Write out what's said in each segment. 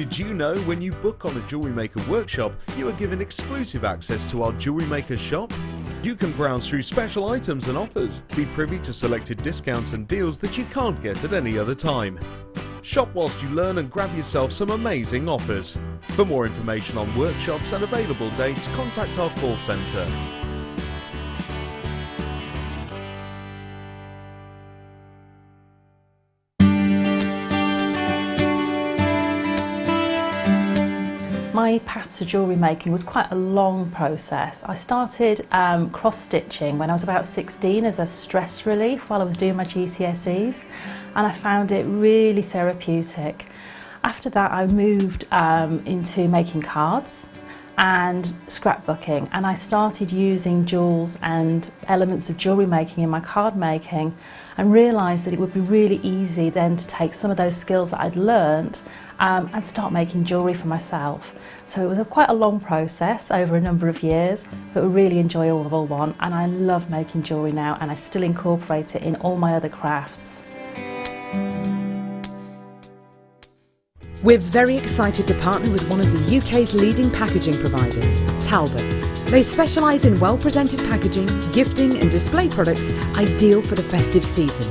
Did you know when you book on a Jewellery Maker workshop, you are given exclusive access to our Jewellery Maker shop? You can browse through special items and offers, be privy to selected discounts and deals that you can't get at any other time. Shop whilst you learn and grab yourself some amazing offers. For more information on workshops and available dates, contact our call centre. My path to jewellery making was quite a long process. I started cross-stitching when I was about 16 as a stress relief while I was doing my GCSEs, and I found it really therapeutic. After that I moved into making cards and scrapbooking, and I started using jewels and elements of jewellery making in my card making, and realised that it would be really easy then to take some of those skills that I'd learnt and start making jewellery for myself. So it was quite a long process over a number of years, but a really enjoyable one, and I love making jewellery now, and I still incorporate it in all my other crafts. We're very excited to partner with one of the UK's leading packaging providers, Talbots. They specialise in well-presented packaging, gifting and display products ideal for the festive season.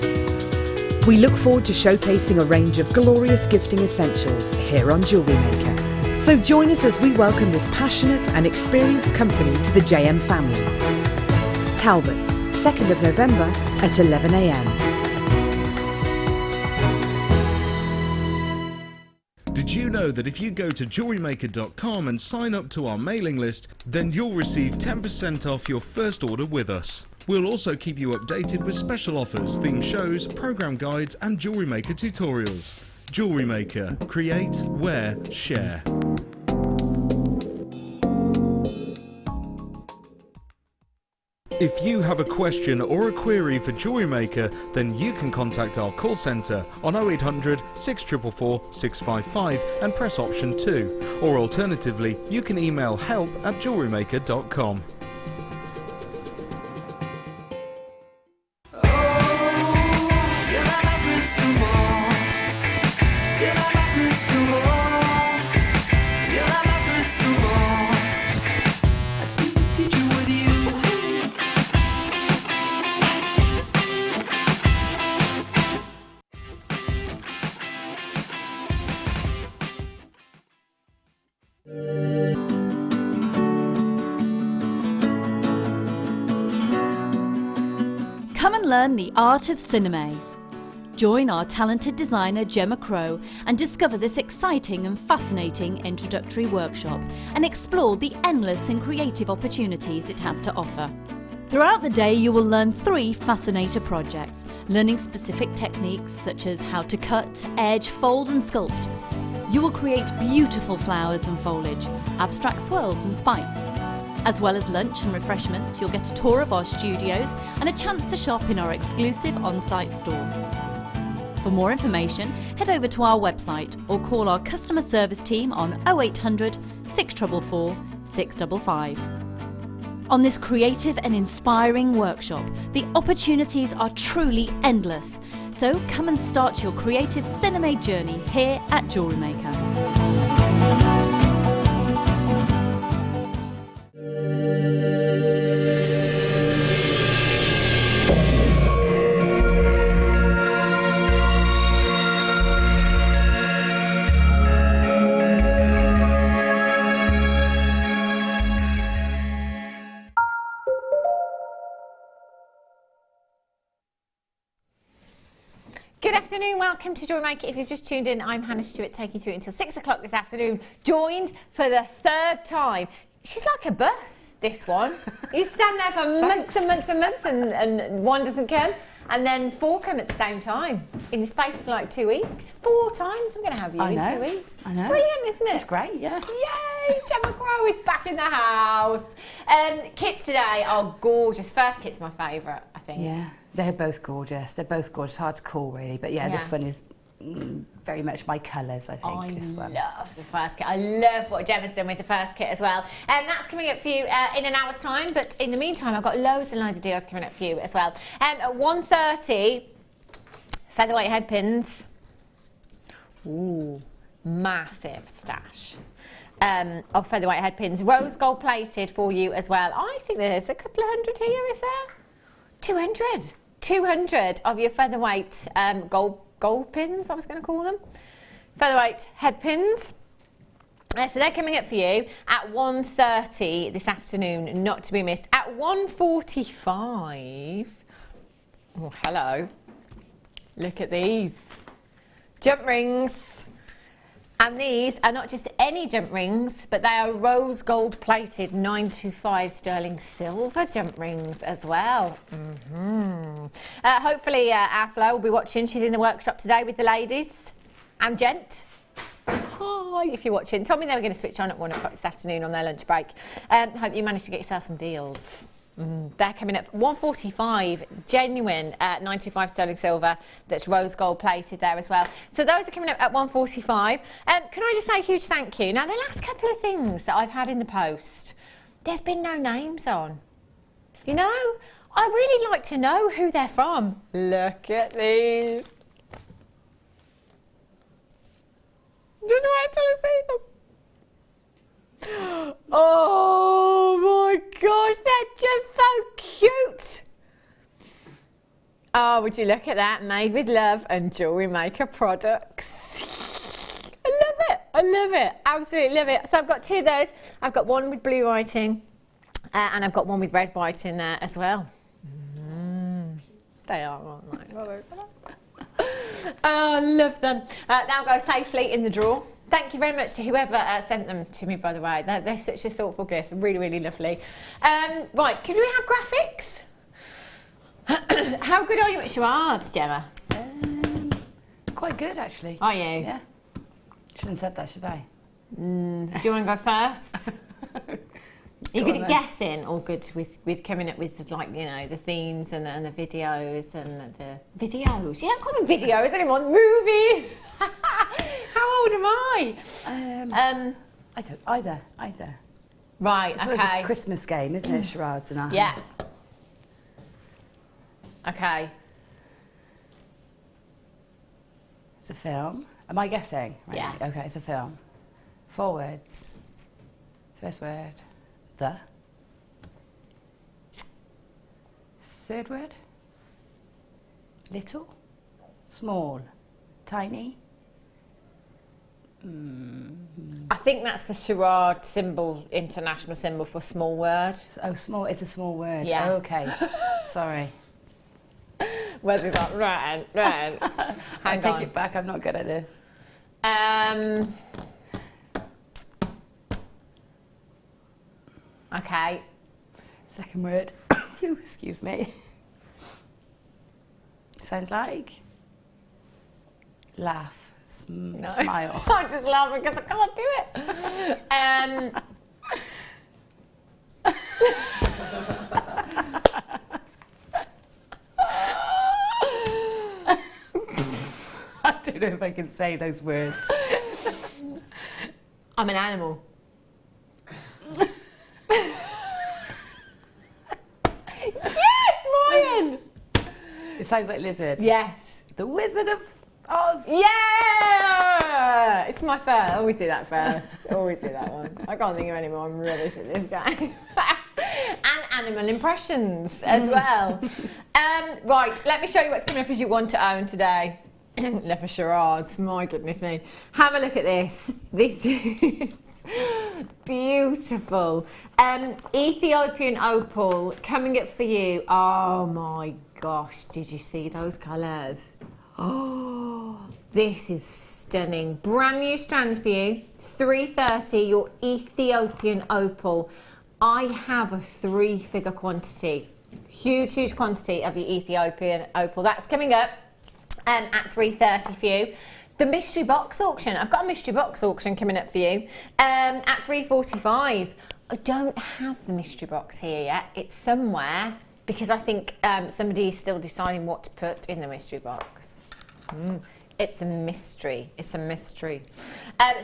We look forward to showcasing a range of glorious gifting essentials here on Jewellery Maker. So join us as we welcome this passionate and experienced company to the JM family. Talbots, 2nd of November at 11 AM. Did you know that if you go to JewelleryMaker.com and sign up to our mailing list, then you'll receive 10% off your first order with us. We'll also keep you updated with special offers, theme shows, program guides and Jewellery Maker tutorials. Jewellery Maker. Create, wear, share. If you have a question or a query for Jewellery Maker, then you can contact our call centre on 0800 644 655 and press option 2, or alternatively you can email help@jewellerymaker.com. Come and learn the art of cinema. Join our talented designer Gemma and discover this exciting and fascinating introductory workshop and explore the endless and creative opportunities it has to offer. Throughout the day you will learn 3 fascinator projects, learning specific techniques such as how to cut, edge, fold and sculpt. You will create beautiful flowers and foliage, abstract swirls and spikes. As well as lunch and refreshments, you'll get a tour of our studios and a chance to shop in our exclusive on-site store. For more information, head over to our website or call our customer service team on 0800 644 655. On this creative and inspiring workshop, the opportunities are truly endless. So come and start your creative cinema journey here at Jewellery Maker. Good afternoon, welcome to Jewellery Maker. If you've just tuned in, I'm Hannah Stuart, taking you through until 6 o'clock this afternoon, joined for the 3rd time. She's like a bus, this one. You stand there for months and months and months and one doesn't come, and then 4 come at the same time in the space of like 2 weeks. 4 times I'm going to have you in 2 weeks. I know. Brilliant, isn't it? It's great, yeah. Yay, Gemma is back in the house. Kits today are gorgeous. First kit's my favourite, I think. Yeah, they're both gorgeous. They're both gorgeous. Hard to call, really. But yeah, this one is very much my colours, I think. This one. I love the first kit. I love what Gemma's done with the first kit as well. And that's coming up for you in an hour's time. But in the meantime, I've got loads and loads of deals coming up for you as well. At 1:30, featherweight head pins. Ooh, massive stash of featherweight head pins, rose gold plated for you as well. I think there's a couple of hundred here, is there? 200 of your featherweight gold pins, I was going to call them. Featherweight head pins. So they're coming up for you at 1:30 this afternoon, not to be missed. At 1:45, oh, hello, look at these jump rings. And these are not just any jump rings, but they are rose gold plated 925 sterling silver jump rings as well. Hopefully our Flo will be watching. She's in the workshop today with the ladies and gent. Hi, if you're watching. Told me they were going to switch on at 1 o'clock this afternoon on their lunch break. Hope you managed to get yourself some deals. They're coming up 145, genuine 95 sterling silver that's rose gold plated there as well. So those are coming up at 145. Can I just say a huge thank you? Now, the last couple of things that I've had in the post, there's been no names on. You know, I really like to know who they're from. Look at these. Just wait till I see them. Oh my gosh, they're just so cute. Oh, would you look at that? Made with love and Jewellery Maker products. I love it. I love it. Absolutely love it. So I've got two of those. I've got one with blue writing and I've got one with red writing there as well. They are, aren't they? Oh, I love them. They'll go safely in the drawer. Thank you very much to whoever sent them to me, by the way. They're such a thoughtful gift. Really, really lovely. Right, can we have graphics? How good are you at charades, Gemma? Quite good, actually. Are you? Yeah. Shouldn't have said that, should I? Do you want to go first? Are you good at guessing or good with coming up with, like, you know, the themes and the videos and the videos? You don't call them videos anymore, movies. How old am I? I don't, either. Right, It's okay. always a Christmas game, isn't it? Charades in our Yeah. house. Okay. It's a film. Am I guessing? Right. Yeah. Okay, it's a film. 4 words. First word, the. Third word, little, small, tiny. I think that's the charade symbol, international symbol for small word. Oh, small. It's a small word. Yeah. Oh, okay. Sorry. Where's it like, right. I take it back. I'm not good at this. Okay. Second word. Excuse me. Sounds like laugh, smile. I'm just laughing because I can't do it. I don't know if I can say those words. I'm an animal. Yes, Ryan! It sounds like lizard. Yes. The Wizard of Oz. Yeah! It's my first. I always do that first. Always do that one. I can't think of any more. I'm rubbish at this game. And animal impressions as well. Right, let me show you what's coming up as you want to own today. Left for charades, my goodness me. Have a look at this. This is beautiful. Ethiopian opal coming up for you. Oh my gosh, did you see those colours? Oh, this is stunning. Brand new strand for you. 330, your Ethiopian opal. I have a 3-figure quantity. Huge quantity of your Ethiopian opal. That's coming up at 330 for you. The mystery box auction. I've got a mystery box auction coming up for you at 345. I don't have the mystery box here yet. It's somewhere because I think somebody is still deciding what to put in the mystery box. It's a mystery. It's a mystery.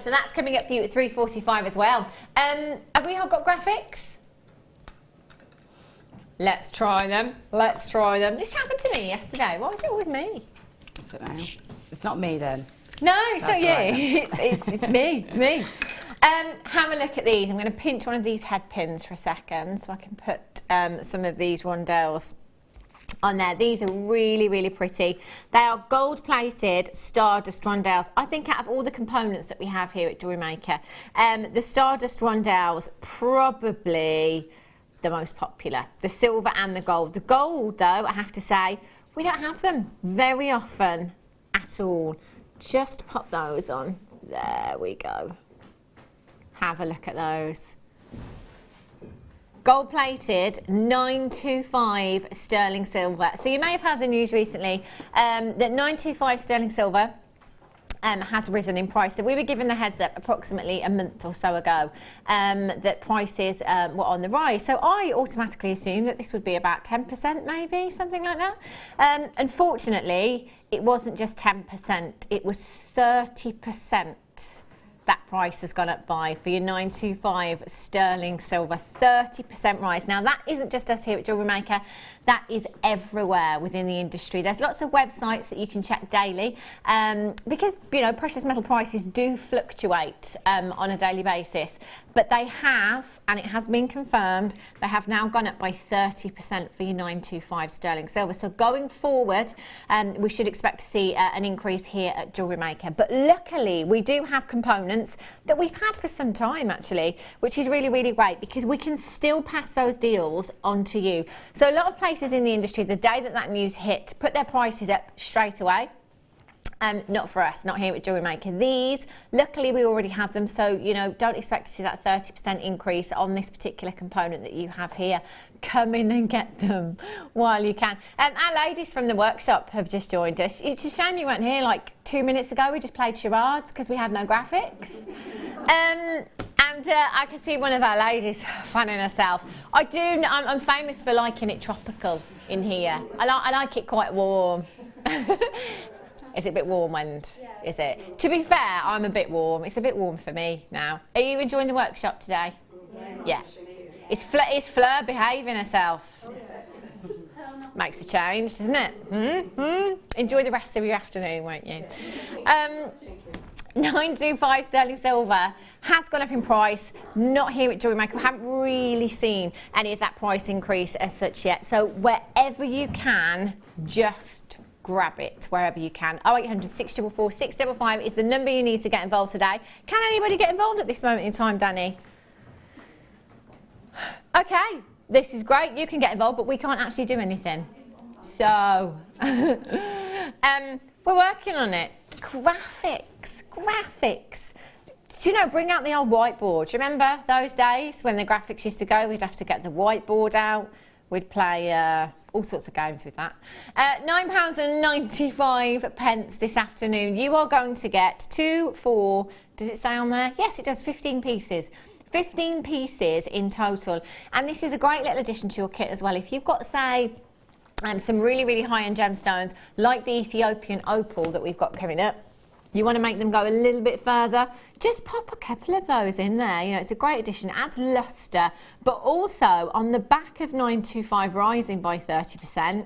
So that's coming up for you at 345 as well. Have we all got graphics? Let's try them. Let's try them. This happened to me yesterday. Why is it always me? I don't know. It's not me then. No, it's That's not you. all right. It's me. It's me. Have a look at these. I'm going to pinch one of these head pins for a second so I can put some of these rondelles on there. These are really, really pretty. They are gold plated Stardust rondelles. I think out of all the components that we have here at Jewellery Maker, the Stardust rondelles probably the most popular. The silver and the gold. The gold, though, I have to say, we don't have them very often at all. Just pop those on. There we go. Have a look at those. Gold plated, 925 sterling silver. So you may have heard the news recently that 925 sterling silver has risen in price. So we were given the heads up approximately a month or so ago that prices were on the rise. So I automatically assumed that this would be about 10%, maybe, something like that. Unfortunately, it wasn't just 10%, it was 30%. That price has gone up by for your 925 sterling silver, 30% rise. Now that isn't just us here at Jewellery Maker, that is everywhere within the industry. There's lots of websites that you can check daily because, you know, precious metal prices do fluctuate on a daily basis, but they have, and it has been confirmed, they have now gone up by 30% for your 925 sterling silver. So going forward, we should expect to see an increase here at Jewellery Maker. But luckily, we do have components that we've had for some time actually, which is really, really great because we can still pass those deals on to you. So a lot of places in the industry, the day that that news hit, put their prices up straight away. Not for us, not here at Jewellery Maker. These, luckily we already have them, so you know, don't expect to see that 30% increase on this particular component that you have here. Come in and get them while you can. Our ladies from the workshop have just joined us. It's a shame you weren't here like 2 minutes ago. We just played charades because we had no graphics. And I can see one of our ladies fanning herself. I'm famous for liking it tropical in here. I like it quite warm. Is it a bit warm, is it? To be fair, I'm a bit warm. It's a bit warm for me now. Are you enjoying the workshop today? Yeah. Is Fleur behaving herself? Makes a change, doesn't it? Mm-hmm. Enjoy the rest of your afternoon, won't you? 925 sterling silver has gone up in price. Not here at Jewellery Maker. We haven't really seen any of that price increase as such yet. So wherever you can, just grab it wherever you can. 0800 644 655 is the number you need to get involved today. Can anybody get involved at this moment in time, Danny? Okay, this is great. You can get involved, but we can't actually do anything. So, we're working on it. Graphics. Do you know, bring out the old whiteboard. Do you remember those days when the graphics used to go? We'd have to get the whiteboard out. We'd play all sorts of games with that. £9.95 this afternoon. You are going to get 2, 4, does it say on there? Yes, it does, 15 pieces. 15 pieces in total. And this is a great little addition to your kit as well. If you've got, say, some really, really high-end gemstones, like the Ethiopian opal that we've got coming up, you want to make them go a little bit further, just pop a couple of those in there. You know, it's a great addition, it adds luster, but also on the back of 925 rising by 30%,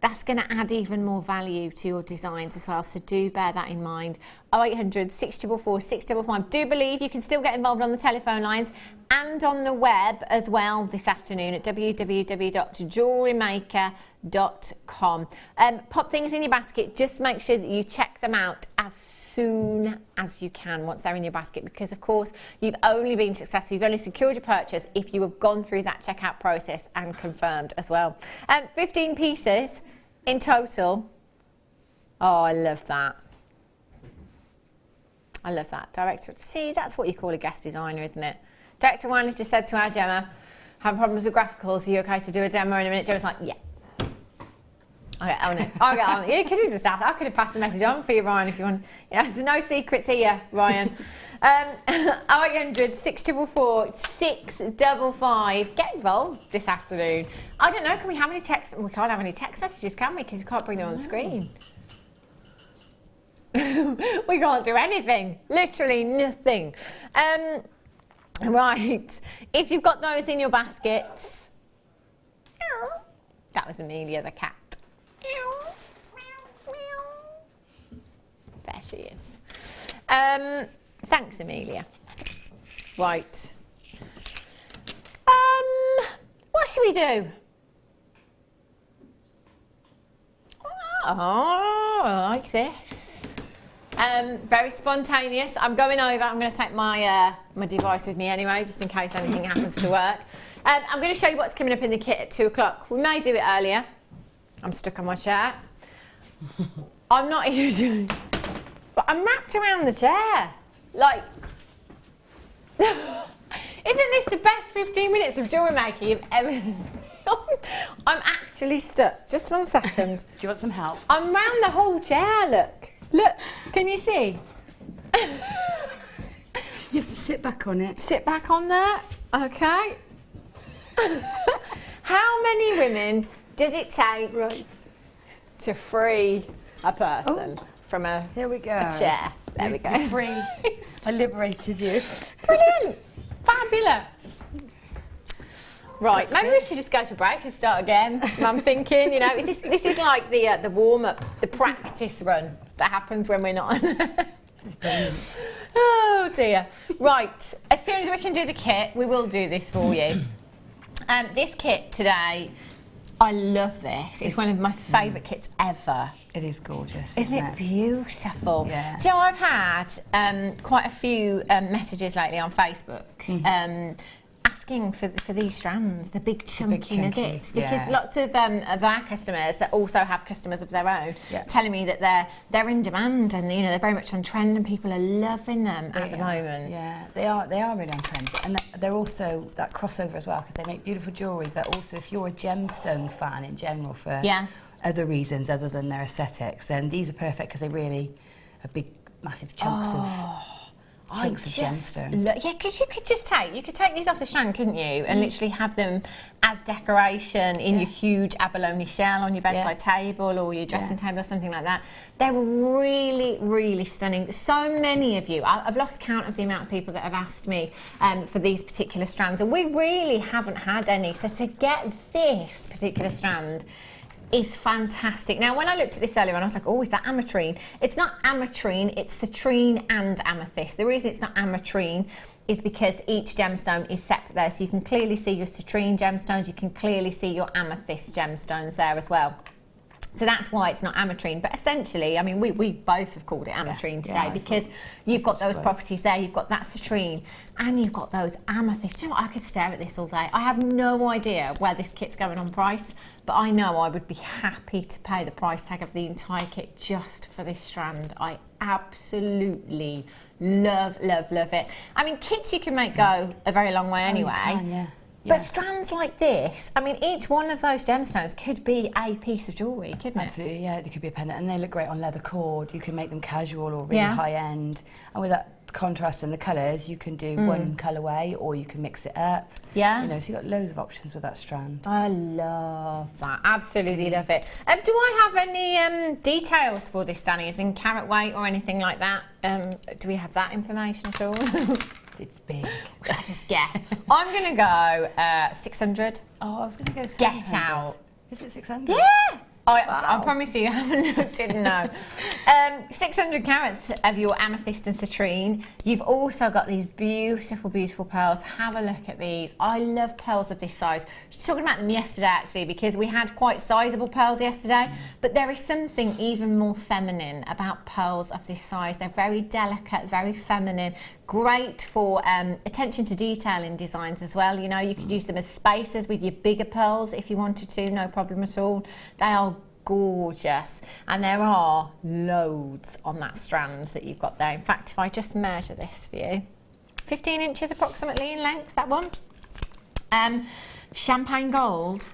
that's going to add even more value to your designs as well, so do bear that in mind. 0800 644 655. Do believe you can still get involved on the telephone lines and on the web as well this afternoon at www.jewellerymaker.com. Pop things in your basket, just make sure that you check them out as soon as you can once they're in your basket, because of course you've only been successful, you've only secured your purchase if you have gone through that checkout process and confirmed as well. 15 pieces in total. Oh, I love that. I love that. Director, see, that's what you call a guest designer, isn't it? Director One has just said to our Gemma, have problems with graphicals, are you okay to do a demo in a minute? Gemma's like, yeah. Okay, on it. I'll get on it. You could have just asked. I could have passed the message on for you, Ryan, if you want. Yeah, there's no secrets here, Ryan. 0800 644 655. Get involved this afternoon. I don't know, can we have any text? We can't have any text messages, can we? Because we can't bring them on the screen. We can't do anything. Literally nothing. Right. If you've got those in your baskets. That was Amelia the cat. There she she is. Thanks, Amelia. Right. What should we do? Oh, I like this. Very spontaneous. I'm going over. I'm going to take my my device with me anyway, just in case anything happens to work. I'm going to show you what's coming up in the kit at 2 o'clock. We may do it earlier. I'm stuck on my chair. I'm not even, but I'm wrapped around the chair. Like, isn't this the best 15 minutes of jewellery making you've ever? I'm actually stuck. Just 1 second. Do you want some help? I'm round the whole chair, look. Look, can you see? You have to sit back on it. Sit back on there, okay. How many women does it take to free a person from a, Here we go. a chair? There we go. You're free. I liberated you. Brilliant. Fabulous. Right, maybe we should just go to break and start again. I'm thinking, you know, this is like the warm-up, the practice run that happens when we're not on. This is brilliant. Oh dear. Right, as soon as we can do the kit, we will do this for you. This kit today, I love this. It's one of my favourite kits ever. It is gorgeous. Isn't it beautiful? Yeah. Do you know, I've had quite a few messages lately on Facebook asking for these strands, the big chunky nuggets, because lots of our customers that also have customers of their own telling me that they're in demand, and you know, they're very much on trend, and people are loving them at the moment. Yeah, they are really on trend, and they're also that crossover as well, because they make beautiful jewellery. But also, if you're a gemstone fan in general for other reasons other than their aesthetics, then these are perfect because they really are big, massive chunks of gemstone. Yeah, because you could take these off the strand, couldn't you, and literally have them as decoration in your huge abalone shell on your bedside table or your dressing table or something like that. They're really, really stunning. So many of you, I've lost count of the amount of people that have asked me for these particular strands, and we really haven't had any. So to get this particular strand is fantastic. Now, when I looked at this earlier on, I was like, oh, is that ametrine? It's not ametrine, it's citrine and amethyst. The reason it's not ametrine is because each gemstone is separate there. So you can clearly see your citrine gemstones, you can clearly see your amethyst gemstones there as well. So that's why it's not ametrine. But essentially, I mean, we both have called it ametrine today because you've got those properties there. You've got that citrine and you've got those amethysts. Do you know what? I could stare at this all day. I have no idea where this kit's going on price, but I know I would be happy to pay the price tag of the entire kit just for this strand. I absolutely love, love, love it. I mean, kits you can make go a very long way anyway. You can, But strands like this, I mean, each one of those gemstones could be a piece of jewellery, couldn't it? Absolutely, yeah. They could be a pendant, and they look great on leather cord. You can make them casual or really high end, and with that contrast in the colours, you can do one colourway or you can mix it up. Yeah. You know, so you've got loads of options with that strand. I love that. Absolutely love it. Do I have any details for this, Danny, as in carat weight or anything like that? Do we have that information at all? It's big. Should I just guess? I'm going to go 600. Oh, I was going to go 700. Get out. Is it 600? Yeah. I promise you, I haven't looked, didn't know. 600 carats of your amethyst and citrine. You've also got these beautiful, beautiful pearls. Have a look at these. I love pearls of this size. I was talking about them yesterday, actually, because we had quite sizable pearls yesterday. But there is something even more feminine about pearls of this size. They're very delicate, very feminine. Great for attention to detail in designs as well. You know, you could use them as spacers with your bigger pearls if you wanted to, no problem at all. They are gorgeous, and there are loads on that strand that you've got there. In fact, if I just measure this for you, 15 inches approximately in length, that one. Champagne gold.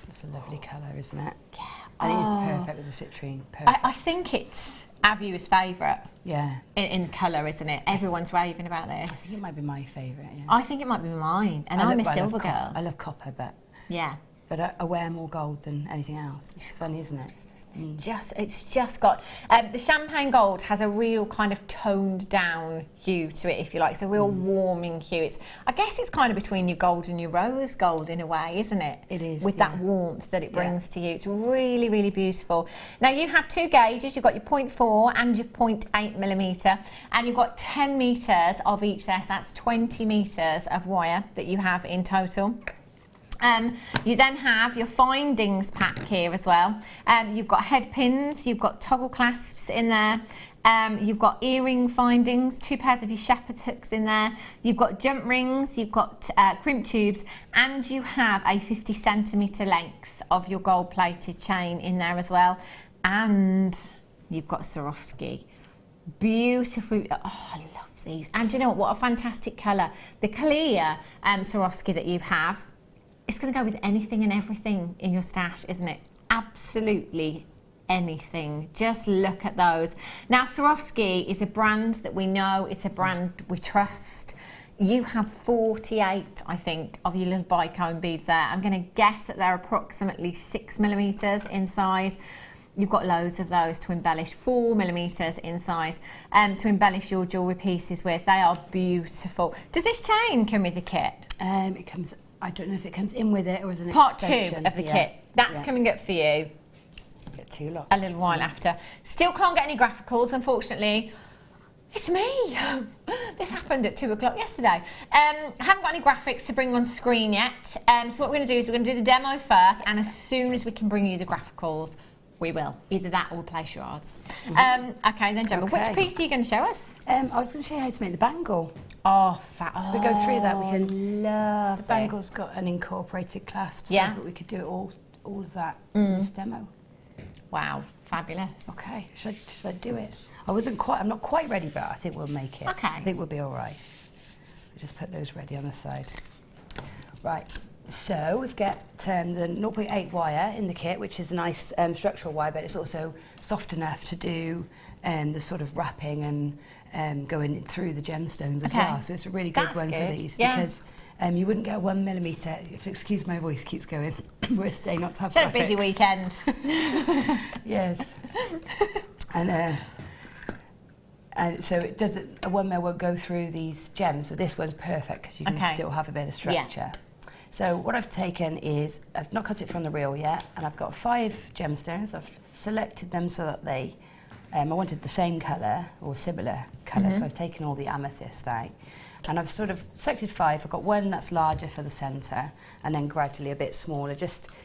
It's a lovely colour, isn't it? Yeah. And it is perfect with the citrine. Perfect. I think it's our viewers' favourite. Yeah. In colour, isn't it? Everyone's raving about this. I think it might be my favourite, yeah. I think it might be mine, and I'm a silver girl. I love copper, but yeah. I wear more gold than anything else. It's funny, isn't it? It's just got the champagne gold has a real kind of toned down hue to it, if you like. It's a real warming hue. I guess it's kind of between your gold and your rose gold in a way, isn't it? It is, with that warmth that it brings to you. It's really, really beautiful. Now you have 2 gauges. You've got your 0.4 and your 0.8 millimetre, and you've got 10 metres of each there. So that's 20 metres of wire that you have in total. You then have your findings pack here as well. You've got head pins, you've got toggle clasps in there, you've got earring findings, 2 pairs of your shepherd's hooks in there, you've got jump rings, you've got crimp tubes, and you have a 50 centimetre length of your gold plated chain in there as well. And you've got Swarovski. Beautiful. Oh, I love these. And you know what a fantastic colour. The clear Swarovski that you have, it's going to go with anything and everything in your stash, isn't it? Absolutely anything. Just look at those. Now, Swarovski is a brand that we know. It's a brand we trust. You have 48, I think, of your little bicone beads there. I'm going to guess that they're approximately 6 millimetres in size. You've got loads of those to embellish, 4 millimetres in size, to embellish your jewellery pieces with. They are beautiful. Does this chain come with the kit? It comes... I don't know if it comes in with it or as an Part extension. 2 of the kit. That's coming up for you. Get 2 lots. A little while after. Still can't get any graphicals, unfortunately. It's me. This happened at 2 o'clock yesterday. Haven't got any graphics to bring on screen yet. So what we're going to do is we're going to do the demo first, and as soon as we can bring you the graphicals, we will. Either that or we'll play charades. Okay, then Gemma, which piece are you going to show us? I was going to show you how to make the bangle. Oh, fab. So we go through that. We can love the bangle's got an incorporated clasp, so I thought we could do all of that in this demo. Wow, fabulous. Okay, should I do it? I'm not quite ready, but I think we'll make it. Okay. I think we'll be all right. We'll just put those ready on the side. Right. So we've got the 0.8 wire in the kit, which is a nice structural wire, but it's also soft enough to do the sort of wrapping and going through the gemstones as well. So it's a really good one for these because you wouldn't get a 1 millimetre. If excuse my voice keeps going, we're a stay not to have graphics. Had a busy weekend. Yes. And so it doesn't. A 1 mil won't go through these gems. So this one's perfect because you can still have a bit of structure. So what I've taken is, I've not cut it from the reel yet, and I've got 5 gemstones. I've selected them so that they, I wanted the same colour, or similar colour, so I've taken all the amethyst out. And I've sort of selected 5. I've got one that's larger for the centre, and then gradually a bit smaller.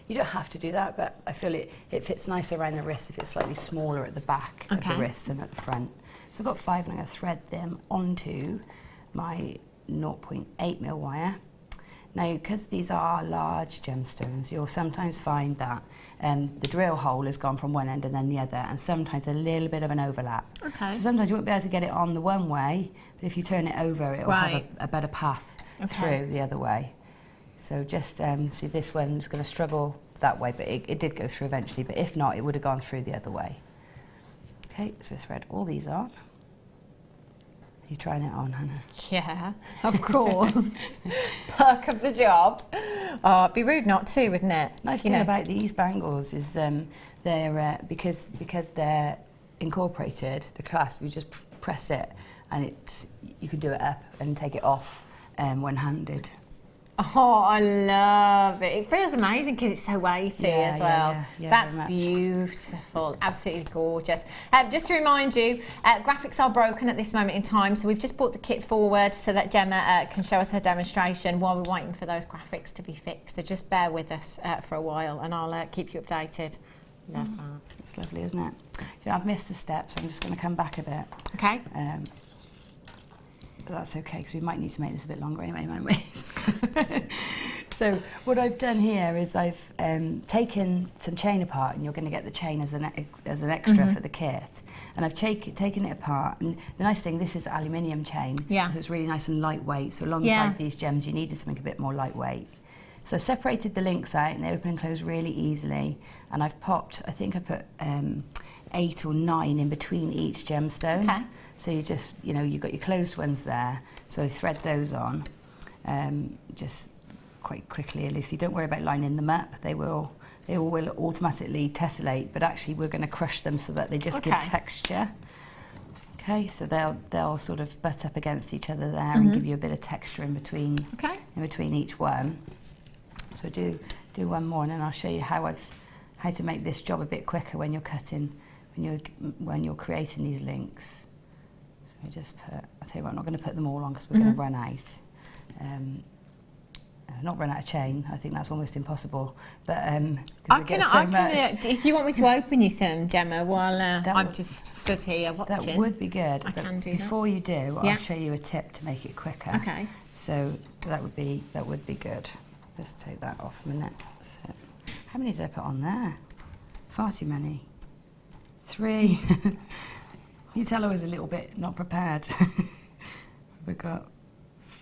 You don't have to do that, but I feel it fits nicer around the wrist if it's slightly smaller at the back of the wrist than at the front. So I've got 5, and I'm going to thread them onto my 0.8 mil wire. Now, because these are large gemstones, you'll sometimes find that the drill hole has gone from one end and then the other, and sometimes a little bit of an overlap. So sometimes you won't be able to get it on the one way, but if you turn it over, it'll have a better path through the other way. So just see, this one's going to struggle that way, but it did go through eventually, but if not, it would have gone through the other way. Okay, so thread all these on. You trying it on, Hannah? Yeah, of course. Perk of the job. Oh, it'd be rude not to, wouldn't it? Nice thing about these bangles is they're because they're incorporated. The clasp, you just press it, and you can do it up and take it off one-handed. Oh, I love it. It feels amazing because it's so weighty as well. Yeah, that's beautiful. Absolutely gorgeous. Just to remind you, graphics are broken at this moment in time, so we've just brought the kit forward so that Gemma can show us her demonstration while we're waiting for those graphics to be fixed. So just bear with us for a while, and I'll keep you updated. Love that. It's lovely, isn't it? You know, I've missed the steps, so I'm just going to come back a bit. Okay. But that's okay, because we might need to make this a bit longer anyway, might we? So what I've done here is I've taken some chain apart, and you're going to get the chain as an extra for the kit. And I've taken it apart, and the nice thing, this is aluminium chain, so it's really nice and lightweight. So alongside these gems, you needed something a bit more lightweight. So I separated the links out, and they open and close really easily. And I've popped, I think I put 8 or 9 in between each gemstone. Okay. So you just, you've got your closed ones there. So I thread those on, just quite quickly, at least. You don't worry about lining them up. They will it will automatically tessellate, but actually we're going to crush them so that they just give texture. Okay, so they'll sort of butt up against each other there and give you a bit of texture in between each one. So do one more, and then I'll show you how to make this job a bit quicker when you're cutting, when you're creating these links. So we just I'll tell you what, I'm not going to put them all on because we're going to run out. Not run out of chain. I think that's almost impossible. But if you want me to open you some, Gemma, while I'm just stood here watching. That would be good. I can do before you do, I'll show you a tip to make it quicker. Okay. So that would be good. Let's take that off a minute. So, how many did I put on there? Far too many. 3. You tell I was a little bit not prepared. We've got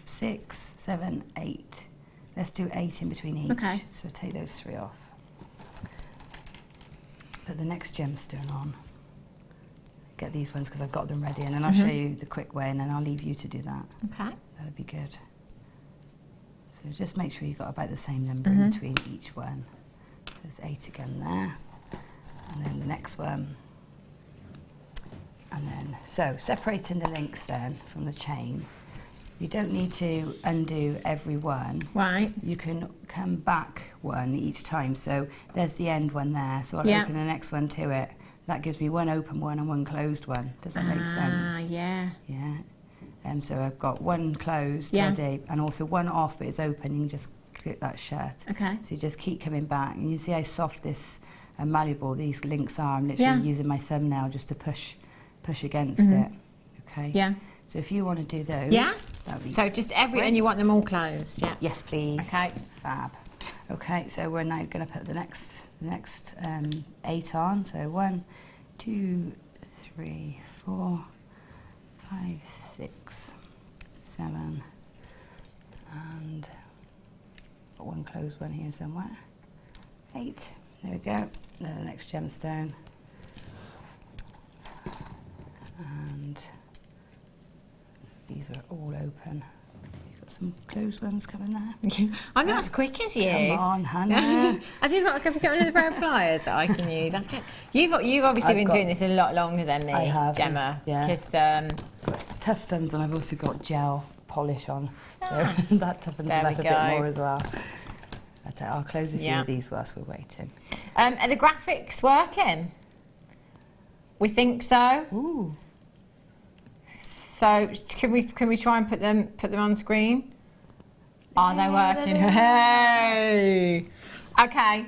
6, 7, 8. Let's do 8 in between each. Okay. So take those 3 off. Put the next gemstone on. Get these ones because I've got them ready, and then I'll show you the quick way, and then I'll leave you to do that. Okay. That'd be good. So just make sure you've got about the same number in between each one. So there's 8 again there. And then the next one. And then, so separating the links then from the chain. You don't need to undo every one. Right. You can come back one each time. So there's the end one there. So I'll open the next one to it. That gives me one open one and one closed one. Does that make sense? Yeah. Yeah. So I've got one closed ready and also one off, but it's open. You can just click that shut. Okay. So you just keep coming back. And you see how soft this and malleable these links are. I'm literally using my thumbnail just to push against it. Okay. Yeah. So if you want to do those, that would be so just and you want them all closed, yeah? Yes, please. Okay. Fab. Okay, so we're now going to put the next 8 on. So 1, 2, 3, 4, 5, 6, 7, and got one closed one here somewhere. 8. There we go. Then the next gemstone. And these are all open. You've got some closed ones coming there. I'm not as quick as you. Come on, Hannah. Have you got another pair of pliers that I can use? You've obviously been doing this a lot longer than me, I have, Gemma. yeah. Because tough thumbs, and I've also got gel polish on, so that toughens it up a bit more as well. I'll close a few of these whilst we're waiting. Are the graphics working? We think so. Ooh. So can we try and put them on screen? Are they working? Hey. Okay.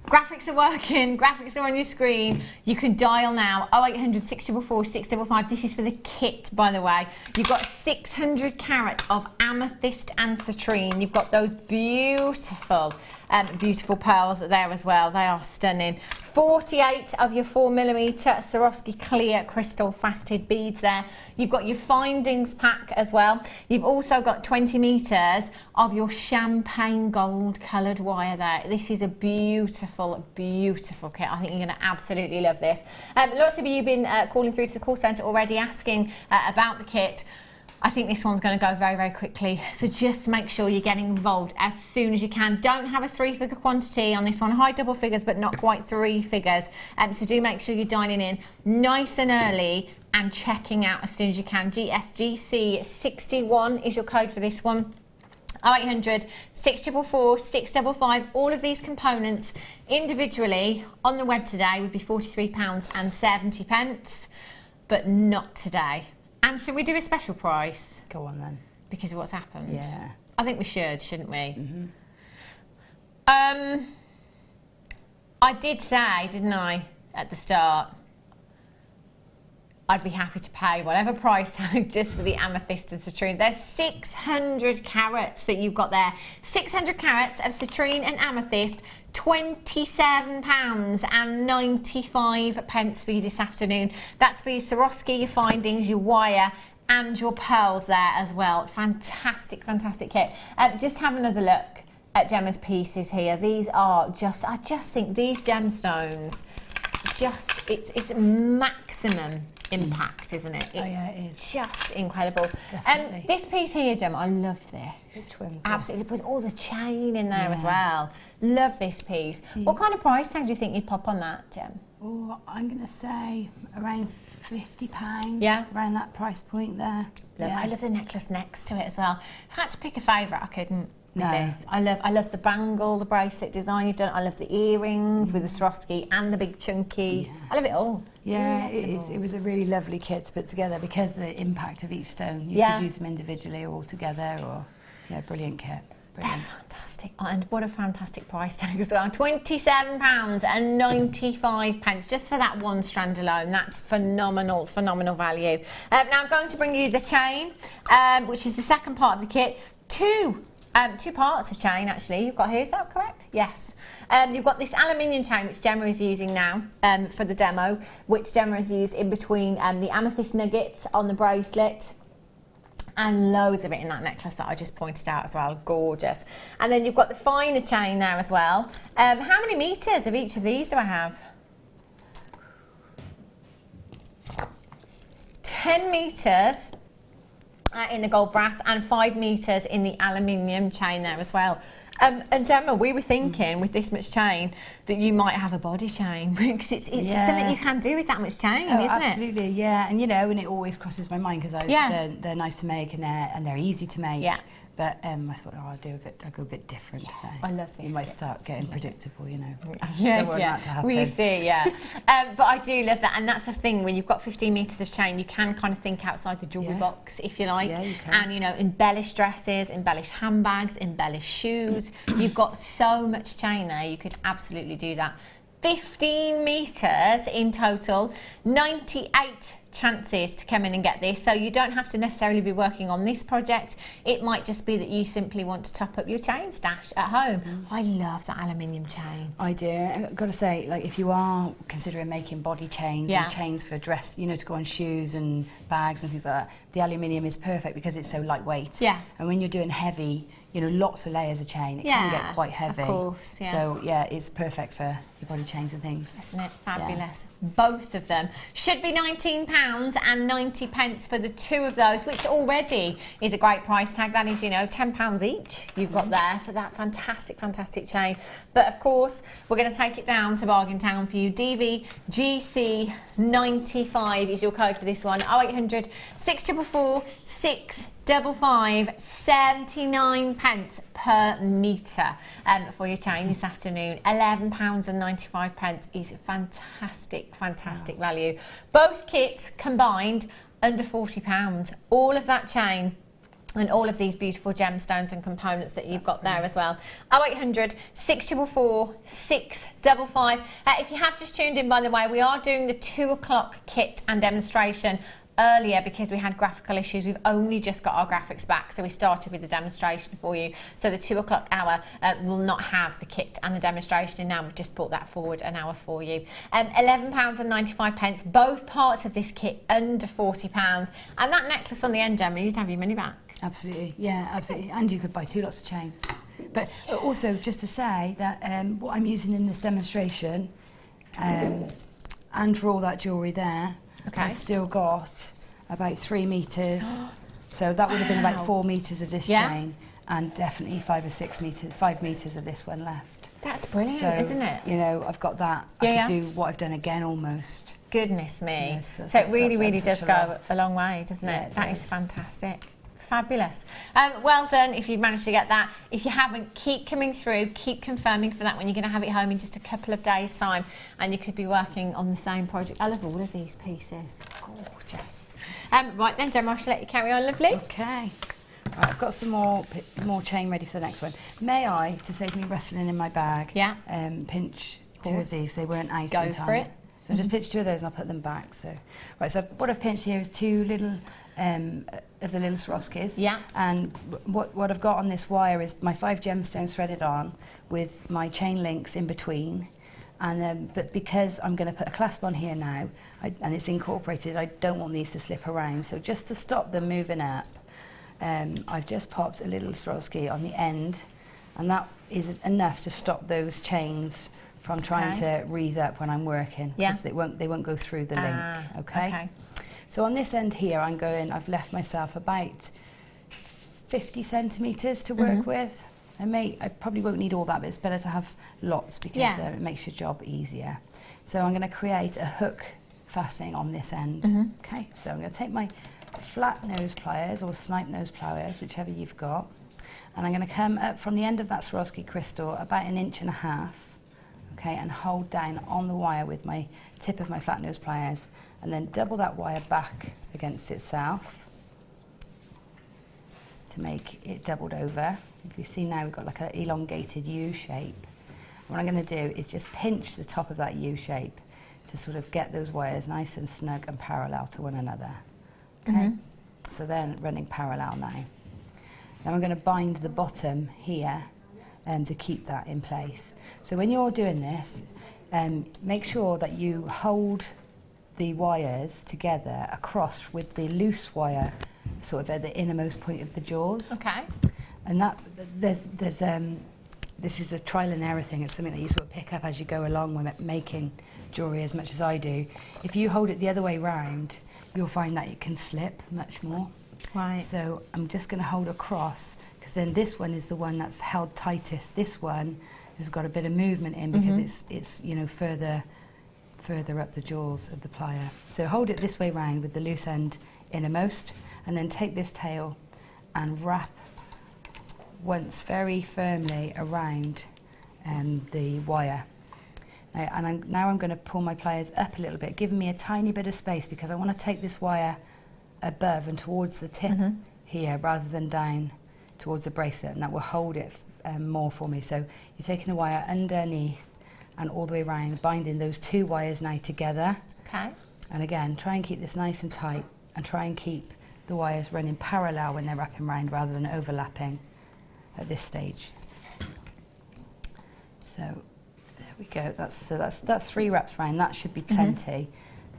Graphics are working. Graphics are on your screen. You can dial now 0800 644 655. This is for the kit, by the way. You've got 600 carats of amethyst and citrine. You've got those beautiful pearls there as well. They are stunning. 48 of your 4mm Swarovski clear crystal faceted beads there. You've got your findings pack as well. You've also got 20 metres of your champagne gold coloured wire there. This is a beautiful, beautiful kit. I think you're going to absolutely love this. Lots of you have been calling through to the call centre already asking about the kit. I think this one's going to go very, very quickly. So just make sure you're getting involved as soon as you can. Don't have a 3-figure quantity on this one. High double figures, but not quite 3 figures. So do make sure you're dining in nice and early and checking out as soon as you can. GSGC61 is your code for this one. 0800 644 655. All of these components individually on the web today would be £43.70, but not today. And should we do a special price? Go on then. Because of what's happened? Yeah. I think we should, shouldn't we? I did say, didn't I, at the start, I'd be happy to pay whatever price just for the amethyst and citrine. There's 600 carats that you've got there. 600 carats of citrine and amethyst, £27.95 for you this afternoon. That's for your Swarovski, your findings, your wire, and your pearls there as well. Fantastic, fantastic kit. Just have another look at Gemma's pieces here. These are I just think these gemstones it's maximum impact, isn't it? Oh yeah, it is. Just incredible. Definitely. This piece here, Gemma, I love this. Which one's Absolutely, with all the chain in there as well. Love this piece. What kind of price tag do you think you'd pop on that, Gem? Oh, I'm going to say around £50. Yeah. Around that price point there. I love the necklace next to it as well. If I had to pick a favourite, I couldn't. No. This. I love the bangle, the bracelet design you've done. I love the earrings with the Swarovski and the big chunky. Yeah. I love it all. Yeah, it was a really lovely kit to put together because of the impact of each stone. You could use them individually or all together, or brilliant kit. Brilliant. They're fantastic, and what a fantastic price tag as well. £27.95 just for that one strand alone. That's phenomenal value. Now I'm going to bring you the chain, which is the second part of the kit. Two parts of chain actually you've got here, is that correct? Yes. You've got this aluminium chain which Gemma is using now for the demo, which Gemma has used in between the amethyst nuggets on the bracelet, and loads of it in that necklace that I just pointed out as well. Gorgeous. And then you've got the finer chain there as well. How many metres of each of these do I have? 10 metres in the gold brass and 5 metres in the aluminium chain there as well. And Gemma, we were thinking with this much chain that you might have a body chain, because it's something you can do with that much chain, isn't it? Absolutely, yeah. And and it always crosses my mind because they're nice to make and they're easy to make. Yeah. But I thought, I'll go a bit different. Yeah, I love this. You might start getting predictable, Yeah, Don't want that to happen. We see, yeah. But I do love that, and that's the thing, when you've got 15 metres of chain, you can kind of think outside the jewellery box, if you like. Yeah, you can. And, embellish dresses, embellish handbags, embellish shoes. You've got so much chain there, you could absolutely do that. 15 metres in total, 98 chances to come in and get this, so you don't have to necessarily be working on this project. It might just be that you simply want to top up your chain stash at home. I love that aluminium chain. I do. I've got to say, like, if you are considering making body chains and chains for dress, to go on shoes and bags and things like that, the aluminium is perfect because it's so lightweight. Yeah. And when you're doing heavy, lots of layers of chain, it can get quite heavy. Of course, yeah. So it's perfect for your body chains and things. Isn't it fabulous? Yeah. Both of them should be £19.90 for the two of those, which already is a great price tag. That is, £10 each you've got there for that fantastic chain. But of course, we're going to take it down to Bargain Town for you. DVGC95 is your code for this one. 0800 644 655, 79 pence per metre for your chain this afternoon. £11.95 is fantastic value. Both kits combined under £40. All of that chain and all of these beautiful gemstones and components that you've got there as well. 0800 644 655. If you have just tuned in, by the way, we are doing the 2 o'clock kit and demonstration earlier because we had graphical issues. We've only just got our graphics back, so we started with the demonstration for you. So the 2 o'clock hour will not have the kit and the demonstration, and now we've just brought that forward an hour for you. £11.95, both parts of this kit under £40, and that necklace on the end, Gemma, you'd have your money back. Absolutely, yeah, absolutely. And you could buy 2 lots of chain. But also, just to say that what I'm using in this demonstration, and for all that jewellery there, I've still got about 3 metres. So that would have been about 4 metres of this chain, and definitely 5 metres of this one left. That's brilliant, isn't it? I've got that. I could do what I've done again almost. Goodness me. So it really does go a long way, doesn't it? That is fantastic. Fabulous. Well done if you've managed to get that. If you haven't, keep coming through, keep confirming for that one. You're going to have it home in just a couple of days' time, and you could be working on the same project. I love all of these pieces. Gorgeous. Right then, Gemma, I shall let you carry on, lovely. Okay. Right, I've got some more chain ready for the next one. May I, to save me rustling in my bag, pinch 2 of these? They weren't out in time. Go for it. So just pinch 2 of those and I'll put them back. So what I've pinched here is 2 little of the little Swarovskis. Yeah. And what I've got on this wire is my 5 gemstones threaded on with my chain links in between. And but because I'm going to put a clasp on here now, and it's incorporated, I don't want these to slip around. So just to stop them moving up, I've just popped a little Swarovski on the end, and that is enough to stop those chains from trying to wreathe up when I'm working, because they won't go through the link. Okay. So on this end here, I've left myself about 50 centimetres to work with. I probably won't need all that, but it's better to have lots because it makes your job easier. So I'm going to create a hook fastening on this end. Okay, so I'm going to take my flat nose pliers or snipe nose pliers, whichever you've got, and I'm going to come up from the end of that Swarovski crystal about 1.5 inches, okay, and hold down on the wire with my tip of my flat nose pliers, and then double that wire back against itself to make it doubled over. If you see now, we've got like an elongated U shape. What I'm going to do is just pinch the top of that U shape to sort of get those wires nice and snug and parallel to one another. Okay, so they're running parallel now. Then I'm going to bind the bottom here to keep that in place. So when you're doing this, make sure that you hold the wires together across with the loose wire sort of at the innermost point of the jaws. Okay. And that this is a trial and error thing. It's something that you sort of pick up as you go along when making jewellery, as much as I do. If you hold it the other way round, you'll find that it can slip much more. Right. So I'm just going to hold across, because then this one is the one that's held tightest. This one has got a bit of movement in because it's you know further up the jaws of the plier. So hold it this way round with the loose end innermost, and then take this tail and wrap once very firmly around the wire. Now I'm going to pull my pliers up a little bit, giving me a tiny bit of space, because I want to take this wire above and towards the tip here rather than down towards the bracelet, and that will hold it more for me. So you're taking the wire underneath and all the way around, binding those two wires now together. Okay. And again, try and keep this nice and tight, and try and keep the wires running parallel when they're wrapping around rather than overlapping at this stage. So there we go. That's 3 wraps round. That should be plenty.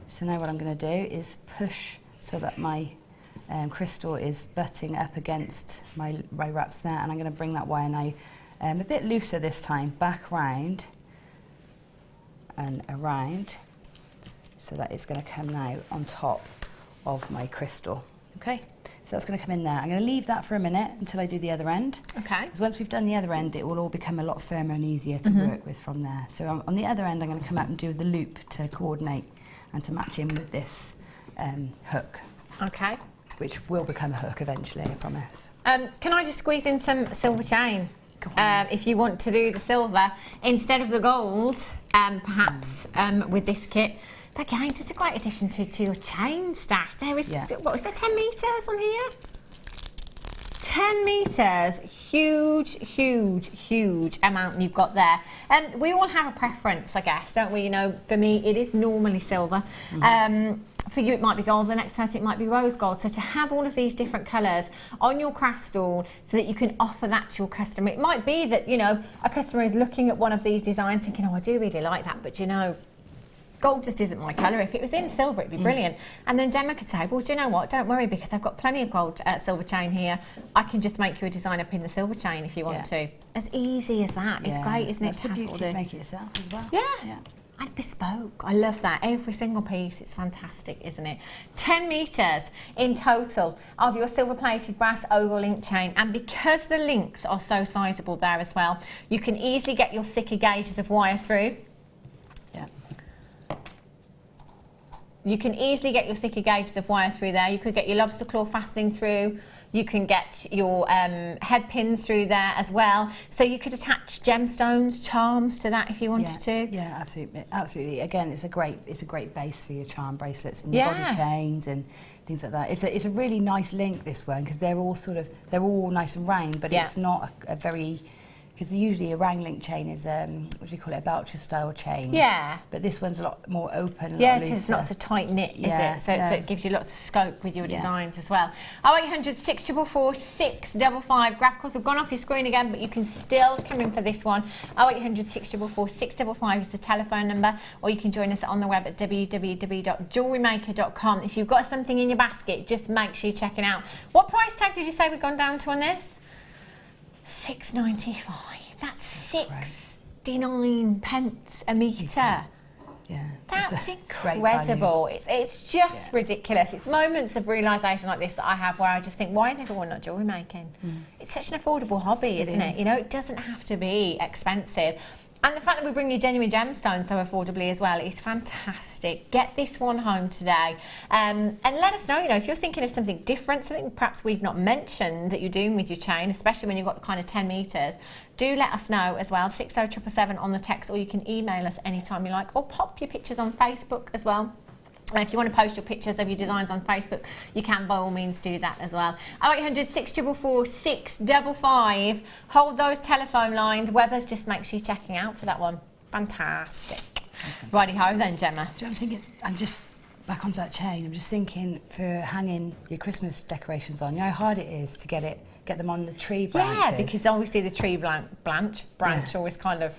So now what I'm going to do is push so that my crystal is butting up against my wraps there, and I'm going to bring that wire now a bit looser this time, back round and around, so that it's going to come now on top of my crystal. Okay, so that's going to come in there. I'm going to leave that for a minute until I do the other end. Okay. Because once we've done the other end, it will all become a lot firmer and easier to work with from there. So on the other end, I'm going to come up and do the loop to coordinate and to match in with this hook. Okay. Which will become a hook eventually, I promise. Can I just squeeze in some silver chain? If you want to do the silver instead of the gold, perhaps with this kit. But again, just a great addition to your chain stash. There is, what was there, 10 metres on here? 10 metres, huge amount you've got there. We all have a preference, I guess, don't we? You know, for me, it is normally silver. For you, it might be gold. The next person, it might be rose gold. So to have all of these different colours on your craft stall so that you can offer that to your customer. It might be that, you know, a customer is looking at one of these designs thinking, oh, I do really like that, but you know, gold just isn't my colour. If it was in silver, it'd be brilliant. And then Gemma could say, well, do you know what? Don't worry, because I've got plenty of gold silver chain here. I can just make you a design up in the silver chain if you want to. As easy as that. It's great, isn't it? That's the beauty of making it yourself as well. Yeah. And bespoke. I love that. Every single piece. It's fantastic, isn't it? 10 metres in total of your silver plated brass oval link chain. And because the links are so sizable there as well, you can easily get your thicker gauges of wire through. You can easily get your thicker gauges of wire through there. You could get your lobster claw fastening through. You can get your head pins through there as well. So you could attach gemstones, charms to that if you wanted to. Yeah, absolutely. Again, it's a great base for your charm bracelets and your body chains and things like that. It's a really nice link, this one, because they're all nice and round, but it's not a very. Because usually a round link chain is, what do you call it, a Belcher style chain. Yeah. But this one's a lot more open. Yeah, it is not so tight knit, is it? So it gives you lots of scope with your designs as well. 0800 644 655. Graphicals have gone off your screen again, but you can still come in for this one. 0800 644 655 is the telephone number, or you can join us on the web at www.JewelleryMaker.com. If you've got something in your basket, just make sure you check it out. What price tag did you say we've gone down to on this? $6.95. That's 99p a metre. Yeah, That's incredible. It's just ridiculous. It's moments of realisation like this that I have where I just think, why is everyone not jewellery making? It's such an affordable hobby, isn't it? You know, it doesn't have to be expensive. And the fact that we bring you genuine gemstones so affordably as well is fantastic. Get this one home today. And let us know, you know, if you're thinking of something different, something perhaps we've not mentioned that you're doing with your chain, especially when you've got kind of 10 metres, do let us know as well. 60777 on the text, or you can email us anytime you like, or pop your pictures on Facebook as well. If you want to post your pictures of your designs on Facebook, you can by all means do that as well. 0800 644 655. Hold those telephone lines. Weber's just make sure you're checking out for that one. Fantastic. Righty ho then, Gemma. I'm thinking, I'm just back onto that chain. I'm just thinking for hanging your Christmas decorations on. You know how hard it is to get them on the tree branches? Yeah, because obviously the tree branch always kind of...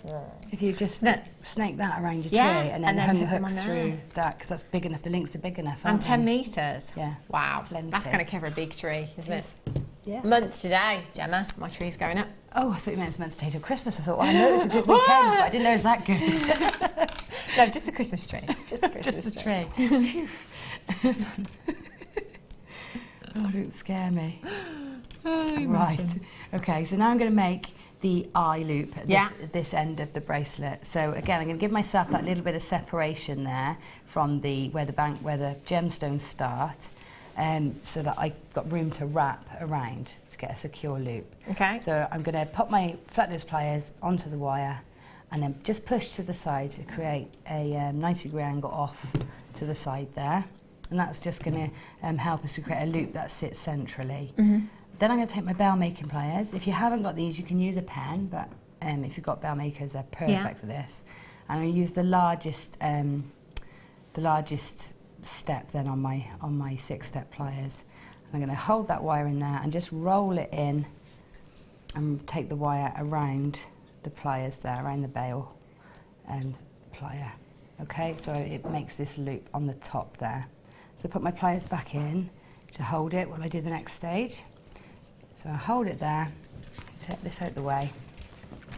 If you just snake that around your tree and then hang the hooks through that, because that's big enough, the links are big enough, aren't they? 10 metres? Yeah. Wow, that's going to cover a big tree, isn't it? Yeah. Month today, Gemma, my tree's going up. Oh, I thought you meant it was meant to take till Christmas. I thought, well, I know it was a good weekend, but I didn't know it was that good. No, just a Christmas tree. Just a Christmas tree. Oh, don't scare me. Right. Okay, so now I'm going to make the eye loop at this end of the bracelet. So again, I'm going to give myself that little bit of separation there from where the gemstones start, so that I've got room to wrap around to get a secure loop. Okay. So I'm going to pop my flat nose pliers onto the wire and then just push to the side to create a 90-degree angle off to the side there. And that's just going to help us to create a loop that sits centrally. Then I'm going to take my bell making pliers. If you haven't got these, you can use a pen, but if you've got bell makers, they're perfect for this. And I'm going to use the largest step then on my 6-step pliers. I'm going to hold that wire in there and just roll it in and take the wire around the pliers there, around the bail and plier. Okay, so it makes this loop on the top there. So put my pliers back in to hold it while I do the next stage. So I hold it there, take this out the way,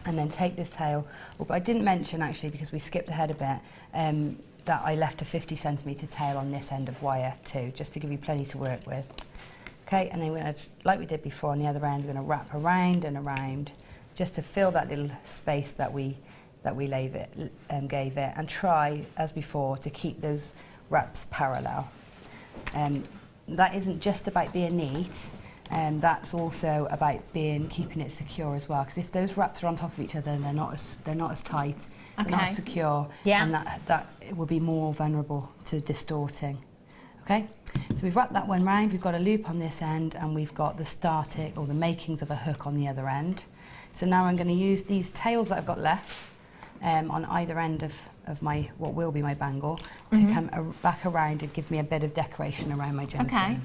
and then take this tail. Oh, but I didn't mention actually, because we skipped ahead a bit, that I left a 50cm tail on this end of wire too, just to give you plenty to work with. Okay, and then we're going to, like we did before on the other end, we're going to wrap around and around, just to fill that little space that we gave it, and try, as before, to keep those wraps parallel. That isn't just about being neat, that's also about keeping it secure as well. Because if those wraps are on top of each other, they're not as tight, they're not as secure, and that it will be more vulnerable to distorting. Okay, so we've wrapped that one round. We've got a loop on this end, and we've got the starting or the makings of a hook on the other end. So now I'm going to use these tails that I've got left on either end of what will be my bangle to come back around and give me a bit of decoration around my gemstones. Okay.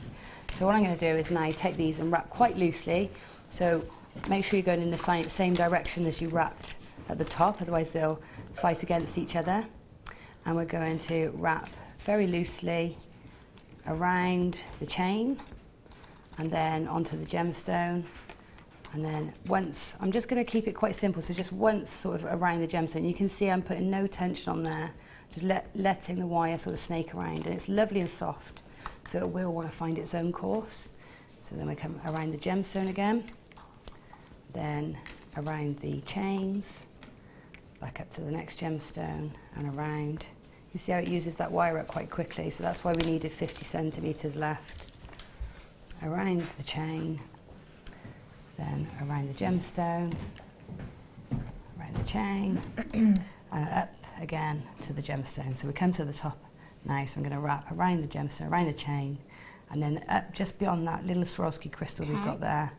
So what I'm going to do is now take these and wrap quite loosely. So make sure you're going in the same direction as you wrapped at the top, otherwise they'll fight against each other. And we're going to wrap very loosely around the chain and then onto the gemstone. And then once, I'm just going to keep it quite simple, so just once sort of around the gemstone. You can see I'm putting no tension on there, just letting the wire sort of snake around, and it's lovely and soft, so it will want to find its own course. So then we come around the gemstone again, then around the chains, back up to the next gemstone and around. You see how it uses that wire up quite quickly, so that's why we needed 50cm left. Around the chain, then around the gemstone, around the chain, and up again to the gemstone. So we come to the top now, so I'm going to wrap around the gemstone, around the chain, and then up just beyond that little Swarovski crystal we've got there,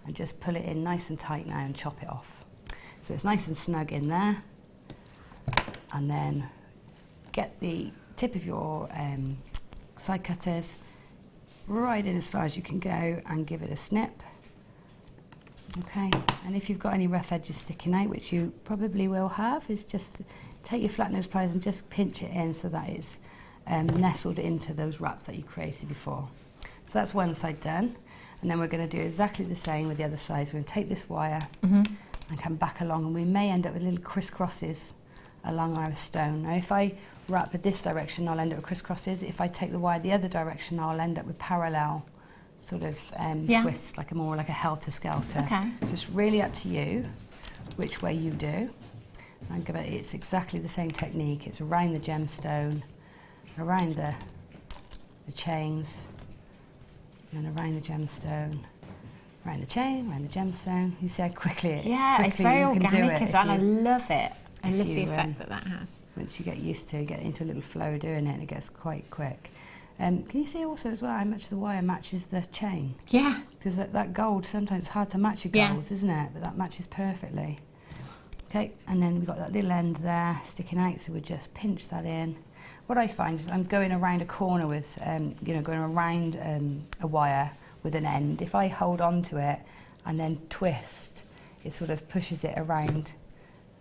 and just pull it in nice and tight now and chop it off. So it's nice and snug in there, and then get the tip of your side cutters right in as far as you can go and give it a snip. Okay, and if you've got any rough edges sticking out, which you probably will have, is just take your flat nose pliers and just pinch it in so that it's nestled into those wraps that you created before. So that's one side done, and then we're going to do exactly the same with the other side. So we're going to take this wire and come back along, and we may end up with little crisscrosses along our stone. Now if I wrap it this direction, I'll end up with crisscrosses. If I take the wire the other direction, I'll end up with parallel sort of twists, like more like a helter-skelter. Okay. So it's really up to you which way you do. It's exactly the same technique. It's around the gemstone, around the chains, and around the gemstone, around the chain, around the gemstone. You see how quickly it's very organic as well. I love it. I love the effect that has. Once you get used to, you get into a little flow doing it, and it gets quite quick. Can you see also as well how much the wire matches the chain? Yeah. Because that gold, sometimes it's hard to match your golds, isn't it? But that matches perfectly. Okay, and then we've got that little end there sticking out, so we just pinch that in. What I find is I'm going around a corner with, going around a wire with an end. If I hold on to it and then twist, it sort of pushes it around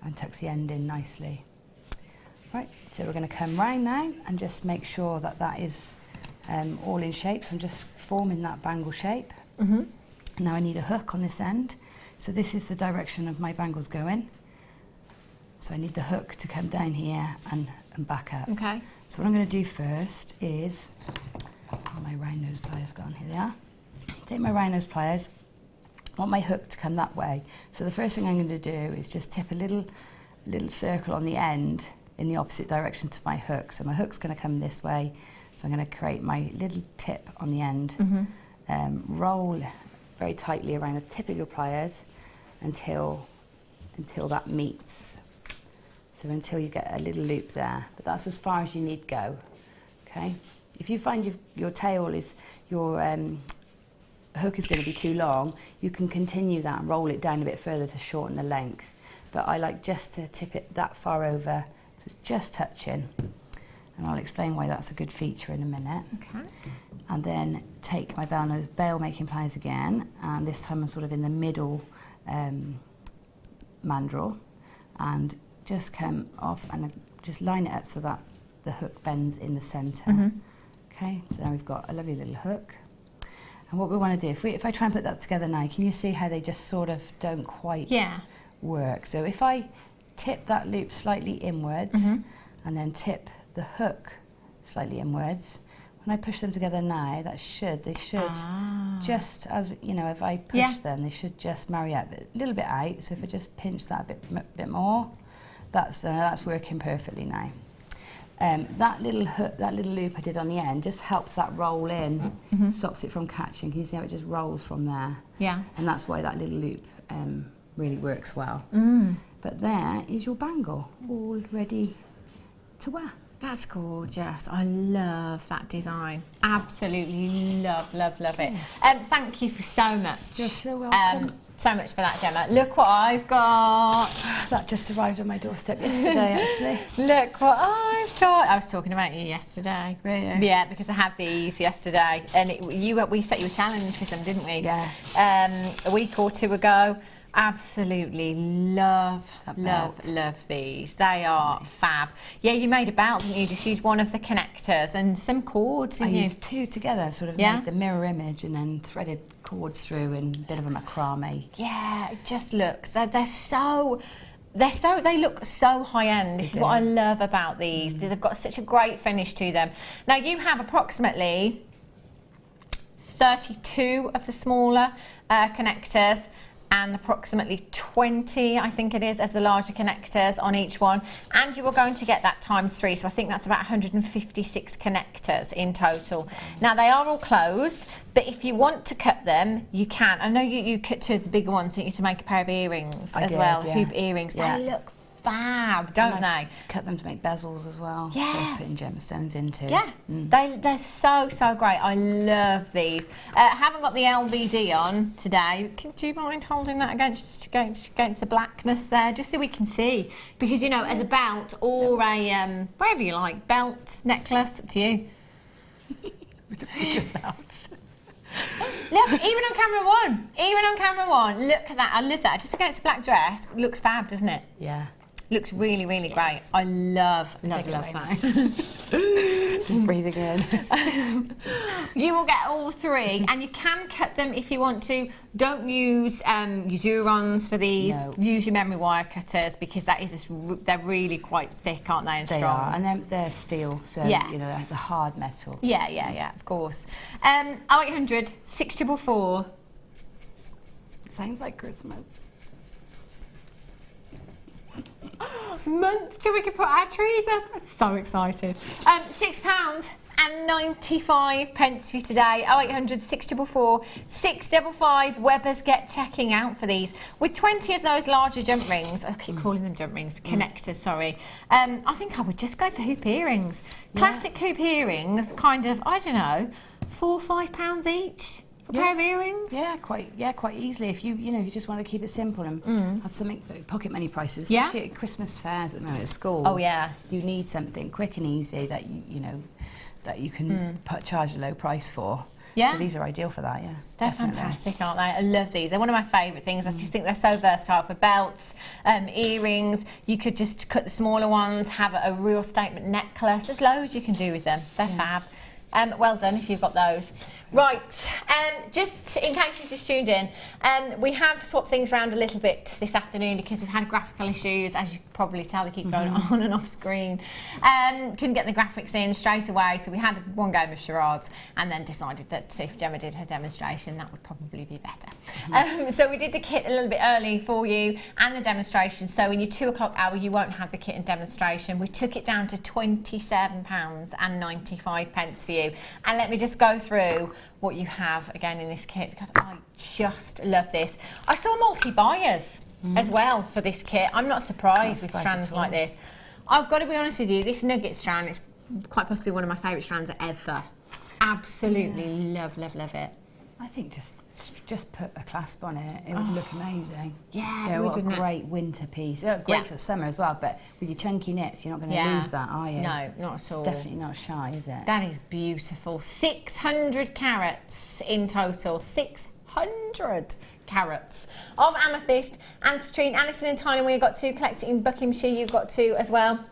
and tucks the end in nicely. Right, so we're going to come round now and just make sure that that is all in shape. So I'm just forming that bangle shape. Now I need a hook on this end. So this is the direction of my bangles going. So I need the hook to come down here and back up. Okay. So what I'm going to do first is, my round nose pliers gone, here they are. Take my round nose pliers, I want my hook to come that way. So the first thing I'm going to do is just tip a little circle on the end in the opposite direction to my hook. So my hook's going to come this way, so I'm going to create my little tip on the end, roll very tightly around the tip of your pliers until that meets. So until you get a little loop there, but that's as far as you need go. Okay. If you find your tail is your hook is going to be too long, you can continue that and roll it down a bit further to shorten the length. But I like just to tip it that far over, so it's just touching. And I'll explain why that's a good feature in a minute. Okay. And then take my bail making pliers again, and this time I'm sort of in the middle mandrel, and just come off and just line it up so that the hook bends in the centre. Okay, so now we've got a lovely little hook. And what we want to do, if I try and put that together now, can you see how they just sort of don't quite work? So if I tip that loop slightly inwards and then tip the hook slightly inwards, when I push them together now, they should just, as you know, if I push them, they should just marry up a little bit out. So if I just pinch that a bit more, that's working perfectly now. That little hook, that little loop I did on the end just helps that roll in, stops it from catching. Can you see how it just rolls from there? Yeah. And that's why that little loop really works well. But there is your bangle, all ready to wear. That's gorgeous. I love that design. Absolutely love it. Thank you for so much. You're so welcome. So much for that, Gemma. Look what I've got. That just arrived on my doorstep yesterday, actually. Look what I've got. I was talking about you yesterday. Really? Yeah, because I had these yesterday, and we set you a challenge with them, didn't we? Yeah. A week or two ago. Absolutely love these. They are fab. Yeah, you made a belt, didn't you? Just use one of the connectors and some cords, didn't you? I used two together, sort of made the mirror image and then threaded cords through in a bit of a macrame. Yeah, it just looks, they look so high end. This is what I love about these. They've got such a great finish to them. Now you have approximately 32 of the smaller connectors and approximately 20, I think it is, of the larger connectors on each one. And you are going to get that ×3, so I think that's about 156 connectors in total. Now, they are all closed, but if you want to cut them, you can. I know you cut two of the bigger ones, didn't you, to make a pair of earrings hoop earrings. Yeah. They look fab, don't they? Cut them to make bezels as well. Yeah. For putting gemstones into. Yeah, they're so great. I love these. Haven't got the LBD on today. Do you mind holding that against the blackness there, just so we can see? Because, you know, as a belt or a, wherever you like, belt, necklace, up to you. With a bigger belt. Look, even on camera one, look at that. I love that. Just against a black dress, looks fab, doesn't it? Yeah. Looks really great. I love that. Just breathing in. You will get all 3, and you can cut them if you want to. Don't use your Durons for these. No. Use your memory wire cutters, because that is they're really quite thick, aren't they, and They strong. are, and they're steel, so Yeah. you know, it has a hard metal. Yeah, of course. 0800 644. Sounds like Christmas. Months till we can put our trees up. So excited. £6.95 for you today. 0800 644 655. Webbers get checking out for these. With 20 of those larger jump rings, I keep calling them jump rings, connectors, sorry. I think I would just go for hoop earrings. Classic hoop earrings, kind of, I don't know, £4 or £5 each. A pair of earrings? Yeah, quite easily. If you know, if you just want to keep it simple and have something for pocket money prices, Yeah. especially at Christmas fairs at the moment at schools. Oh, yeah. You need something quick and easy that you know that you can charge a low price for. Yeah. So these are ideal for that. Yeah. They're definitely. fantastic, aren't they? I love these. They're one of my favourite things. I just think they're so versatile for belts, earrings. You could just cut the smaller ones, have a real statement necklace. There's loads you can do with them. They're fab. Well done if you've got those. Right, just in case you've just tuned in, we have swapped things around a little bit this afternoon because we've had graphical issues. As you can probably tell, they keep going on and off screen. Couldn't get the graphics in straight away, so we had one game of charades and then decided that if Gemma did her demonstration, that would probably be better. So we did the kit a little bit early for you and the demonstration, so in your 2 o'clock hour you won't have the kit and demonstration. We took it down to £27.95 for you. And let me just go through what you have again in this kit, because I just love this. I saw multi-buyers as well for this kit. I'm not surprised with strands like this. I've got to be honest with you, this nugget strand is quite possibly one of my favourite strands ever. Absolutely love it. I think just put a clasp on it. It would look amazing. Yeah, you know, what a wouldn't it? great winter piece. Great for summer as well, but with your chunky knits, you're not going to lose that, are you? No, not at all. Definitely not shy, is it? That is beautiful. 600 carats in total. 600 carats of amethyst and citrine. Alison and Tyler, we got 2 collected in Buckinghamshire. You've got 2 as well.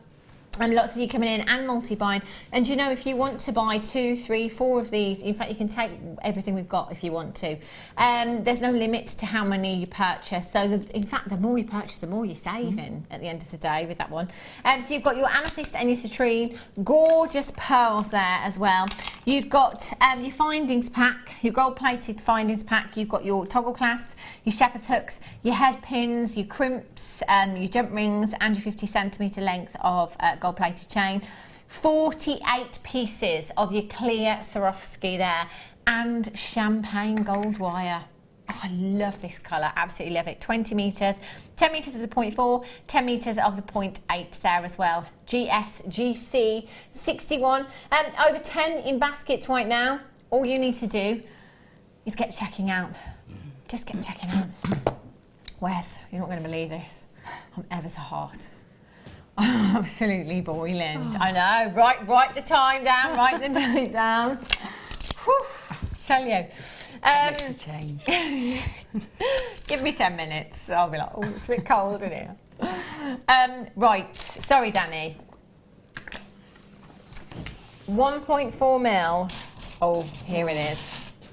And lots of you coming in and multi-buying. And you know, if you want to buy 2, 3, 4 of these, in fact, you can take everything we've got if you want to. There's no limit to how many you purchase. So, in fact, the more you purchase, the more you're saving at the end of the day with that one. So you've got your amethyst and your citrine. Gorgeous pearls there as well. You've got your findings pack, your gold-plated findings pack. You've got your toggle clasps, your shepherd's hooks, your head pins, your crimps, your jump rings, and your 50cm length of gold-plated chain. 48 pieces of your clear Swarovski there, and champagne gold wire. Oh, I love this colour, absolutely love it. 20 metres, 10 metres of the 0.4, 10 metres of the 0.8 there as well. GSGC 61, over 10 in baskets right now. All you need to do is get checking out. Just get checking out. Wes, you're not going to believe this. I'm ever so hot. Absolutely boiling. I know. Write the time down. Write the date down. Whew, tell you. Makes a change. Give me 10 minutes. I'll be like, oh, it's a bit cold in here. Right. Sorry, Danny. 1.4 mil. Oh, here it is.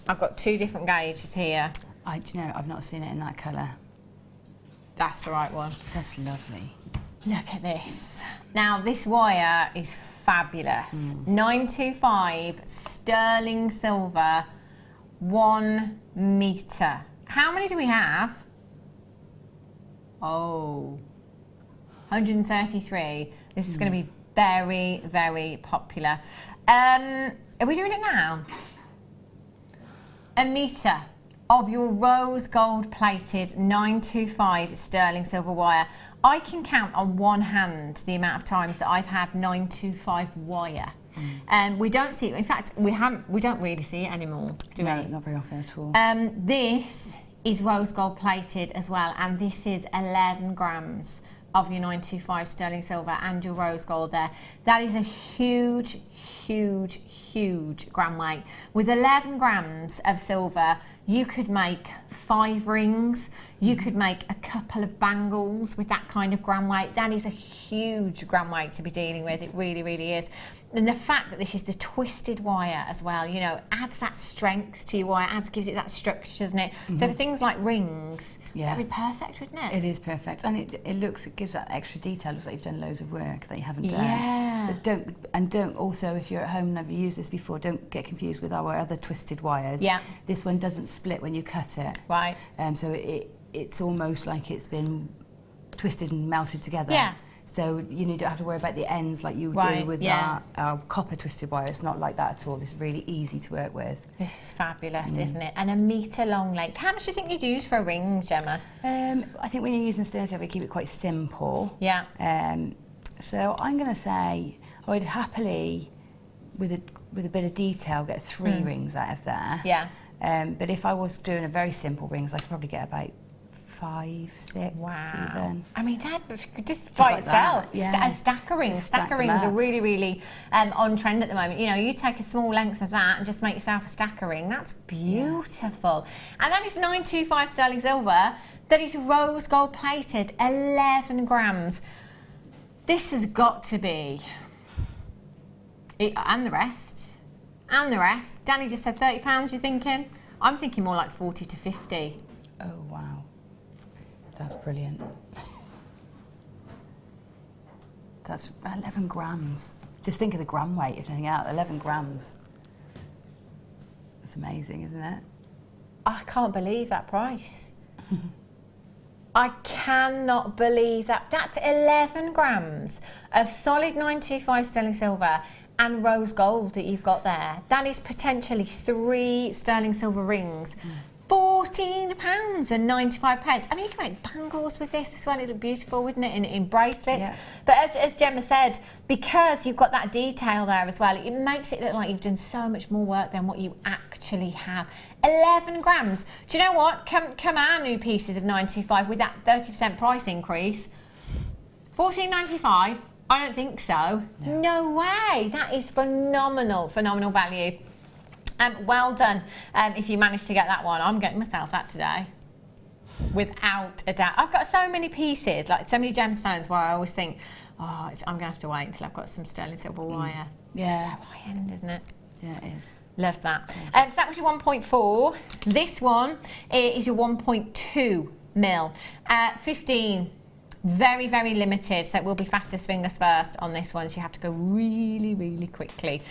I've got 2 different gauges here. Do you know, I've not seen it in that colour. That's the right one. That's lovely. Look at this. Now, this wire is fabulous. 925 sterling silver, 1 metre. How many do we have? Oh, 133. This is going to be very, very popular. Are we doing it now? 1 metre of your rose gold plated 925 sterling silver wire. I can count on one hand the amount of times that I've had 925 wire. We don't see it. In fact, we don't really see it anymore, do we? No, not very often at all. This is rose gold plated as well, and this is 11 grams of your 925 sterling silver and your rose gold there. That is a huge, huge, huge gram weight. With 11 grams of silver, you could make 5 rings, you could make a couple of bangles with that kind of gram weight. That is a huge gram weight to be dealing with, it really, really is. And the fact that this is the twisted wire as well, you know, adds that strength to your wire, gives it that structure, doesn't it? So for things like rings, that'd be perfect, wouldn't it? It is perfect, and it gives that extra detail. It looks like you've done loads of work that you haven't done. Yeah. But don't also, if you're at home and never used this before, don't get confused with our other twisted wires. Yeah. This one doesn't split when you cut it. Right. So it's almost like it's been twisted and melted together. Yeah. So you don't have to worry about the ends like you do with our copper twisted wire. It's not like that at all. It's really easy to work with. This is fabulous, isn't it? And a metre long length. How much do you think you'd use for a ring, Gemma? I think when you're using sterling silver, we keep it quite simple. Yeah. So I'm going to say I would happily, with a bit of detail, get 3 rings out of there. Yeah. But if I was doing a very simple rings, I could probably get about 5, 6 even. I mean, that just by like itself, that, yeah. A stacker ring. Just Stacker stack them rings are up. really, really on trend at the moment. You know, you take a small length of that and just make yourself a stacker ring. That's beautiful. And that is 925 sterling silver. That is rose gold plated, 11 grams. This has got to be, and the rest. Danny just said £30, you're thinking? I'm thinking more like 40 to 50. Oh, wow. That's brilliant. That's 11 grams. Just think of the gram weight, if anything out, 11 grams. That's amazing, isn't it? I can't believe that price. I cannot believe that. That's 11 grams of solid 925 sterling silver and rose gold that you've got there. That is potentially 3 sterling silver rings. £14 and 95 pence. I mean, you can make bangles with this as well. It'd look beautiful, wouldn't it, in bracelets? Yeah. But as Gemma said, because you've got that detail there as well, it makes it look like you've done so much more work than what you actually have. 11 grams. Do you know what? Come our new pieces of 925 with that 30% price increase. $14.95? I don't think so. No way. That is phenomenal, phenomenal value. Well done if you managed to get that one. I'm getting myself that today, without a doubt. I've got so many pieces, like so many gemstones, where I always think, oh, I'm going to have to wait until I've got some sterling silver wire. Yeah. So high end, isn't it? Yeah, it is. Love that. So that was your 1.4. This one is your 1.2 mil. 15. Very, very limited, so it will be fastest fingers first on this one, so you have to go really, really quickly.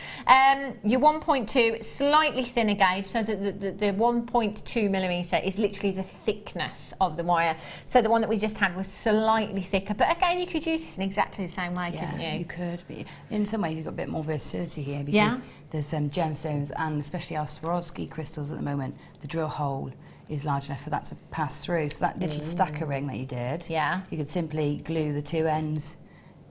Your 1.2, slightly thinner gauge, so the 1.2 millimetre is literally the thickness of the wire. So the one that we just had was slightly thicker, but again, you could use this in exactly the same way, couldn't you? You could, but in some ways you've got a bit more versatility here because there's some gemstones and especially our Swarovski crystals at the moment, the drill hole is large enough for that to pass through. So that little stacker ring that you did, you could simply glue the 2 ends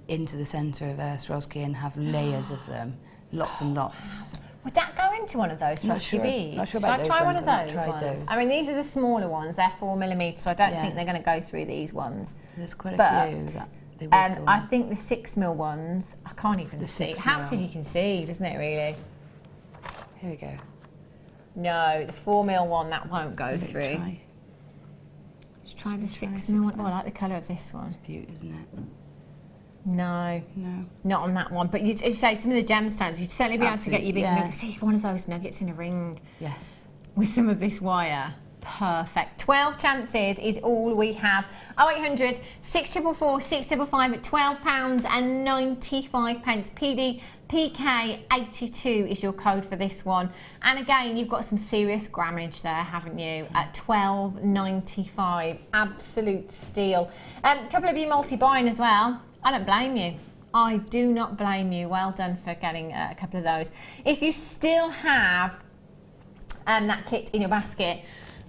into the centre of a Swarovski and have layers of them, lots and lots. Would that go into one of those Swarovski beads? Not sure about Should those I try ones. one of those I've not tried ones? those. I mean, these are the smaller ones. They're 4mm, so I don't think they're going to go through these ones. There's quite a few that they would go I on. think the 6mm ones, I can't even see. Helps if you can see, doesn't it, really? Here we go. No, the 4mm one, that won't go through. Try. Let's try the 6mm one. Oh, I like the colour of this one. It's beautiful, isn't it? No. No. Not on that one. But you say some of the gemstones, you'd certainly be able to get your big nuggets. See, one of those nuggets in a ring. Yes. With some of this wire. Perfect. 12 chances is all we have. 0800 644 655 at £12 and 95 pence. PD PK 82 is your code for this one. And again, you've got some serious grammage there, haven't you? At £12.95. Absolute steal. A couple of you multi-buying as well. I don't blame you. I do not blame you. Well done for getting a couple of those. If you still have that kit in your basket,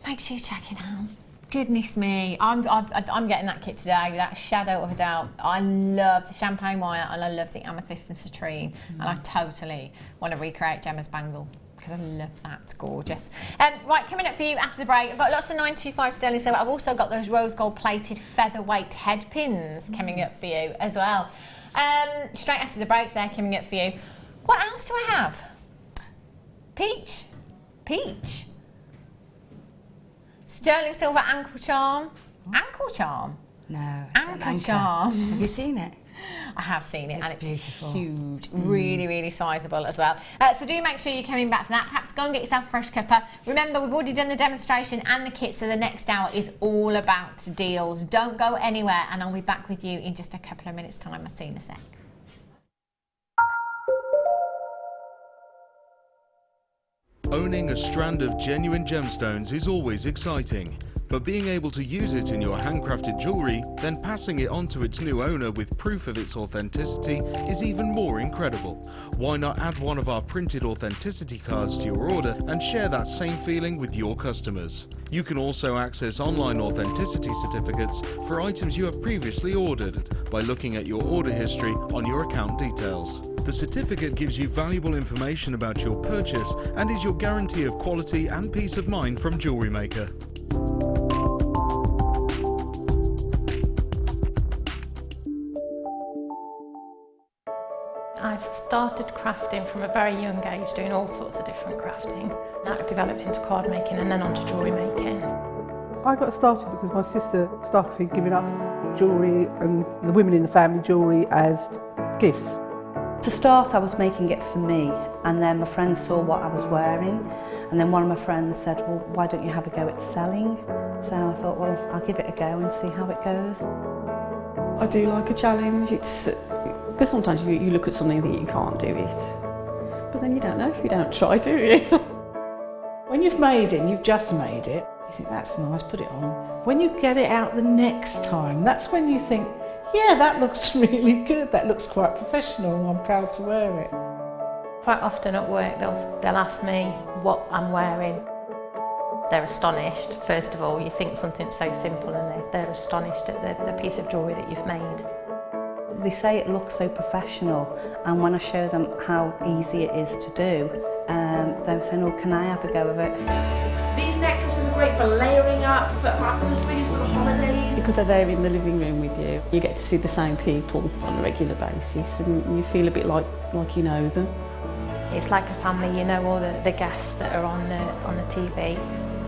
make sure you check it out. Goodness me, I'm getting that kit today without a shadow of a doubt. I love the champagne wire and I love the amethyst and citrine, and I totally want to recreate Gemma's bangle because I love that. It's gorgeous. Right, coming up for you after the break, I've got lots of 925 sterling silver. I've also got those rose gold plated featherweight head pins coming up for you as well. Straight after the break, they're coming up for you. What else do I have? Peach. Sterling silver ankle charm. Ankle charm? No. Ankle charm. Have you seen it? I have seen it, It's and it's beautiful. huge, really, really sizable as well. So do make sure you're coming back for that. Perhaps go and get yourself a fresh cuppa. Remember, we've already done the demonstration and the kit, so the next hour is all about deals. Don't go anywhere, and I'll be back with you in just a couple of minutes' time. I'll see you in a sec. Owning a strand of genuine gemstones is always exciting, but being able to use it in your handcrafted jewellery, then passing it on to its new owner with proof of its authenticity is even more incredible. Why not add one of our printed authenticity cards to your order and share that same feeling with your customers? You can also access online authenticity certificates for items you have previously ordered by looking at your order history on your account details. The certificate gives you valuable information about your purchase and is your guarantee of quality and peace of mind from Jewellery Maker. I started crafting from a very young age, doing all sorts of different crafting. That developed into card making and then onto jewellery making. I got started because my sister started giving us jewellery and the women in the family jewellery as gifts. To start, I was making it for me, and then my friends saw what I was wearing, and then one of my friends said, well, why don't you have a go at selling? So I thought, well, I'll give it a go and see how it goes. I do like a challenge. Because sometimes you look at something that you can't do it, but then you don't know if you don't try, do you? When you've made it, and you've just made it, you think that's nice, put it on. When you get it out the next time, that's when you think, yeah, that looks really good, that looks quite professional, I'm proud to wear it. Quite often at work they'll ask me what I'm wearing. They're astonished. First of all, you think something so simple and they're astonished at the piece of jewellery that you've made. They say it looks so professional, and when I show them how easy it is to do, they're saying, oh, can I have a go of it? These necklaces are great for layering up, for atmosphere, sort of holidays. Because they're there in the living room with you, you get to see the same people on a regular basis and you feel a bit like you know them. It's like a family, you know all the guests that are on the TV.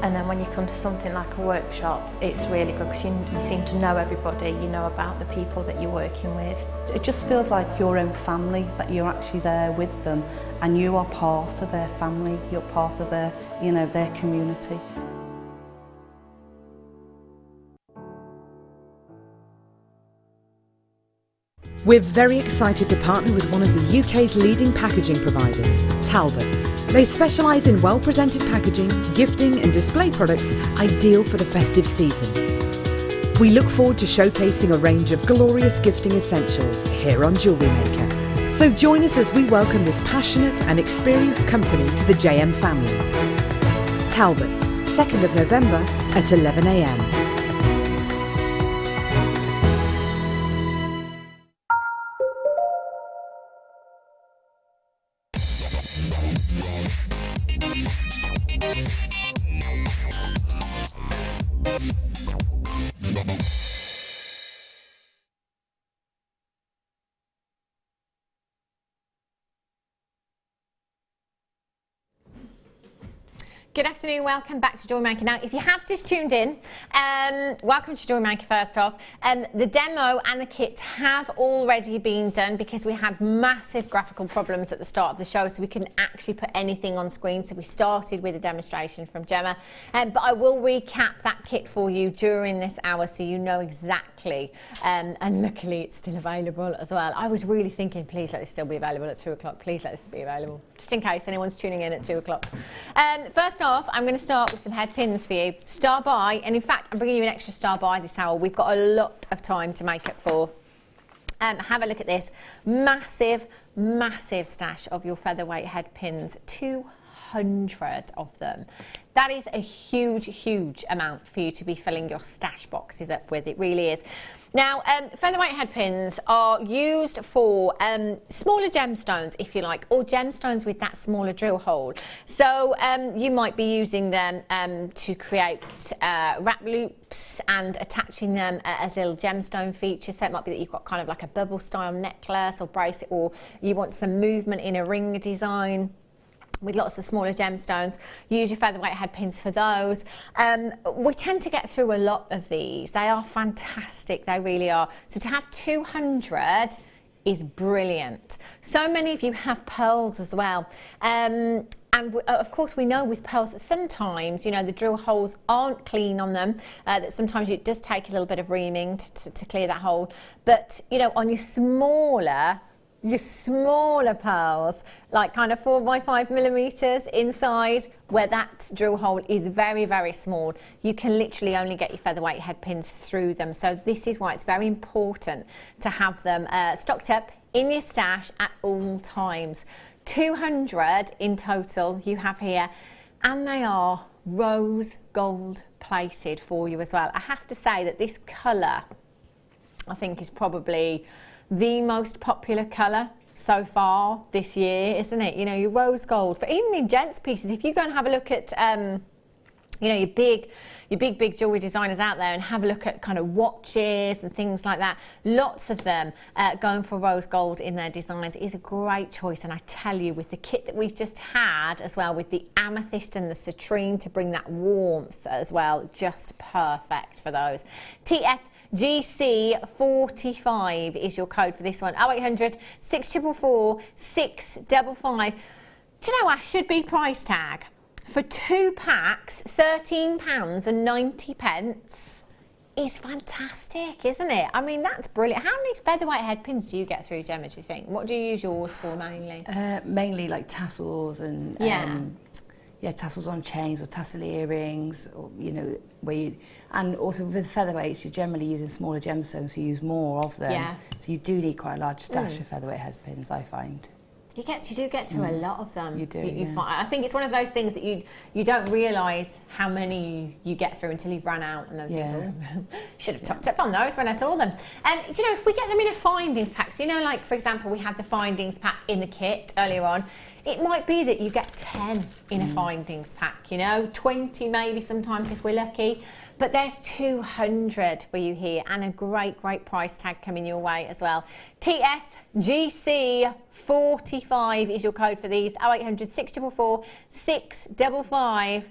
And then when you come to something like a workshop, it's really good because you seem to know everybody, you know about the people that you're working with. It just feels like your own family, that you're actually there with them and you are part of their family, you're part of their, you know, their community. We're very excited to partner with one of the UK's leading packaging providers, Talbots. They specialise in well-presented packaging, gifting and display products ideal for the festive season. We look forward to showcasing a range of glorious gifting essentials here on Jewellery Maker. So join us as we welcome this passionate and experienced company to the JM family. Talbots, 2nd of November at 11 a.m. Good afternoon, welcome back to Jewellery Maker. Now, if you have just tuned in, welcome to Jewellery Maker first off. The demo and the kit have already been done because we had massive graphical problems at the start of the show, so we couldn't actually put anything on screen, so we started with a demonstration from Gemma. But I will recap that kit for you during this hour so you know exactly, and luckily it's still available as well. I was really thinking, please let this still be available at 2 o'clock, please let this be available, just in case anyone's tuning in at 2 o'clock. First off, I'm going to start with some head pins for you. Star by, and in fact I'm bringing you an extra star by this hour. We've got a lot of time to make up for. Have a look at this massive stash of your featherweight head pins, 200 of them. That is a huge amount for you to be filling your stash boxes up with. It really is. Now, featherweight head pins are used for smaller gemstones, if you like, or gemstones with that smaller drill hole. So you might be using them to create wrap loops and attaching them as little gemstone features. So it might be that you've got kind of like a bubble style necklace or bracelet, or you want some movement in a ring design. with lots of smaller gemstones. Use your featherweight head pins for those. We tend to get through a lot of these. They are fantastic, they really are. So to have 200 is brilliant. So many of you have pearls as well. And of course we know with pearls that sometimes, you know, the drill holes aren't clean on them, that sometimes it does take a little bit of reaming to clear that hole. But, you know, on your smaller pearls, like kind of 4 by 5 millimeters in size, where that drill hole is very, very small, you can literally only get your featherweight head pins through them. So this is why it's very important to have them stocked up in your stash at all times. 200 in total you have here, and they are rose gold plated for you as well. I have to say that this colour, I think, is probably the most popular colour so far this year, isn't it? You know, your rose gold. But even in gents pieces, if you go and have a look at, you know, your big jewellery designers out there, and have a look at kind of watches and things like that, lots of them going for rose gold in their designs is a great choice. And I tell you, with the kit that we've just had as well, with the amethyst and the citrine to bring that warmth as well, just perfect for those. GC45 is your code for this one. 0800 644 655. Do you know, I should be price tag for 2 packs, £13.90 is fantastic, isn't it? I mean, that's brilliant. How many featherweight head pins do you get through, Gemma, do you think? What do you use yours for mainly? Mainly like tassels and tassels on chains or tassel earrings, or, you know, and also with featherweights, you're generally using smaller gemstones, so you use more of them. Yeah. So you do need quite a large stash of featherweight head pins, I find. You do get through a lot of them. You do. Find, I think it's one of those things that you don't realise how many you get through until you've run out, and then think, should have topped up on those when I saw them. And do you know, if we get them in a findings pack, so, you know, like for example, we had the findings pack in the kit earlier on. It might be that you get 10 in a findings pack, you know, 20 maybe sometimes if we're lucky. But there's 200 for you here, and a great price tag coming your way as well. TSGC45 is your code for these. 0800 644 655.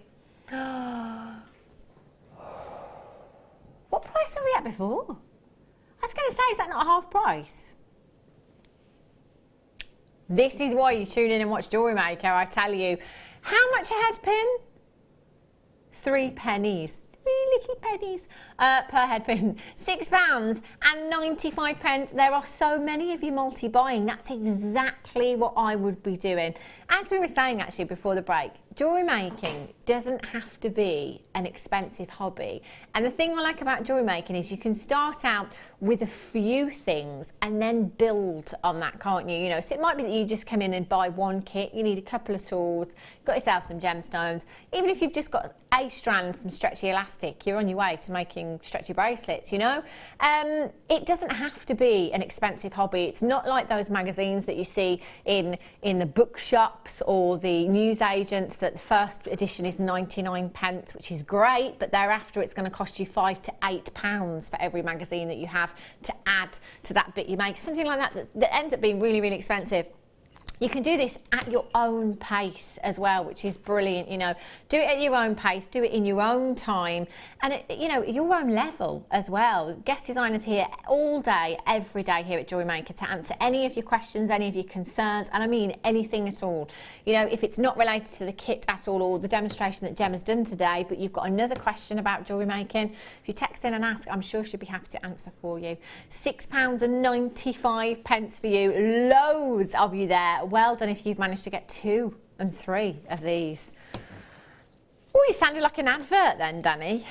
What price were we at before? I was going to say, is that not half price? This is why you tune in and watch Jewellery Maker, I tell you. How much a head pin? 3 pennies. 3 little pennies per head pin. £6.95. There are so many of you multi-buying. That's exactly what I would be doing. As we were saying actually before the break, jewellery making doesn't have to be an expensive hobby. And the thing I like about jewellery making is you can start out with a few things and then build on that, can't you? You know, so it might be that you just come in and buy one kit, you need a couple of tools, you've got yourself some gemstones. Even if you've just got a strand, some stretchy elastic, you're on your way to making stretchy bracelets, you know? It doesn't have to be an expensive hobby. It's not like those magazines that you see in the bookshops or the newsagents that the first edition is 99p, which is great, but thereafter it's going to cost you £5 to £8 for every magazine that you have to add to that bit you make. Something like that ends up being really, really expensive. You can do this at your own pace as well, which is brilliant, you know. Do it at your own pace, do it in your own time, and, you know, your own level as well. Guest designers here all day, every day here at Jewellery Maker to answer any of your questions, any of your concerns, and I mean anything at all. You know, if it's not related to the kit at all or the demonstration that Gemma's done today, but you've got another question about jewellery making, if you text in and ask, I'm sure she'll be happy to answer for you. £6.95 for you. Loads of you there. Well done if you've managed to get 2 and 3 of these. Oh, you sounded like an advert then, Danny.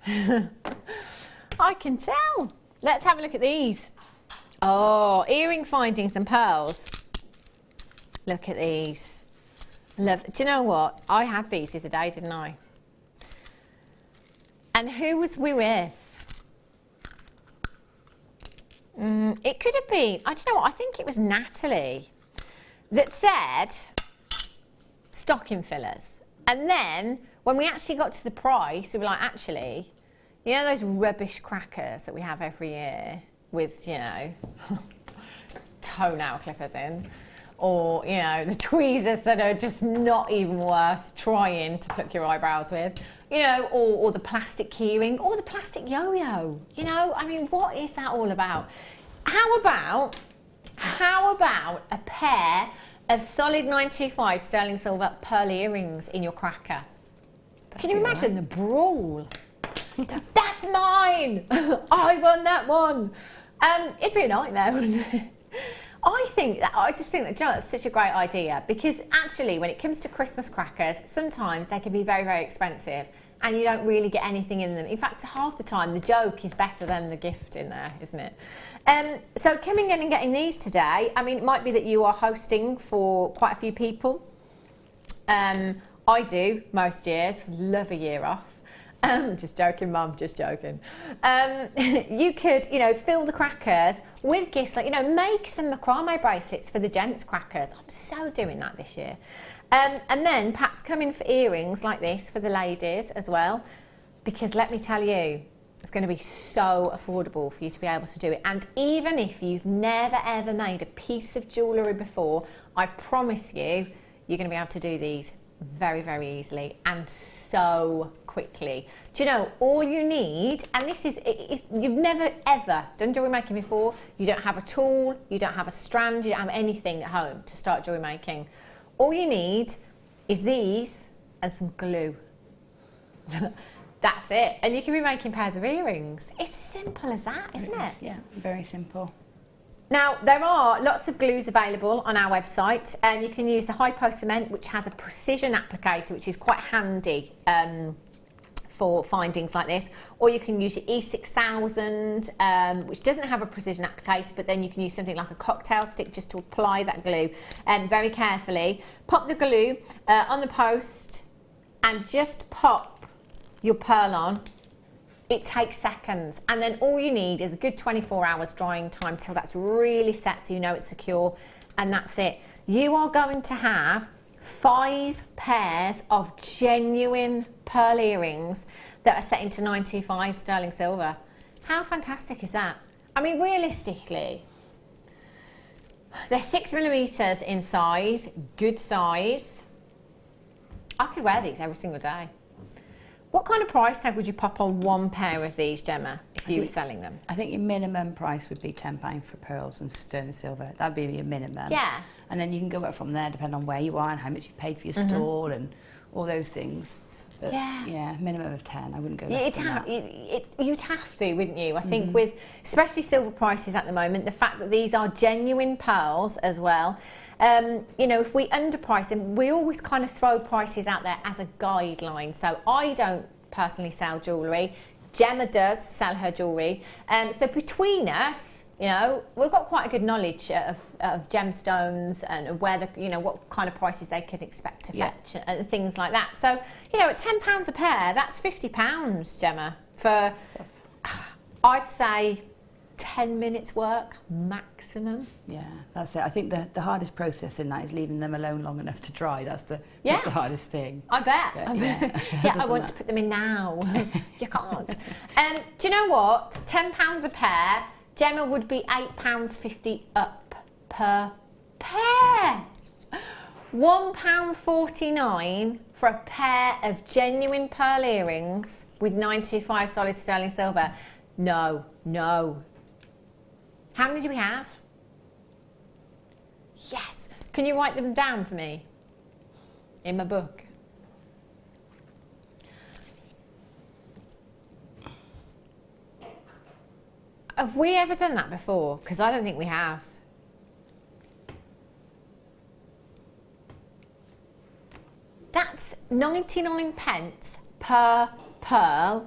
I can tell. Let's have a look at these. Oh, earring findings and pearls. Look at these. Love. Do you know what? I had these the other day, didn't I? And who was we with? It could have been, I don't know what, I think it was Natalie that said stocking fillers. And then when we actually got to the price, we were like, actually, you know those rubbish crackers that we have every year with, you know, toenail clippers in? or, you know, the tweezers that are just not even worth trying to pluck your eyebrows with, you know, or the plastic keyring, or the plastic yo-yo, you know, I mean, what is that all about? How about a pair of solid 925 sterling silver pearl earrings in your cracker? Can you imagine the brawl? That's mine! I won that one! It'd be a nightmare, wouldn't it? I just think that that's such a great idea, because actually when it comes to Christmas crackers, sometimes they can be very, very expensive and you don't really get anything in them. In fact, half the time the joke is better than the gift in there, isn't it? So coming in and getting these today, I mean, it might be that you are hosting for quite a few people. I do most years, love a year off. Just joking, Mum, just joking. You could, you know, fill the crackers with gifts, like, you know, make some macrame bracelets for the gents' crackers. I'm so doing that this year. And then perhaps come in for earrings like this for the ladies as well, because let me tell you, it's going to be so affordable for you to be able to do it. And even if you've never ever made a piece of jewellery before, I promise you, you're going to be able to do these very, very easily and so quickly. Do you know, all you need, and this is, you've never ever done jewellery making before, you don't have a tool, you don't have a strand, you don't have anything at home to start jewellery making. All you need is these and some glue. That's it. And you can be making pairs of earrings. It's as simple as that, isn't it? Yeah, very simple. Now, there are lots of glues available on our website, and you can use the Hypo Cement, which has a precision applicator, which is quite handy for findings like this, or you can use your E6000, which doesn't have a precision applicator, but then you can use something like a cocktail stick just to apply that glue, and very carefully pop the glue on the post and just pop your pearl on. It takes seconds, and then all you need is a good 24 hours drying time till that's really set so you know it's secure, and that's it. You are going to have 5 pairs of genuine pearl earrings that are set into 925 sterling silver. How fantastic is that? I mean, realistically, they're 6mm in size, good size. I could wear these every single day. What kind of price tag would you pop on one pair of these, Gemma, if you were selling them? I think your minimum price would be £10 for pearls and sterling silver. That'd be your minimum. Yeah. And then you can go up from there, depending on where you are and how much you've paid for your stall and all those things. But yeah, minimum of 10. I wouldn't go less than that. You'd have to, wouldn't you? I think with, especially silver prices at the moment, the fact that these are genuine pearls as well, you know, if we underprice them, we always kind of throw prices out there as a guideline. So I don't personally sell jewellery. Gemma does sell her jewellery. So between us, you know, we've got quite a good knowledge of gemstones and where the, you know, what kind of prices they can expect to fetch and things like that. So, you know, at £10 a pair, that's £50, Gemma, for, I'd say, 10 minutes work maximum. Yeah, that's it. I think the hardest process in that is leaving them alone long enough to dry. That's the hardest thing. I bet. But, I want to put them in now. You can't. Do you know what? £10 a pair. Gemma would be £8.50 up per pair. £1.49 for a pair of genuine pearl earrings with 925 solid sterling silver. No, no. How many do we have? Yes. Can you write them down for me in my book? Have we ever done that before? Because I don't think we have. That's 99 pence per pearl,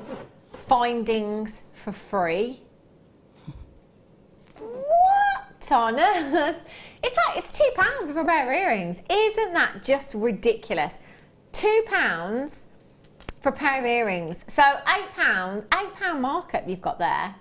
findings for free. What on earth? It's £2 for a pair of earrings. Isn't that just ridiculous? £2 for a pair of earrings. So £8 markup you've got there.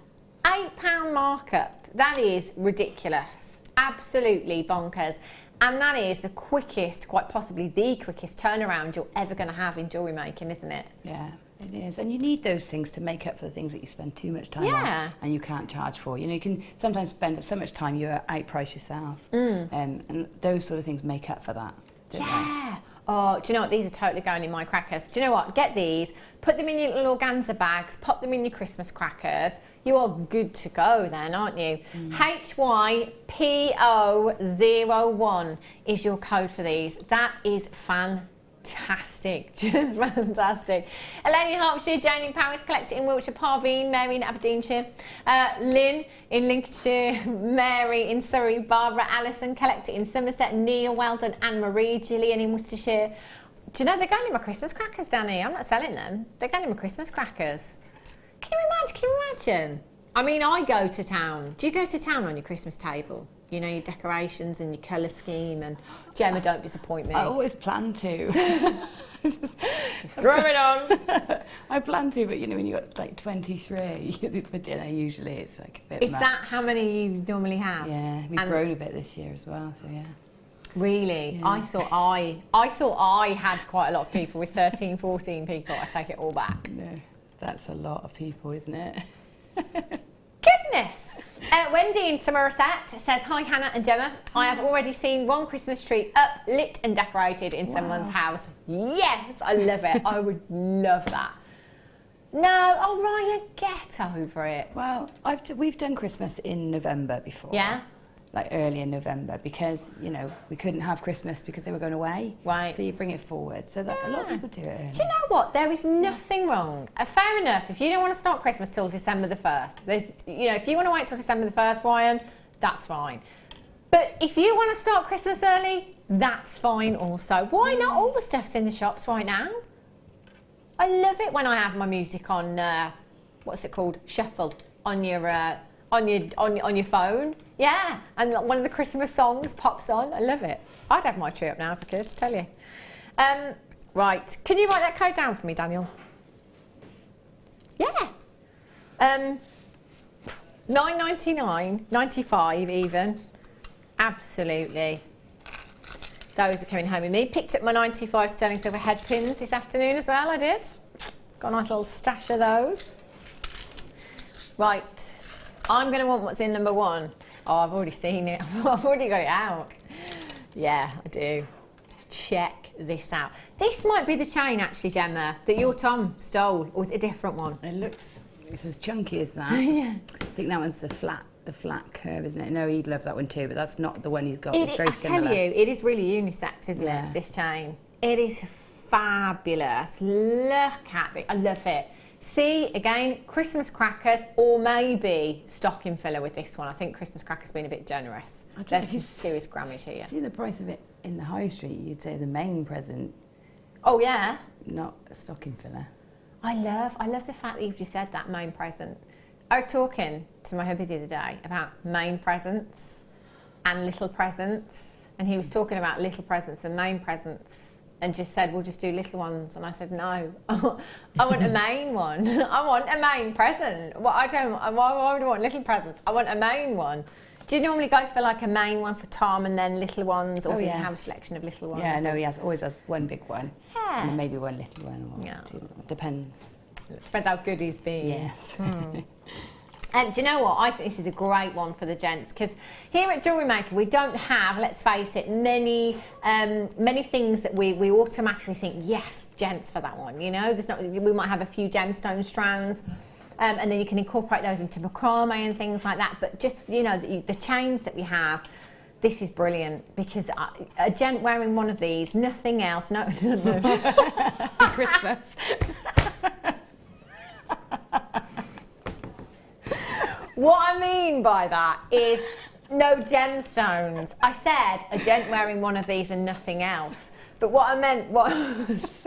£8 markup. That is ridiculous. Absolutely bonkers. And that is the quickest, quite possibly the quickest turnaround you're ever going to have in jewellery making, isn't it? Yeah. It is, and you need those things to make up for the things that you spend too much time on and you can't charge for. You know, you can sometimes spend so much time you outprice yourself, and those sort of things make up for that. Yeah. Oh, do you know what? These are totally going in my crackers. Do you know what? Get these, put them in your little organza bags, pop them in your Christmas crackers. You are good to go then, aren't you? HYPO01 is your code for these. That is fantastic, just fantastic. Elaine in Hertfordshire, Jane in Paris, Collect It in Wiltshire, Parveen, Mary in Aberdeenshire, Lynn in Lincolnshire, Mary in Surrey, Barbara, Alison, Collect It in Somerset, Neil, Weldon, Anne-Marie, Gillian in Worcestershire. Do you know they're going in my Christmas crackers, Danny? I'm not selling them. They're going in my Christmas crackers. Can you imagine? I mean, I go to town. Do you go to town on your Christmas table? You know, your decorations and your colour scheme, and Gemma, don't disappoint me. I always plan to. just throw it on. I plan to, but you know, when you've got like 23 for dinner, usually it's like a bit Is much. that how many you normally have? Yeah, we've grown a bit this year as well, so yeah. Really? Yeah. I thought I had quite a lot of people with 13, 14 people. I take it all back. No, that's a lot of people, isn't it? Goodness! Wendy in Somerset says, hi Hannah and Gemma, I have already seen one Christmas tree up, lit and decorated in someone's house. Yes, I love it. I would love that. No, oh Ryan, get over it. Well, we've done Christmas in November before. Yeah? Like early in November, because, you know, we couldn't have Christmas because they were going away. Right. So you bring it forward. So that a lot of people do it early. Do you know what? There is nothing wrong. Fair enough, if you don't want to start Christmas till December the 1st, you know, if you want to wait till December the 1st, Ryan, that's fine. But if you want to start Christmas early, that's fine also. Why not? All the stuff's in the shops right now. I love it when I have my music on, what's it called? Shuffle on your phone. Yeah, and one of the Christmas songs pops on. I love it. I'd have my tree up now if I could, tell you. Right, can you write that code down for me, Daniel? Yeah. $9.99, $95 even. Absolutely. Those are coming home with me. Picked up my 925 sterling silver head pins this afternoon as well, I did. Got a nice little stash of those. Right, I'm going to want what's in number one. Oh, I've already seen it. I've already got it out. Yeah, I do. Check this out. This might be the chain, actually, Gemma, that your Tom stole, or is it a different one? It's as chunky as that. Yeah. I think that one's the flat curve, isn't it? No, he'd love that one too, but that's not the one he's got. It's very similar. I tell you, it is really unisex, isn't it, this chain? It is fabulous. Look at it. I love it. See, again, Christmas crackers, or maybe stocking filler with this one. I think Christmas crackers been a bit generous. There's some serious grammage here. See the price of it in the high street, you'd say as a main present. Oh, yeah? Not a stocking filler. I love the fact that you've just said that, main present. I was talking to my hubby the other day about main presents and little presents, and he was talking about little presents and main presents, and just said, we'll just do little ones. And I said, no, I want a main one. I want a main present. Well, why would I want little presents? I want a main one. Do you normally go for like a main one for Tom and then little ones, or do you have a selection of little ones? Yeah, no, he always has one big one. Yeah. And then maybe one little one, or two. Depends. Depends how good he's been. Yes. Do you know what? I think this is a great one for the gents, because here at Jewellery Maker we don't have, let's face it, many things that we automatically think, yes, gents for that one. You know, we might have a few gemstone strands, and then you can incorporate those into macrame and things like that. But just, you know, the chains that we have, this is brilliant, because a gent wearing one of these, nothing else, no. For Christmas. What I mean by that is no gemstones. I said a gent wearing one of these and nothing else. But what I meant was...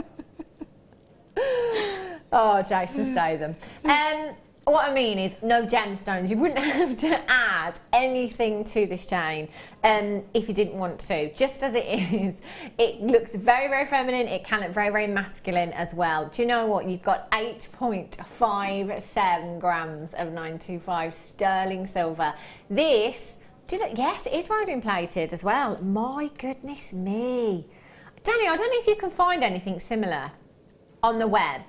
Oh, Jason Statham. What I mean is no gemstones. You wouldn't have to add anything to this chain if you didn't want to. Just as it is, it looks very, very feminine. It can look very, very masculine as well. Do you know what? You've got 8.57 grams of 925 sterling silver. This, yes, it is rhodium plated as well. My goodness me. Danny, I don't know if you can find anything similar on the web.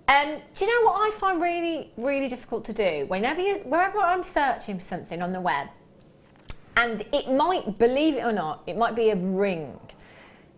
Do you know what I find really, really difficult to do? Wherever I'm searching for something on the web, and it might, believe it or not, it might be a ring.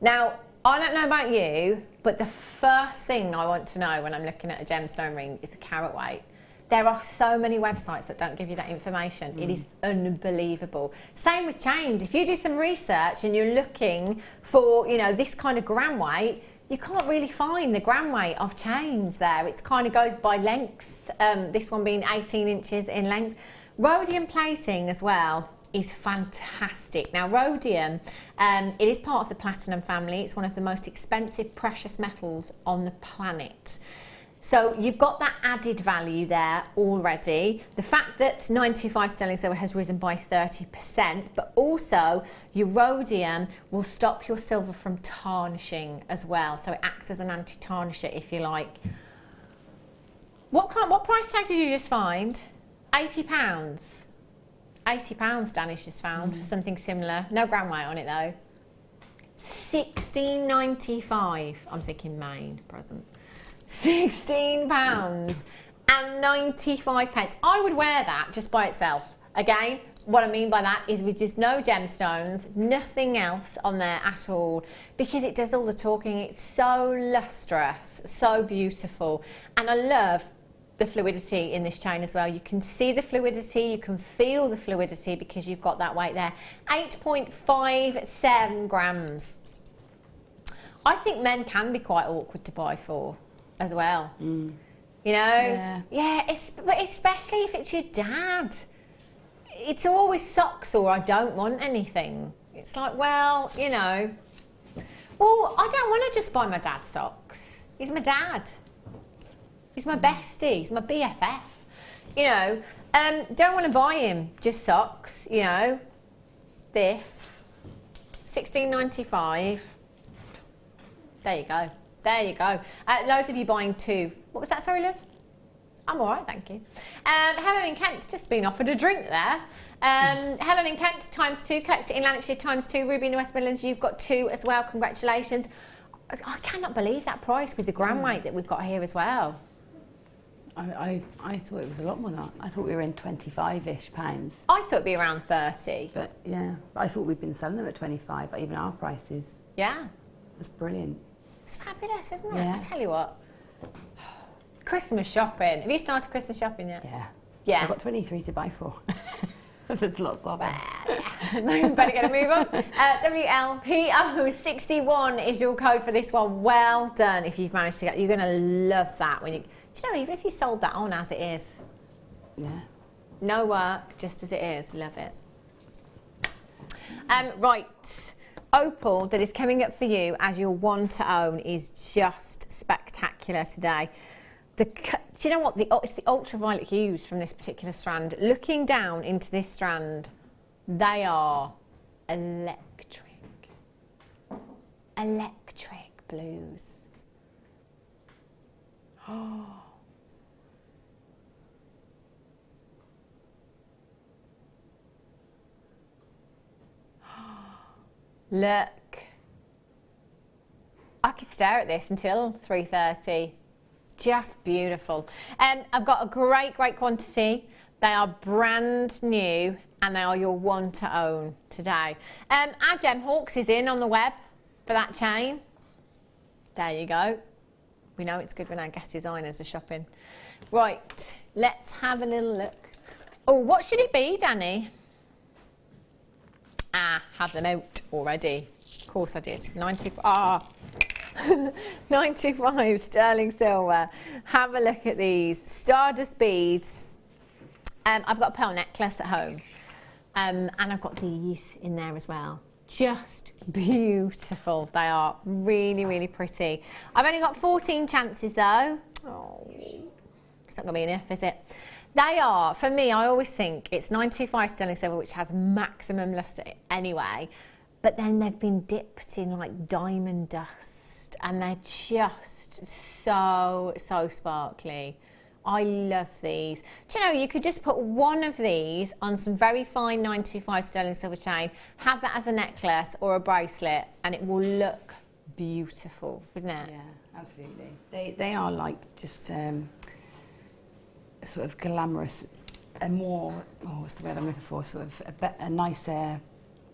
Now, I don't know about you, but the first thing I want to know when I'm looking at a gemstone ring is the carat weight. There are so many websites that don't give you that information. It is unbelievable. Same with chains. If you do some research and you're looking for, you know, this kind of gram weight, you can't really find the gram weight of chains there. It kind of goes by length, this one being 18 inches in length. Rhodium plating as well is fantastic. Now rhodium, it is part of the platinum family. It's one of the most expensive precious metals on the planet. So you've got that added value there already. The fact that 925 sterling silver has risen by 30%, but also your rhodium will stop your silver from tarnishing as well. So it acts as an anti-tarnisher, if you like. What price tag did you just find? £80. £80 Danish just found for something similar. No gram weight on it though. £16.95. I'm thinking main present. £16 and 95 pence. I would wear that just by itself. Again, what I mean by that is with just no gemstones, nothing else on there at all, because it does all the talking. It's so lustrous, so beautiful, and I love the fluidity in this chain as well. You can see the fluidity, you can feel the fluidity because you've got that weight there. 8.57 grams. I think men can be quite awkward to buy for as well. You know? Yeah, but especially if it's your dad. It's always socks or I don't want anything. It's like, well, you know, well, I don't want to just buy my dad socks. He's my dad. He's my bestie. He's my BFF. You know, don't want to buy him just socks, you know. This, £16.95. There you go. There you go. Loads of you buying two. What was that, sorry, Liv? I'm all right, thank you. Helen in Kent, just been offered a drink there. Helen in Kent, ×2. Collect it in Lanarkshire, ×2. Ruby in the West Midlands, you've got 2 as well. Congratulations. I cannot believe that price with the gram weight that we've got here as well. I thought it was a lot more than that. I thought we were in 25-ish pounds. I thought it'd be around 30. But yeah, I thought we'd been selling them at 25, even our prices. Yeah. That's brilliant. It's fabulous, isn't it? Yeah. I tell you what. Christmas shopping. Have you started Christmas shopping yet? Yeah. Yeah. I've got 23 to buy for. There's lots of it. Better get a move on. WLPO61 is your code for this one. Well done if you've managed to get. You're going to love that when you. Do you know, even if you sold that on as it is. Yeah. No work, just as it is. Love it. Right. Opal that is coming up for you as your one to own is just spectacular today. Do you know what? It's the ultraviolet hues from this particular strand. Looking down into this strand, they are electric. Electric blues. Oh. Look. I could stare at this until 3:30. Just beautiful. I've got a great quantity. They are brand new and they are your one to own today. Our Gem Hawks is in on the web for that chain. There you go. We know it's good when our guest designers are shopping. Right, let's have a little look. Oh, what should it be, Danny? Have them out already. Of course I did. 95 sterling silver. Have a look at these. Stardust beads. I've got a pearl necklace at home. And I've got these in there as well. Just beautiful. They are really pretty. I've only got 14 chances though. Oh, it's not going to be enough, is it? They are, for me, I always think it's 925 sterling silver, which has maximum lustre anyway, but then they've been dipped in like diamond dust and they're just so sparkly. I love these. Do you know, you could just put one of these on some very fine 925 sterling silver chain, have that as a necklace or a bracelet, and it will look beautiful, wouldn't it? Yeah, absolutely. They are like just sort of glamorous, a more, what's the word I'm looking for? Sort of a nicer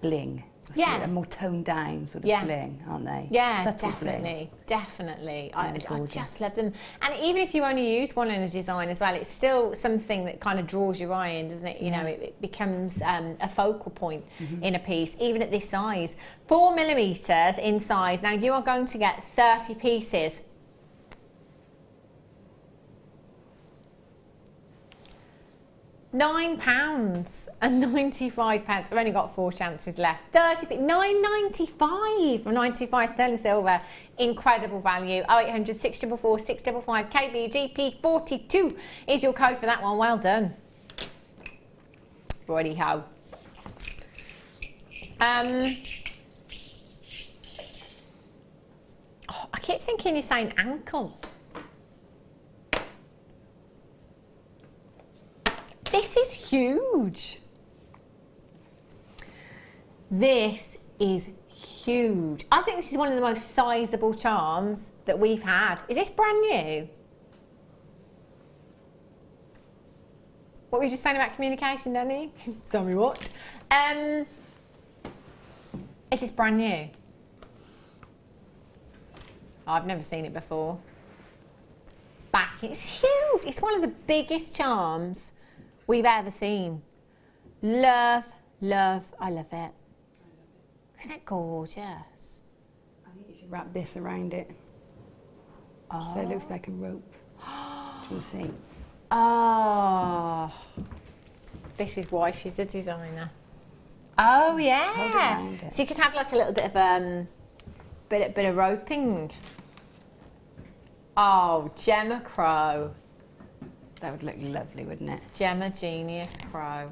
bling. Yeah. A more toned down sort of bling, aren't they? Yeah, subtle definitely, bling. definitely. I Gorgeous. just love them. And even if you only use one in a design as well, it's still something that kind of draws your eye in, doesn't it? You know, it becomes a focal point in a piece, even at this size. 4mm in size. Now you are going to get 30 pieces. £9.95. I've only got 4 chances left. £9.95 from 925 sterling silver. Incredible value. 0800 644 655 KBGP 42 is your code for that one. Well done. Righty ho. I keep thinking you're saying ankle. This is huge. This is huge. I think this is one of the most sizable charms that we've had. Is this brand new? What were you just saying about communication, Danny? Sorry, what? Is this brand new? I've never seen it before. Back, it's huge. It's one of the biggest charms we've ever seen. Love, love, I love it. Isn't it gorgeous? I think you should wrap this around it. So it looks like a rope. Do you see? Oh, this is why she's a designer. Oh yeah. So you could have like a little bit of bit of roping. Oh, Gemma Crow. That would look lovely, wouldn't it? Gemma Genius Crow.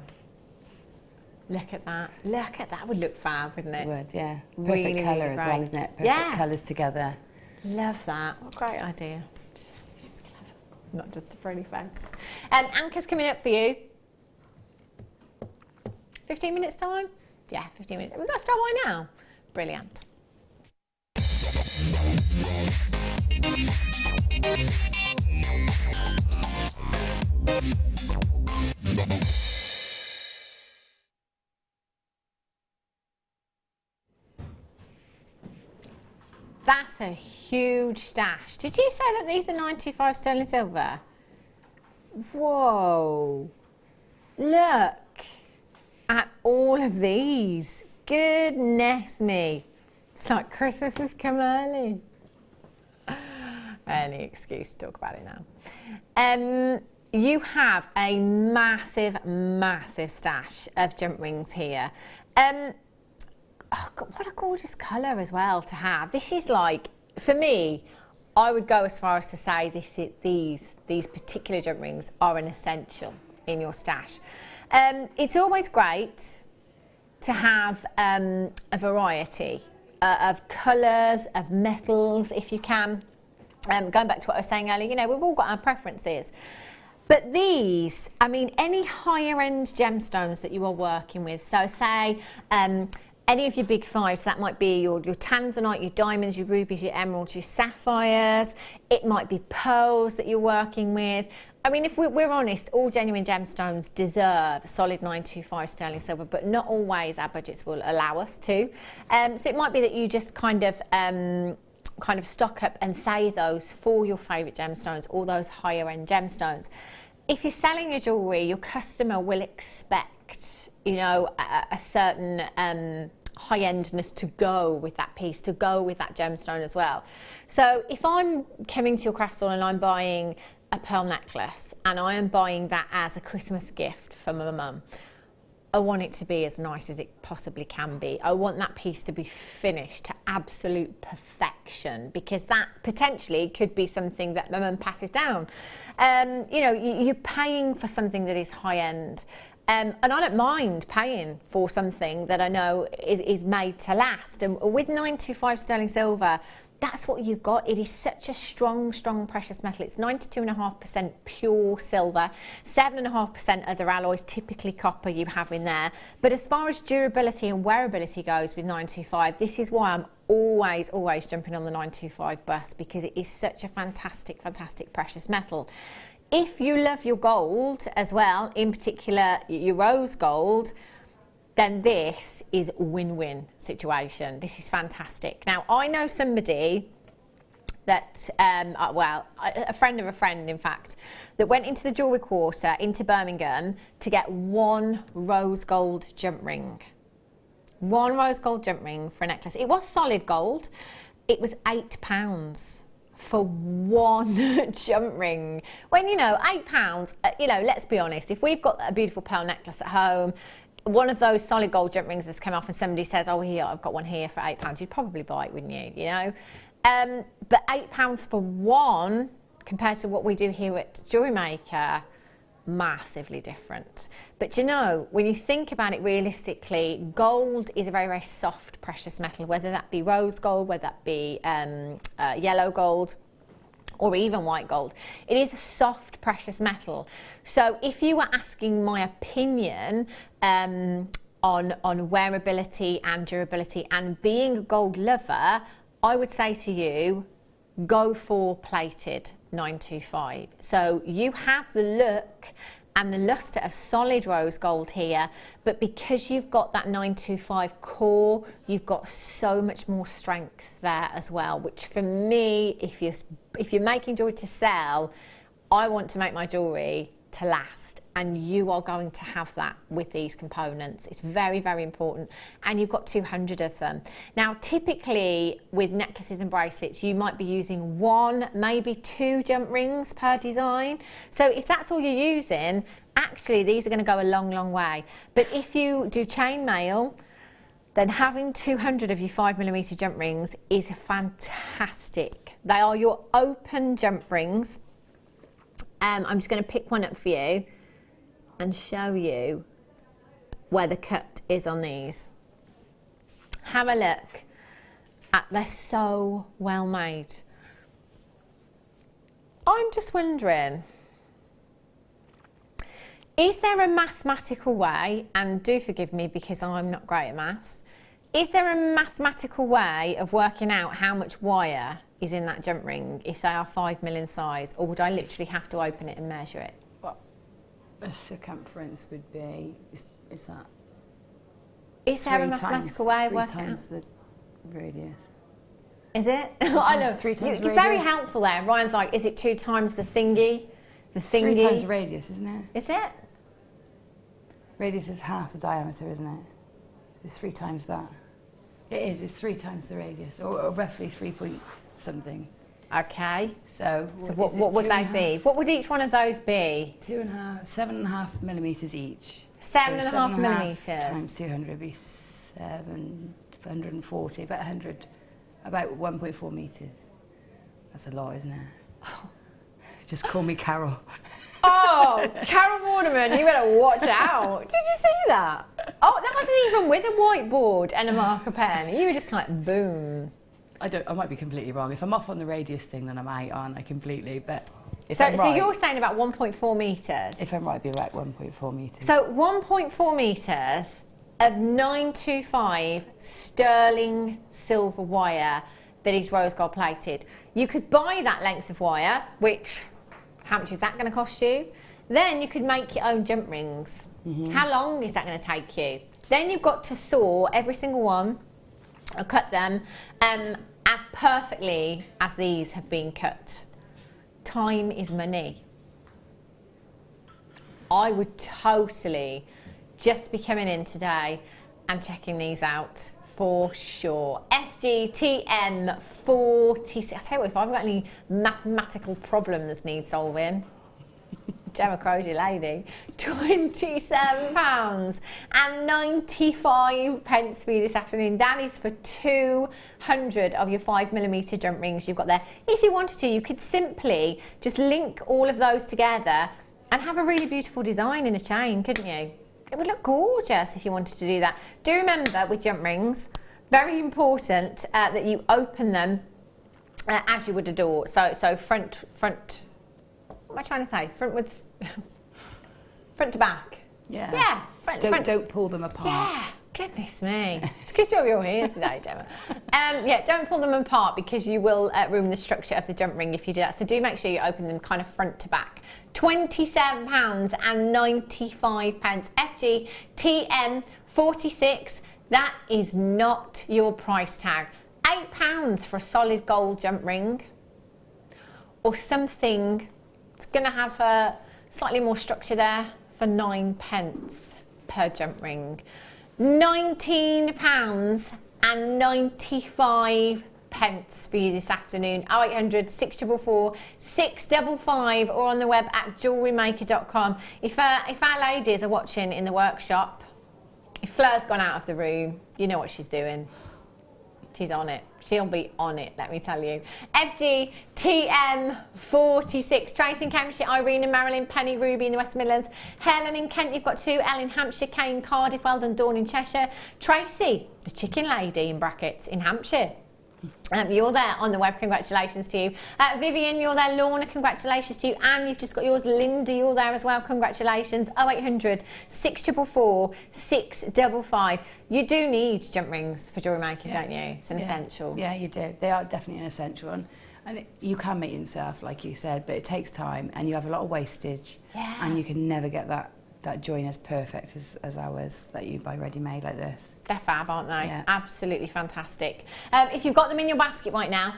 Look at that. Look at that. Would look fab, wouldn't it? It would, yeah. Perfect Really, colour really as well, isn't it? Perfect colours together. Love that. What a great idea. She's clever. Not just a pretty face. Anchor's coming up for you. 15 minutes time? Yeah, 15 minutes. We've got to start right now. Brilliant. That's a huge stash. Did you say that these are 925 sterling silver? Whoa. Look at all of these. Goodness me. It's like Christmas has come early. Any excuse to talk about it now. You have a massive, massive stash of jump rings here. Oh God, what a gorgeous colour as well to have. This is like, for me, I would go as far as to say these particular jump rings are an essential in your stash. It's always great to have a variety of colours, of metals, if you can. Going back to what I was saying earlier, you know, we've all got our preferences. But these, I mean, any higher end gemstones that you are working with, so say any of your big fives, that might be your tanzanite, your diamonds, your rubies, your emeralds, your sapphires, it might be pearls that you're working with. I mean, if we're honest, all genuine gemstones deserve a solid 925 sterling silver, but not always our budgets will allow us to. So it might be that you just kind of stock up and save those for your favourite gemstones, all those higher end gemstones. If you're selling your jewellery, your customer will expect, you know, a certain high-endness to go with that piece, to go with that gemstone as well. So if I'm coming to your craft store and I'm buying a pearl necklace and I am buying that as a Christmas gift for my mum, I want it to be as nice as it possibly can be. I want that piece to be finished to absolute perfection, because that potentially could be something that my mum passes down. You know, you're paying for something that is high end. And I don't mind paying for something that I know is made to last. And with 925 sterling silver, that's what you've got. It is such a strong, strong precious metal. It's 92.5% pure silver, 7.5% other alloys, typically copper you have in there. But as far as durability and wearability goes with 925, this is why I'm always jumping on the 925 bus, because it is such a fantastic, fantastic precious metal. If you love your gold as well, in particular your rose gold, then this is a win-win situation. This is fantastic. Now, I know somebody that, well, a friend of a friend, in fact, that went into the jewellery quarter into Birmingham to get one rose gold jump ring. One rose gold jump ring for a necklace. It was solid gold. It was £8 for one jump ring. When, you know, £8, you know, let's be honest, if we've got a beautiful pearl necklace at home, one of those solid gold jump rings has come off and somebody says, oh, here, I've got one here for £8, you'd probably buy it, wouldn't you? You know? But £8 for one, compared to what we do here at Jewellery Maker, massively different. But you know, when you think about it realistically, gold is a very, very soft precious metal, whether that be rose gold, whether that be yellow gold, or even white gold. It is a soft precious metal. So if you were asking my opinion on wearability and durability and being a gold lover, I would say to you, go for plated 925. So you have the look and the luster of solid rose gold here, but because you've got that 925 core, you've got so much more strength there as well, which for me, if you're making jewellery to sell, I want to make my jewellery to last, and you are going to have that with these components. It's very, very important, and you've got 200 of them. Now, typically with necklaces and bracelets, you might be using one, maybe two jump rings per design. So if that's all you're using, actually these are going to go a long, long way. But if you do chainmail, then having 200 of your 5mm jump rings is fantastic. They are your open jump rings. I'm just going to pick one up for you and show you where the cut is on these. Have a look. They're so well made. I'm just wondering, is there a mathematical way, and do forgive me because I'm not great at maths, is there a mathematical way of working out how much wire is in that jump ring if they are 5mm in size, or would I literally have to open it and measure it? Well, a circumference would be, is that? Is there a mathematical way of working out? 3 times the radius. Is it? I love 3 times you're very helpful there. Ryan's like, is it 2 times the thingy? The thingy? 3 times the radius, isn't it? Is it? Radius is half the diameter, isn't it? It's 3 times that. It is, it's 3 times the radius, or roughly 3 point something. Okay. So what would they be? What would each one of those be? 7.5mm each. 7.5mm. Times 200 would be 740, about 1.4 metres. That's a lot, isn't it? Just call me Carol. Oh, Carol Waterman, you better watch out. Did you see that? Oh, that wasn't even with a whiteboard and a marker pen. You were just like, boom. I might be completely wrong. If I'm off on the radius thing, then I'm out, aren't I, completely? But so you're saying about 1.4 metres? If I'm right, it'd be about 1.4 metres. So 1.4 metres of 925 sterling silver wire that is rose gold plated. You could buy that length of wire, which, how much is that going to cost you? Then you could make your own jump rings. How long is that going to take you? Then you've got to saw every single one or cut them as perfectly as these have been cut. Time is money. I would totally just be coming in today and checking these out for sure. FGTM 46. I tell you what, if I've got any mathematical problems need solving, Gemma Crow's your lady. £27.95 for you this afternoon. That is for 200 of your 5mm jump rings you've got there. If you wanted to, you could simply just link all of those together and have a really beautiful design in a chain, couldn't you? It would look gorgeous if you wanted to do that. Do remember with jump rings, very important that you open them as you would a door. So front. What am I trying to say? Frontwards, front to back. Yeah. Yeah. Front. Don't pull them apart. Yeah. Goodness me. It's a good job you're here today, Gemma. Yeah, don't pull them apart because you will ruin the structure of the jump ring if you do that. So do make sure you open them kind of front to back. £27.95. FG TM 46. That is not your price tag. £8 for a solid gold jump ring, or something that's going to have a slightly more structure there for 9p per jump ring. £19.95 for you this afternoon. 0800 644 655 or on the web at JewelleryMaker.com. If our ladies are watching in the workshop, if Fleur's gone out of the room, you know what she's doing. She's on it. She'll be on it, let me tell you. FG TM 46. Tracy in Cambridgeshire, Irene and Marilyn, Penny, Ruby in the West Midlands, Helen in Kent, you've got 2, Elle in Hampshire, Kay in Cardiff, well done, Dawn in Cheshire, Tracy, the chicken lady in brackets in Hampshire. You're there on the web, congratulations to you. Vivian, you're there. Lorna, congratulations to you. Anne, you've just got yours. Linda, you're there as well, congratulations. 0800 644 655. You do need jump rings for jewellery making, don't you? It's an essential. Yeah, you do. They are definitely an essential one. And you can make them yourself, like you said, but it takes time and you have a lot of wastage. Yeah. And you can never get that join as perfect as ours that you buy ready-made like this. They're fab, aren't they? Yeah. Absolutely fantastic. If you've got them in your basket right now,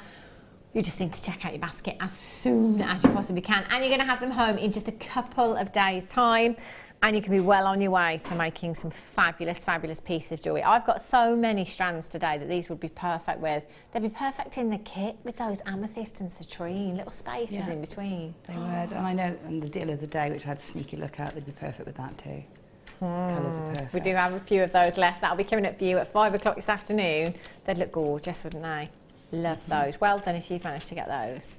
you just need to check out your basket as soon as you possibly can. And you're going to have them home in just a couple of days' time. And you can be well on your way to making some fabulous, fabulous pieces of jewellery. I've got so many strands today that these would be perfect with. They'd be perfect in the kit with those amethyst and citrine, little spaces in between. They would. And I know on the deal of the day, which I had a sneaky look at, they'd be perfect with that too. Colours are perfect. We do have a few of those left. That'll be coming up for you at 5 o'clock this afternoon. They'd look gorgeous, wouldn't they? Love those. Well done if you've managed to get those.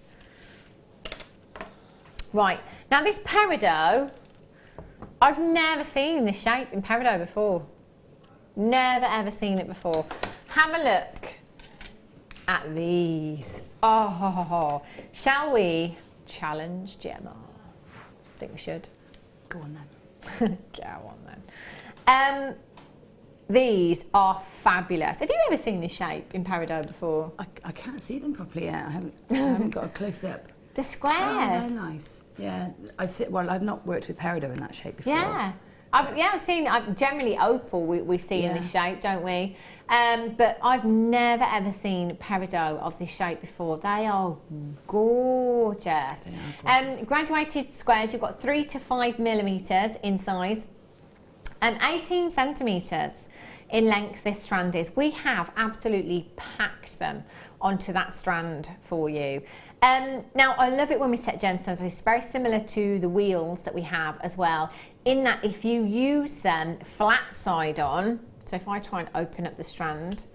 Right, now this peridot, I've never seen this shape in peridot before. Never ever seen it before. Have a look at these. Oh, shall we challenge Gemma? I think we should. Go on then. Go on then. These are fabulous. Have you ever seen this shape in peridot before? I can't see them properly yet. I haven't got a close-up. The squares. Oh, they're nice. Yeah, I've not worked with peridot in that shape before. Yeah. I've seen, generally opal we see in this shape, don't we? But I've never ever seen peridot of this shape before. They are gorgeous. Graduated squares, you've got 3 to 5 millimetres in size and 18 centimetres in length this strand is. We have absolutely packed them onto that strand for you. Now I love it when we set gemstones. It's very similar to the wheels that we have as well, in that if you use them flat side on, so if I try and open up the strand,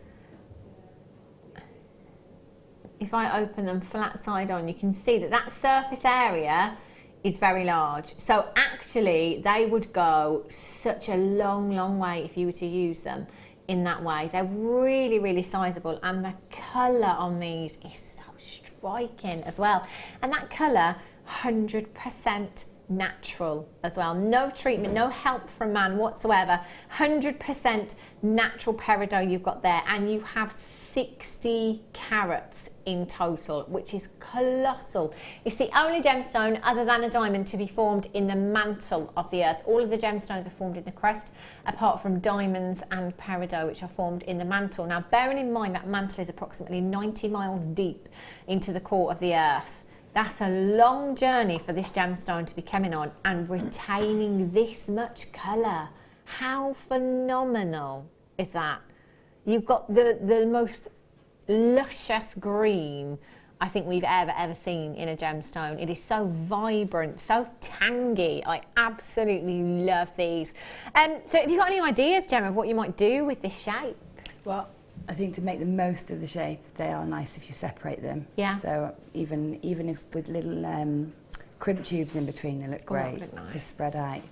if I open them flat side on, you can see that that surface area is very large. So actually they would go such a long, long way if you were to use them in that way. They're really, really sizable, and the colour on these is so striking as well. And that colour, 100% natural as well. No treatment, no help from man whatsoever. 100% natural peridot you've got there, and you have 60 carats in total, which is colossal. It's the only gemstone other than a diamond to be formed in the mantle of the earth. All of the gemstones are formed in the crust, apart from diamonds and peridot, which are formed in the mantle. Now, bearing in mind that mantle is approximately 90 miles deep into the core of the earth. That's a long journey for this gemstone to be coming on and retaining this much colour. How phenomenal is that? You've got the most luscious green I think we've ever seen in a gemstone. It is so vibrant, so tangy. I absolutely love these. So have you got any ideas, Gemma, of what you might do with this shape? Well, I think to make the most of the shape, they are nice if you separate them. Yeah. So even if with little crimp tubes in between. They look great, look nice. to spread out.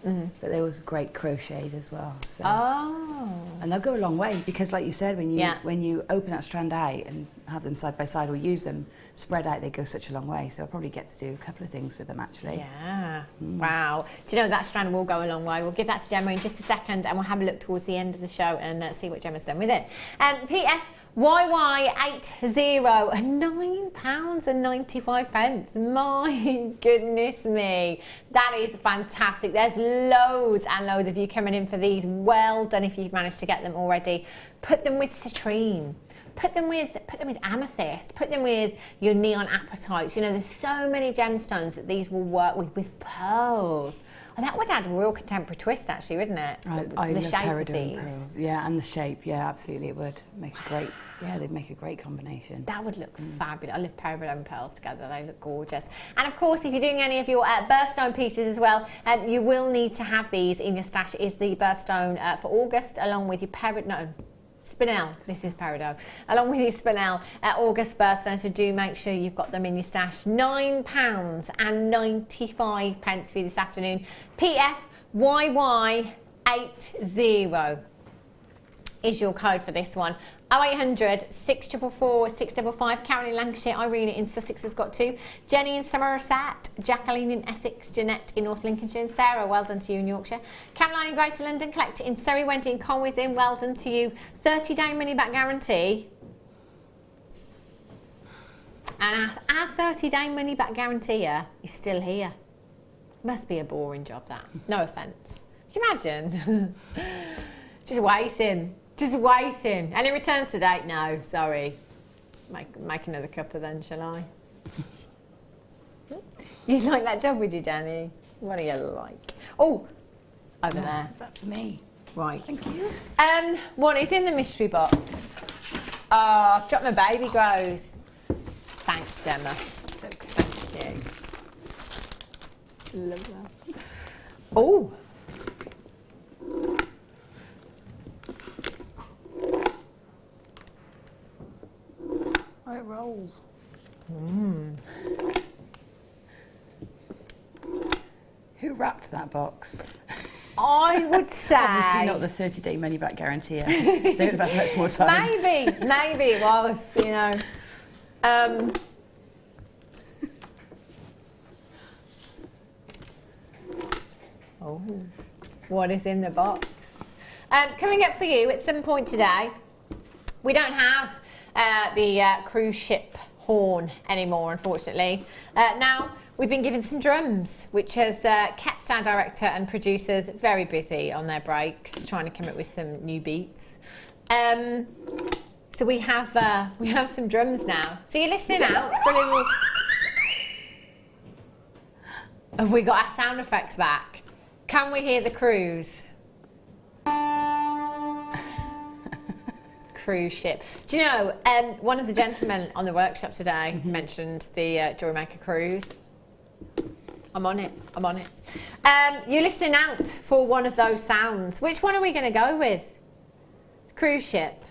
But they was great crocheted as well. So. Oh. And they'll go a long way because, like you said, when you open that strand out and have them side by side or use them spread out, they go such a long way. So I'll probably get to do a couple of things with them actually. Yeah. Wow. Do you know that strand will go a long way? We'll give that to Gemma in just a second, and we'll have a look towards the end of the show and see what Gemma's done with it. PF YY80, £9.95. My goodness me, that is fantastic. There's loads and loads of you coming in for these. Well done if you've managed to get them already. Put them with citrine. Put them with amethyst. Put them with your neon apatites. You know, there's so many gemstones that these will work with pearls. And that would add a real contemporary twist, actually, wouldn't it? I the love shape peridot of these. and pearls. Yeah, and the shape. Yeah, absolutely, it would make a great. Yeah, they'd make a great combination. That would look fabulous. I love peridot and pearls together. They look gorgeous. And of course, if you're doing any of your birthstone pieces as well, you will need to have these in your stash. Is the birthstone for August, along with your spinel. This is peridot. Along with your spinel August birthstone. So do make sure you've got them in your stash. £9.95 for you this afternoon. PF YY80 is your code for this one. 0800 644 655. Karen in Lancashire, Irene in Sussex has got 2. Jenny in Somerset, Jacqueline in Essex, Jeanette in North Lincolnshire, and Sarah, well done to you in Yorkshire. Caroline in Greater London, Collector in Surrey, Wendy in Conway's in, well done to you. 30-day money-back guarantee. And our 30-day money-back guarantee is still here. Must be a boring job, that. No offence. Can you imagine? Just waiting. Just waiting. And it returns to date? No, sorry. Make another cuppa then, shall I? You like that job, would you, Danny? What do you like? Oh, over there. Is that for me? Right. Thank you. What is in the mystery box? Oh, I've dropped my baby grows. Thanks, Gemma. So good. Thank you. Love that. Oh. Oh, it rolls. Who wrapped that box? I would say... Obviously not the 30-day money-back guarantee. They would have had much more time. Maybe it was, you know. Oh, what is in the box? Coming up for you at some point today, we don't have the cruise ship horn anymore, unfortunately. Now, we've been given some drums, which has kept our director and producers very busy on their breaks, trying to come up with some new beats. So we have some drums now. So you're listening out for a little... Have we got our sound effects back? Can we hear the cruise? Cruise ship. Do you know, one of the gentlemen on the workshop today mentioned the Jewellery Maker cruise. I'm on it. You're listening out for one of those sounds. Which one are we going to go with? Cruise ship.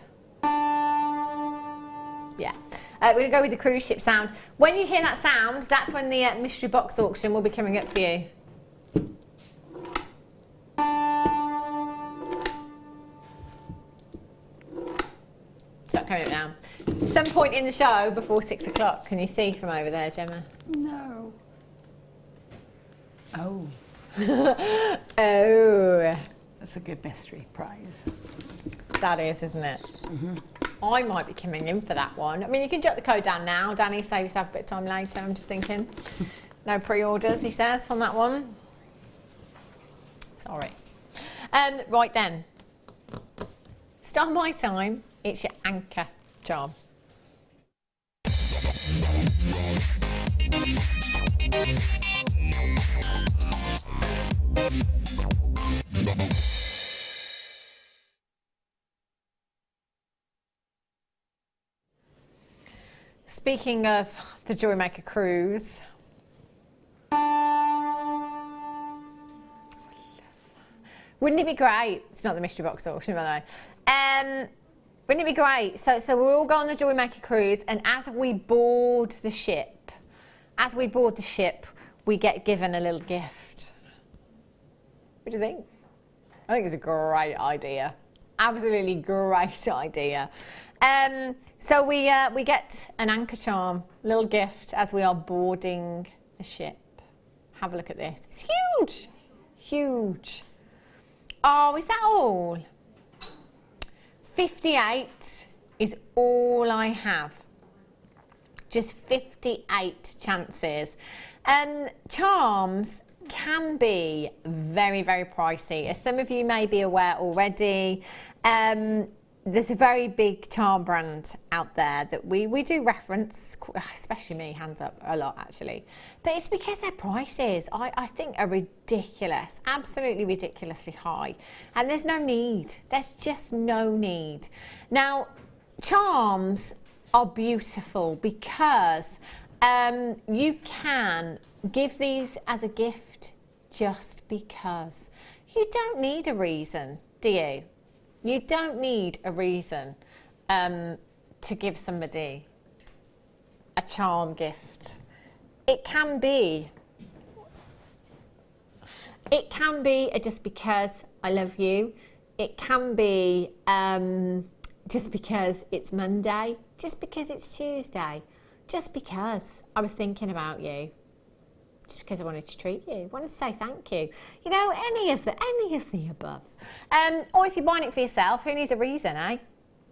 Yeah. We're going to go with the cruise ship sound. When you hear that sound, that's when the mystery box auction will be coming up for you. Start coming up now. Some point in the show before 6 o'clock. Can you see from over there, Gemma? No. Oh. Oh. That's a good mystery prize. That is, isn't it? I might be coming in for that one. I mean, you can jot the code down now. Danny, save yourself a bit of time later. I'm just thinking. No pre-orders, he says, on that one. Sorry. Right then. Start my time. It's your anchor job. Speaking of the Jewellery Maker cruise, wouldn't it be great? It's not the mystery box auction, by the way. Wouldn't it be great? So we'll all go on the Jewellery Maker cruise, and as we board the ship, we get given a little gift. What do you think? I think it's a great idea. Absolutely great idea. So we get an anchor charm, little gift as we are boarding the ship. Have a look at this. It's huge, huge. Oh, is that all? 58 is all I have. Just 58 chances. Charms can be very, very pricey. As some of you may be aware already, there's a very big charm brand out there that we do reference, especially me, hands up, a lot actually. But it's because their prices, I think, are ridiculous, absolutely ridiculously high. And there's no need. There's just no need. Now, charms are beautiful because you can give these as a gift just because. You don't need a reason, do you? You don't need a reason to give somebody a charm gift. It can be a just because I love you. It can be just because it's Monday, just because it's Tuesday, just because I was thinking about you, just because I wanted to treat you, wanted to say thank you. You know, any of the above. Or if you're buying it for yourself, who needs a reason, eh?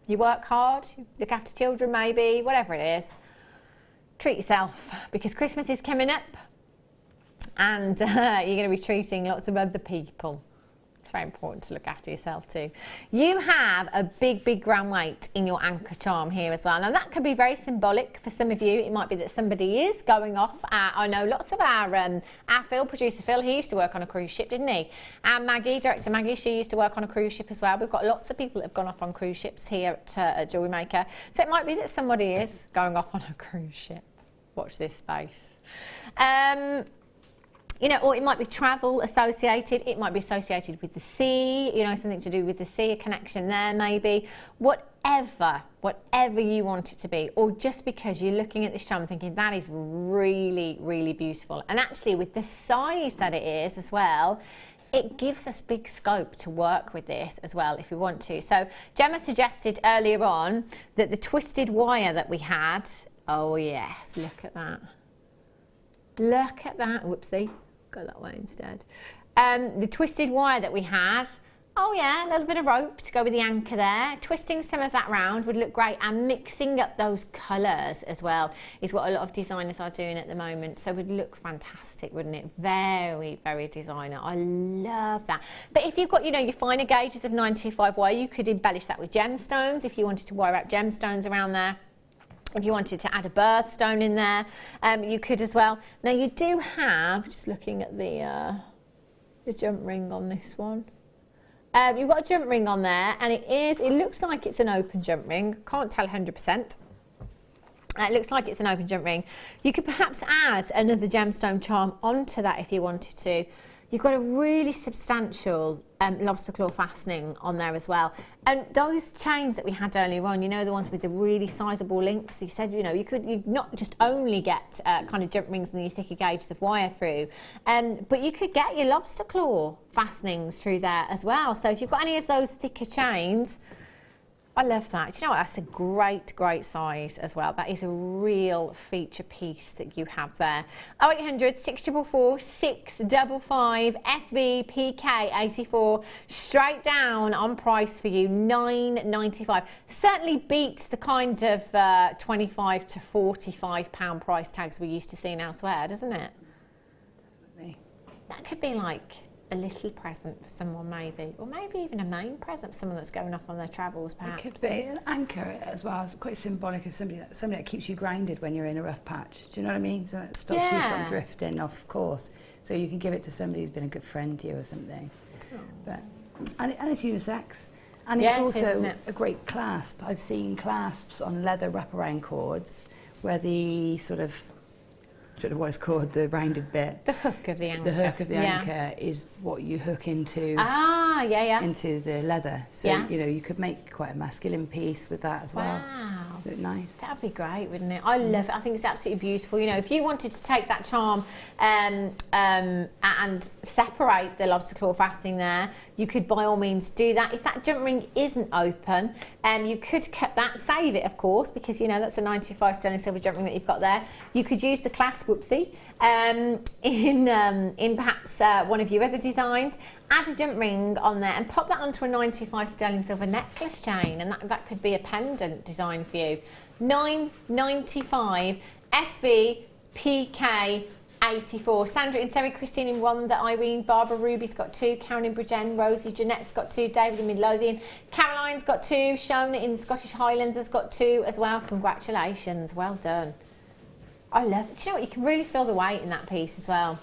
You work hard, you look after children maybe, whatever it is. Treat yourself, because Christmas is coming up and you're going to be treating lots of other people. It's very important to look after yourself too. You have a big, big gram weight in your anchor charm here as well. Now that can be very symbolic for some of you. It might be that somebody is going off. I know lots of our Phil, producer Phil, he used to work on a cruise ship, didn't he? And Maggie, director Maggie, she used to work on a cruise ship as well. We've got lots of people that have gone off on cruise ships here at Jewellery Maker. So it might be that somebody is going off on a cruise ship. Watch this space. You know, or it might be travel associated, it might be associated with the sea, you know, something to do with the sea, a connection there maybe. Whatever you want it to be, or just because you're looking at this charm thinking that is really, really beautiful. And actually with the size that it is as well, it gives us big scope to work with this as well if we want to. So Gemma suggested earlier on that the twisted wire that we had, oh yes, look at that. Look at that, whoopsie. Go that way instead. The twisted wire that we had, oh yeah, a little bit of rope to go with the anchor there. Twisting some of that round would look great, and mixing up those colours as well is what a lot of designers are doing at the moment. So it would look fantastic, wouldn't it? Very, very designer. I love that. But if you've got, you know, your finer gauges of 925 wire, you could embellish that with gemstones if you wanted to wire up gemstones around there. If you wanted to add a birthstone in there, you could as well. Now you do have, just looking at the jump ring on this one. You've got a jump ring on there, and it looks like it's an open jump ring. Can't tell 100%. It looks like it's an open jump ring. You could perhaps add another gemstone charm onto that if you wanted to. You've got a really substantial lobster claw fastening on there as well. And those chains that we had earlier on, you know, the ones with the really sizable links, you said, you know, you not just only get kind of jump rings and these thicker gauges of wire through, but you could get your lobster claw fastenings through there as well. So if you've got any of those thicker chains, I love that. Do you know what? That's a great, great size as well. That is a real feature piece that you have there. 0800 644 655 SB PK84. Straight down on price for you, £9.95. Certainly beats the kind of £25 to £45 price tags we're used to seeing elsewhere, doesn't it? Definitely. That could be like a little present for someone maybe, or maybe even a main present for someone that's going off on their travels perhaps. It could be an anchor as well. It's quite symbolic of somebody that keeps you grounded when you're in a rough patch. Do you know what I mean? So that stops you from drifting off course. So you can give it to somebody who's been a good friend to you or something. Oh. But and it's unisex. And it's also a great clasp. I've seen clasps on leather wraparound cords where the sort of, I don't know what it's called, the rounded bit. The hook of the anchor. The hook of the anchor is what you hook into into the leather. So, you know, you could make quite a masculine piece with that as well. Wow. Look nice. That'd be great, wouldn't it? I love it. I think it's absolutely beautiful. You know, if you wanted to take that charm and separate the lobster claw fastening there, you could by all means do that. If that jump ring isn't open, you could cut that, save it of course, because you know that's a 95 sterling silver jump ring that you've got there. You could use the clasp, whoopsie, in perhaps one of your other designs. Add a jump ring on there and pop that onto a 95 sterling silver necklace chain, and that could be a pendant design for you. $9.95 SV PK 84. Sandra in Surrey, Christine in Rhonda, Irene, Barbara Ruby's got 2, Karen in Bridgend, Rosie, Jeanette's got 2, David in Midlothian, Caroline's got 2, Shona in Scottish Highlands has got 2 as well. Congratulations, well done. I love it. Do you know what? You can really feel the weight in that piece as well.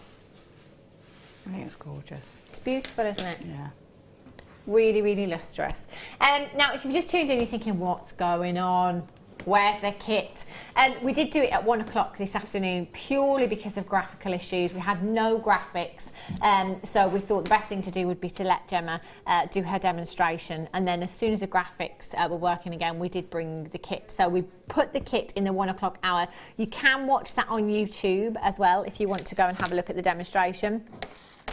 I think it's gorgeous. It's beautiful, isn't it? Yeah. Really, really lustrous. Now, if you've just tuned in, you're thinking, what's going on? Where's the kit? We did do it at 1 o'clock this afternoon purely because of graphical issues. We had no graphics, so we thought the best thing to do would be to let Gemma do her demonstration, and then as soon as the graphics were working again, we did bring the kit. So we put the kit in the 1 o'clock hour. You can watch that on YouTube as well if you want to go and have a look at the demonstration.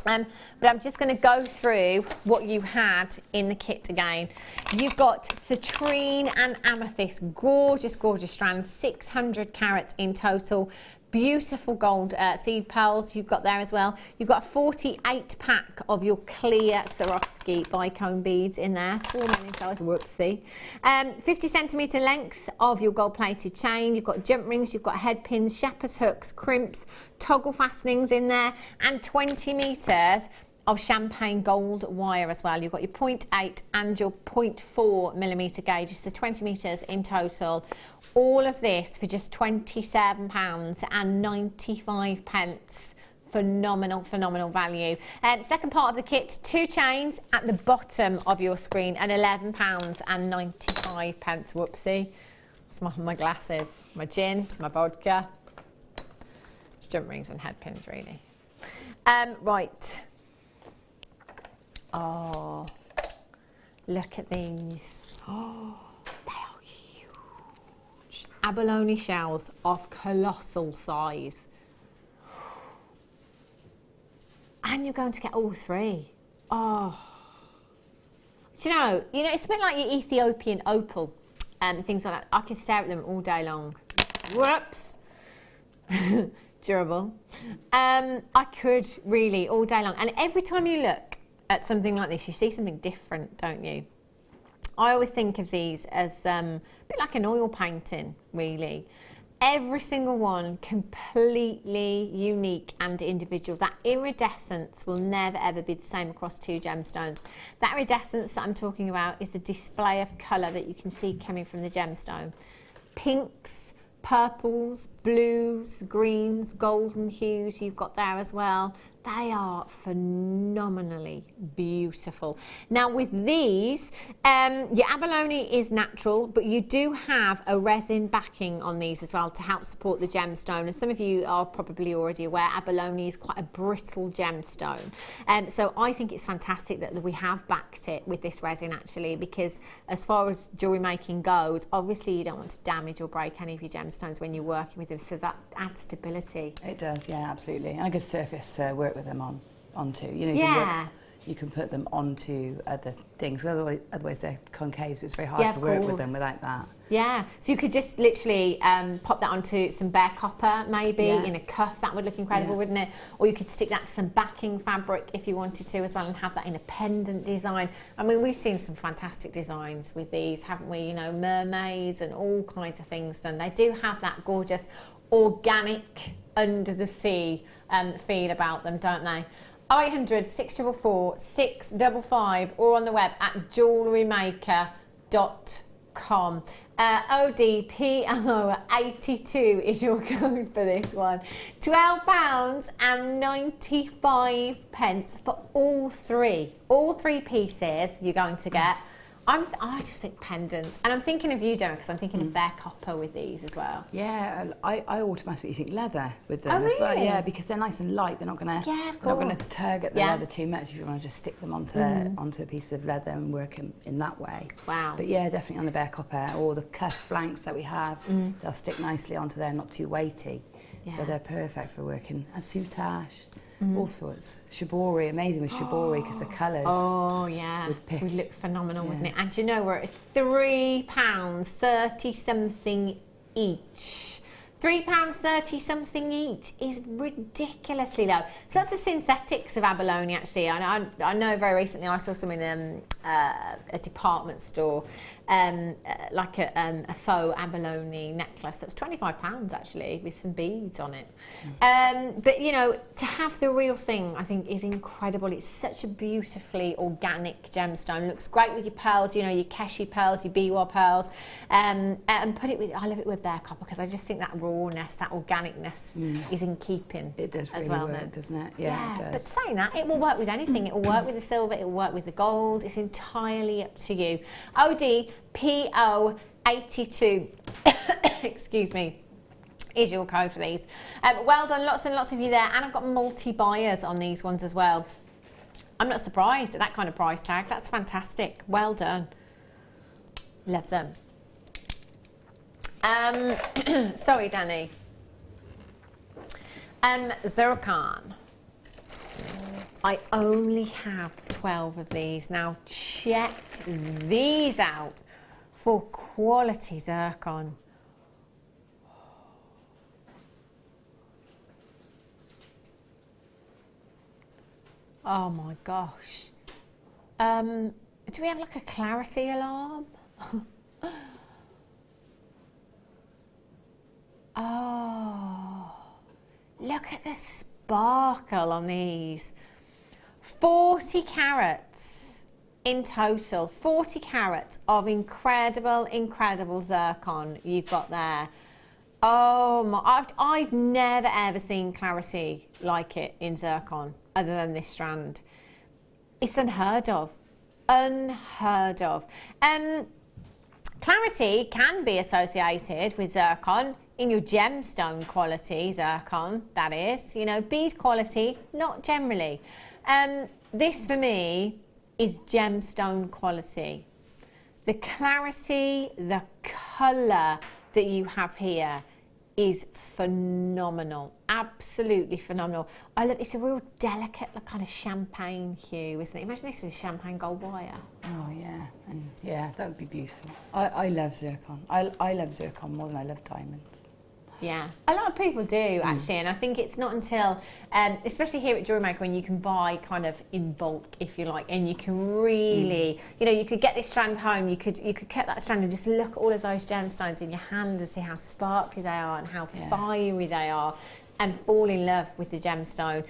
But I'm just going to go through what you had in the kit again. You've got citrine and amethyst, gorgeous, gorgeous strands, 600 carats in total. Beautiful gold seed pearls you've got there as well. You've got a 48 pack of your clear Swarovski bicone beads in there, 4 million size, whoopsie. 50 centimetre length of your gold plated chain. You've got jump rings, you've got head pins, shepherd's hooks, crimps, toggle fastenings in there, and 20 metres of champagne gold wire as well. You've got your 0.8 and your 0.4 millimetre gauges, so 20 metres in total. All of this for just £27.95. Phenomenal, phenomenal value. Second part of the kit, 2 chains at the bottom of your screen and £11.95. Whoopsie. It's my glasses, my gin, my vodka. It's jump rings and head pins, really. Right. Oh, look at these. Oh, they are huge. Abalone shells of colossal size. And you're going to get all 3. Oh. Do you know, it's a bit like your Ethiopian opal and things like that. I could stare at them all day long. Whoops. Durable. I could really all day long. And every time you look at something like this, you see something different, don't you? I always think of these as a bit like an oil painting, really. Every single one completely unique and individual. That iridescence will never ever be the same across 2 gemstones. That iridescence that I'm talking about is the display of colour that you can see coming from the gemstone. Pinks, purples, blues, greens, golden hues you've got there as well. They are phenomenally beautiful. Now with these, your abalone is natural, but you do have a resin backing on these as well to help support the gemstone. And some of you are probably already aware abalone is quite a brittle gemstone. So I think it's fantastic that we have backed it with this resin actually, because as far as jewellery making goes, obviously you don't want to damage or break any of your gemstones when you're working with them, so that adds stability. It does, yeah, absolutely. And a good surface to work with them onto. You can put them onto other things. Otherwise they're concave, so it's very hard to work with them without that. Yeah, so you could just literally pop that onto some bare copper maybe in a cuff. That would look incredible, wouldn't it? Or you could stick that to some backing fabric if you wanted to as well, and have that in a pendant design. I mean, we've seen some fantastic designs with these, haven't we? You know, mermaids and all kinds of things done. They do have that gorgeous organic under the sea feel about them, don't they? 0800 644 655 or on the web at JewelleryMaker.com. ODPO82 is your code for this one. £12.95 for all 3. All 3 pieces you're going to get. I just think pendants, and I'm thinking of you, Gemma, because I'm thinking of bare copper with these as well. Yeah, I automatically think leather with them Oh, as well. really? Yeah, because they're nice and light. They're not going to tug at the leather too much if you want to just stick them onto a piece of leather and work them in that way. Wow. But yeah, definitely on the bare copper or the cuff blanks that we have, they'll stick nicely onto there, not too weighty. Yeah. So they're perfect for working. And soutache. All sorts. Shibori, amazing with shibori because the colours. Oh yeah, would look phenomenal, wouldn't it? And you know, we're at £3.30 something each. £3.30 something each is ridiculously low. So that's the synthetics of abalone, actually. I know very recently I saw some in a department store, like a faux abalone necklace that was £25 actually, with some beads on it. But you know, to have the real thing, I think, is incredible. It's such a beautifully organic gemstone. Looks great with your pearls, you know, your Keshi pearls, your Biwa pearls, and put it with. I love it with bare copper because I just think that rawness, that organicness is in keeping. It does really as well, work, doesn't it? Yeah, it does. But saying that, it will work with anything. It will work with the silver, it will work with the gold. It's entirely up to you. ODPO82, excuse me, is your code for these. Well done, lots and lots of you there. And I've got multi-buyers on these ones as well. I'm not surprised at that kind of price tag. That's fantastic. Well done. Love them. Sorry, Danny. Zircon. I only have 12 of these. Now check these out for quality zircon. Oh my gosh. Do we have like a clarity alarm? Oh, look at the sparkle on these. 40 carats in total, 40 carats of incredible, incredible zircon you've got there. Oh my, I've never ever seen clarity like it in zircon other than this strand. It's unheard of, unheard of. Clarity can be associated with zircon in your gemstone quality zircon, that is, you know, bead quality, not generally. This for me is gemstone quality. The clarity, the colour that you have here is phenomenal, absolutely phenomenal. I look, it's a real delicate kind of champagne hue, isn't it? Imagine this with champagne gold wire. Oh yeah, and yeah, that would be beautiful. I love zircon. I love zircon more than I love diamonds. Yeah, a lot of people do actually, and I think it's not until, especially here at Jewellery Maker, when you can buy kind of in bulk, if you like, and you can really, you know, you could get this strand home, you could cut that strand and just look at all of those gemstones in your hand and see how sparkly they are and how fiery they are, and fall in love with the gemstone.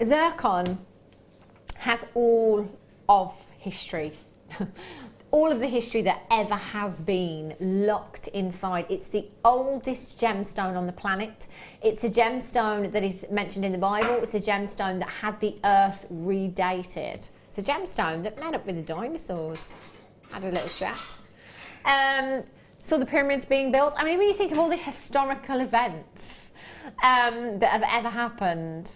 Zircon has all of history. All of the history that ever has been locked inside. It's the oldest gemstone on the planet. It's a gemstone that is mentioned in the Bible. It's a gemstone that had the earth redated. It's a gemstone that met up with the dinosaurs. Had a little chat. Saw the pyramids being built. I mean, when you think of all the historical events that have ever happened,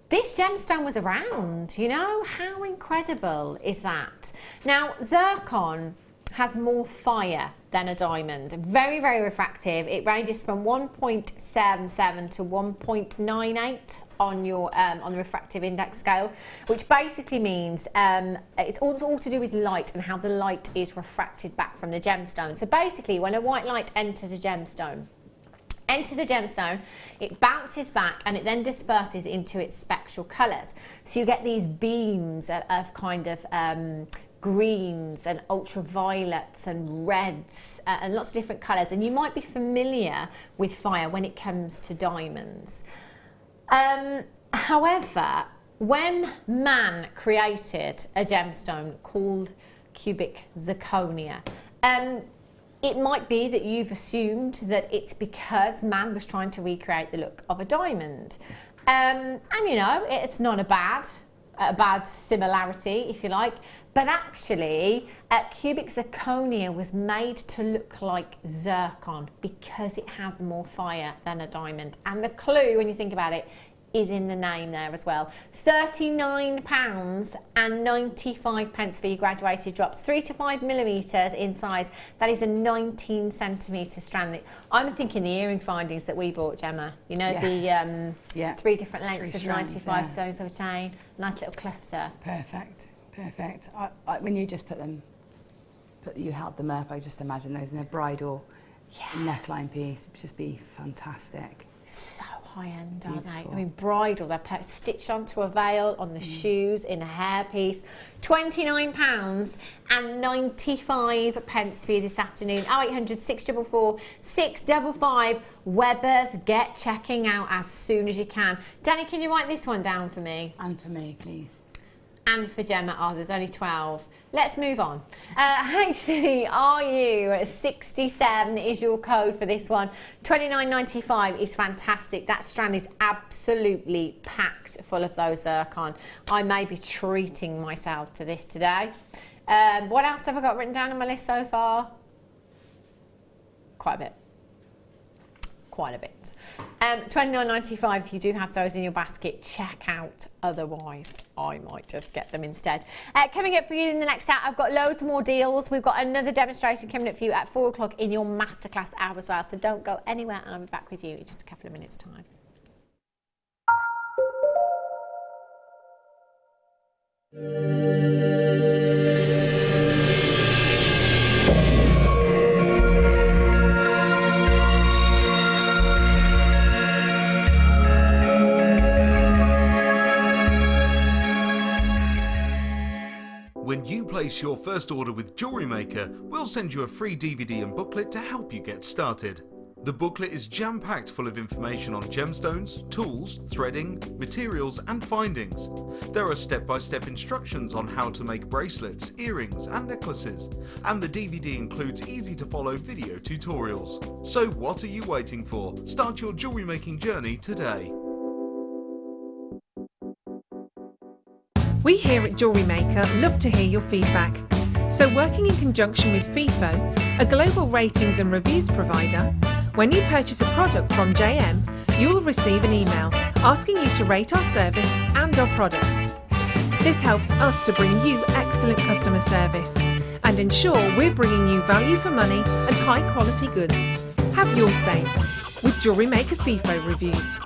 this gemstone was around, you know? How incredible is that? Now, zircon has more fire than a diamond. Very, very refractive. It ranges from 1.77 to 1.98 on your on the refractive index scale, which basically means it's all to do with light and how the light is refracted back from the gemstone. So basically, when a white light enters a gemstone, it bounces back and it then disperses into its spectral colours. So you get these beams of kind of greens and ultraviolets and reds and lots of different colours. And you might be familiar with fire when it comes to diamonds. However, when man created a gemstone called cubic zirconia, it might be that you've assumed that it's because man was trying to recreate the look of a diamond. And you know, it's not a bad a bad similarity, if you like. But actually, cubic zirconia was made to look like zircon because it has more fire than a diamond. And the clue, when you think about it, is in the name there as well. £39.95 for your graduated drops, 3 to 5 millimetres in size. That is a 19 centimetre strand. I'm thinking the earring findings that we bought, Gemma. You know, the 3 different lengths of 95 stones of a chain. Nice little cluster. Perfect, perfect. When you just you held them up, I just imagine those in a bridal neckline piece. It'd just be fantastic. So high end, aren't they? I mean, bridal, they're stitched onto a veil, on the shoes, in a hairpiece. £29.95 for you this afternoon. 0800 644 655. Weber's, get checking out as soon as you can. Danny, can you write this one down for me? And for me, please. And for Gemma. Oh, there's only 12. Let's move on. Actually, RU67 is your code for this one. £29.95 is fantastic. That strand is absolutely packed full of those zircon. I may be treating myself to this today. What else have I got written down on my list so far? Quite a bit. Quite a bit. £29.95 if you do have those in your basket, check out. Otherwise, I might just get them instead. Coming up for you in the next hour, I've got loads more deals. We've got another demonstration coming up for you at 4 o'clock in your masterclass hour as well. So don't go anywhere, and I'll be back with you in just a couple of minutes' time. When you place your first order with Jewellery Maker, we'll send you a free DVD and booklet to help you get started. The booklet is jam-packed full of information on gemstones, tools, threading, materials and findings. There are step-by-step instructions on how to make bracelets, earrings and necklaces, and the DVD includes easy-to-follow video tutorials. So what are you waiting for? Start your jewellery making journey today. We here at Jewellery Maker love to hear your feedback. So working in conjunction with FIFO, a global ratings and reviews provider, when you purchase a product from JM, you will receive an email asking you to rate our service and our products. This helps us to bring you excellent customer service and ensure we're bringing you value for money and high quality goods. Have your say with Jewellery Maker FIFO reviews.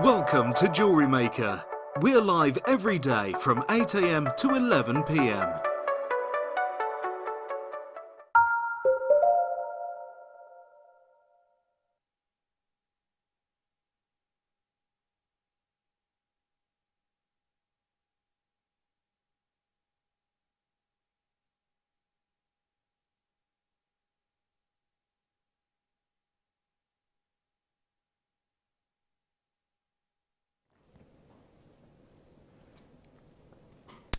Welcome to Jewellery Maker. We're live every day from 8 AM to 11 PM.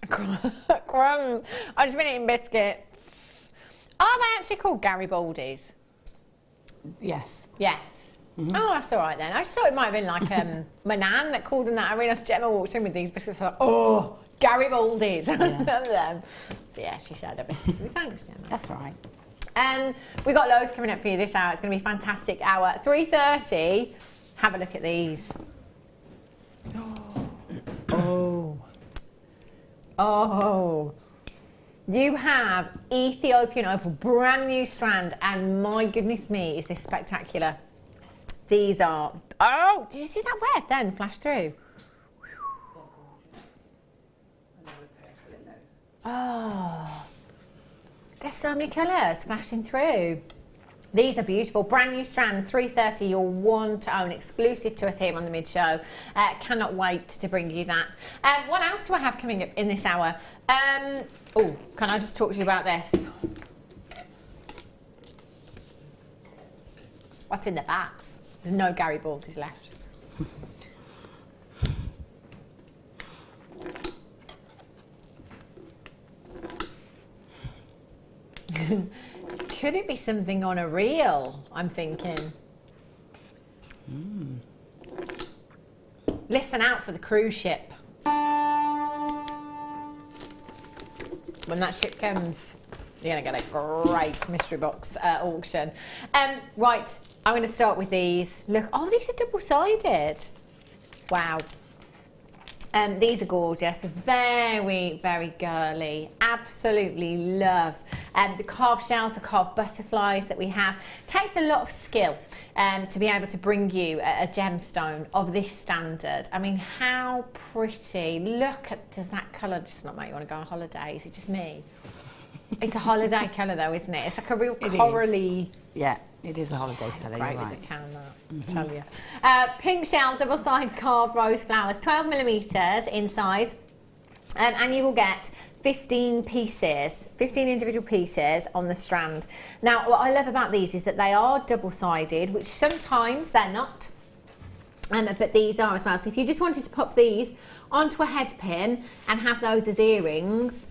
Crumbs. I've just been eating biscuits. Are they actually called Garibaldi's? Yes. Yes. Oh, that's all right then. I just thought it might have been like my nan that called them that. I realised Gemma walked in with these biscuits. I thought, oh, Garibaldi's. I love them. So yeah, she shared her biscuits with me. Thanks, Gemma. That's all right. We've got loads coming up for you this hour. It's going to be a fantastic hour. 3:30. Have a look at these. Oh. You have Ethiopian opal, brand new strand, and my goodness me, is this spectacular. These are, oh, did you see that red then flash through? Oh, there's so many colours flashing through. These are beautiful, brand new strand, 3:30, your one to own, exclusive to us here on the Mid Show. Cannot wait to bring you that. What else do I have coming up in this hour? Oh, can I just talk to you about this? What's in the bags? There's no Garibaldi's left. Could it be something on a reel? I'm thinking. Listen out for the cruise ship. When that ship comes, you're going to get a great mystery box auction. Right, I'm going to start with these. Look, oh, these are double-sided. Wow. These are gorgeous, very, very girly. Absolutely love the carved shells, the carved butterflies that we have. Takes a lot of skill to be able to bring you a gemstone of this standard. I mean, how pretty. Look at, does that colour just not make you want to go on holiday? Is it just me? It's a holiday colour though, isn't it? It's like a real corally. Yeah, it is a holiday colour. Great You're with the right. town, that. Tell you. Pink shell, double side carved rose flowers, 12 millimetres in size, and you will get 15 pieces, 15 individual pieces on the strand. Now, what I love about these is that they are double-sided, which sometimes they're not. But these are as well. So if you just wanted to pop these onto a head pin and have those as earrings,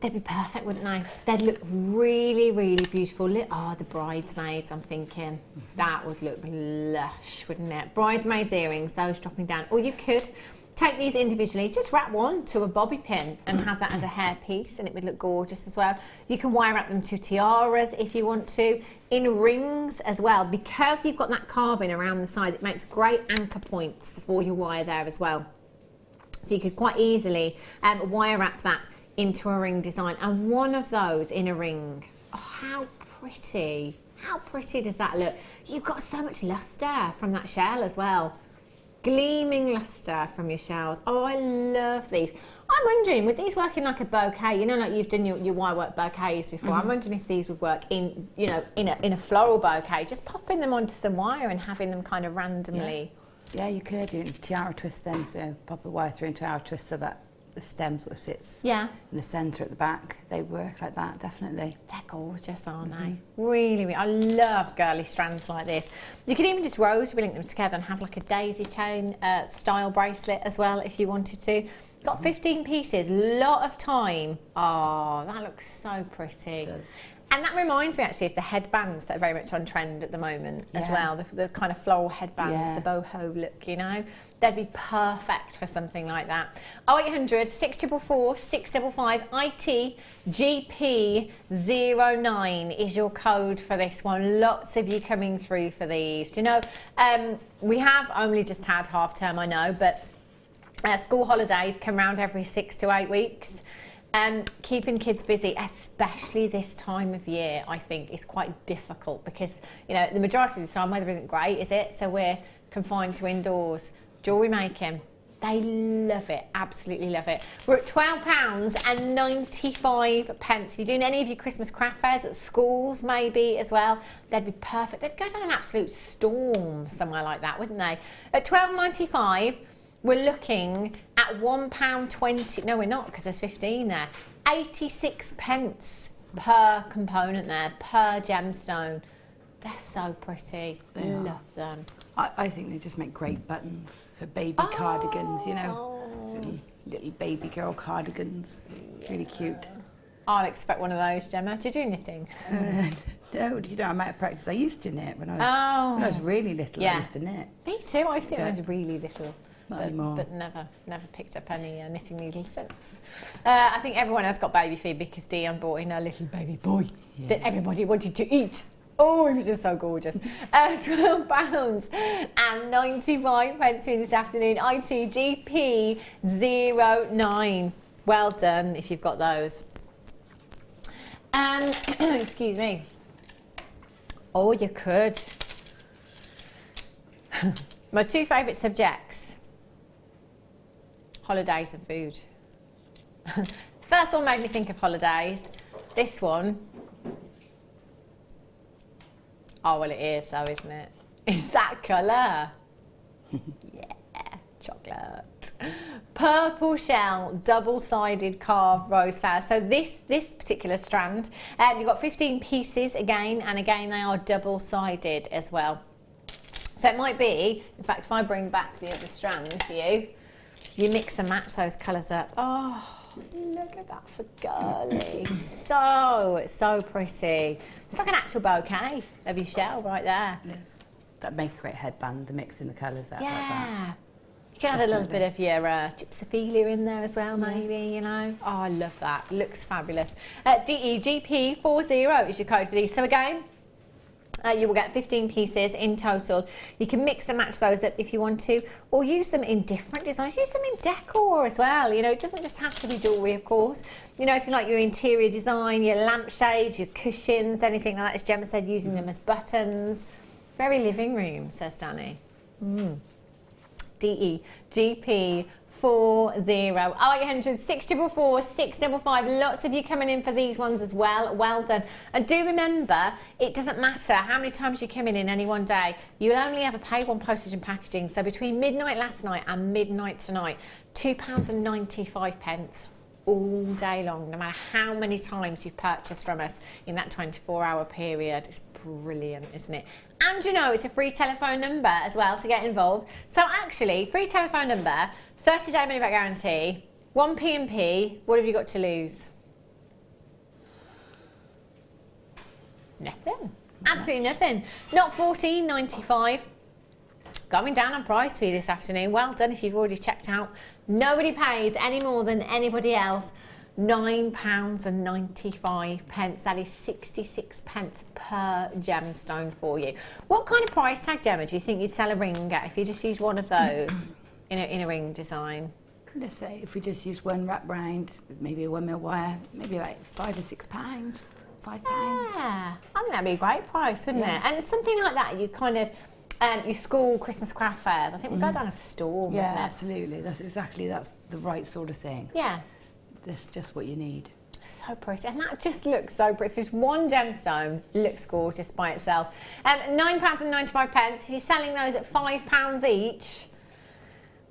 they'd be perfect, wouldn't they? They'd look really, really beautiful. Oh, the bridesmaids, I'm thinking. That would look lush, wouldn't it? Bridesmaids earrings, those dropping down. Or you could take these individually, just wrap one to a bobby pin and have that as a hair piece, and it would look gorgeous as well. You can wire wrap them to tiaras if you want to, in rings as well. Because you've got that carving around the sides, it makes great anchor points for your wire there as well. So you could quite easily wire wrap that into a ring design, and one of those in a ring. Oh, how pretty. How pretty does that look? You've got so much lustre from that shell as well. Gleaming lustre from your shells. Oh, I love these. I'm wondering, would these work in like a bouquet? You know, like you've done your wire work bouquets before. I'm wondering if these would work in, you know, in a floral bouquet. Just popping them onto some wire and having them kind of randomly. Yeah, you could do tiara twist them, so pop the wire through into tiara twist so that the stem sort of sits in the centre at the back. They work like that, definitely. They're gorgeous, aren't they? Really, really. I love girly strands like this. You could even just rose link them together and have like a daisy chain style bracelet as well if you wanted to. Got 15 pieces, lot of time. Oh, that looks so pretty. It does. And that reminds me actually of the headbands that are very much on trend at the moment as well. The kind of floral headbands, the boho look, you know. They'd be perfect for something like that. 0800 644 655 ITGP09 is your code for this one. Lots of you coming through for these. You know, we have only just had half term, I know, but school holidays come round every 6 to 8 weeks. Keeping kids busy, especially this time of year, I think is quite difficult because, you know, the majority of the time weather isn't great, is it? So we're confined to indoors. Jewellery making, they love it, absolutely love it. We're at £12.95. If you're doing any of your Christmas craft fairs at schools maybe as well, they'd be perfect. They'd go down an absolute storm somewhere like that, wouldn't they? At £12.95, we're looking at £1.20. No, we're not, because there's 15 there. 86 pence per component there, per gemstone. They're so pretty. They love them. I think they just make great buttons for baby cardigans, you know. little baby girl cardigans. Really cute. I'll expect one of those, Gemma. Do you do knitting? No, you know, I might have practiced. I used to knit when I was really little. I used to knit. Me too. I used to knit when I was really little. Not anymore. But never picked up any knitting needles since. I think everyone else got baby feed because Dion brought in a little baby boy that everybody wanted to eat. Oh, he was just so gorgeous. £12.95 for this afternoon. ITGP 09. Well done if you've got those. Excuse me. Or you could. My two favourite subjects. Holidays and food. First one made me think of holidays. This one. Oh, well, it is though, isn't it? Is that colour? Yeah, chocolate. Purple shell, double-sided carved rose flowers. So this particular strand, you've got 15 pieces again, and again they are double-sided as well. So it might be, in fact, if I bring back the other strand for you, you mix and match those colours up. Oh, look at that for girly. So pretty. It's like an actual bouquet of your shell right there. Yes. That'd make a great headband, the mixing the colours out like that. Yeah. You can add a little bit of your gypsophilia in there as well, maybe, you know. Oh, I love that. Looks fabulous. DEGP40 is your code for these. So again, you will get 15 pieces in total. You can mix and match those up if you want to, or use them in different designs. Use them in decor as well. You know, it doesn't just have to be jewellery, of course. You know, if you like your interior design, your lampshades, your cushions, anything like that, as Gemma said, using them as buttons. Very living room, says Danny. DEGP 40 0800 644 655. Lots of you coming in for these ones as well. Well done. And do remember, it does't matter how many times you come in any one day. You'll only ever pay one postage and packaging. So between midnight last night and midnight tonight, £2.95 all day long, no matter how many times you've purchased from us in that 24-hour period. It's brilliant, isn't it? And you know, it's a free telephone number as well to get involved. So actually, free telephone number, 30-day money-back guarantee, 1 P&P. What have you got to lose? Nothing. Absolutely nothing. Not $14.95. Going down on price for you this afternoon. Well done if you've already checked out. Nobody pays any more than anybody else. £9.95. That is 66 pence per gemstone for you. What kind of price tag, Gemma, do you think you'd sell a ring at if you just used one of those in a ring design? Let's say if we just use one wrap round with maybe a 1 mil wire, maybe like £5 or £6. £5. Yeah, I think that'd be a great price, wouldn't it? And something like that, you kind of, your school Christmas craft fairs, I think we'd go down a store. Yeah, absolutely. That's the right sort of thing. Yeah. That's just what you need. So pretty, and that just looks so pretty. Just one gemstone looks gorgeous by itself. £9.95. If you're selling those at £5 each,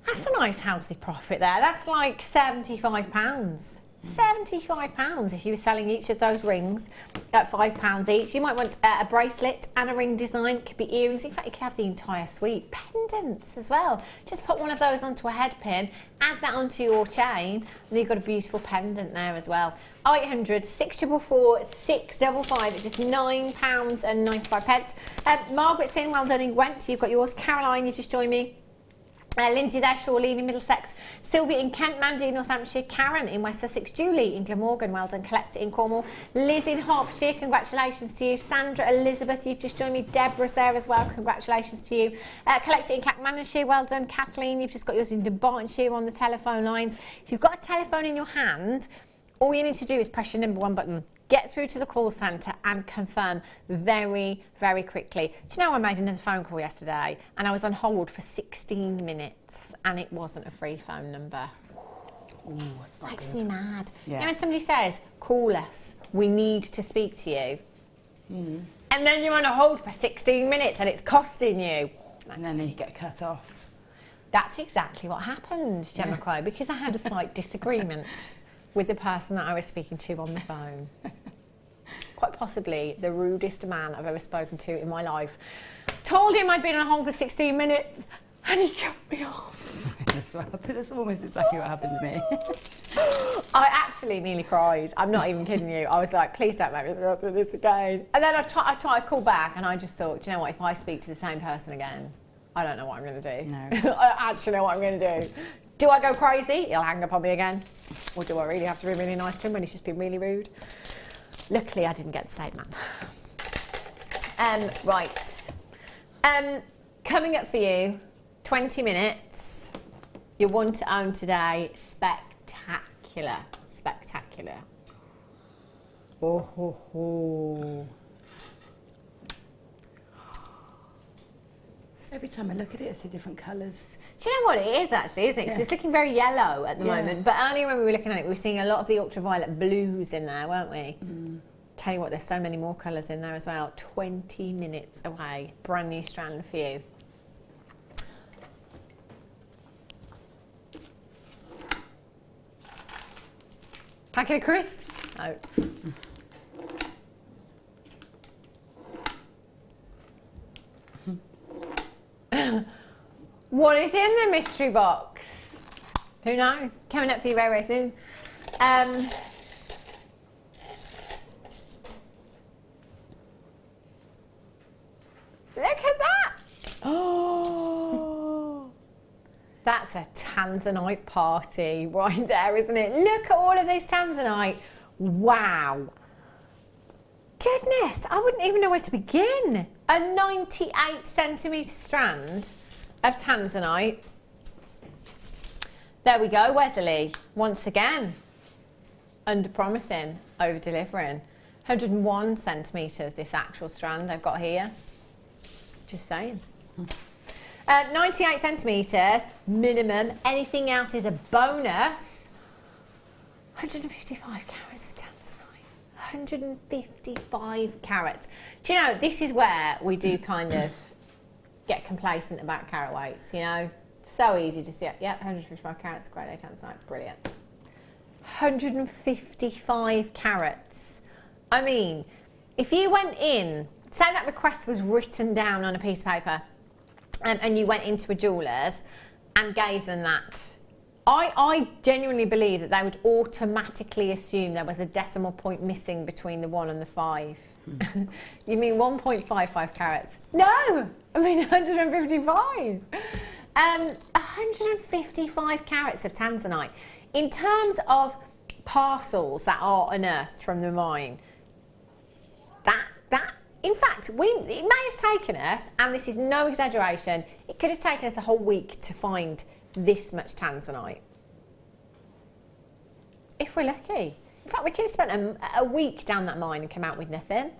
that's a nice healthy profit there. That's like £75. £75 if you were selling each of those rings at £5 each. You might want a bracelet and a ring design. It could be earrings. In fact, you could have the entire suite. Pendants as well. Just put one of those onto a head pin, add that onto your chain, and then you've got a beautiful pendant there as well. 0800 644 655 at just £9.95. Margaret's saying well done in Gwent. You've got yours. Caroline, you've just joined me. Lindsay there, Shawleen in Middlesex, Sylvia in Kent, Mandy in North Hampshire, Karen in West Sussex, Julie in Glamorgan, well done, Collector in Cornwall, Liz in Hertfordshire, congratulations to you, Sandra, Elizabeth, you've just joined me, Deborah's there as well, congratulations to you, Collector in Clackmannanshire, well done, Kathleen, you've just got yours in Dumbartonshire on the telephone lines. If you've got a telephone in your hand, all you need to do is press your number 1 button, get through to the call centre and confirm very, very quickly. Do you know I made another phone call yesterday and I was on hold for 16 minutes and it wasn't a free phone number. Ooh, that's not Makes good. me mad. Yeah. You know when somebody says, call us, we need to speak to you. And then you're on a hold for 16 minutes and it's costing you. And then you get cut off. That's exactly what happened, Gemma Crow, because I had a slight disagreement with the person that I was speaking to on the phone. Quite possibly the rudest man I've ever spoken to in my life. Told him I'd been on hold for 16 minutes and he cut me off. That's almost exactly what happened to me. I actually nearly cried. I'm not even kidding you. I was like, please don't make me go through this again. And then I tried to call back, and I just thought, do you know what, if I speak to the same person again, I don't know what I'm going to do. No. I actually know what I'm going to do. Do I go crazy? He'll hang up on me again. Or do I really have to be really nice to him when he's just been really rude? Luckily, I didn't get the same man. Right. Coming up for you, 20 minutes. Your one to own today, spectacular. Spectacular. Oh, ho, ho. Every time I look at it, I see different colours. Do you know what it is actually, isn't it? Because it's looking very yellow at the moment. But earlier when we were looking at it, we were seeing a lot of the ultraviolet blues in there, weren't we? Tell you what, there's so many more colours in there as well. 20 minutes away. Brand new strand for you. Packet of crisps? No. What is in the mystery box? Who knows? Coming up for you very, very soon. Look at that! Oh, that's a tanzanite party right there, isn't it? Look at all of this tanzanite. Wow. Goodness, I wouldn't even know where to begin. A 98 centimetre strand of tanzanite. There we go, Wesley. Once again, under-promising, over-delivering. 101 centimetres, this actual strand I've got here. Just saying. 98 centimetres, minimum. Anything else is a bonus. 155 carats of tanzanite. 155 carats. Do you know, this is where we do kind of get complacent about carat weights, you know? So easy to see. Yeah, 155 carats, grade A tanzanite, brilliant. 155 carats. I mean, if you went in, say that request was written down on a piece of paper, and you went into a jeweller's and gave them that, I genuinely believe that they would automatically assume there was a decimal point missing between the 1 and the 5. You mean 1.55 carats? No! I mean 155. 155 carats of tanzanite. In terms of parcels that are unearthed from the mine, in fact, it may have taken us, and this is no exaggeration, it could have taken us a whole week to find this much tanzanite. If we're lucky. In fact, we could have spent a week down that mine and come out with nothing.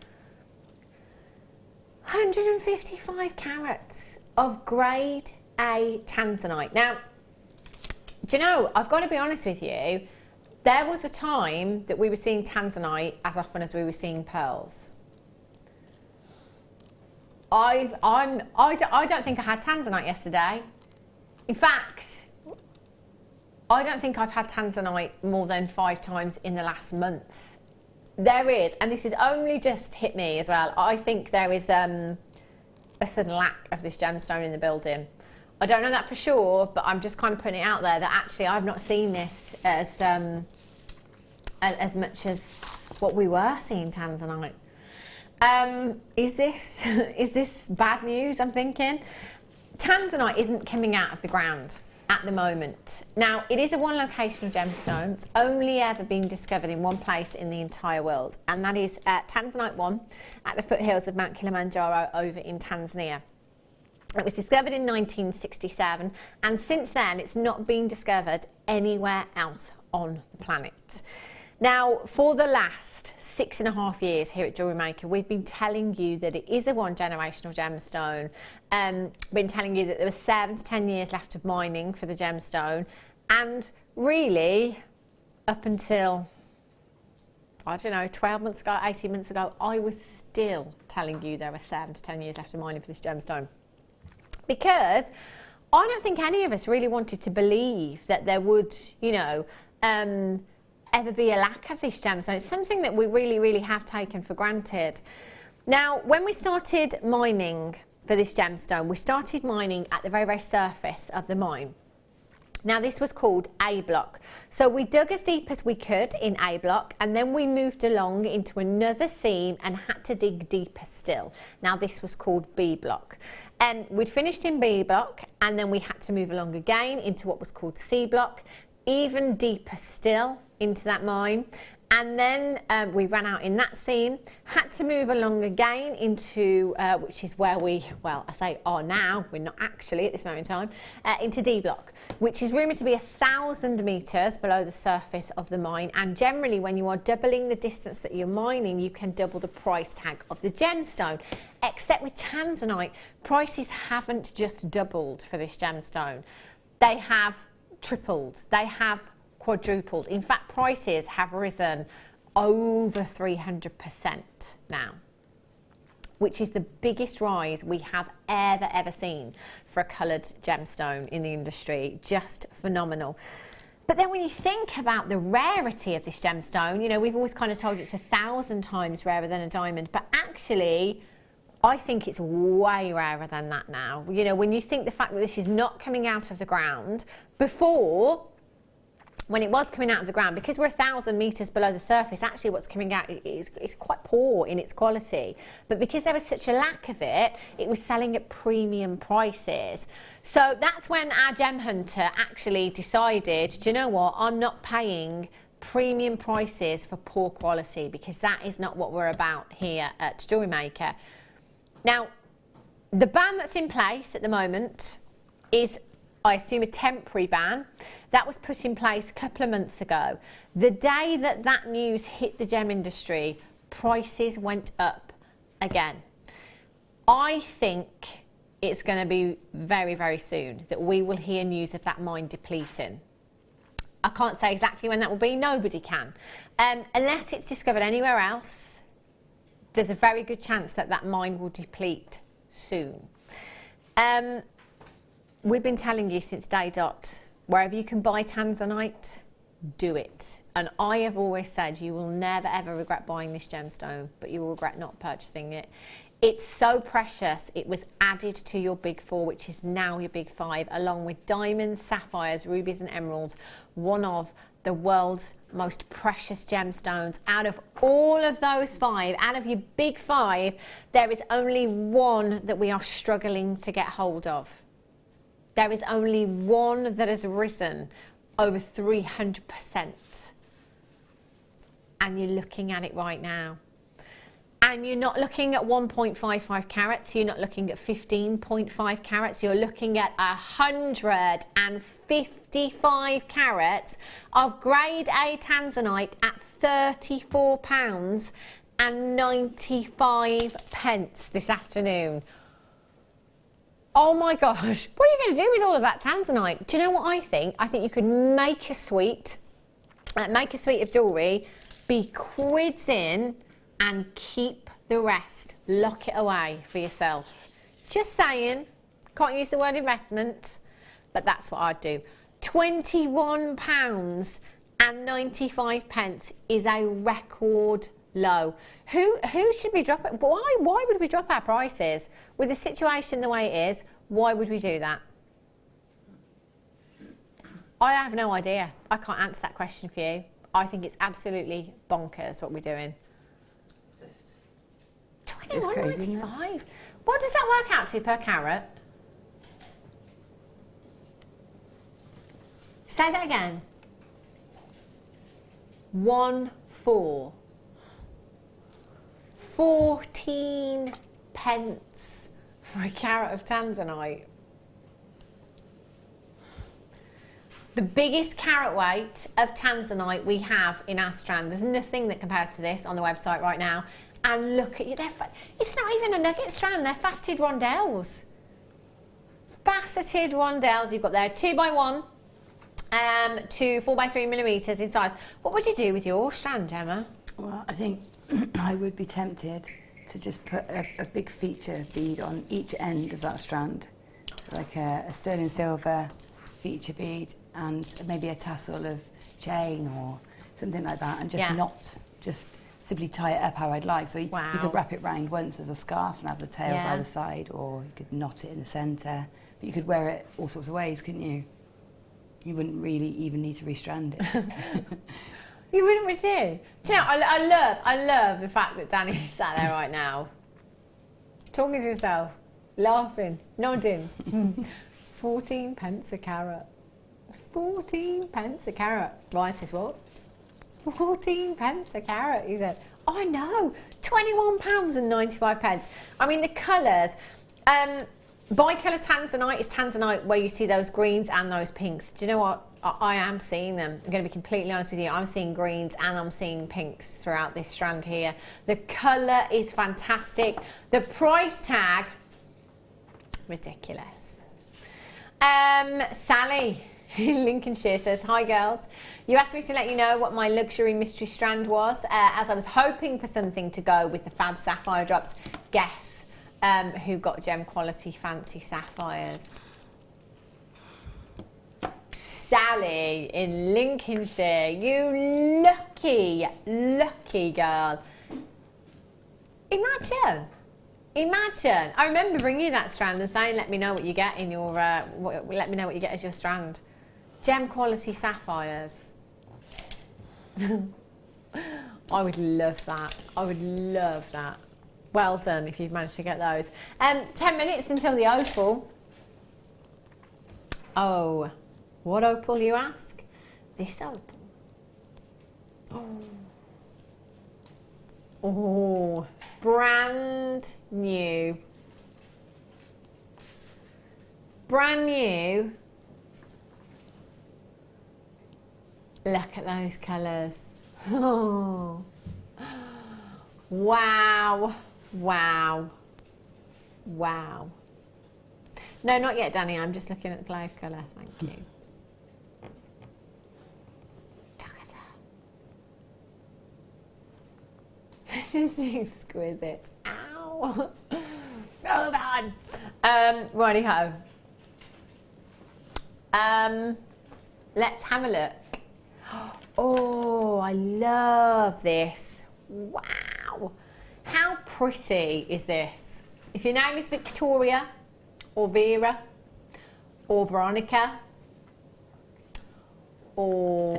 155 carats of grade A tanzanite. Now, do you know, I've got to be honest with you, there was a time that we were seeing tanzanite as often as we were seeing pearls. I don't think I had tanzanite yesterday. In fact, I don't think I've had tanzanite more than 5 times in the last month. There is, and this has only just hit me as well, I think there is a sudden lack of this gemstone in the building. I don't know that for sure, but I'm just kind of putting it out there that actually I've not seen this as much as what we were seeing tanzanite. Is this bad news, I'm thinking? Tanzanite isn't coming out of the ground at the moment. Now, it is a one location of gemstone. It's only ever been discovered in one place in the entire world, and that is Tanzanite 1 at the foothills of Mount Kilimanjaro over in Tanzania. It was discovered in 1967, and since then it's not been discovered anywhere else on the planet. Now, for the last 6.5 years here at Jewellery Maker, we've been telling you that it is a one-generational gemstone. Been telling you that there was 7 to 10 years left of mining for the gemstone, and really, up until, I don't know, 12 months ago, 18 months ago, I was still telling you there were 7 to 10 years left of mining for this gemstone. Because I don't think any of us really wanted to believe that there would, you know, ever be a lack of this gemstone. It's something that we really, really have taken for granted. Now, when we started mining for this gemstone, we started mining at the very, very surface of the mine. Now this was called A block. So we dug as deep as we could in A block, and then we moved along into another seam and had to dig deeper still. Now this was called B block. And we'd finished in B block, and then we had to move along again into what was called C block, even deeper still into that mine. And then we ran out in that seam, had to move along again into, which is where we, well, I say are now, we're not actually at this moment in time, into D block, which is rumoured to be 1,000 metres below the surface of the mine. And generally, when you are doubling the distance that you're mining, you can double the price tag of the gemstone. Except with tanzanite, prices haven't just doubled for this gemstone. They have tripled. They have quadrupled. In fact, prices have risen over 300% now, which is the biggest rise we have ever seen for a coloured gemstone in the industry. Just phenomenal. But then when you think about the rarity of this gemstone, you know, we've always kind of told you it's 1,000 times rarer than a diamond, but actually I think it's way rarer than that now. You know, when you think the fact that this is not coming out of the ground before, when it was coming out of the ground, because we're 1,000 metres below the surface, actually what's coming out is quite poor in its quality. But because there was such a lack of it, it was selling at premium prices. So that's when our gem hunter actually decided, do you know what, I'm not paying premium prices for poor quality, because that is not what we're about here at Jewellery Maker. Now, the ban that's in place at the moment is, I assume, a temporary ban that was put in place a couple of months ago. The day that that news hit the gem industry, prices went up again. I think it's going to be very, very soon that we will hear news of that mine depleting. I can't say exactly when that will be, nobody can. Unless it's discovered anywhere else, there's a very good chance that that mine will deplete soon. We've been telling you since day dot, wherever you can buy tanzanite, do it. And I have always said you will never ever regret buying this gemstone, but you will regret not purchasing it. It's so precious. It was added to your big four, which is now your big five, along with diamonds, sapphires, rubies and emeralds, one of the world's most precious gemstones. Out of all of those five, out of your big five, there is only one that we are struggling to get hold of. There is only one that has risen over 300%. And you're looking at it right now. And you're not looking at 1.55 carats, you're not looking at 15.5 carats, you're looking at 155 carats of grade A tanzanite at £34.95 this afternoon. Oh my gosh, what are you going to do with all of that tanzanite? Do you know what I think? I think you could make a suite of jewellery, be quids in, and keep the rest. Lock it away for yourself. Just saying, can't use the word investment, but that's what I'd do. £21.95 is a record low. Who should we drop it? Why would we drop our prices? With the situation the way it is, why would we do that? I have no idea. I can't answer that question for you. I think it's absolutely bonkers what we're doing. £21.95. What does that work out to per carat? Say that again. 1/4. 14 pence for a carat of tanzanite. The biggest carat weight of tanzanite we have in our strand. There's nothing that compares to this on the website right now. And look at you, it's not even a nugget strand, they're faceted rondelles. Faceted rondelles you've got there, 2x1 to 4x3 millimetres in size. What would you do with your strand, Gemma? Well, I think I would be tempted to just put a big feature bead on each end of that strand. So like a sterling silver feature bead and maybe a tassel of chain or something like that, and just not just simply tie it up how I'd like. So you could wrap it round once as a scarf and have the tails either side, or you could knot it in the centre. But you could wear it all sorts of ways, couldn't you? You wouldn't really even need to restrand it. You wouldn't, would you? Do you know, I love the fact that Danny's sat there right now, talking to himself, laughing, nodding. 14 pence a carat. 14 pence a carat. Ryan says, what? 14 pence a carat, he said. I know, £21.95. I mean, the colours, bicolour tanzanite is tanzanite where you see those greens and those pinks. Do you know what? I am seeing them. I'm going to be completely honest with you. I'm seeing greens and I'm seeing pinks throughout this strand here. The colour is fantastic. The price tag, ridiculous. Sally in Lincolnshire says, hi girls. You asked me to let you know what my luxury mystery strand was, as I was hoping for something to go with the Fab Sapphire drops. Guess who got gem quality fancy sapphires? Sally in Lincolnshire. You lucky, lucky girl. Imagine. Imagine. I remember bringing you that strand and saying, let me know what you get in your, let me know what you get as your strand. Gem quality sapphires. I would love that. I would love that. Well done if you've managed to get those. 10 minutes until the opal. Oh, what opal you ask? This opal. Oh. Oh, brand new. Brand new. Look at those colours. Oh. Wow. Wow. Wow. No, not yet, Danny. I'm just looking at the glow colour. Thank you. Look at that. Just exquisite. Ow. So bad. Righty-ho. Let's have a look. Oh, I love this. Wow. How pretty is this? If your name is Victoria or Vera or Veronica or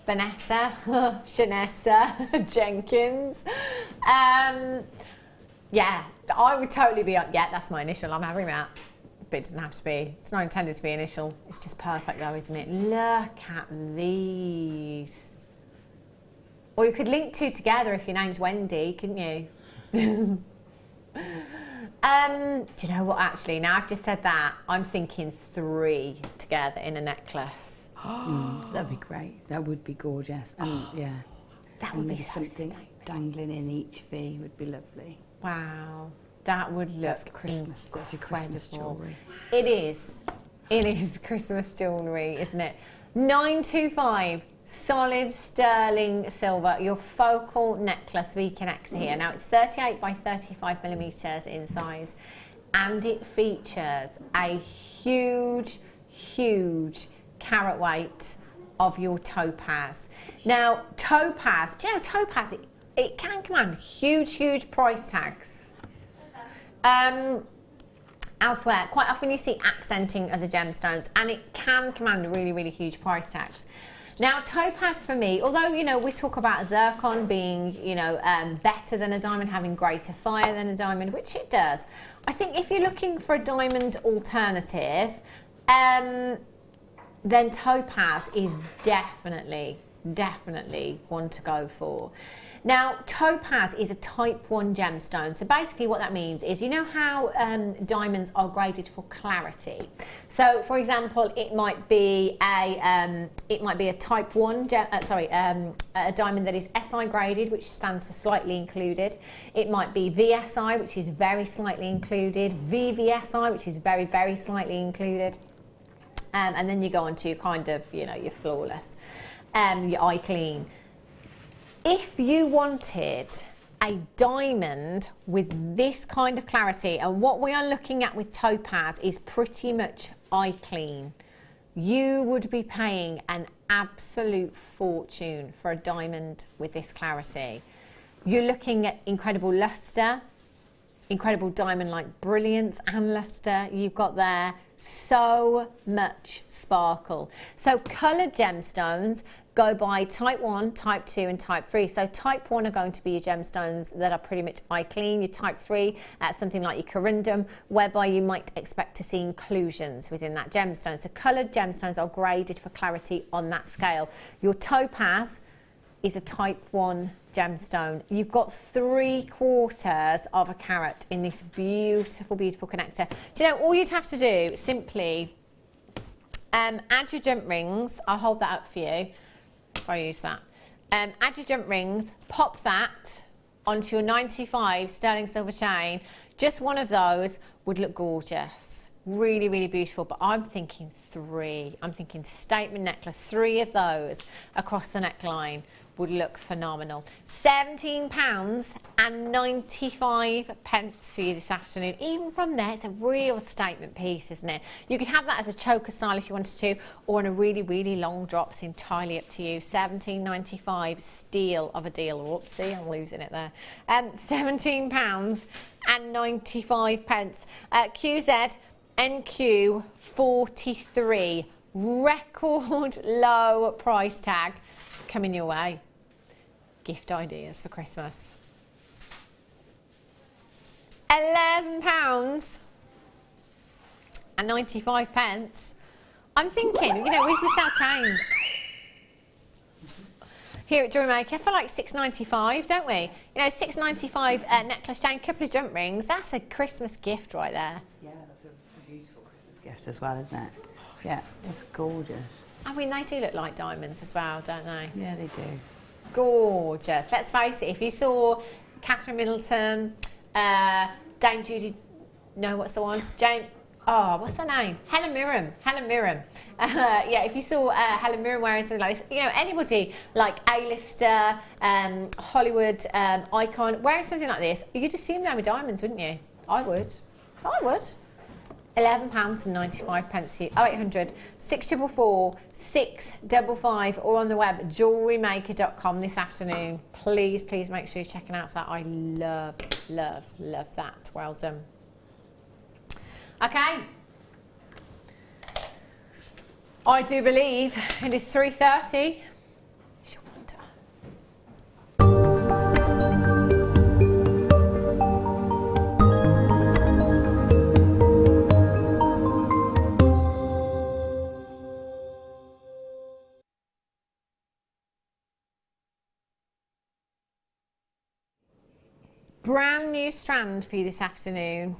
Vanessa, Shanessa, Jenkins. Yeah, I would totally be on, yeah, that's my initial, I'm having that. But it doesn't have to be, it's not intended to be initial. It's just perfect though, isn't it? Look at these. Or you could link two together if your name's Wendy, couldn't you? Do you know what, actually, now I've just said that, I'm thinking 3 together in a necklace. That'd be great. That would be gorgeous. And yeah, that would be so something dangling in each V would be lovely. Wow, that would look That's Christmas. That's your Christmas jewellery. It is. It is Christmas jewellery, isn't it? 925 solid sterling silver, your focal necklace V-Connects here. Now it's 38 by 35 millimetres in size, and it features a huge, huge carat weight of your topaz. Now topaz, do you know topaz, it can command huge, huge price tags. Elsewhere, quite often you see accenting of the gemstones, and it can command really, really huge price tags. Now topaz for me, although, you know, we talk about zircon being, you know, better than a diamond, having greater fire than a diamond, which it does. I think if you're looking for a diamond alternative, then topaz is definitely one to go for. Now, topaz is a type 1 gemstone. So basically what that means is, you know how diamonds are graded for clarity. So for example, it might be a type 1, a diamond that is SI graded, which stands for slightly included. It might be VSI, which is very slightly included, VVSI, which is very, very slightly included. And then you go on to your kind of, you know, your flawless, your eye clean. If you wanted a diamond with this kind of clarity, and what we are looking at with topaz is pretty much eye clean, you would be paying an absolute fortune for a diamond with this clarity. You're looking at incredible luster, incredible diamond-like brilliance and luster. You've got there so much sparkle. So coloured gemstones go by type 1, type 2 and type 3. So type 1 are going to be your gemstones that are pretty much eye clean. Your type 3, something like your corundum, whereby you might expect to see inclusions within that gemstone. So coloured gemstones are graded for clarity on that scale. Your topaz is a type 1 gemstone. You've got 3/4 of a carat in this beautiful, beautiful connector. Do you know, all you'd have to do, simply add your jump rings. I'll hold that up for you if I use that. Add your jump rings, pop that onto your 95 sterling silver chain. Just one of those would look gorgeous. Really, really beautiful, but I'm thinking 3. I'm thinking statement necklace, 3 of those across the neckline would look phenomenal. £17.95 for you this afternoon. Even from there, it's a real statement piece, isn't it? You could have that as a choker style if you wanted to, or on a really, really long drop. It's entirely up to you. £17.95, steal of a deal. Whoopsie, I'm losing it there. £17.95. QZ NQ 43, record low price tag coming your way. Gift ideas for Christmas. £11.95. I'm thinking, you know, we sell chains here at Jewellery Maker for like £6.95, don't we? You know, £6.95 necklace chain, couple of jump rings. That's a Christmas gift right there. Yeah, that's a beautiful Christmas gift as well, isn't it? Yeah, it's gorgeous. I mean, they do look like diamonds as well, don't they? Yeah, they do. Gorgeous. Let's face it, if you saw Catherine Middleton, Dame Judy, no, what's the one? Jane, oh, what's her name? Helen Mirren. Yeah, if you saw Helen Mirren wearing something like this, you know, anybody like A-lister, Hollywood icon, wearing something like this, you'd assume they were diamonds, wouldn't you? I would. £11.95 for you. 0800 644 655 or on the web jewellerymaker.com this afternoon. Please, please make sure you're checking out for that. I love, love, love that. Well done. Okay. I do believe it is 3:30. Brand new strand for you this afternoon.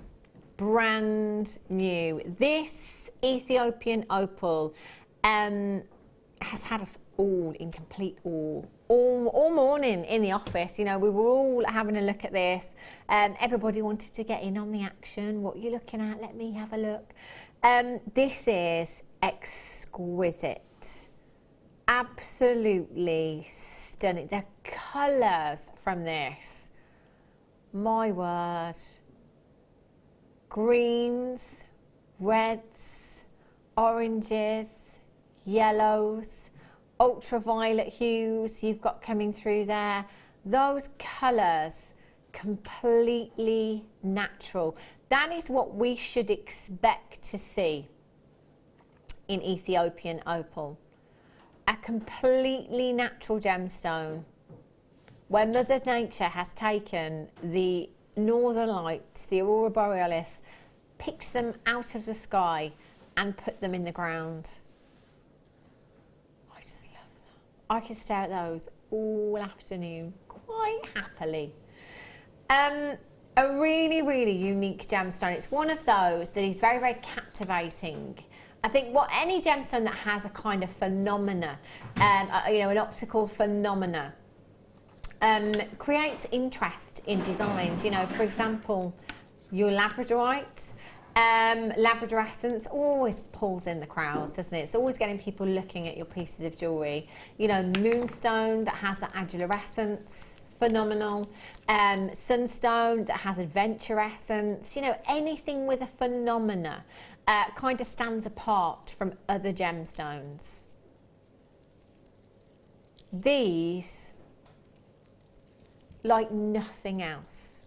Brand new. This Ethiopian opal has had us all in complete awe. All morning in the office, you know, we were all having a look at this. Everybody wanted to get in on the action. What are you looking at? Let me have a look. This is exquisite. Absolutely stunning. The colours from this. My word. Greens, reds, oranges, yellows, ultraviolet hues you've got coming through there. Those colours, completely natural. That is what we should expect to see in Ethiopian opal. A completely natural gemstone where Mother Nature has taken the northern lights, the aurora borealis, picked them out of the sky and put them in the ground. I just love that. I can stare at those all afternoon quite happily. A really, really unique gemstone. It's one of those that is very, very captivating. I think what any gemstone that has a kind of phenomena, you know, an optical phenomena, creates interest in designs. You know, for example, your labradorite, labradorescence always pulls in the crowds, doesn't it? It's always getting people looking at your pieces of jewellery. You know, moonstone that has that adulorescence, phenomenal. Sunstone that has adventurescence. You know, anything with a phenomena kind of stands apart from other gemstones. like nothing else.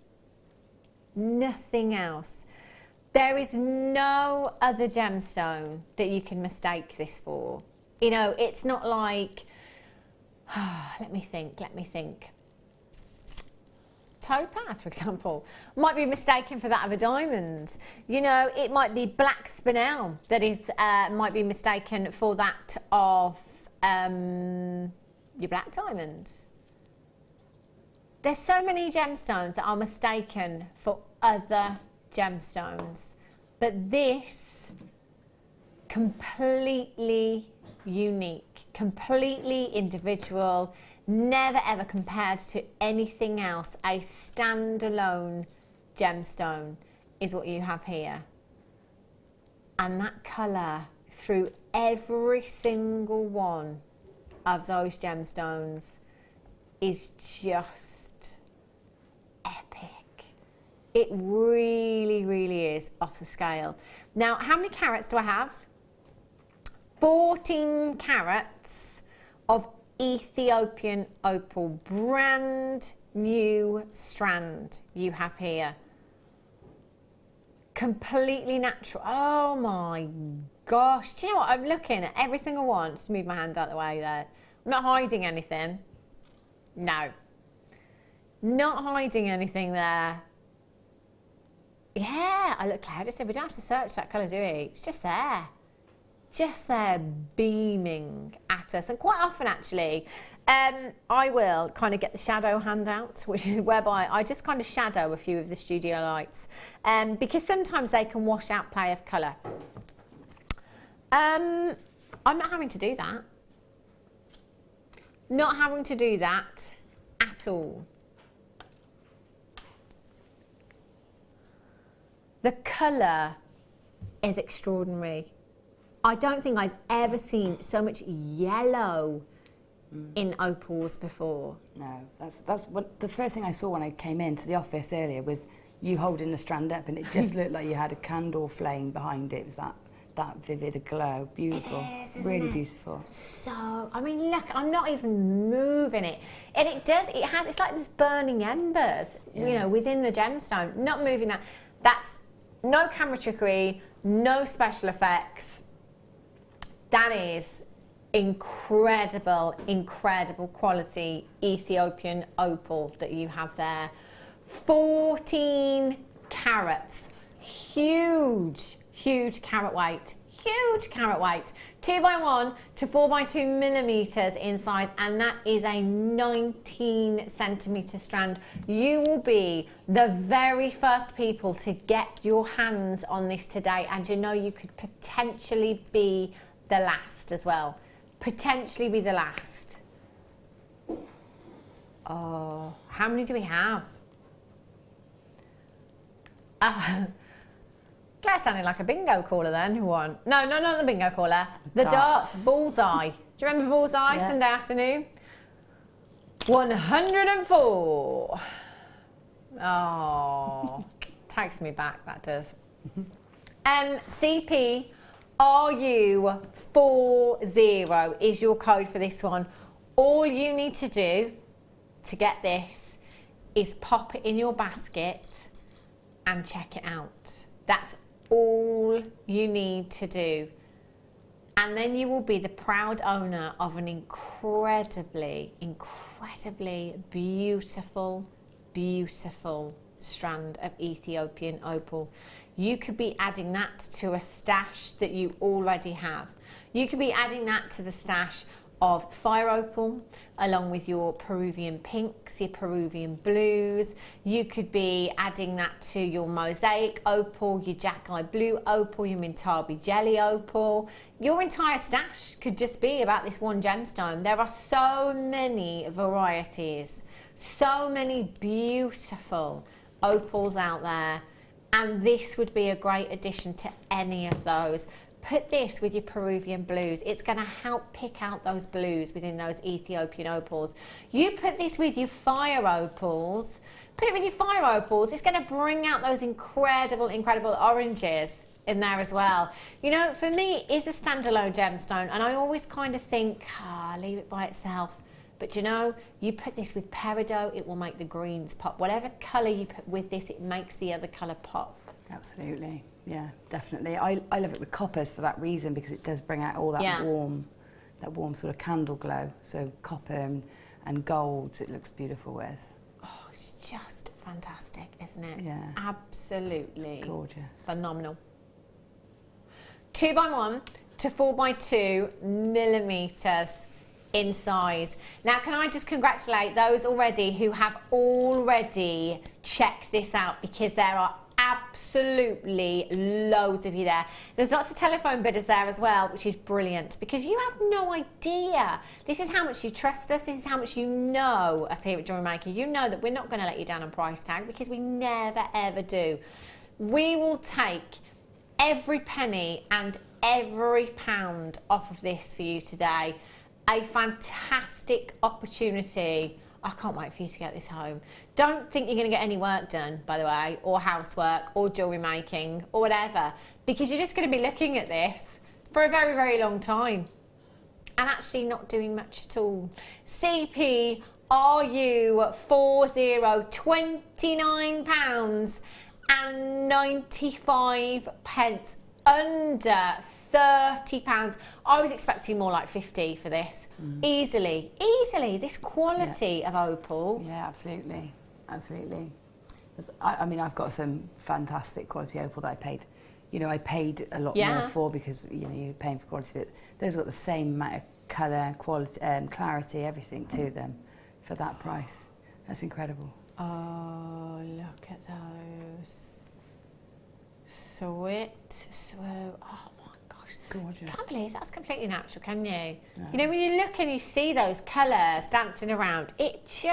Nothing else. There is no other gemstone that you can mistake this for. You know, it's not like, let me think. Topaz, for example, might be mistaken for that of a diamond. You know, it might be black spinel that is might be mistaken for that of your black diamond. There's so many gemstones that are mistaken for other gemstones, but this completely unique, completely individual, never ever compared to anything else. A standalone gemstone is what you have here. And that colour through every single one of those gemstones is just epic. It really, really is off the scale. Now, how many carats do I have? 14 carats of Ethiopian opal, brand new strand you have here. Completely natural. Oh my gosh. Do you know what? I'm looking at every single one. Just move my hand out of the way there. I'm not hiding anything. No. Not hiding anything there. Yeah, I look cloud. We don't have to search that colour, do we? It's just there. Just there beaming at us. And quite often actually I will kind of get the shadow hand out, which is whereby I just kind of shadow a few of the studio lights because sometimes they can wash out play of colour. I'm not having to do that. Not having to do that at all. The colour is extraordinary. I don't think I've ever seen so much yellow in opals before. No, that's what the first thing I saw when I came into the office earlier was you holding the strand up, and it just looked like you had a candle flame behind it. It was that vivid glow. Beautiful. It is, really it? Beautiful. So, I mean, look, I'm not even moving it. And it's like this burning embers, you know, within the gemstone. Not moving that. That's no camera trickery, no special effects. That is incredible, incredible quality Ethiopian opal that you have there. 14 carats. Huge, huge carat weight. Huge carat weight. 2x1 to 4x2 millimeters in size, and that is a 19 centimeter strand. You will be the very first people to get your hands on this today, and you know you could potentially be the last as well. Potentially be the last. Oh, how many do we have? Claire sounded like a bingo caller then. Who won? No, not the bingo caller. The darts. Bullseye. Do you remember Bullseye? Yeah. Sunday afternoon? 104. Oh, takes me back, that does. CP RU40 is your code for this one. All you need to do to get this is pop it in your basket and check it out. That's all you need to do. And then you will be the proud owner of an incredibly, incredibly beautiful, beautiful strand of Ethiopian opal. You could be adding that to a stash that you already have. You could be adding that to the stash of fire opal, along with your Peruvian pinks, your Peruvian blues. You could be adding that to your mosaic opal, your Jackeye blue opal, your Mintabi jelly opal. Your entire stash could just be about this one gemstone. There are so many varieties, so many beautiful opals out there, and this would be a great addition to any of those. Put this with your Peruvian blues. It's going to help pick out those blues within those Ethiopian opals. You put this with your fire opals. Put it with your fire opals. It's going to bring out those incredible, incredible oranges in there as well. You know, for me, it's a standalone gemstone, and I always kind of think, leave it by itself. But you know, you put this with peridot, it will make the greens pop. Whatever colour you put with this, it makes the other colour pop. Absolutely, yeah, definitely. I love it with coppers for that reason, because it does bring out all that warm sort of candle glow. So copper and golds, it looks beautiful with. Oh, it's just fantastic, isn't it? Yeah. Absolutely. It's gorgeous. Phenomenal. 2x1 to 4x2 millimetres in size. Now, can I just congratulate those already who have already checked this out, because there are absolutely loads of you there. There's lots of telephone bidders there as well, which is brilliant, because you have no idea. This is how much you trust us. This is how much you know us here at Jewellery Maker. You know that we're not going to let you down on price tag, because we never ever do. We will take every penny and every pound off of this for you today. A fantastic opportunity. I can't wait for you to get this home. Don't think you're going to get any work done, by the way, or housework, or jewellery making, or whatever, because you're just going to be looking at this for a very, very long time and actually not doing much at all. CP RU40, £29.95, under £30. I was expecting more like 50 for this. Easily, this quality of opal. Yeah, absolutely, absolutely. I mean, I've got some fantastic quality opal that I paid. You know, I paid a lot more for, because you know you're paying for quality, but those got the same amount of colour, quality, clarity, everything to them for that price. That's incredible. Oh, look at those. Sweet, oh my gosh. Gorgeous. I can't believe that's completely natural, can you? No. You know, when you look and you see those colours dancing around, it's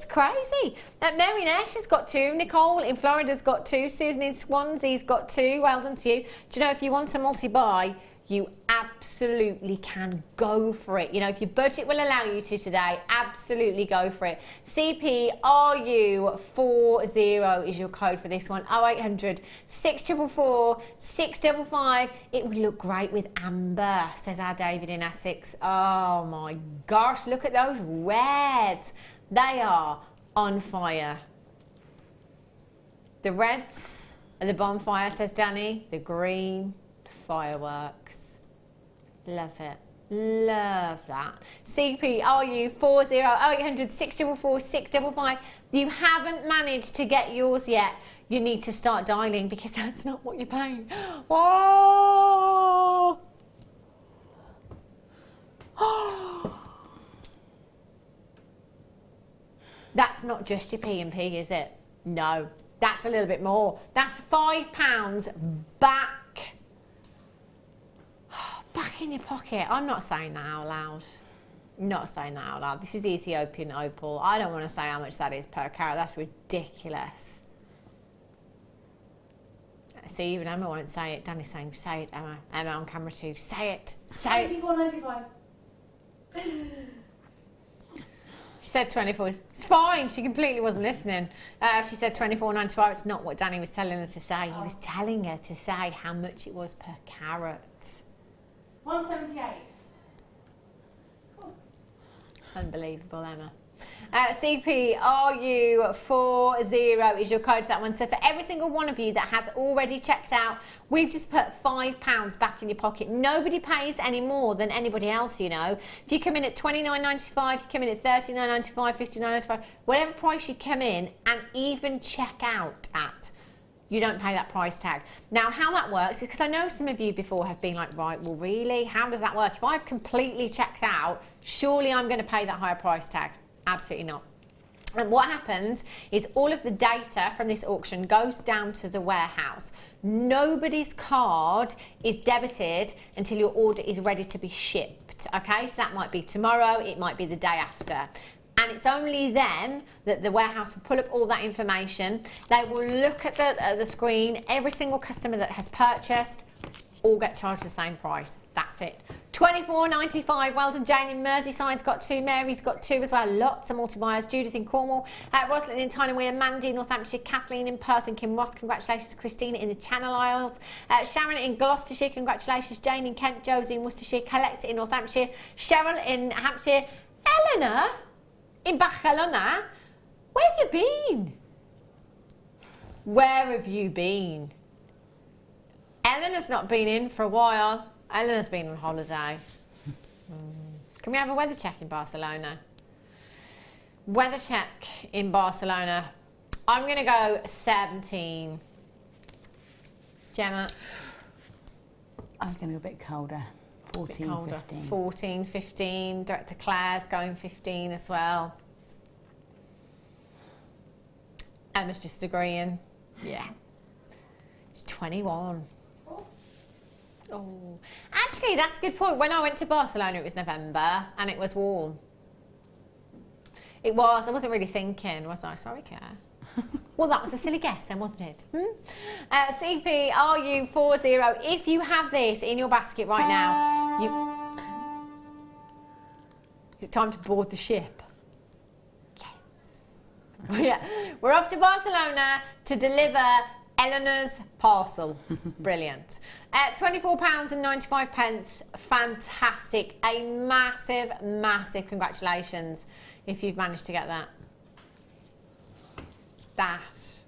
crazy. Mary Nash has got 2, Nicole in Florida's got 2, Susan in Swansea's got 2, well done to you. Do you know, if you want a multi-buy, you absolutely can go for it. You know, if your budget will allow you to today, absolutely go for it. CPRU40 is your code for this one. 0800 644 655. It would look great with amber, says our David in Essex. Oh my gosh, look at those reds. They are on fire. The reds are the bonfire, says Danny. The green, the fireworks. Love it. Love that. CPRU40 0800 644 655. You haven't managed to get yours yet. You need to start dialing, because that's not what you're paying. Oh! That's not just your P&P, is it? No, that's a little bit more. That's £5 back in your pocket. I'm not saying that out loud. Not saying that out loud. This is Ethiopian opal. I don't want to say how much that is per carat. That's ridiculous. See, even Emma won't say it. Danny's saying, say it, Emma. Emma on camera too. Say it. Say it. 24.95. She said 24. It's fine. She completely wasn't listening. She said 24.95. It's not what Danny was telling her to say. He was telling her to say how much it was per carat. 178. Unbelievable, Emma. CPRU40 is your code for that one. So for every single one of you that has already checked out, we've just put £5 back in your pocket. Nobody pays any more than anybody else, you know. If you come in at $29.95, you come in at $39.95, $59.95, whatever price you come in and even check out at, you don't pay that price tag. Now, how that works is, because I know some of you before have been like, right, well, really? How does that work? If I've completely checked out, surely I'm going to pay that higher price tag. Absolutely not. And what happens is all of the data from this auction goes down to the warehouse. Nobody's card is debited until your order is ready to be shipped, okay? So that might be tomorrow, it might be the day after. And it's only then that the warehouse will pull up all that information. They will look at the screen. Every single customer that has purchased all get charged the same price. That's it. £24.95. Well done, Jane in Merseyside's got 2. Mary's got 2 as well. Lots of multi-buyers. Judith in Cornwall. Rosalind in Tyne-Weir. Mandy in Northamptonshire. Kathleen in Perth and Kim Ross. Congratulations. Christina in the Channel Isles. Sharon in Gloucestershire. Congratulations. Jane in Kent. Josie in Worcestershire. Collector in Northamptonshire. Cheryl in Hampshire. Eleanor, in Barcelona, where have you been? Where have you been? Eleanor's not been in for a while. Eleanor's been on holiday. Can we have a weather check in Barcelona? Weather check in Barcelona. I'm going to go 17. Gemma? I'm going to go a bit colder. 14, colder. 15. 14, 15. Director Claire's going 15 as well. Emma's just agreeing. Yeah. It's 21. Oh. Actually, that's a good point. When I went to Barcelona, it was November and it was warm. It was. I wasn't really thinking, was I? Sorry, Claire. Well, that was a silly guess then, wasn't it? CP RU40. If you have this in your basket right now, it's time to board the ship. Yes. Yeah. We're off to Barcelona to deliver Eleanor's parcel. Brilliant. £24.95. Fantastic. A massive, massive congratulations if you've managed to get that. That's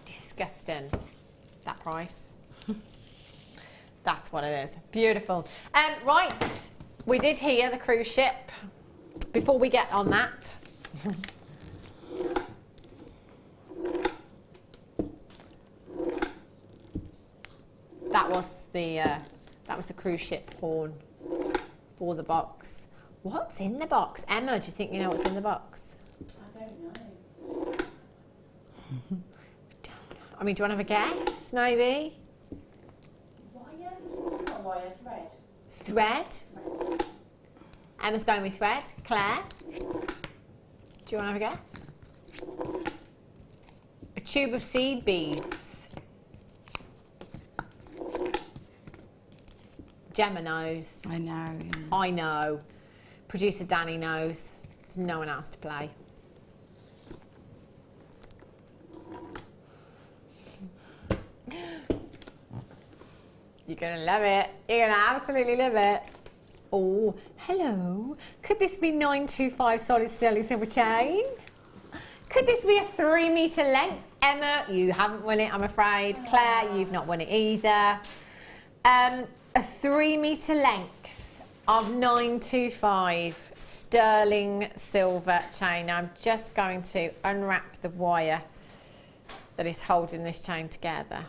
disgusting, that price. That's what it is. Beautiful. Right, we did hear the cruise ship. Before we get on that, that was the cruise ship horn for the box. What's in the box? Emma, do you think you know what's in the box? I mean, do you want to have a guess, maybe? Wire? Not wire, thread. Thread? Emma's going with thread. Claire? Do you want to have a guess? A tube of seed beads. Gemma knows. I know. Yeah. I know. Producer Danny knows. There's no one else to play. You're going to love it. You're going to absolutely love it. Oh, hello. Could this be 925 solid sterling silver chain? Could this be a 3 metre length? Emma, you haven't won it, I'm afraid. Claire, you've not won it either. A 3 metre length of 925 sterling silver chain. Now, I'm just going to unwrap the wire that is holding this chain together.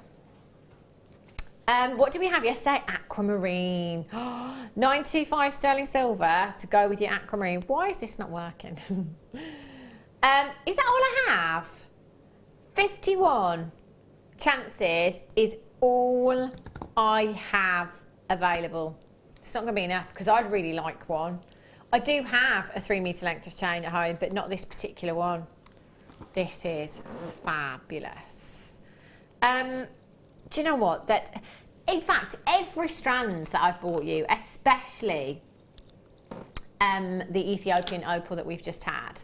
What did we have yesterday? Aquamarine. 925 sterling silver to go with your aquamarine. Why is this not working? Is that all I have? 51 chances is all I have available. It's not going to be enough because I'd really like one. I do have a 3 metre length of chain at home, but not this particular one. This is fabulous. Do you know what? In fact, every strand that I've bought you, especially the Ethiopian opal that we've just had,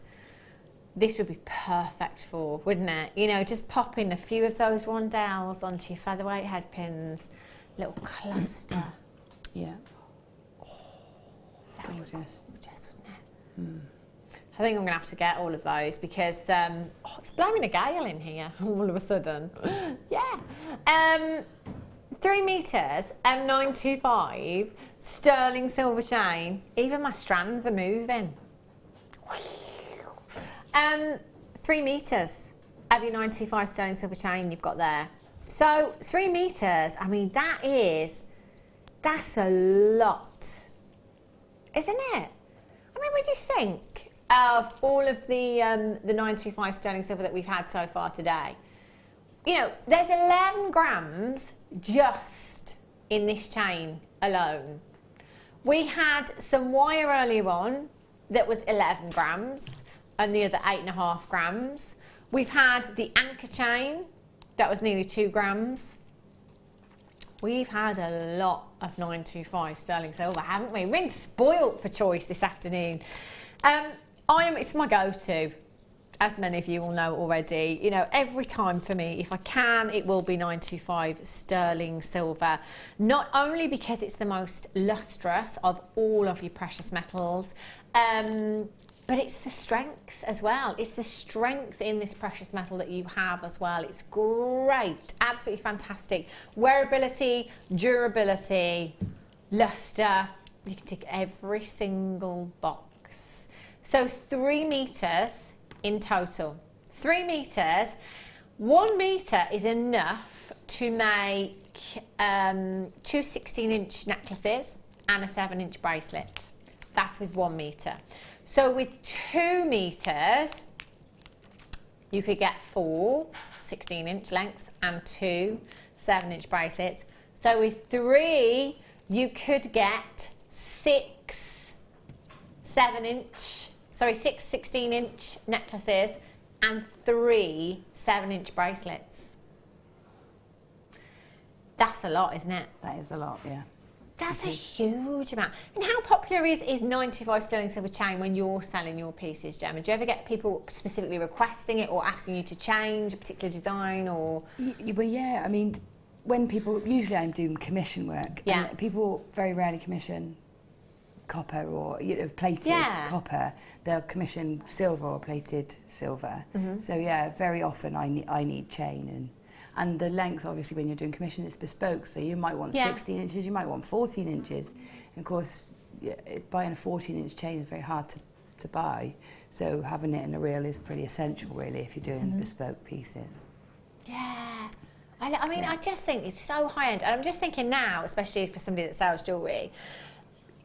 this would be perfect for, wouldn't it? You know, just pop in a few of those rondelles onto your featherweight head pins, little cluster. Yeah. Oh, that would be gorgeous, wouldn't it? I think I'm going to have to get all of those because it's blowing a gale in here all of a sudden. Yeah. 3 metres, M925, sterling silver chain. Even my strands are moving. 3 metres of your 925 sterling silver chain you've got there. So 3 metres, I mean, that's a lot, isn't it? I mean, what do you think of all of the 925 sterling silver that we've had so far today? You know, there's 11 grams just in this chain alone. We had some wire earlier on that was 11 grams and the other 8.5 grams. We've had the anchor chain that was nearly 2 grams. We've had a lot of 925 sterling silver, haven't we? We've been spoilt for choice this afternoon. It's my go-to. as many of you will know already, you know, every time for me, if I can, it will be 925 sterling silver. Not only because it's the most lustrous of all of your precious metals, but it's the strength as well. It's the strength in this precious metal that you have as well. It's great, absolutely fantastic. Wearability, durability, luster. You can tick every single box. So 3 meters in total. 3 meters. 1 meter is enough to make 2 16-inch necklaces and a 7-inch bracelet. That's with 1 meter. So with 2 meters, you could get 4 16-inch lengths and 2 7-inch bracelets. So with 3, you could get 6 16-inch necklaces and 3 7-inch bracelets. That's a lot, isn't it? That is a lot, yeah. That's a huge amount. And how popular is 925 sterling silver chain when you're selling your pieces, Gemma? Do you ever get people specifically requesting it or asking you to change a particular design or? Well, yeah, I mean, when people, usually I'm doing commission work. Yeah. And people very rarely commission copper or, you know, plated copper. They'll commission silver or plated silver. So yeah, very often I need chain and the length, obviously, when you're doing commission, it's bespoke. So you might want 16 inches, you might want 14 inches. And of course, buying a 14-inch chain is very hard to buy. So having it in a reel is pretty essential, really, if you're doing bespoke pieces. Yeah. I mean, I just think it's so high-end. And I'm just thinking now, especially for somebody that sells jewellery,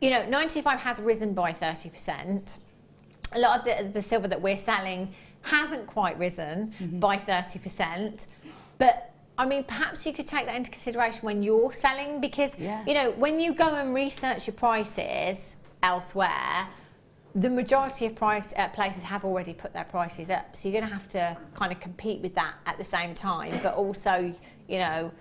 you know, 925 has risen by 30%. A lot of the silver that we're selling hasn't quite risen by 30%. But, I mean, perhaps you could take that into consideration when you're selling because, you know, when you go and research your prices elsewhere, the majority of places have already put their prices up. So you're going to have to kind of compete with that at the same time. But also, you know,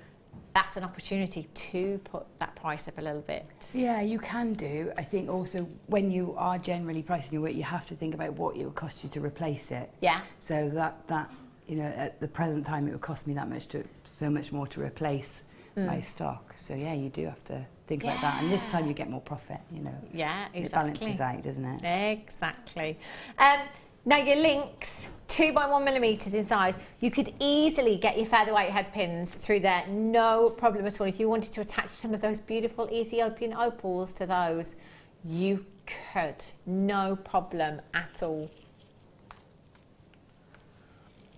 that's an opportunity to put that price up a little bit. Yeah, you can do. I think also when you are generally pricing your work, you have to think about what it would cost you to replace it. Yeah. So that you know, at the present time, it would cost me so much more to replace my stock. So yeah, you do have to think about that. And this time you get more profit, you know. Yeah, exactly. It balances out, doesn't it? Exactly. Now your links, 2 by 1 millimeters in size, you could easily get your featherweight head pins through there, no problem at all. If you wanted to attach some of those beautiful Ethiopian opals to those, you could, no problem at all.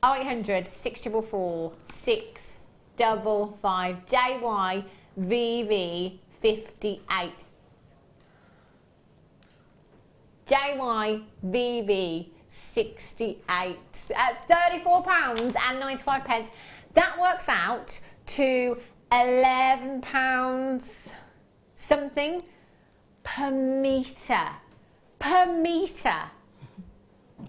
0800 644 655 JYVV58. JYVV68 at £34.95. That works out to £11 something per metre.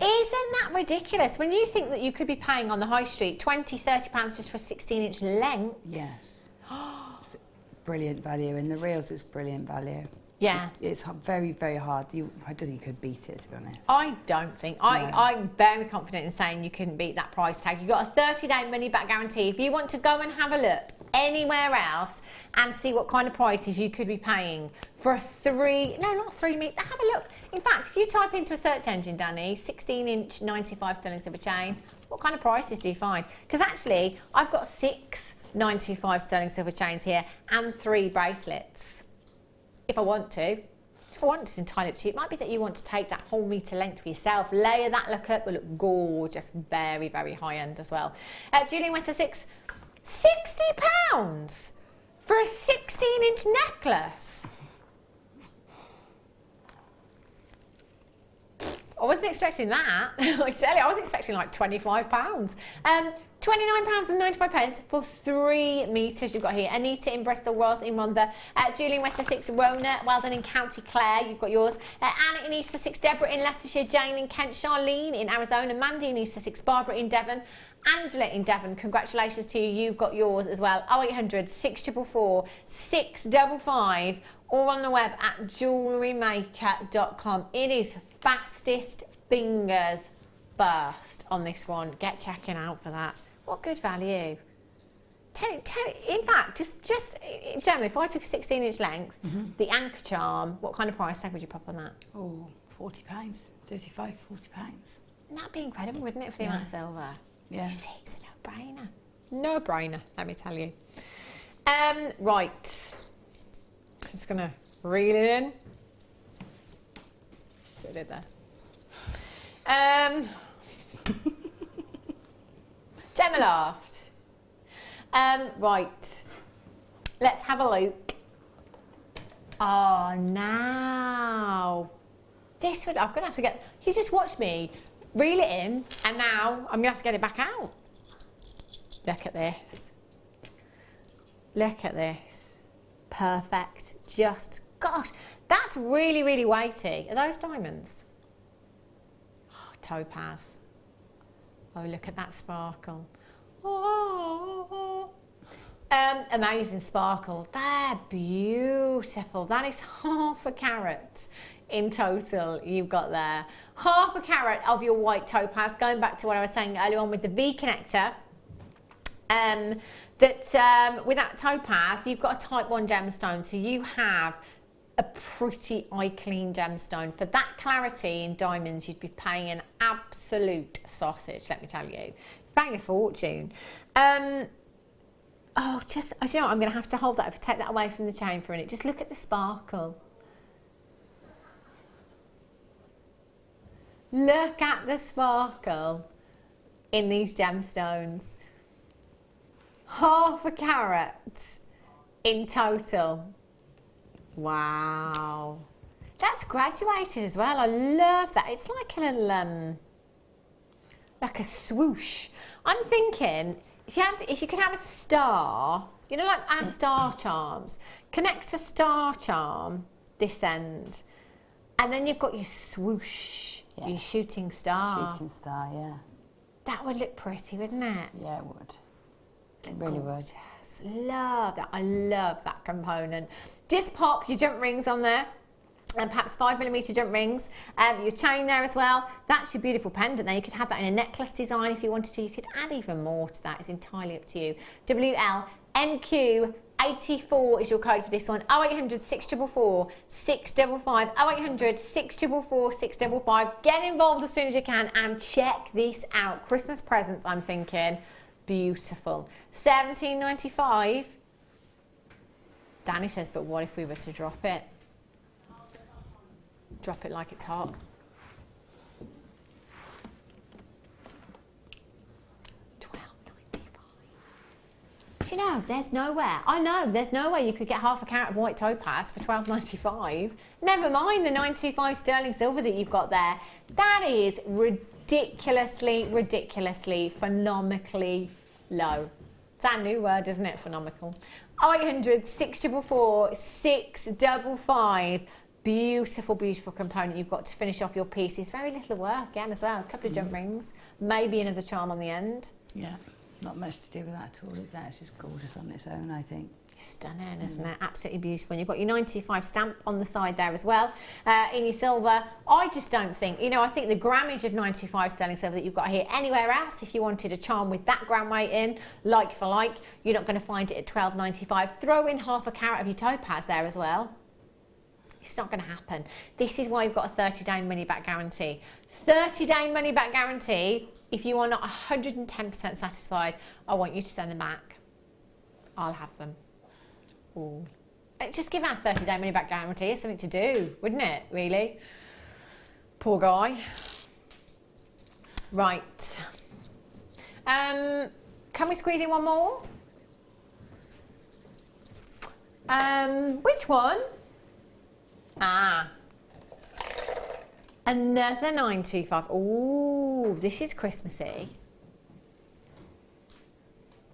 Isn't that ridiculous? When you think that you could be paying on the high street £20, £30 just for a 16-inch length. Yes. Brilliant value. In the reels, it's brilliant value. Yeah. It's very, very hard. I don't think you could beat it, to be honest. I don't think. No. I'm very confident in saying you couldn't beat that price tag. You've got a 30-day money-back guarantee. If you want to go and have a look anywhere else and see what kind of prices you could be paying for a have a look. In fact, if you type into a search engine, Danny, 16-inch 95 sterling silver chain, what kind of prices do you find? Because actually, I've got 6 925 sterling silver chains here and 3 bracelets. If I want to. It's entirely up to you. It might be that you want to take that whole metre length for yourself, layer that look up, will look gorgeous, very, very high end as well. Julie in West Sussex, £60 for a 16-inch necklace. I wasn't expecting that. I tell you, I was expecting like £25. £29.95 for 3 metres you've got here. Anita in Bristol, Ross in Rhondda, Julie in West Sussex, Rona, Weldon in County Clare, you've got yours. Anna in East Sussex, Deborah in Leicestershire, Jane in Kent, Charlene in Arizona, Mandy in East Sussex, Barbara in Devon, Angela in Devon, congratulations to you, you've got yours as well. 0800 644 655 or on the web at JewelleryMaker.com. It is fastest fingers burst on this one. Get checking out for that. What good value. In fact, just Gemma, if I took a 16-inch length, the anchor charm, what kind of price tag would you pop on that? Oh, £40, 35, £40. That'd be incredible, wouldn't it, for the amount of silver? Yeah. You see, it's a no-brainer. No-brainer, let me tell you. Right. I'm just going to reel it in. See what I did there. Gemma laughed. Right. Let's have a look. Oh, now. This would, I'm going to have to get, you just watch me reel it in, and now I'm going to have to get it back out. Look at this. Look at this. Perfect. Just, gosh, that's really, really weighty. Are those diamonds? Oh, topaz. Oh, look at that sparkle. Oh. Amazing sparkle. They're beautiful. That is half a carat in total you've got there. Half a carat of your white topaz, going back to what I was saying earlier on with the V connector. With that topaz, you've got a type 1 gemstone, so you have a pretty eye clean gemstone. For that clarity in diamonds, you'd be paying an absolute sausage, let me tell you. Paying a fortune. Oh, just, I don't know, I'm going to have to hold that, if I take that away from the chain for a minute. Just look at the sparkle. Look at the sparkle in these gemstones. Half a carat in total. Wow. That's graduated as well. I love that. It's like a little, like a swoosh. I'm thinking, if you could have a star, you know, like our star charms, connect a star charm this end, and then you've got your swoosh, your shooting star. Shooting star, yeah. That would look pretty, wouldn't it? Yeah, it would. It really would. Love that. I love that component. Just pop your jump rings on there, and perhaps 5mm jump rings. Your chain there as well. That's your beautiful pendant there. You could have that in a necklace design if you wanted to. You could add even more to that. It's entirely up to you. WLMQ84 is your code for this one. 0800 644 655. 0800 644 655. Get involved as soon as you can and check this out. Christmas presents, I'm thinking. Beautiful. $17.95. Danny says, but what if we were to drop it? Drop it like it's hot. $12.95. Do you know, there's nowhere. I know, there's no way you could get half a carat of white topaz for $12.95. Never mind the 925 sterling silver that you've got there. That is ridiculously, phenomenally low. It's our new word, isn't it? Phenomenal. 0800 644 655. Beautiful, beautiful component you've got to finish off your pieces. Very little work again as well. A couple of jump rings, maybe another charm on the end. Yeah, not much to do with that at all, is that? It's just gorgeous on its own, I think. It's stunning, isn't it? Absolutely beautiful. And you've got your 925 stamp on the side there as well. In your silver, I just don't think, you know, I think the grammage of 925 sterling silver that you've got here, anywhere else, if you wanted a charm with that gram weight in, like for like, you're not going to find it at $12.95. Throw in half a carat of your topaz there as well. It's not going to happen. This is why you've got a 30-day money-back guarantee. 30-day money-back guarantee. If you are not 110% satisfied, I want you to send them back. I'll have them. Ooh. Just give out 30-day money-back guarantee. It's something to do, wouldn't it, really? Poor guy. Right. Can we squeeze in one more? Which one? Ah. Another 925. Ooh, this is Christmassy.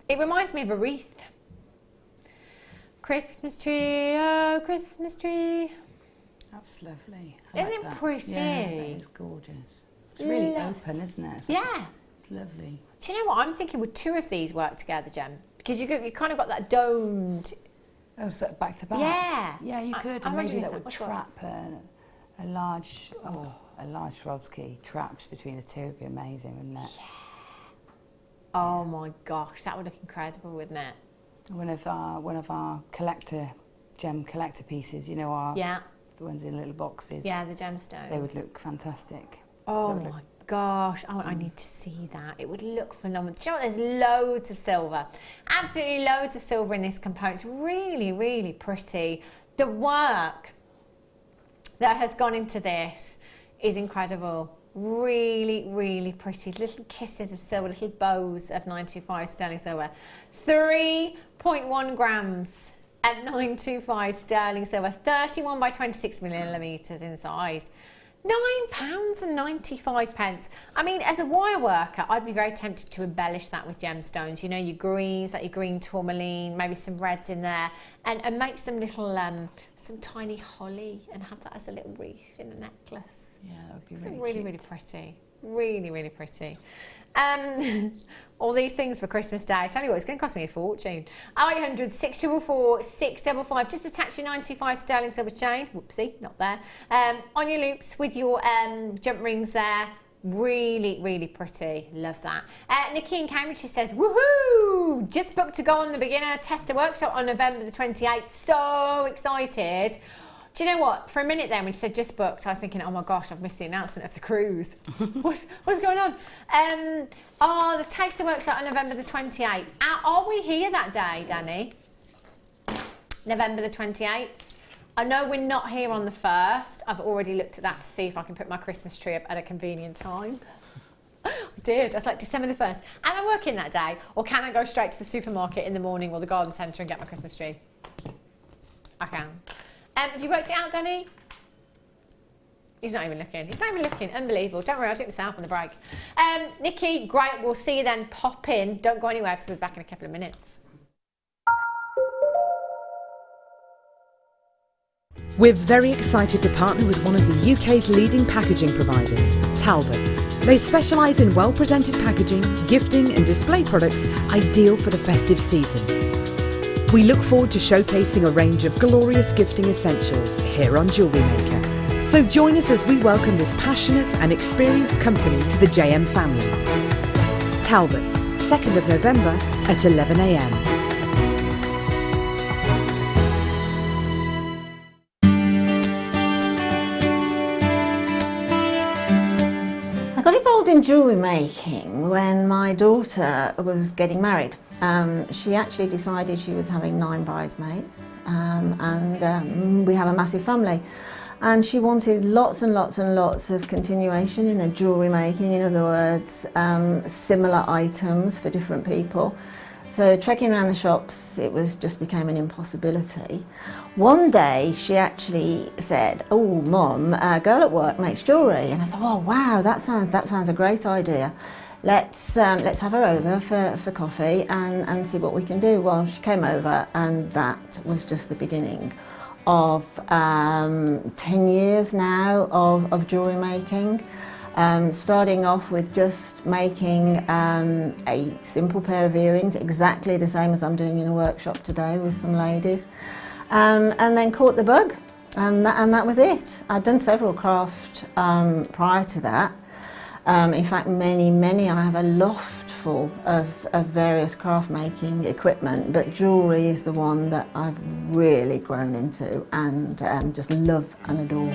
It reminds me of a wreath. Christmas tree, oh Christmas tree. That's lovely. Isn't it pretty? Yeah, that is gorgeous. It's really open, isn't it? Yeah. It's lovely. Do you know what? I'm thinking would two of these work together, Jem? Because you kind of got that domed. Oh, so back to back? Yeah. Yeah, you could. And maybe that would trap a large... Oh, a large Swarovski trapped between the two would be amazing, wouldn't it? Yeah. Oh my gosh, that would look incredible, wouldn't it? One of our gem collector pieces, you know, the ones in little boxes. Yeah, the gemstones. They would look fantastic. Oh my gosh, I need to see that. It would look phenomenal. Do you know what? There's loads of silver. Absolutely loads of silver in this component. It's really, really pretty. The work that has gone into this is incredible. Really, really pretty. Little kisses of silver, little bows of 925 sterling silver. 3.1 grams at 925 sterling silver. 31 by 26 millimetres in size. £9.95. I mean, as a wire worker, I'd be very tempted to embellish that with gemstones. You know, your greens, like your green tourmaline, maybe some reds in there, and make some little, some tiny holly, and have that as a little wreath in a necklace. Yeah, that would be really really, really pretty. Really, really pretty. All these things for Christmas Day. I tell you what, it's going to cost me a fortune. 0800 644 655. Just attach your 925 sterling silver chain. Whoopsie, not there. On your loops with your jump rings there. Really, really pretty. Love that. Nikki in Cambridge, she says, woohoo! Just booked to go on the beginner tester workshop on November the 28th. So excited. Do you know what? For a minute then, when she said just booked, I was thinking, oh my gosh, I've missed the announcement of the cruise. What's going on? Oh, the taster workshop on November the 28th. Are we here that day, Danny? November the 28th. I know we're not here on the 1st. I've already looked at that to see if I can put my Christmas tree up at a convenient time. I did. I was like, December the 1st. Am I working that day? Or can I go straight to the supermarket in the morning or the garden centre and get my Christmas tree? I can. Have you worked it out, Danny? He's not even looking. He's not even looking. Unbelievable. Don't worry, I'll do it myself on the break. Nikki, great. We'll see you then. Pop in. Don't go anywhere because we'll be back in a couple of minutes. We're very excited to partner with one of the UK's leading packaging providers, Talbots. They specialise in well-presented packaging, gifting and display products ideal for the festive season. We look forward to showcasing a range of glorious gifting essentials here on Jewellery Maker. So join us as we welcome this passionate and experienced company to the JM family. Talbots, 2nd of November at 11 AM. I got involved in jewellery making when my daughter was getting married. She actually decided she was having 9 bridesmaids and we have a massive family, and she wanted lots and lots and lots of continuation in her jewellery making, in other words, similar items for different people. So trekking around the shops, it just became an impossibility. One day she actually said, oh Mum, a girl at work makes jewellery, and I thought, oh wow, that sounds a great idea. Let's have her over for coffee and see what we can do. Well, she came over, and that was just the beginning of 10 years now of jewellery making. Starting off with just making a simple pair of earrings, exactly the same as I'm doing in a workshop today with some ladies, and then caught the bug, and that was it. I'd done several craft prior to that. In fact, many. I have a loft full of various craft making equipment, but jewellery is the one that I've really grown into and just love and adore.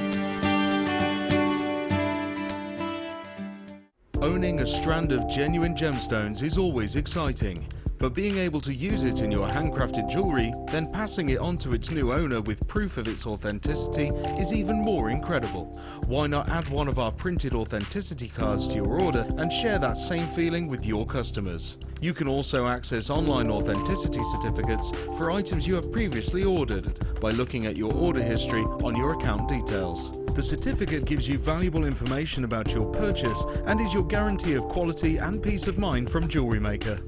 Owning a strand of genuine gemstones is always exciting, but being able to use it in your handcrafted jewellery, then passing it on to its new owner with proof of its authenticity is even more incredible. Why not add one of our printed authenticity cards to your order and share that same feeling with your customers? You can also access online authenticity certificates for items you have previously ordered by looking at your order history on your account details. The certificate gives you valuable information about your purchase and is your guarantee of quality and peace of mind from Jewellery Maker.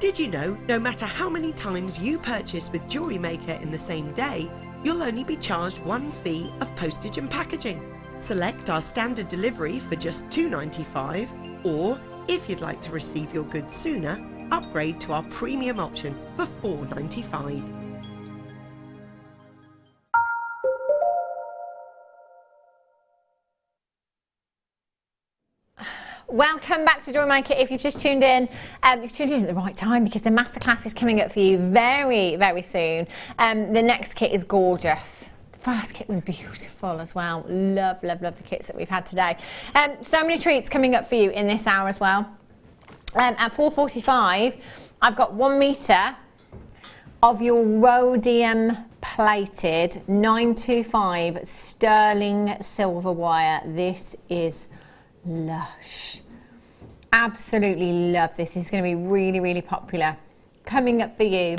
Did you know, no matter how many times you purchase with Jewellery Maker in the same day, you'll only be charged one fee of postage and packaging. Select our standard delivery for just £2.95, or if you'd like to receive your goods sooner, upgrade to our premium option for $4.95. Welcome back to Jewellery Maker. If you've just tuned in, you've tuned in at the right time because the masterclass is coming up for you very, very soon. The next kit is gorgeous. The first kit was beautiful as well. Love, love, love the kits that we've had today. So many treats coming up for you in this hour as well. At 4:45, I've got 1 metre of your rhodium plated 925 sterling silver wire. This is lush. Absolutely love this. This is going to be really, really popular. Coming up for you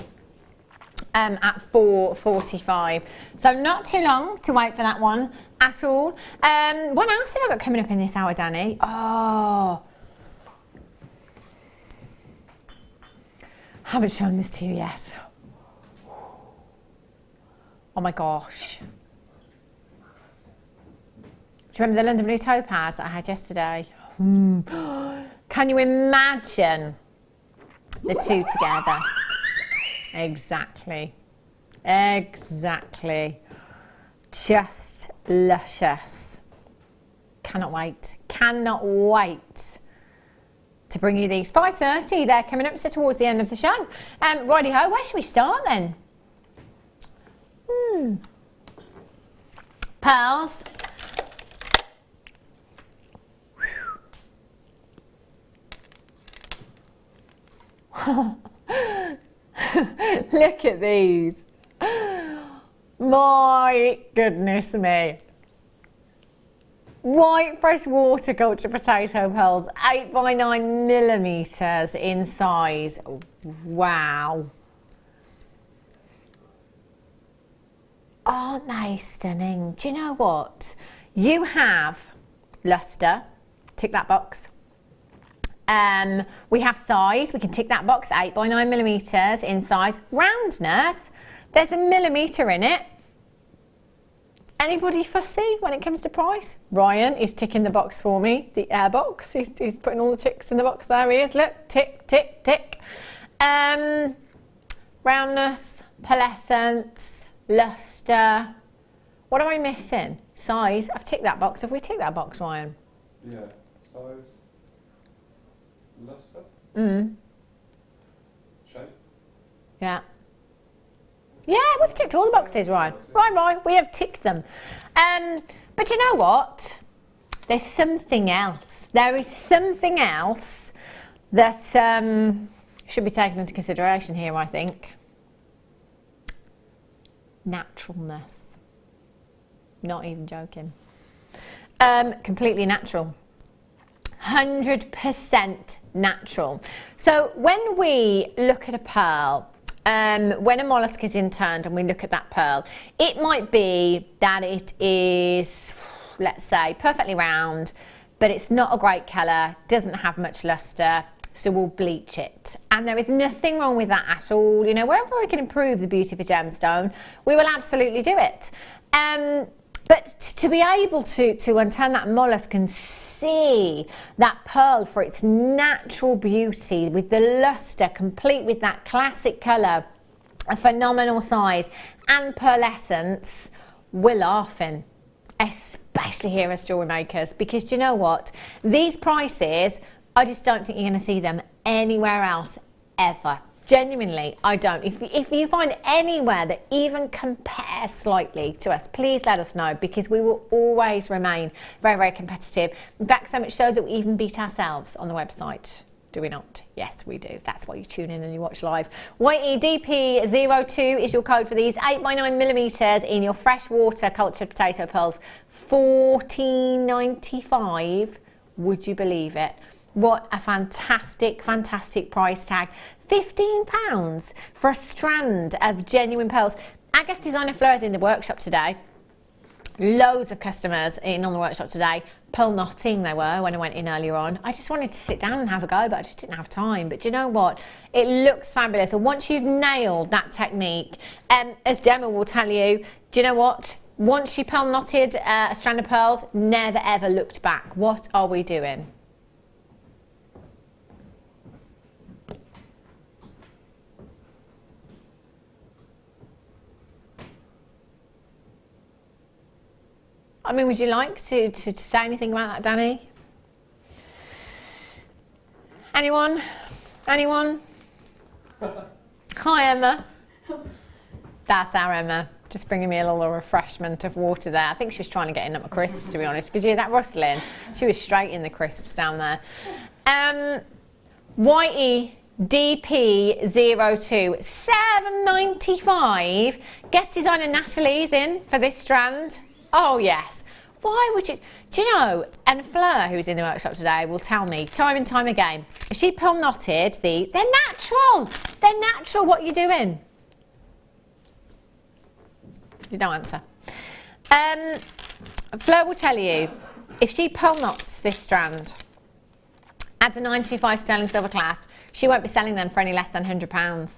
at 4:45. So not too long to wait for that one at all. What else have I got coming up in this hour, Danny? Oh, haven't shown this to you yet. Oh my gosh. Do you remember the London Blue Topaz that I had yesterday? Can you imagine the two together? Exactly. Exactly. Just luscious. Cannot wait. Cannot wait to bring you these. 5:30, they're coming up so towards the end of the show. Righty-ho, where should we start then? Pearls. Look at these. My goodness me. White freshwater culture potato pearls, 8 by 9 millimetres in size. Wow. Aren't they stunning? Do you know what? You have luster, tick that box. We have size, we can tick that box, 8 by 9 millimetres in size. Roundness, there's a millimetre in it. Anybody fussy when it comes to price? Ryan is ticking the box for me, the air box. He's putting all the ticks in the box. There he is, look, tick, tick, tick. Roundness, pearlescence, luster. What am I missing? Size, I've ticked that box. Have we ticked that box, Ryan? Yeah, size, luster, shape. Yeah. Yeah, we've ticked all the boxes, Ryan. Right, we have ticked them. But you know what? There's something else. There is something else that should be taken into consideration here, I think. Naturalness. Not even joking. Completely natural. 100% natural. So when we look at a pearl, when a mollusk is interned and we look at that pearl, it might be that it is, let's say, perfectly round, but it's not a great colour, doesn't have much luster, so we'll bleach it. And there is nothing wrong with that at all. You know, wherever we can improve the beauty of a gemstone, we will absolutely do it. But to be able to unturn that mollusk and see that pearl for its natural beauty with the luster, complete with that classic colour, a phenomenal size and pearlescence, we're laughing, especially here as jewellery makers, because do you know what? These prices, I just don't think you're going to see them anywhere else ever. Genuinely, I don't. If you find anywhere that even compares slightly to us, please let us know, because we will always remain very, very competitive. In fact, so much so that we even beat ourselves on the website. Do we not? Yes, we do. That's why you tune in and you watch live. YEDP02 is your code for these 8 by 9 millimetres in your freshwater cultured potato pearls. $14.95. Would you believe it? What a fantastic, fantastic price tag. £15 for a strand of genuine pearls. Our guest designer Fleur is in the workshop today. Loads of customers in on the workshop today. Pearl knotting they were when I went in earlier on. I just wanted to sit down and have a go, but I just didn't have time. But you know what? It looks fabulous. And once you've nailed that technique, as Gemma will tell you, do you know what? Once you pearl knotted a strand of pearls, never ever looked back. What are we doing? I mean, would you like to say anything about that, Danny? Anyone? Anyone? Hi, Emma. That's our Emma. Just bringing me a little refreshment of water there. I think she was trying to get in at my crisps, to be honest. Could you hear that rustling? She was straight in the crisps down there. YEDP02, £7.95. Guest designer Natalie's in for this strand. Oh, yes. Why would you... Do you know, and Fleur, who's in the workshop today, will tell me time and time again, if she pearl knotted they're natural. They're natural. What are you doing? You don't answer. Fleur will tell you, if she pearl knots this strand, adds a 925 sterling silver clasp, she won't be selling them for any less than £100.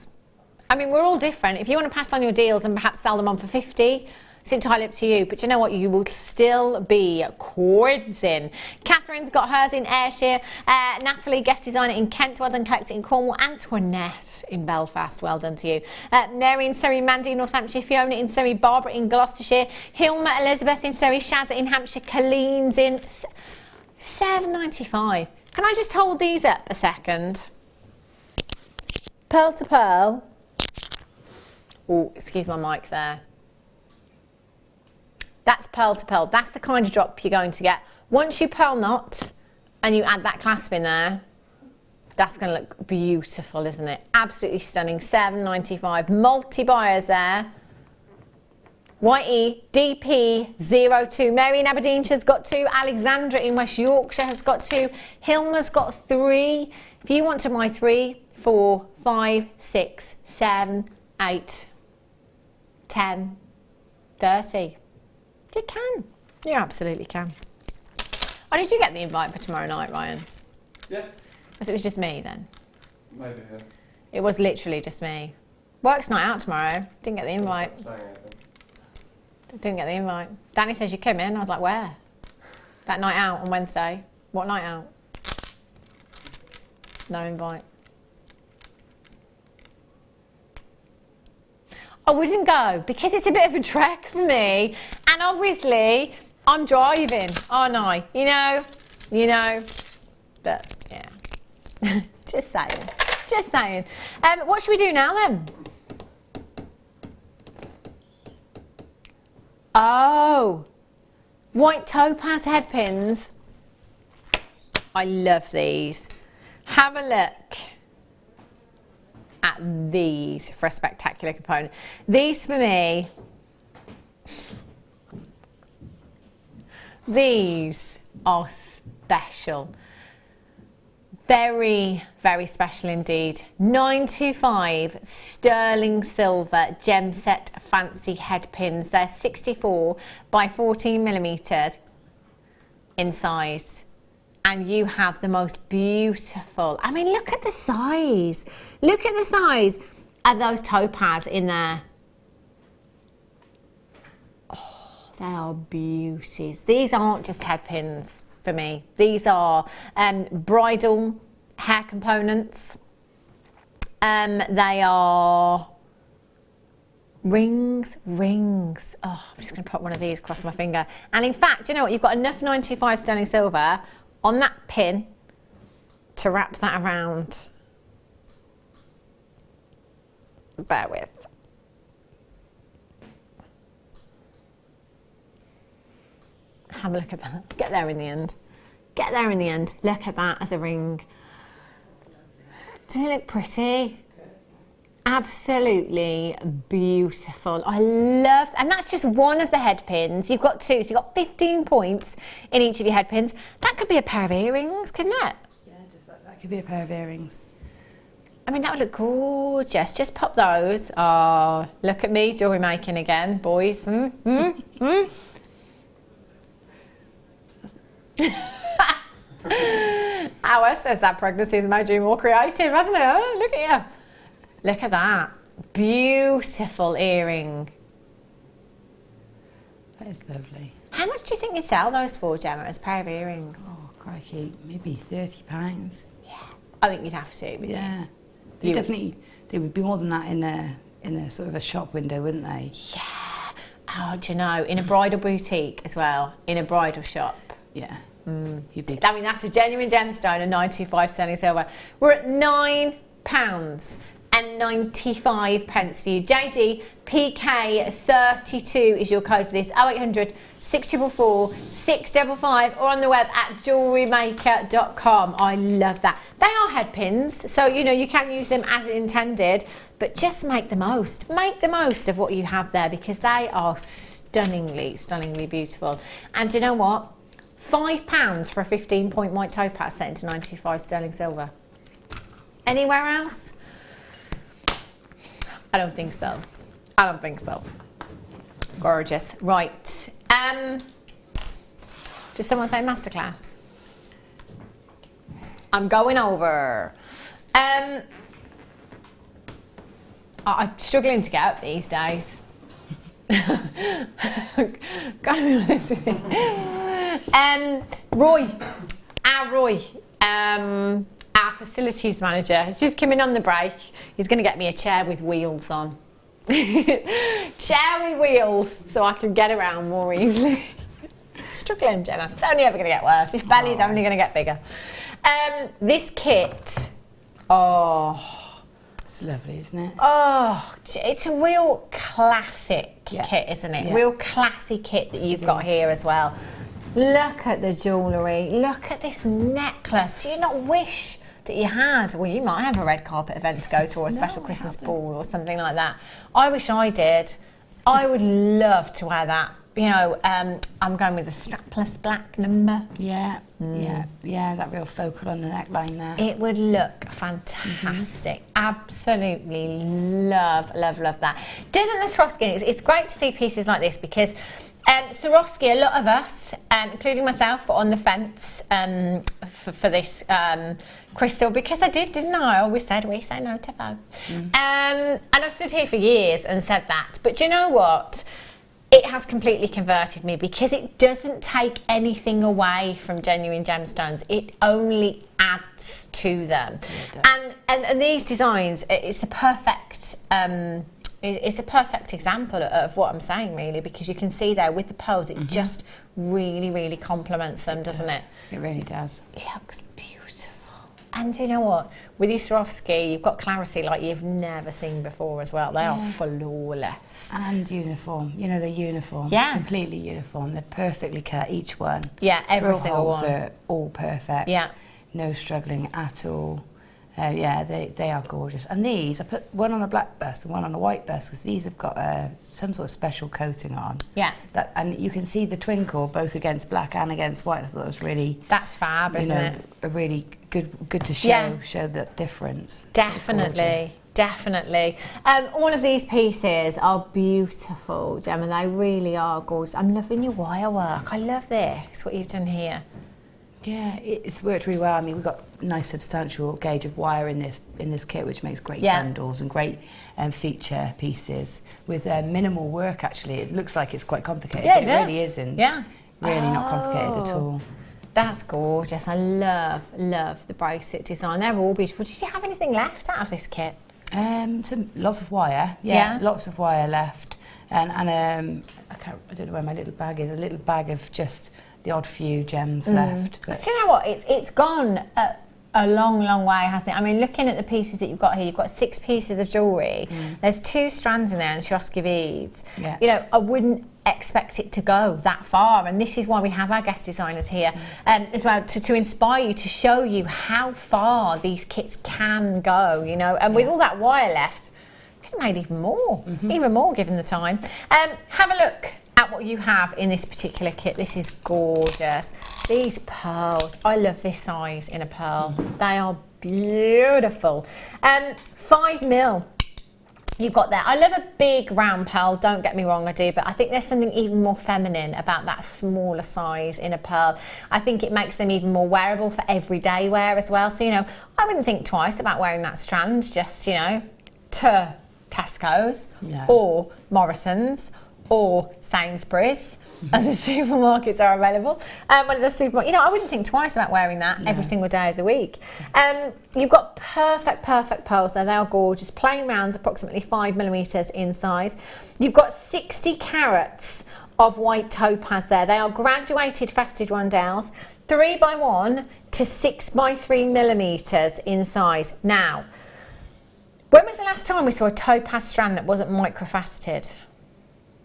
I mean, we're all different. If you want to pass on your deals and perhaps sell them on for 50, it's entirely up to you. But you know what? You will still be cords in. Catherine's got hers in Ayrshire. Natalie, guest designer in Kent. Well done, collector in Cornwall. Antoinette in Belfast. Well done to you. Mary in Surrey. Mandy in Northamptonshire. Fiona in Surrey. Barbara in Gloucestershire. Hilma Elizabeth in Surrey. Shazza in Hampshire. Colleen's in £7.95. Can I just hold these up a second? Pearl to pearl. Oh, excuse my mic there. That's pearl to pearl. That's the kind of drop you're going to get. Once you pearl knot and you add that clasp in there, that's going to look beautiful, isn't it? Absolutely stunning. £7.95. Multi-buyers there. YEDP02. Mary in Aberdeenshire's got 2. Alexandra in West Yorkshire has got 2. Hilma's got 3. If you want to buy 3, 4, 5, 6, 7, 8, 10, 30. You can. You absolutely can. Oh, did you get the invite for tomorrow night, Ryan? Yeah. Because it was just me then? Maybe, yeah. It was literally just me. Work's night out tomorrow. Didn't get the invite. Didn't get the invite. Danny says you come in. I was like, where? That night out on Wednesday. What night out? No invite. I wouldn't go because it's a bit of a trek for me, and obviously I'm driving, aren't I? You know, but yeah, just saying. What should we do now then? Oh, white topaz head pins. I love these. Have a look at these for a spectacular component. These for me, these are special. Very, very special indeed. 925 sterling silver gem set fancy head pins. They're 64 by 14 millimeters in size. And you have the most beautiful, I mean, look at the size. Look at the size of those topaz in there. Oh, they are beauties. These aren't just head pins for me. These are bridal hair components. They are rings. Oh, I'm just going to put one of these across my finger. And in fact, you know what? You've got enough 925 sterling silver on that pin to wrap that around. Bear with. Have a look at that. Get there in the end. Get there in the end. Look at that as a ring. Does it look pretty? Absolutely beautiful. I love, and that's just one of the head pins. You've got 2, so you've got 15 points in each of your head pins. That could be a pair of earrings, couldn't it? Yeah, just like that could be a pair of earrings. I mean, that would look gorgeous. Just pop those. Oh, look at me, jewellery making again, boys. Our says that pregnancy has made you more creative, hasn't it? Oh, look at you. Look at that. Beautiful earring. That is lovely. How much do you think you'd sell those for, Gemma, as a pair of earrings? Oh, crikey, maybe £30. Yeah. I think you'd have to. Yeah. They would be more than that in a sort of a shop window, wouldn't they? Yeah. Oh, do you know, in a bridal boutique as well, in a bridal shop. Yeah. You'd be. I mean, that's a genuine gemstone, a 925 sterling silver. We're at £9.95 for you. JG PK32 is your code for this. 0800 644 655 or on the web at JewelleryMaker.com. I love that. They are head pins, so you know you can use them as intended, but just make the most. Make the most of what you have there because they are stunningly, stunningly beautiful. And you know what? £5 for a 15-point white topaz set into 95 sterling silver. Anywhere else? I don't think so. I don't think so. Gorgeous. Right. Did someone say masterclass? I'm going over. I'm struggling to get up these days. Gotta be honest with you. Roy, our facilities manager, has just come in on the break. He's going to get me a chair with wheels on. Chair with wheels so I can get around more easily. Struggling, Gemma. It's only ever going to get worse. This belly's only going to get bigger. This kit, it's lovely, isn't it? Oh, it's a real classic kit, isn't it? Yeah. Real classy kit that you've got here as well. Look at the jewellery. Look at this necklace. Do you not wish that you had? Well, you might have a red carpet event to go to or a special Christmas ball or something like that. I wish I did. I would love to wear that. You know, I'm going with the strapless black number. Yeah, that real focal on the neckline there. It would look fantastic. Absolutely love that. Doesn't the Swarovski, it's great to see pieces like this because Swarovski, a lot of us, including myself, were on the fence for this crystal because I didn't I? I always said we say no to vote. And I've stood here for years and said that. But do you know what? It has completely converted me because it doesn't take anything away from genuine gemstones. It only adds to them. And these designs, it's the perfect it's a perfect example of what I'm saying really, because you can see there with the pearls it just really complements them, doesn't it? It really does. It looks beautiful. And you know what? With your Swarovski, you've got clarity like you've never seen before as well. They are flawless. And uniform. You know, they're uniform. Yeah. Completely uniform. They're perfectly cut, each one. Yeah, every single holes one. are all perfect. Yeah. No struggling at all. Yeah, they are gorgeous. And these, I put one on a black bust and one on a white bust because these have got some sort of special coating on. Yeah. And you can see the twinkle both against black and against white. I thought it was really... That's fab, isn't it? A really good to show that difference. Definitely. Definitely. All of these pieces are beautiful, Gemma. They really are gorgeous. I'm loving your wire work. I love this, what you've done here. Yeah, it's worked really well. I mean, we've got a nice substantial gauge of wire in this kit, which makes great bundles and great feature pieces with minimal work. Actually, it looks like it's quite complicated, but it really isn't. Yeah, really not complicated at all. That's gorgeous. I love the bracelet design. They're all beautiful. Did you have anything left out of this kit? Lots of wire. Yeah, lots of wire left, and I don't know where my little bag is. A little bag of just the odd few gems left. But do you know what? It's gone a long way, hasn't it? I mean, looking at the pieces that you've got here, you've got 6 pieces of jewellery. There's 2 strands in there and Swarovski beads. Yeah. You know, I wouldn't expect it to go that far, and this is why we have our guest designers here as well, to inspire you, to show you how far these kits can go, you know, and with all that wire left, could have made even more given the time. Have a look at what you have in this particular kit. This is gorgeous. These pearls, I love this size in a pearl. They are beautiful. 5mm you've got there. I love a big round pearl, don't get me wrong, I do, but I think there's something even more feminine about that smaller size in a pearl. I think it makes them even more wearable for everyday wear as well. So, you know, I wouldn't think twice about wearing that strand just, you know, to Tesco's or Morrison's or Sainsbury's. Other supermarkets are available. One of the supermarkets, you know, I wouldn't think twice about wearing that every single day of the week. You've got perfect pearls there. They are gorgeous. Plain rounds, approximately 5mm in size. You've got 60 carats of white topaz there. They are graduated faceted rondelles, 3x1 to 6x3mm in size. Now, when was the last time we saw a topaz strand that wasn't microfaceted?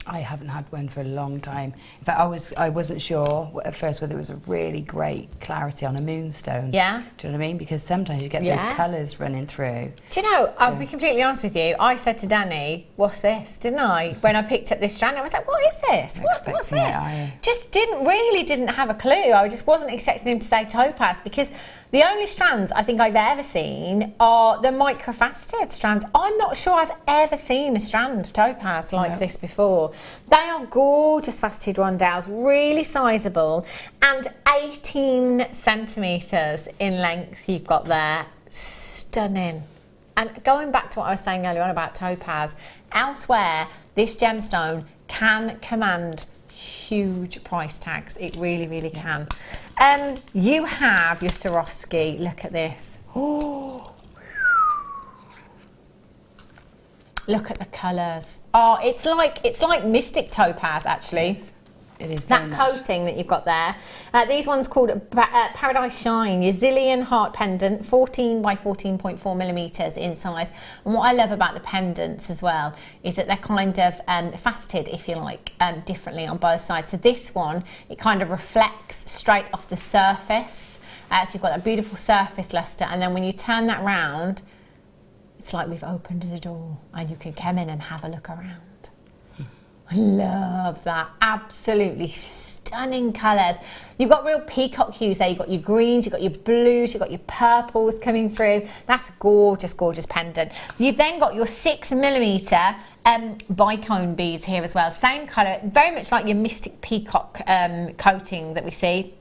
I haven't had one for a long time. In fact, I wasn't sure at first whether it was a really great clarity on a moonstone. Yeah. Do you know what I mean? Because sometimes you get those colours running through. Do you know, I'll be completely honest with you, I said to Danny, what's this, didn't I? When I picked up this strand, I was like, what is this? What's this? Just didn't have a clue. I just wasn't expecting him to say topaz, because the only strands I think I've ever seen are the microfaceted strands. I'm not sure I've ever seen a strand of topaz like this before. They are gorgeous faceted rondelles, really sizable, and 18 centimetres in length you've got there. Stunning. And going back to what I was saying earlier on about topaz, elsewhere this gemstone can command huge price tags. It really, really can. You have your Swarovski. Look at this. Oh, look at the colours. Oh, it's like mystic topaz, actually. It is that coating that you've got there. These ones called Paradise Shine, your Zillion heart pendant, 14 by 14.4mm in size. And what I love about the pendants as well is that they're kind of faceted, if you like, differently on both sides. So this one, it kind of reflects straight off the surface. So you've got that beautiful surface luster, and then when you turn that round, it's like we've opened the door and you can come in and have a look around. I love that. Absolutely stunning colours. You've got real peacock hues there. You've got your greens, you've got your blues, you've got your purples coming through. That's a gorgeous, gorgeous pendant. You've then got your 6mm bicone beads here as well. Same colour, very much like your mystic peacock coating that we see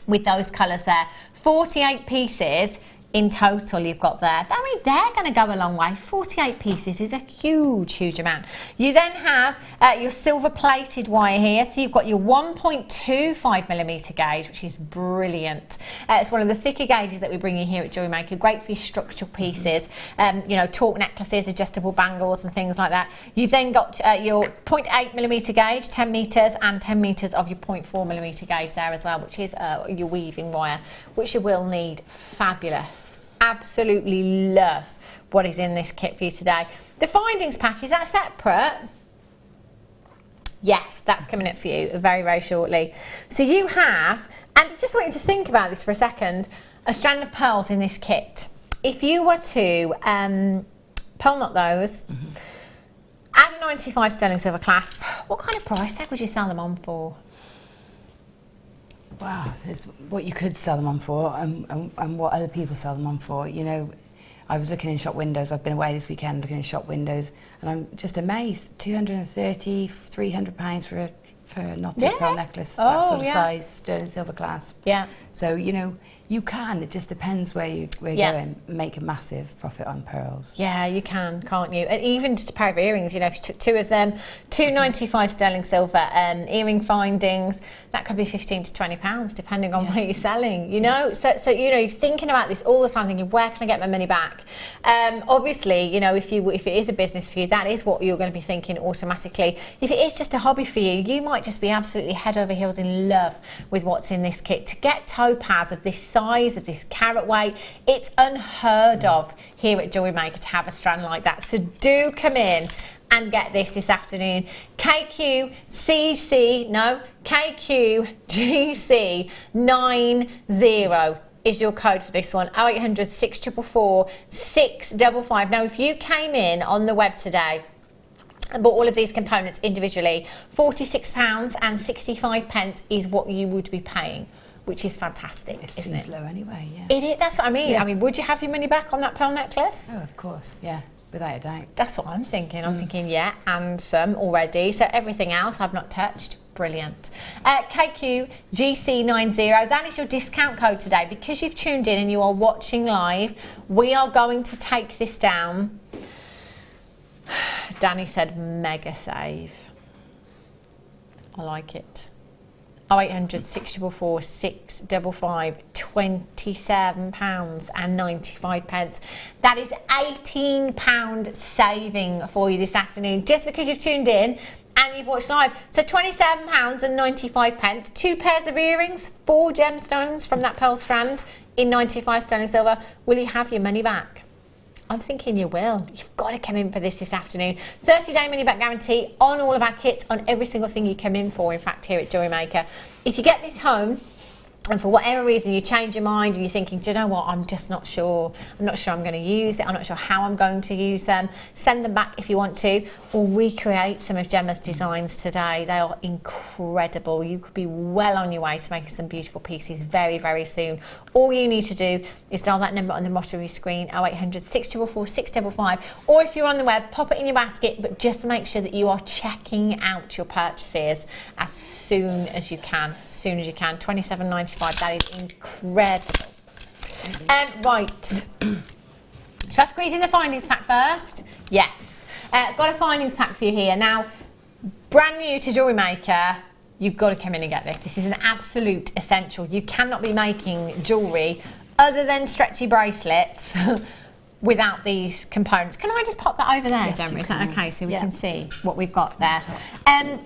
with those colours there. 48 pieces in total you've got there. I mean, they're going to go a long way. 48 pieces is a huge, huge amount. You then have your silver plated wire here. So you've got your 1.25mm gauge, which is brilliant. It's one of the thicker gauges that we bring you here at Jewellery Maker. Great for your structural pieces, you know, torque necklaces, adjustable bangles and things like that. You've then got your 0.8mm gauge, 10 metres, and 10 metres of your 0.4mm gauge there as well, which is your weaving wire, which you will need. Fabulous. Absolutely love what is in this kit for you today. The findings pack, is that separate? Yes, that's coming up for you very, very shortly. So you have, and I just want you to think about this for a second, a strand of pearls in this kit. If you were to pearl knot those, add a 95 sterling silver clasp, what kind of price tag would you sell them on for? Wow, there's what you could sell them on for and what other people sell them on for. You know, I was looking in shop windows. I've been away this weekend looking in shop windows, and I'm just amazed. £230, £300 for a knotted pearl necklace, that sort of size, sterling silver clasp. Yeah. So, you know, you can, it just depends where you're going, make a massive profit on pearls. Yeah, you can, can't you? And even just a pair of earrings, you know, if you took two of them, £2.95 sterling silver, earring findings, that could be £15 to £20, depending on where you're selling, you know? So, you know, you're thinking about this all the time, thinking, where can I get my money back? Obviously, you know, if it is a business for you, that is what you're going to be thinking automatically. If it is just a hobby for you, you might just be absolutely head over heels in love with what's in this kit. To get topaz of this size, of this carat weight, it's unheard of here at Jewellery Maker to have a strand like that. So do come in and get this afternoon. KQGC90 is your code for this one. 0800 644 655. Now, if you came in on the web today and bought all of these components individually, £46.65 is what you would be paying, which is fantastic, isn't it? Seems low anyway, yeah. It is, that's what I mean. Yeah. I mean, would you have your money back on that pearl necklace? Oh, of course, yeah, without a doubt. That's what I'm thinking. I'm thinking, yeah, and some already. So everything else I've not touched. Brilliant. KQGC90, that is your discount code today. Because you've tuned in and you are watching live, we are going to take this down. Danny said mega save. I like it. 0800 644 655, £27.95. That is £18 saving for you this afternoon, just because you've tuned in and you've watched live. So £27.95, 2 pairs of earrings, 4 gemstones from that pearl strand in 95 sterling silver. Will you have your money back? I'm thinking you will. You've got to come in for this afternoon. 30-day money-back guarantee on all of our kits, on every single thing you come in for, in fact, here at Jewellery Maker. If you get this home, and for whatever reason you change your mind and you're thinking, do you know what, I'm just not sure. I'm not sure I'm going to use it. I'm not sure how I'm going to use them. Send them back if you want to, or recreate some of Gemma's designs today. They are incredible. You could be well on your way to making some beautiful pieces very, very soon. All you need to do is dial that number on the bottom of your screen, 0800 644 655, or if you're on the web, pop it in your basket, but just make sure that you are checking out your purchases as soon as you can. As soon as you can. £27.95. That is incredible. Right. Shall I squeeze in the findings pack first? Yes. Got a findings pack for you here. Now, brand new to Jewellery Maker, you've got to come in and get this. This is an absolute essential. You cannot be making jewellery other than stretchy bracelets without these components. Can I just pop that over there, Yes, Gemma? Is that okay? So we Yeah. can see what we've got there.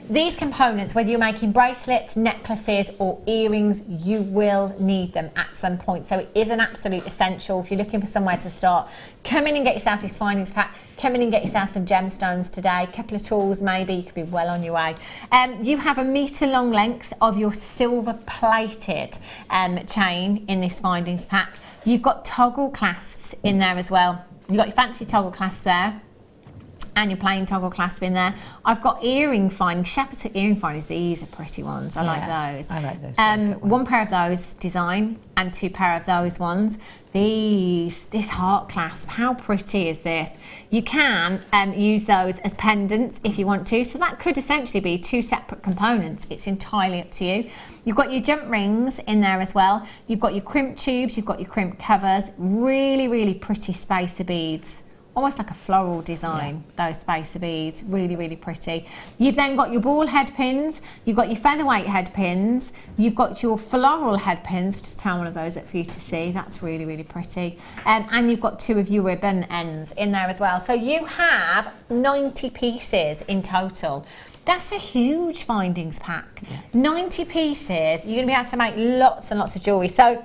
These components, whether you're making bracelets, necklaces or earrings, you will need them at some point. So it is an absolute essential. If you're looking for somewhere to start, come in and get yourself this findings pack. Come in and get yourself some gemstones today. A couple of tools maybe, you could be well on your way. You have a metre long length of your silver plated chain in this findings pack. You've got toggle clasps in there as well. You've got your fancy toggle clasp there and your plain toggle clasp in there. I've got earring findings, shepherd's earring findings. These are pretty ones. I like those. I like those. One pair of those design and 2 pair of those ones. This heart clasp, how pretty is this? You can use those as pendants if you want to, so that could essentially be 2 separate components. It's entirely up to you. You've got your jump rings in there as well. You've got your crimp tubes, you've got your crimp covers, really, really pretty spacer beads. Almost like a floral design, those spacer beads, really, really pretty. You've then got your ball head pins, you've got your featherweight head pins, you've got your floral head pins, just turn one of those up for you to see, that's really, really pretty. And you've got 2 of your ribbon ends in there as well. So you have 90 pieces in total. That's a huge findings pack. 90 pieces, you're gonna be able to make lots and lots of jewellery. So,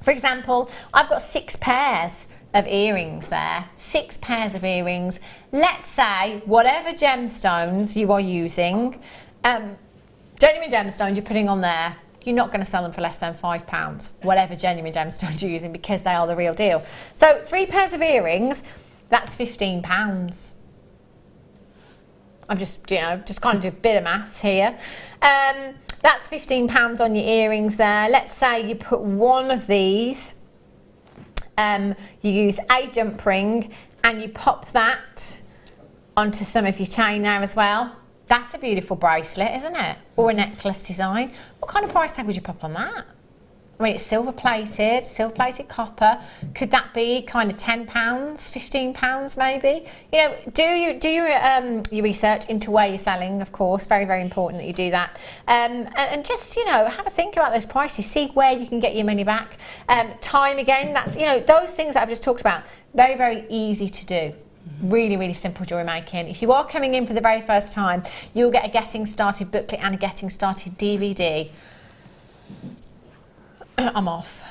for example, I've got 6 pairs of earrings there, 6 pairs of earrings. Let's say whatever gemstones you are using, genuine gemstones you're putting on there, you're not going to sell them for less than £5, whatever genuine gemstones you're using, because they are the real deal. So 3 pairs of earrings, that's £15. I'm just, just kind of do a bit of maths here. That's £15 on your earrings there. Let's say you put one of these, you use a jump ring and you pop that onto some of your chain there as well. That's a beautiful bracelet, isn't it? Or a necklace design. What kind of price tag would you pop on that? I mean, it's silver plated copper. Could that be kind of £10, £15 maybe? Do your research into where you're selling, of course. Very, very important that you do that. And just, have a think about those prices. See where you can get your money back. Time again, that's, those things that I've just talked about. Very, very easy to do. Really, really simple jewellery making. If you are coming in for the very first time, you'll get a Getting Started booklet and a Getting Started DVD. I'm off.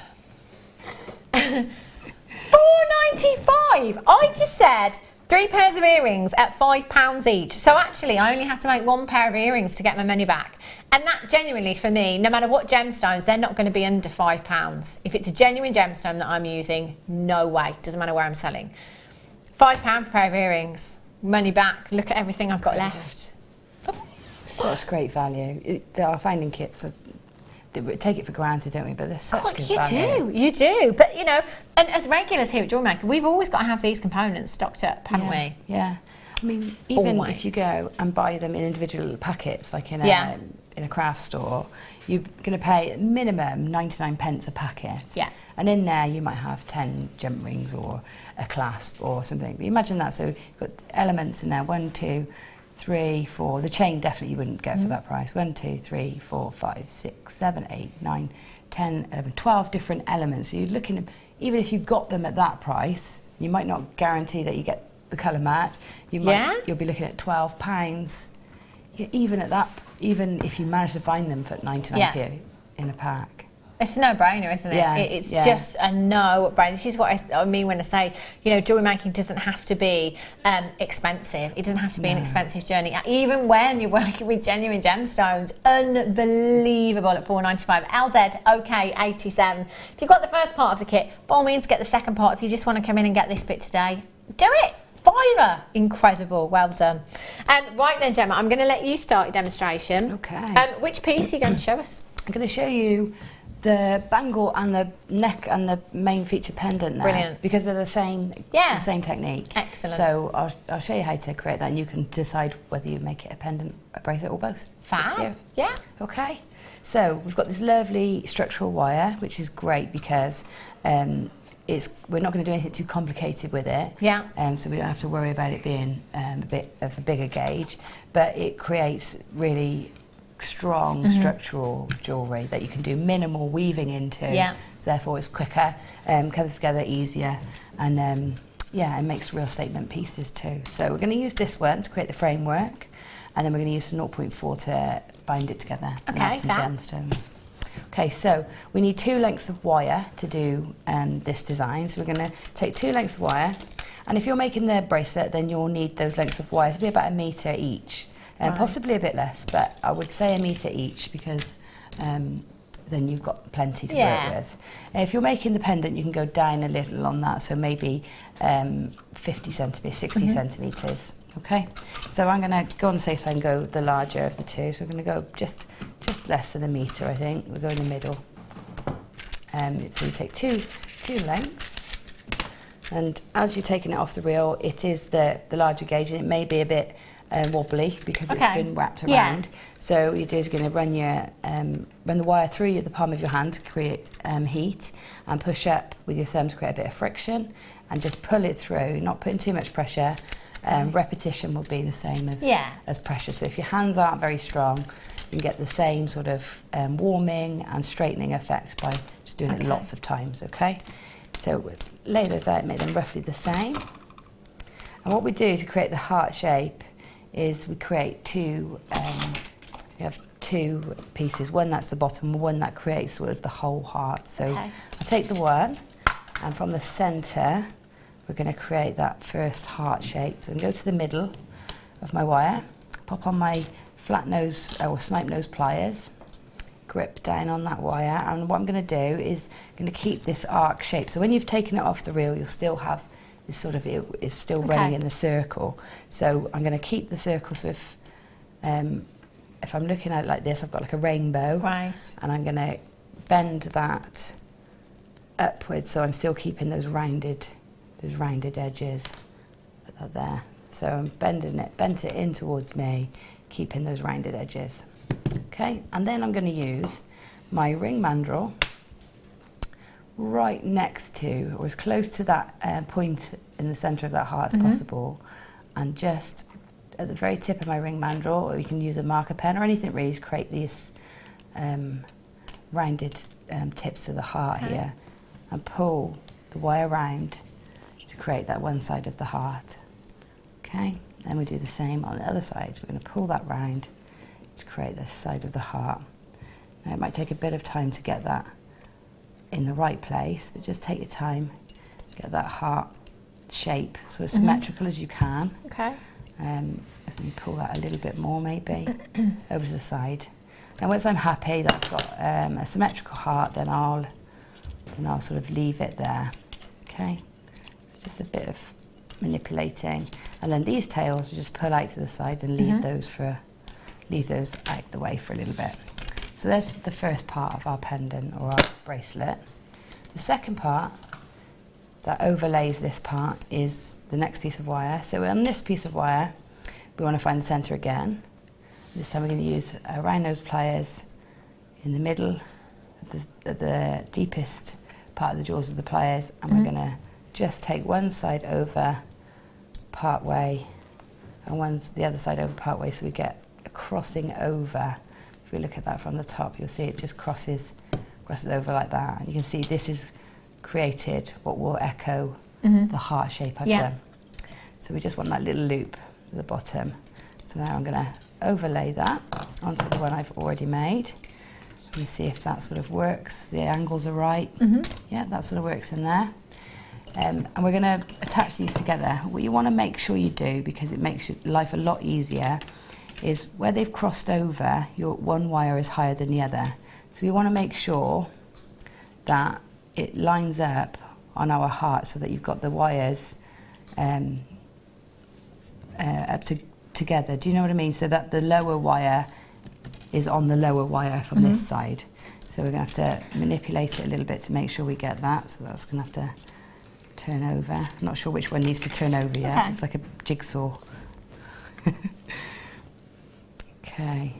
£4.95. I just said 3 pairs of earrings at £5 each. So actually, I only have to make 1 pair of earrings to get my money back. And that genuinely, for me, no matter what gemstones, they're not going to be under £5. If it's a genuine gemstone that I'm using, no way. Doesn't matter where I'm selling. £5 per pair of earrings. Money back. Look at everything I've got left. Such great value. Our finding kits are, we take it for granted, don't we? But they're such good value. You do. But, and as regulars here at Jewellery Maker, we've always got to have these components stocked up, haven't we? Yeah. I mean, even if you go and buy them in individual packets, like in a craft store, you're going to pay minimum 99p a packet. Yeah. And in there, you might have 10 jump rings or a clasp or something. But imagine that. So you've got elements in there, 1, 2, 3, 4. The chain definitely you wouldn't get for that price. 1, 2, 3, 4, 5, 6, 7, 8, 9, 10, 11, 12 different elements. So you're looking at, even if you got them at that price, you might not guarantee that you get the colour match. You'll be looking at £12. Even at that, even if you manage to find them for 99p in a pack. It's a no-brainer, isn't it? Yeah, It's just a no-brainer. This is what I mean when I say, you know, jewellery making doesn't have to be expensive. It doesn't have to be an expensive journey. Even when you're working with genuine gemstones, unbelievable at £4.95. LZ, OK, 87. If you've got the first part of the kit, by all means get the second part. If you just want to come in and get this bit today, do it. £5. Incredible. Well done. Right then, Gemma, I'm going to let you start your demonstration. Okay. Which piece are you going to show us? I'm going to show you the bangle and the neck and the main feature pendant there. Brilliant. Because they're the same technique. Excellent. So I'll show you how to create that, and you can decide whether you make it a pendant, a bracelet, or both. Fab. Yeah. Okay. So we've got this lovely structural wire, which is great because we're not going to do anything too complicated with it. Yeah. So we don't have to worry about it being a bit of a bigger gauge, but it creates really strong structural jewellery that you can do minimal weaving into. Yeah. So therefore it's quicker, comes together easier, and it makes real statement pieces too. So we're going to use this one to create the framework, and then we're going to use some 0.4 to bind it together. Okay, and add some gemstones. Okay, so we need 2 lengths of wire to do this design. So we're going to take 2 lengths of wire, and if you're making the bracelet, then you'll need those lengths of wire to be about 1 metre each. Possibly a bit less, but I would say 1 metre each because then you've got plenty to work with. If you're making the pendant, you can go down a little on that, so maybe 50 centimetres, 60 centimetres. Okay, so I'm going to go on the safe side and go the larger of the two. So we're going to go just less than 1 metre, I think. We'll go in the middle. So you take two lengths, and as you're taking it off the reel, it is the larger gauge, and it may be a bit wobbly because it's been wrapped around. So what you do is you're going to run the wire through the palm of your hand to create heat, and push up with your thumb to create a bit of friction, and just pull it through, not putting too much pressure. Repetition will be the same as pressure. So if your hands aren't very strong, you can get the same sort of warming and straightening effect by just doing it lots of times. Okay, so lay those out, make them roughly the same. And what we do to create the heart shape is we create two. We have 2 pieces. One that's the bottom, one that creates sort of the whole heart. So I'll take the one, and from the centre, we're going to create that first heart shape. So I'm going to go to the middle of my wire, pop on my flat nose or snipe nose pliers, grip down on that wire, and what I'm going to do is going to keep this arc shape. So when you've taken it off the reel, you'll still have this sort of, it's still running in the circle. So I'm going to keep the circle. So if I'm looking at it like this, I've got like a rainbow, and I'm going to bend that upwards, so I'm still keeping those rounded edges. Put that there. So I'm bent it in towards me, keeping those rounded edges. Okay, and then I'm going to use my ring mandrel right next to, or as close to that point in the centre of that heart as possible, and just at the very tip of my ring mandrel, or you can use a marker pen or anything really to create these rounded tips to the heart here, and pull the wire round to create that one side of the heart. Okay, then we do the same on the other side. We're going to pull that round to create this side of the heart. Now it might take a bit of time to get that in the right place, but just take your time, get that heart shape so as symmetrical as you can. Okay. If you pull that a little bit more maybe over to the side. And once I'm happy that I've got a symmetrical heart, then I'll sort of leave it there. Okay, so just a bit of manipulating, and then these tails we just pull out to the side and leave those out the way for a little bit. So there's the first part of our pendant or our bracelet. The second part that overlays this part is the next piece of wire. So on this piece of wire, we want to find the centre again. This time we're going to use round nose pliers in the middle, at the deepest part of the jaws of the pliers, and we're going to just take one side over part way and one's the other side over part way, so we get a crossing over. If we look at that from the top, you'll see it just crosses over like that, and you can see this is created what will echo the heart shape I've done. So we just want that little loop at the bottom. So now I'm going to overlay that onto the one I've already made. Let me see if that sort of works. The angles are right. Yeah, that sort of works in there. And we're going to attach these together. What you want to make sure you do, because it makes your life a lot easier, is where they've crossed over, your one wire is higher than the other. So we want to make sure that it lines up on our heart so that you've got the wires up together. Do you know what I mean? So that the lower wire is on the lower wire from this side. So we're going to have to manipulate it a little bit to make sure we get that. So that's going to have to turn over. I'm not sure which one needs to turn over yet. Okay. It's like a jigsaw. Okay.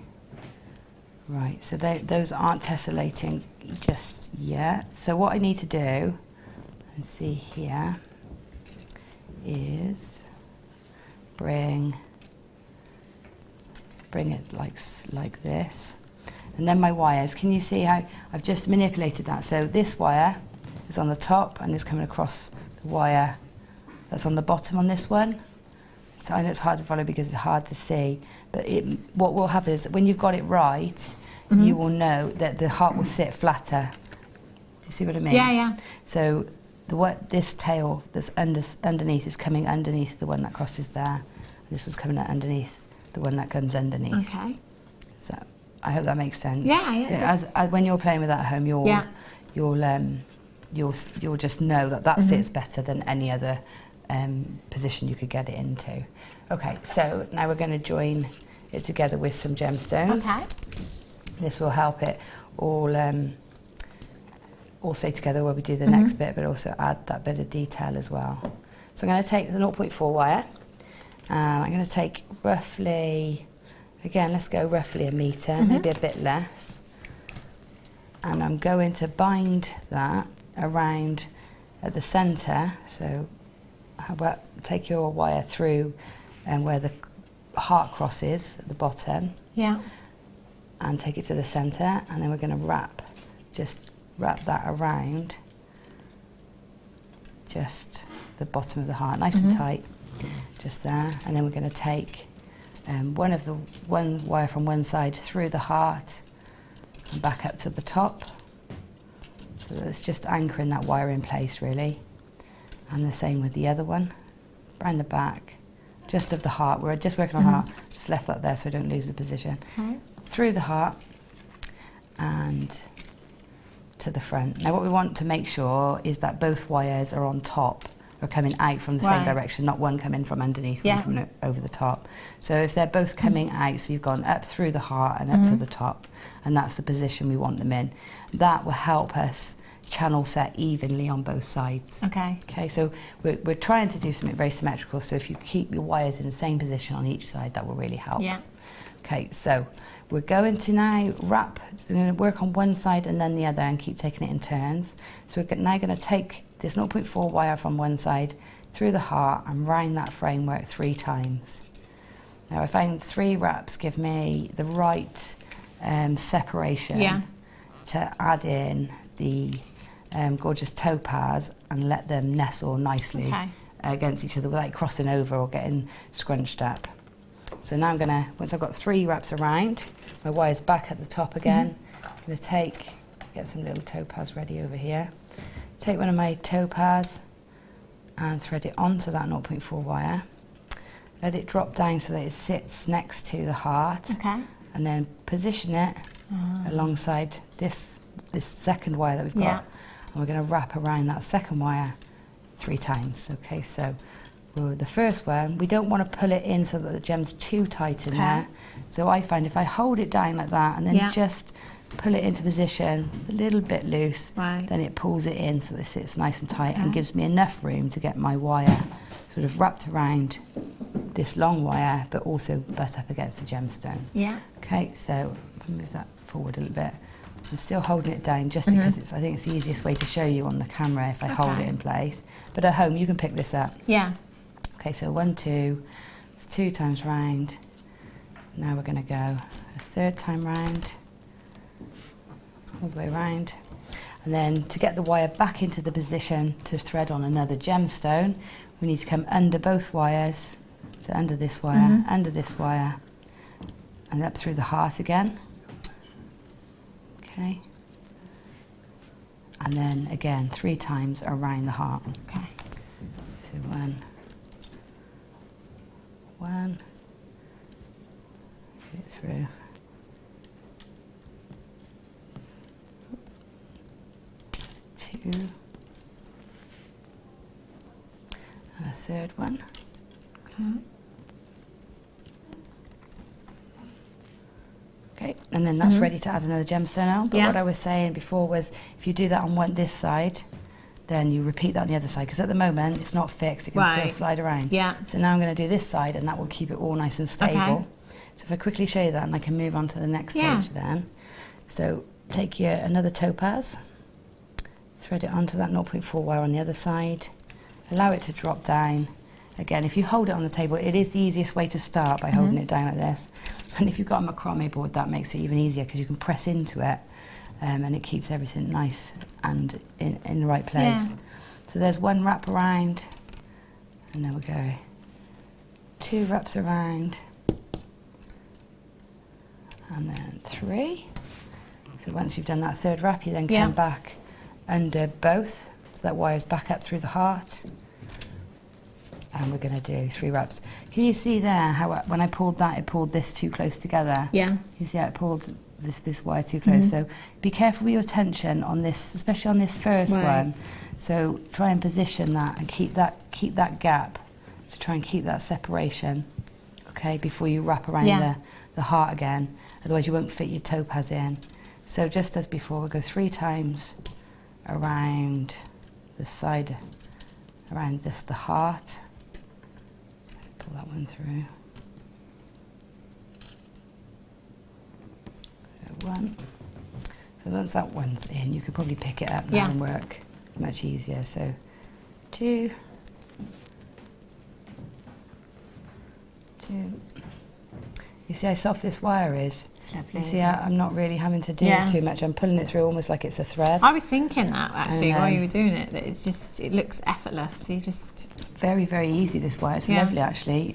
Right, so those aren't tessellating just yet. So what I need to do, and see here, is bring it like this. And then my wires, can you see how I've just manipulated that? So this wire is on the top and is coming across the wire that's on the bottom on this one. So I know it's hard to follow because it's hard to see, but what will happen is that when you've got it right, you will know that the heart will sit flatter. Do you see what I mean? Yeah. So this tail that's underneath is coming underneath the one that crosses there. And this was coming underneath the one that comes underneath. Okay. So I hope that makes sense. Yeah. As when you're playing with that at home, you'll just know that sits better than any other position you could get it into. Okay, so now we're going to join it together with some gemstones. Okay. This will help it all stay together while we do the next bit, but also add that bit of detail as well. So I'm going to take the 0.4 wire, and I'm going to take roughly, again, let's go roughly 1 metre, maybe a bit less. And I'm going to bind that around at the centre. So how about take your wire through and where the heart crosses at the bottom. Yeah. And take it to the centre, and then we're going to just wrap that around just the bottom of the heart, nice and tight, just there. And then we're going to take one wire from one side through the heart and back up to the top. So that's just anchoring that wire in place, really. And the same with the other one, around the back, just of the heart. We're just working on heart, just left that there so I don't lose the position. Okay. Through the heart and to the front. Now what we want to make sure is that both wires are on top, or coming out from the same direction, not one coming from underneath, one coming over the top. So if they're both coming out, so you've gone up through the heart and up to the top, and that's the position we want them in, that will help us channel set evenly on both sides. Okay. Okay, so we're trying to do something very symmetrical, so if you keep your wires in the same position on each side, that will really help. Yeah. Okay, so we're going to now we're going to work on one side and then the other and keep taking it in turns. So we're now going to take this 0.4 wire from one side through the heart and round that framework 3 times. Now I find 3 wraps give me the right separation to add in the gorgeous topaz and let them nestle nicely against each other without crossing over or getting scrunched up. So now I'm going to, once I've got 3 wraps around, my wire's back at the top again. I'm going to get some little topaz ready over here. Take one of my topaz and thread it onto that 0.4 wire. Let it drop down so that it sits next to the heart. Okay. And then position it alongside this second wire that we've got. Yeah. And we're going to wrap around that second wire 3 times. Okay, so the first one, we don't want to pull it in so that the gem's too tight in there. So I find if I hold it down like that and then just pull it into position a little bit loose, then it pulls it in so that it sits nice and tight and gives me enough room to get my wire sort of wrapped around this long wire, but also butt up against the gemstone. Yeah. Okay, so if I move that forward a little bit, I'm still holding it down just because I think it's the easiest way to show you on the camera if I hold it in place. But at home, you can pick this up. Yeah. Okay, so 1, 2, It's 2 times round. Now we're going to go a 3rd time round, all the way round. And then to get the wire back into the position to thread on another gemstone, we need to come under both wires. So under this wire, under this wire, and up through the heart again. Okay. And then again, 3 times around the heart. Okay. So 1, 1, get it through. 2, and a 3rd one. Okay, and then that's ready to add another gemstone on. But what I was saying before was, if you do that on this side, then you repeat that on the other side, because at the moment it's not fixed, it can still slide around. Yeah. So now I'm going to do this side, and that will keep it all nice and stable. Okay. So if I quickly show you that, and I can move on to the next stage then. So take another topaz, thread it onto that 0.4 wire on the other side, allow it to drop down. Again, if you hold it on the table, it is the easiest way to start by holding it down like this. And if you've got a macrame board, that makes it even easier because you can press into it and it keeps everything nice and in the right place. Yeah. So there's 1 wrap around, and then we go 2 wraps around, and then 3. So once you've done that 3rd wrap, you then come back under both, so that wire's back up through the heart. And we're going to do 3 wraps. Can you see there how when I pulled that, it pulled this too close together? Yeah. You see how it pulled this wire too close? So be careful with your tension on this, especially on this first one. So try and position that and keep that gap. So try and keep that separation, okay, before you wrap around the heart again. Otherwise you won't fit your topaz in. So just as before, we'll go 3 times around the side, around the heart. Pull that one through. So 1. So once that one's in, you could probably pick it up now and work much easier. So 2, 2. You see how soft this wire is? You see how I'm not really having to do too much. I'm pulling it through almost like it's a thread. I was thinking that actually while you were doing it, that it looks effortless. You just... Very, very easy, this wire. It's lovely actually.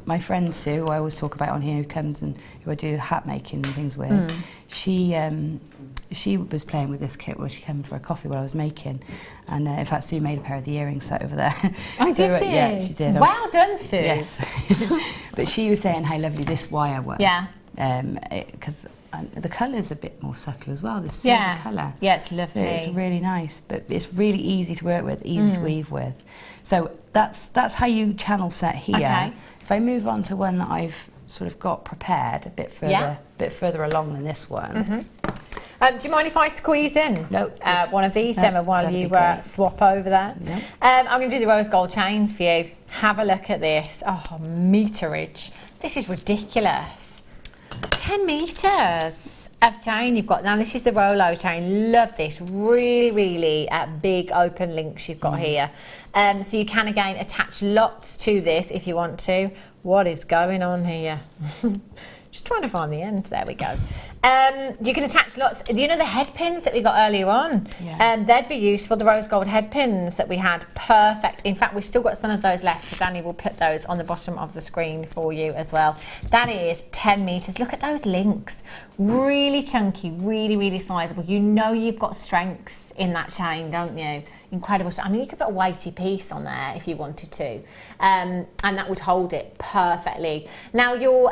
My friend Sue, who I always talk about on here, who comes and who I do hat making and things with, she was playing with this kit while she came for a coffee while I was making, and in fact Sue made a pair of the earrings sat over there. Oh, so, did she? Yeah, she did. Well done, Sue. Yes. But she was saying how lovely this wire was. Yeah. Because the colour's a bit more subtle as well, this silver colour. Yeah, it's lovely. So it's really nice, but it's really easy to work with, easy to weave with. So that's how you channel set here. Okay. If I move on to one that I've sort of got prepared a bit further along than this one. Do you mind if I squeeze in one of these, Gemma, while you swap over that? Yep. I'm going to do the rose gold chain for you. Have a look at this. Oh, meterage. This is ridiculous. 10 metres of chain you've got. Now, this is the Rolo chain. Love this. Really, really big open links you've got here. So you can, again, attach lots to this if you want to. What is going on here? Just trying to find the end. There we go. You can attach lots. You know the head pins that we got earlier on? Yeah. They'd be useful, the rose gold head pins that we had. Perfect. In fact, we've still got some of those left, so Danny will put those on the bottom of the screen for you as well. That is 10 metres. Look at those links. Really chunky, really, really sizable. You know you've got strength in that chain, don't you? Incredible. I mean, you could put a weighty piece on there if you wanted to, and that would hold it perfectly. Now, your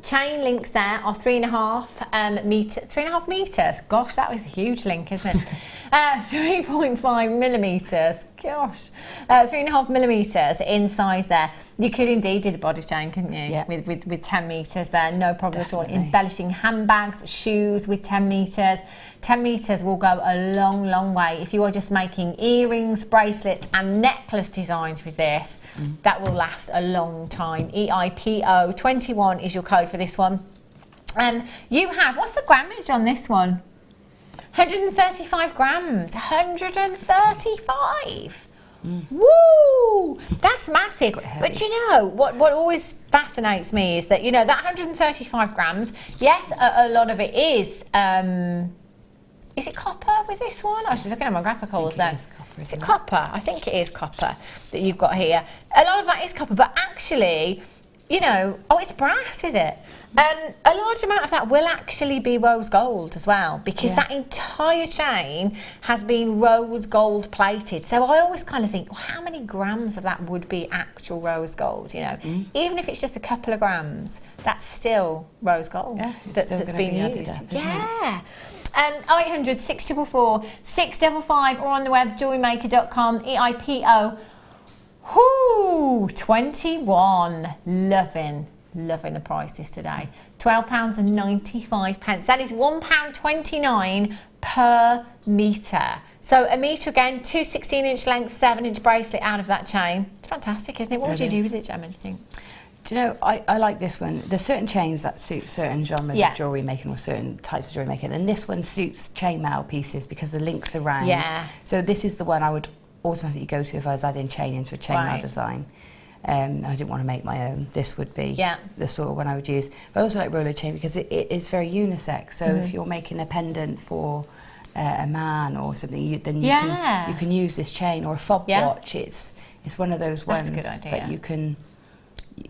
chain links there are 3.5 metres. Gosh, that was a huge link, isn't it? 3.5 millimetres. Gosh, 3.5 millimetres in size there. You could indeed do the body chain, couldn't you? Yeah. With 10 metres there, no problem at all. Embellishing handbags, shoes with 10 metres. 10 metres will go a long, long way. If you are just making earrings, bracelets and necklace designs with this, that will last a long time. EIPO 21 is your code for this one. You have, what's the grammage on this one? 135 grams, 135. Woo! That's massive. But you know, what always fascinates me is that, you know, that 135 grams, yes, a lot of it is it copper with this one? I was just looking at my graphicals then. Is it copper? I think it is copper that you've got here. A lot of that is copper, but actually, you know, oh, it's brass, is it? A large amount of that will actually be rose gold as well, because that entire chain has been rose gold plated. So I always kind of think, well, how many grams of that would be actual rose gold, you know? Even if it's just a couple of grams, that's still rose gold that's been used. Yeah. 0800 644 655 or on the web JewelleryMaker.com, EIPO. Whoo, 21. Loving the prices today. £12.95. That is £1.29 per metre. So a metre again, 2 16-inch length, 7-inch bracelet out of that chain. It's fantastic, isn't it? What would you do with it, Gemma, do you think? Do you know, I like this one. There's certain chains that suit certain genres of jewellery making or certain types of jewellery making, and this one suits chainmail pieces because the links are round. Yeah. So this is the one I would automatically go to if I was adding chain into a chainmail design. I didn't want to make my own. This would be the sort of one I would use. But I also like roller chain because it is very unisex. So if you're making a pendant for a man or something, then you can use this chain, or a fob watch. It's one of those ones that you can.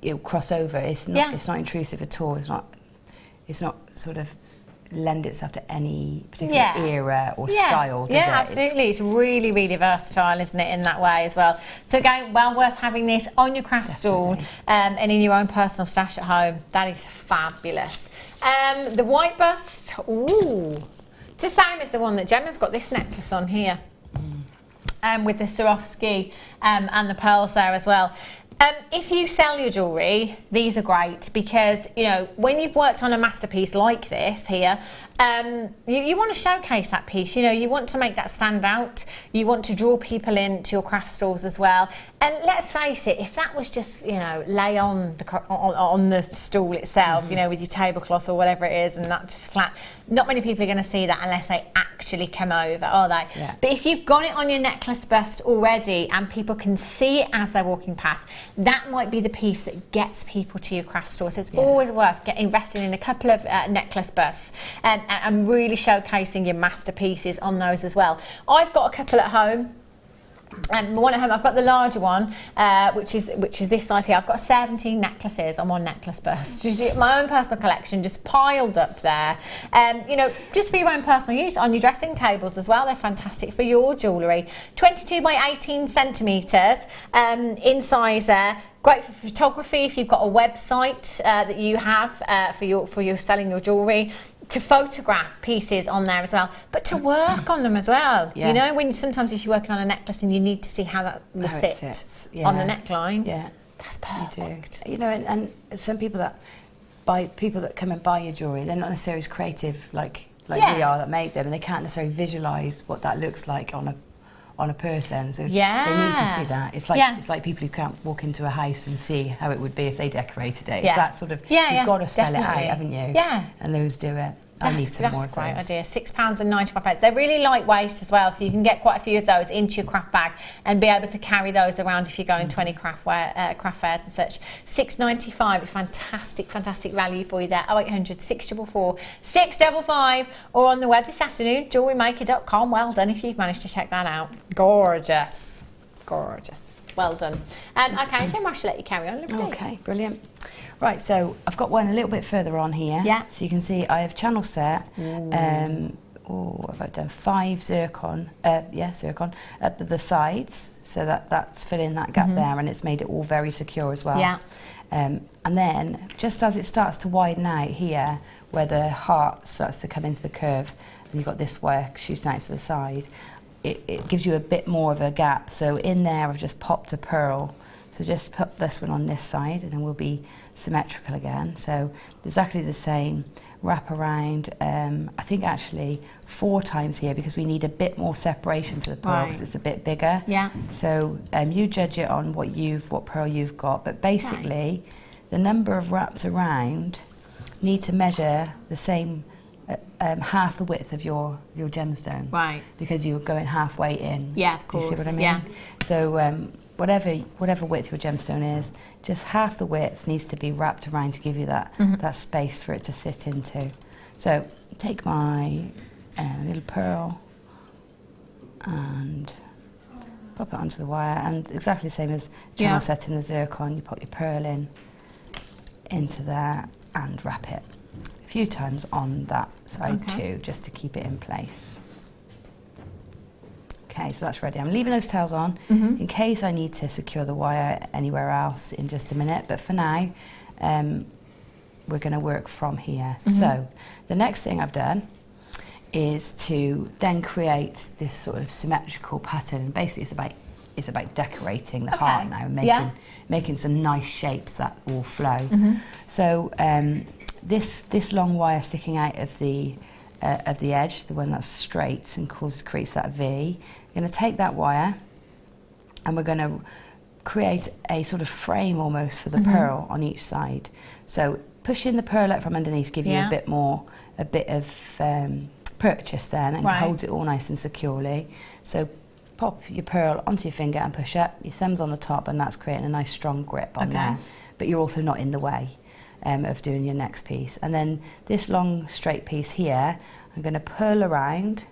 It'll cross over. It's not intrusive at all. It's not sort of lend itself to any particular era or style, does it? Absolutely. It's really, really versatile, isn't it, in that way as well. So again, well worth having this on your craft stall and in your own personal stash at home. That is fabulous. The white bust, ooh, it's the same as the one that Gemma's got this necklace on here, with the Swarovski and the pearls there as well. If you sell your jewellery, these are great because, you know, when you've worked on a masterpiece like this here, you want to showcase that piece. You know, you want to make that stand out. You want to draw people into your craft stores as well. And let's face it, if that was just, you know, lay on the stool itself, you know, with your tablecloth or whatever it is, and that just flat, not many people are going to see that unless they actually come over, are they? Yeah. But if you've got it on your necklace bust already and people can see it as they're walking past, that might be the piece that gets people to your craft store. So it's always worth investing in a couple of necklace busts and really showcasing your masterpieces on those as well. I've got a couple at home. One at home, I've got the larger one, which is this size here. I've got 17 necklaces on one necklace bust. My own personal collection just piled up there. You know, just for your own personal use on your dressing tables as well. They're fantastic for your jewellery. 22 by 18 centimetres in size there. Great for photography if you've got a website that you have for your selling your jewellery. To photograph pieces on there as well, but to work on them as well. Yes. You know, when sometimes if you're working on a necklace and you need to see how that will sit on the neckline. Yeah, that's perfect. You know, and some people that come and buy your jewellery, they're not necessarily as creative like we are that make them, and they can't necessarily visualise what that looks like on a person. So they need to see that. It's like people who can't walk into a house and see how it would be if they decorated it. It's that sort of, you've got to spell it out, haven't you? Yeah. And those do it. I need some more of those. That's a great idea. £6.95. They're really lightweight as well, so you can get quite a few of those into your craft bag and be able to carry those around if you're going to any craft fairs and such. £6.95. It's fantastic value for you there. 0800 644 655 or on the web this afternoon, JewelleryMaker.com. Well done if you've managed to check that out. Gorgeous. Well done. Okay, Gemma, I should let you carry on. Okay, brilliant. Right, so I've got one a little bit further on here. Yeah. So you can see I have channel set. What have I done? 5 zircon. Zircon at the sides. So that's filling that gap there, and it's made it all very secure as well. Yeah. And then just as it starts to widen out here, where the heart starts to come into the curve, and you've got this wire shooting out to the side, it gives you a bit more of a gap. So in there I've just popped a pearl. So just put this one on this side and then we'll be symmetrical again. So exactly the same, wrap around, I think actually 4 times here because we need a bit more separation for the pearl because it's a bit bigger. Yeah. So you judge it on what pearl you've got, but basically the number of wraps around need to measure the same half the width of your gemstone. Right. Because you're going halfway in. Yeah, of course. Do you see what I mean? Yeah. So whatever width your gemstone is, just half the width needs to be wrapped around to give you that that space for it to sit into. So take my little pearl and pop it onto the wire, and exactly the same as Gemma setting the zircon, you pop your pearl into there and wrap it a few times on that side too, just to keep it in place. Okay, so that's ready. I'm leaving those tails on in case I need to secure the wire anywhere else in just a minute, but for now we're going to work from here. So the next thing I've done is to then create this sort of symmetrical pattern, and basically it's about decorating the heart now, and making some nice shapes that all flow. So this long wire sticking out of the edge, the one that's straight and creates that V, we're going to take that wire and we're going to create a sort of frame almost for the pearl on each side. So pushing the pearl out from underneath give you a bit of purchase then, and holds it all nice and securely. So pop your pearl onto your finger and push up, your thumb's on the top, and that's creating a nice strong grip on there, but you're also not in the way of doing your next piece. And then this long straight piece here, I'm going to pull around.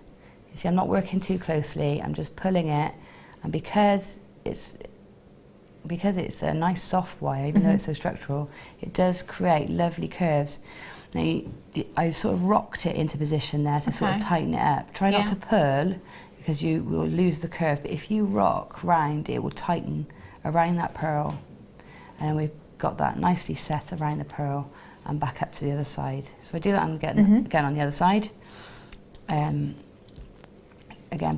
You see, I'm not working too closely, I'm just pulling it, and because it's a nice soft wire, even though it's so structural, it does create lovely curves. Now, I've sort of rocked it into position there to sort of tighten it up. Try not to pull, because you will lose the curve, but if you rock round, it will tighten around that pearl. And then we've got that nicely set around the pearl and back up to the other side. So I do that again on the other side. Again,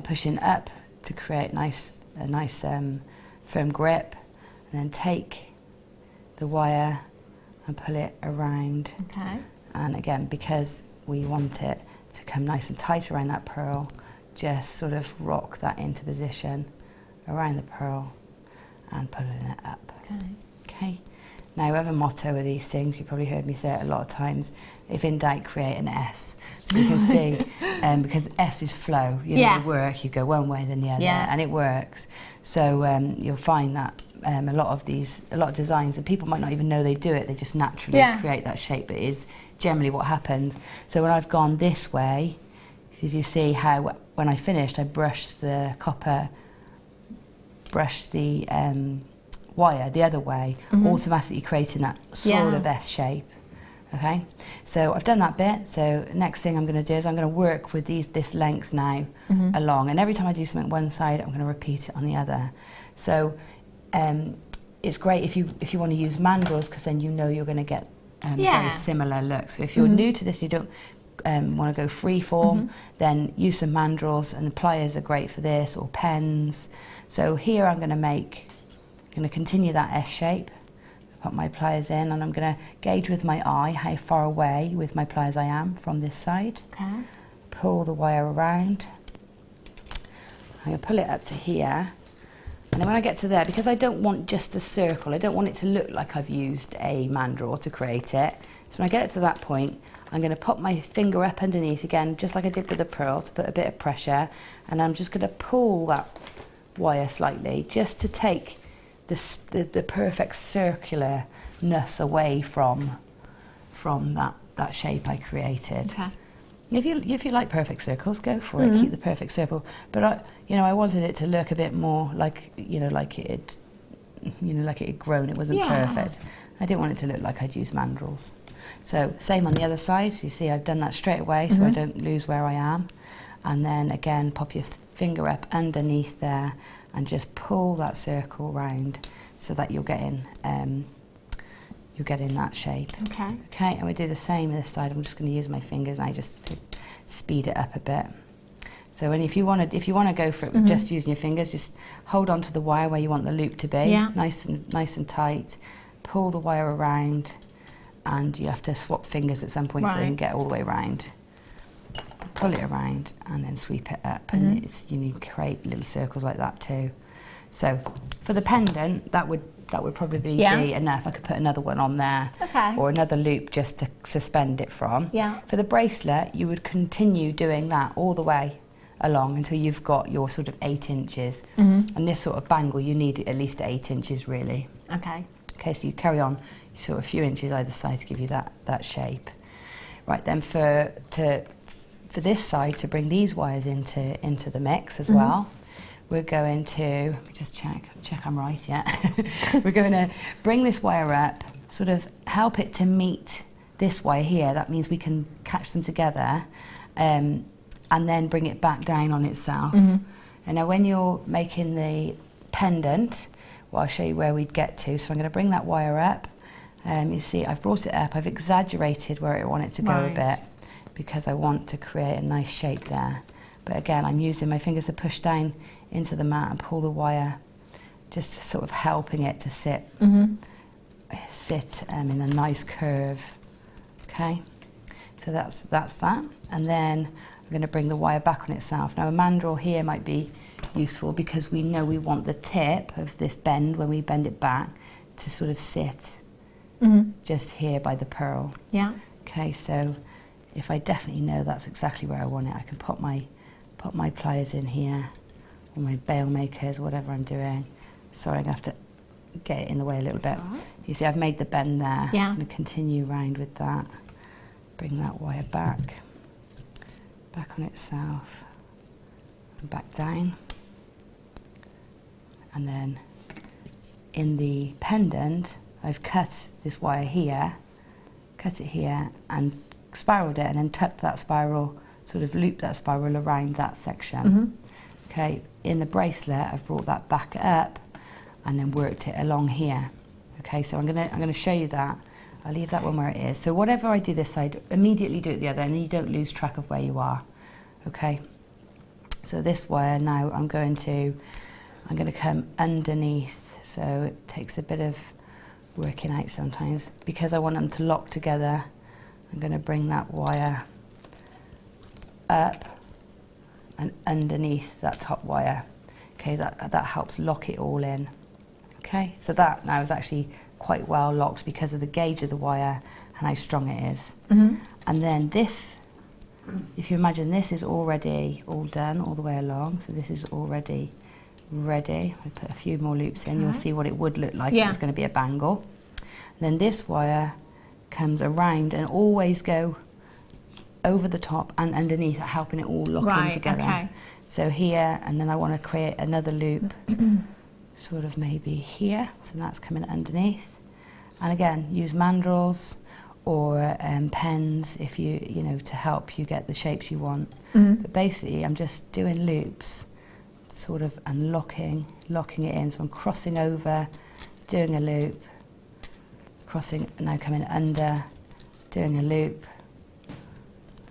pushing up to create a nice firm grip, and then take the wire and pull it around. And again, because we want it to come nice and tight around that pearl, just sort of rock that into position around the pearl and pulling it up. Okay. Now, we have a motto with these things. You probably heard me say it a lot of times. If in doubt, create an S. So you can see, because S is flow. You know, work. You go one way, then the other, and it works. So you'll find that a lot of designs, and people might not even know they do it. They just naturally create that shape. But it is generally what happens. So when I've gone this way, did you see how when I finished, I brushed the wire the other way, automatically creating that sort of S shape. Okay, so I've done that bit. So next thing I'm going to do is I'm going to work with this length now along, and every time I do something one side, I'm going to repeat it on the other. So it's great if you want to use mandrels, because then you know you're going to get very similar looks. So if you're new to this, you don't want to go free form, then use some mandrels, and pliers are great for this, or pens. So here I'm going to continue that S shape, put my pliers in, and I'm going to gauge with my eye how far away with my pliers I am from this side. Pull the wire around. I'm going to pull it up to here, and then when I get to there, because I don't want just a circle, I don't want it to look like I've used a mandrel to create it. So when I get it to that point, I'm going to pop my finger up underneath again, just like I did with the pearl, to put a bit of pressure, and I'm just going to pull that wire slightly, just to take the perfect circularness away from that shape I created. If you like perfect circles, go for it. Keep the perfect circle. But I wanted it to look a bit more like like it had grown. It wasn't perfect. I didn't want it to look like I'd used mandrels. So same on the other side. So you see, I've done that straight away, so I don't lose where I am. And then again, pop your finger up underneath there and just pull that circle round so that you're getting that shape. Okay, and we do the same this side. I'm just going to use my fingers now just to speed it up a bit. So if you want to go for it with just using your fingers, just hold on to the wire where you want the loop to be, nice and tight. Pull the wire around, and you have to swap fingers at some point so you can get all the way around. Pull it around and then sweep it up, and you can create little circles like that too. So for the pendant, that would probably be enough. I could put another one on there, or another loop just to suspend it from. For the bracelet, you would continue doing that all the way along until you've got your sort of 8 inches. And this sort of bangle, you need at least 8 inches really. Okay, so you carry on sort of a few inches either side to give you that shape. Right, then for this side, to bring these wires into the mix as well, we're going to, let me just check I'm right, we're going to bring this wire up, sort of help it to meet this wire here. That means we can catch them together and then bring it back down on itself. And now when you're making the pendant, well, I'll show you where we'd get to. So I'm going to bring that wire up. You see, I've brought it up. I've exaggerated where I want it to go a bit because I want to create a nice shape there. But again, I'm using my fingers to push down into the mat and pull the wire, just sort of helping it to sit in a nice curve. Okay, so that's that. And then I'm going to bring the wire back on itself. Now a mandrel here might be useful because we know we want the tip of this bend, when we bend it back, to sort of sit just here by the pearl. Okay, so if I definitely know that's exactly where I want it, I can put my pliers in here, or my bail makers, whatever I'm doing. Sorry, I'm going to have to get it in the way a little bit. You see, I've made the bend there. I'm going to continue round with that. Bring that wire back on itself, and back down. And then in the pendant, I've cut this wire here, cut it here, and spiraled it, and then tucked that spiral, sort of looped that spiral around that section. Okay, in the bracelet, I've brought that back up and then worked it along here. Okay, so I'm gonna show you that. I'll leave that one where it is. So whatever I do this side, immediately do it the other, and you don't lose track of where you are. Okay, so this wire now, I'm going to come underneath. So it takes a bit of working out sometimes. Because I want them to lock together, I'm going to bring that wire up and underneath that top wire. Okay, that helps lock it all in. Okay, so that now is actually quite well locked because of the gauge of the wire and how strong it is. And then this, if you imagine, this is already all done all the way along, so this is already ready. I put a few more loops in, you'll see what it would look like if it was going to be a bangle. And then this wire comes around and always go over the top and underneath, helping it all lock in together. So here, and then I want to create another loop sort of maybe here, so that's coming underneath. And again, use mandrels or pens if you know, to help you get the shapes you want. But basically I'm just doing loops sort of and locking it in. So I'm crossing over, doing a loop, crossing, now coming under, doing a loop,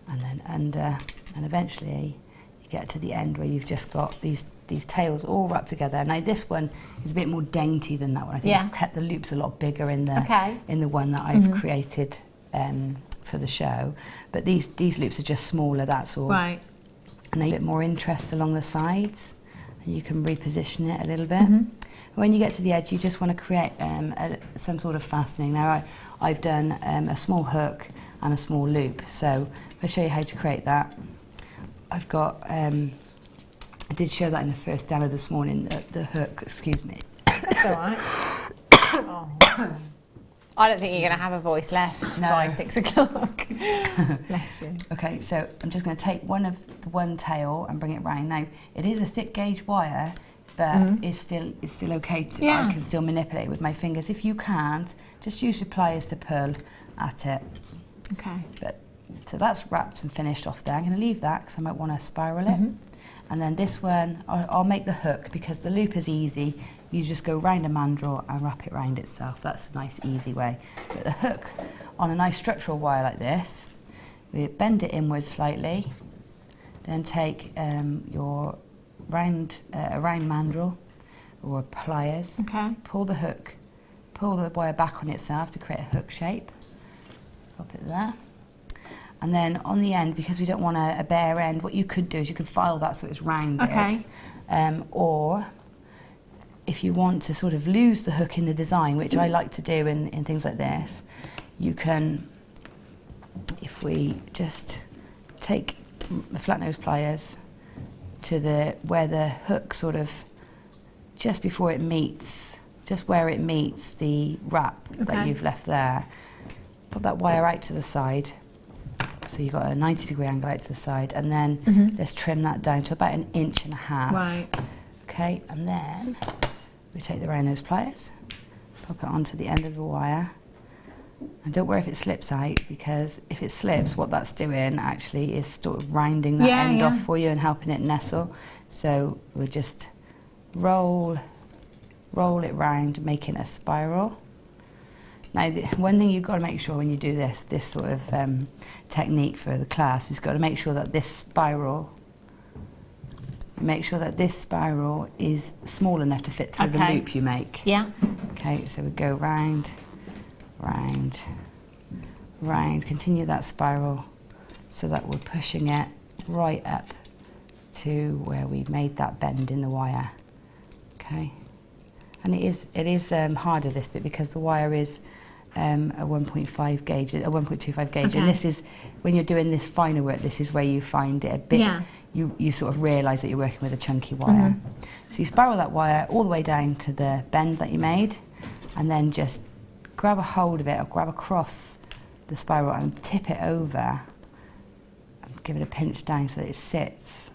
and then under, and eventually you get to the end where you've just got these tails all wrapped together. Now this one is a bit more dainty than that one. I think I've kept the loops a lot bigger in the one that I've created for the show. But these loops are just smaller, that's all. And a bit more interest along the sides. And you can reposition it a little bit. When you get to the edge, you just want to create some sort of fastening. Now I've done a small hook and a small loop. So I'll show you how to create that. I've got, I did show that in the first demo this morning, the hook, excuse me. That's all right. I don't think you're going to have a voice left by 6 o'clock. Bless you. Okay, so I'm just going to take one tail and bring it round. Now, it is a thick gauge wire, but it's still okay to, I can still manipulate it with my fingers. If you can't, just use your pliers to pull at it. Okay. So that's wrapped and finished off there. I'm going to leave that because I might want to spiral it. And then this one, I'll make the hook because the loop is easy. You just go round a mandrel and wrap it round itself. That's a nice, easy way. But the hook, on a nice structural wire like this, we bend it inwards slightly, then take your round mandrel or pliers, pull the wire back on itself to create a hook shape, pop it there. And then on the end, because we don't want a bare end, what you could do is you could file that so it's rounded. Or if you want to sort of lose the hook in the design, which I like to do in things like this, you can, if we just take the flat nose pliers to where the hook sort of, just before it meets, just where it meets the wrap that you've left there, put that wire out to the side. So you've got a 90-degree angle out to the side, and then let's trim that down to about 1.5 inches. Right. Okay, and then we take the round nose pliers, pop it onto the end of the wire, and don't worry if it slips out, because if it slips, what that's doing actually is sort of rounding that end off for you and helping it nestle. So we'll just roll it round, making a spiral. Now, one thing you've got to make sure when you do this sort of technique for the clasp, is you've got to make sure that this spiral is small enough to fit through the loop you make. Yeah. Okay, so we go round, round, round, continue that spiral so that we're pushing it right up to where we made that bend in the wire. Okay, and it is harder, this bit, because the wire is a 1.5 gauge, a 1.25 gauge, and this is, when you're doing this finer work, this is where you find it a bit, you sort of realise that you're working with a chunky wire. So you spiral that wire all the way down to the bend that you made, and then just grab a hold of it, or grab across the spiral and tip it over, and give it a pinch down so that it sits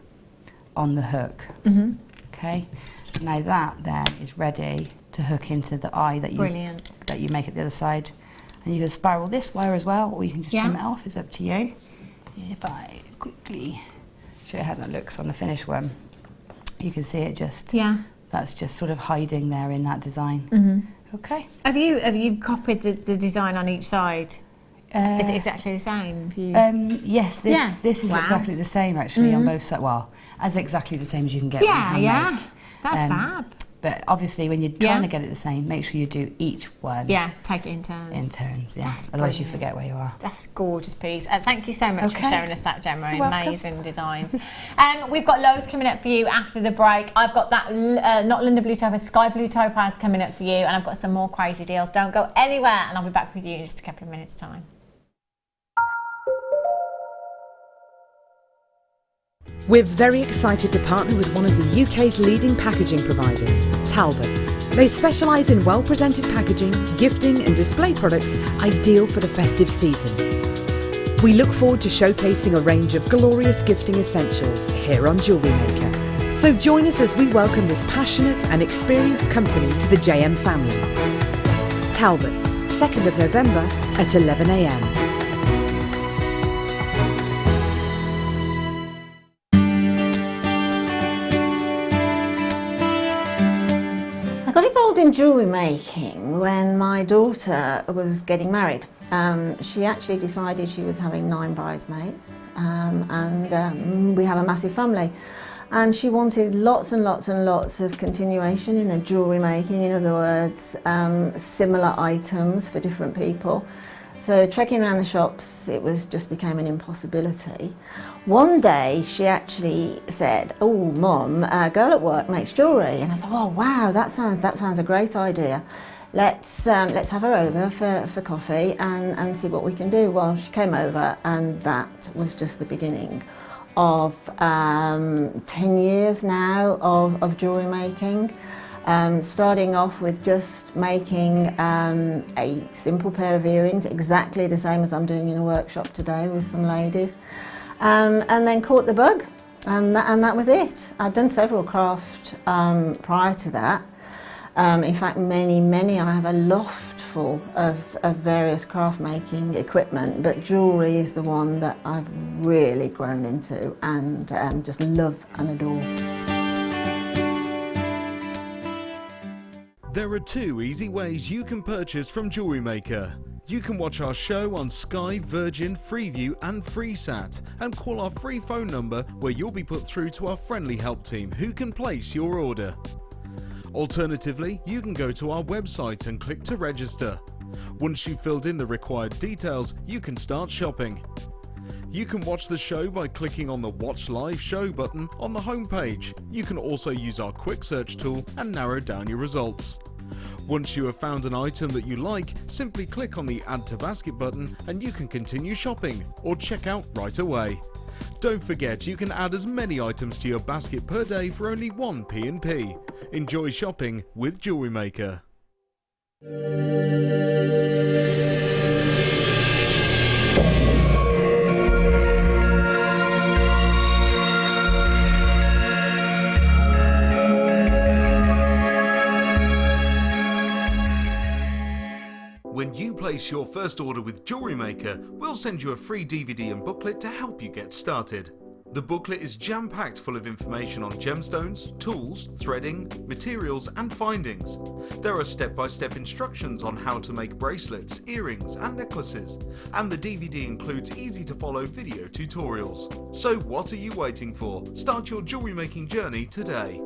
on the hook. Okay, now that then is ready to hook into the eye that you make at the other side. And you can spiral this wire as well, or you can just trim it off, it's up to you. If I quickly show you how that looks on the finished one, you can see it just, that's just sort of hiding there in that design. Okay. Have you copied the design on each side? Is it exactly the same? Yes, this is exactly the same actually on both sides. Well, as exactly the same as you can get. That's fab. But obviously, when you're trying to get it the same, make sure you do each one. Yeah, take it in turns. In turns, yeah. Otherwise, you forget where you are. That's a gorgeous piece. Thank you so much for showing us that, Gemma. Amazing designs. We've got loads coming up for you after the break. I've got that, not Linda Blue Topaz, Sky Blue Topaz coming up for you, and I've got some more crazy deals. Don't go anywhere, and I'll be back with you in just a couple of minutes' time. We're very excited to partner with one of the UK's leading packaging providers, Talbots. They specialise in well-presented packaging, gifting and display products ideal for the festive season. We look forward to showcasing a range of glorious gifting essentials here on Jewellery Maker. So join us as we welcome this passionate and experienced company to the JM family. Talbots, 2nd of November at 11 AM. I got involved in jewellery making when my daughter was getting married. She actually decided she was having 9 bridesmaids, and we have a massive family. And she wanted lots and lots and lots of continuation in her jewellery making, in other words, similar items for different people. So trekking around the shops, it just became an impossibility. One day she actually said, "Oh, Mum, a girl at work makes jewellery," and I thought, "Oh, wow, that sounds a great idea. Let's have her over for coffee and see what we can do." Well, she came over, and that was just the beginning of 10 years now of jewellery making. Starting off with just making a simple pair of earrings, exactly the same as I'm doing in a workshop today with some ladies, and then caught the bug, and that was it. I'd done several craft prior to that. In fact, many. I have a loft full of various craft making equipment, but jewellery is the one that I've really grown into and just love and adore. There are 2 easy ways you can purchase from Jewellery Maker. You can watch our show on Sky, Virgin, Freeview and FreeSat, and call our free phone number where you'll be put through to our friendly help team who can place your order. Alternatively, you can go to our website and click to register. Once you've filled in the required details, you can start shopping. You can watch the show by clicking on the Watch Live Show button on the homepage. You can also use our quick search tool and narrow down your results. Once you have found an item that you like, simply click on the Add to Basket button and you can continue shopping or check out right away. Don't forget, you can add as many items to your basket per day for only 1 P&P. Enjoy shopping with Jewellery Maker. When you place your first order with Jewellery Maker, we'll send you a free DVD and booklet to help you get started. The booklet is jam-packed full of information on gemstones, tools, threading, materials and findings. There are step-by-step instructions on how to make bracelets, earrings and necklaces, and the DVD includes easy-to-follow video tutorials. So what are you waiting for? Start your jewellery making journey today.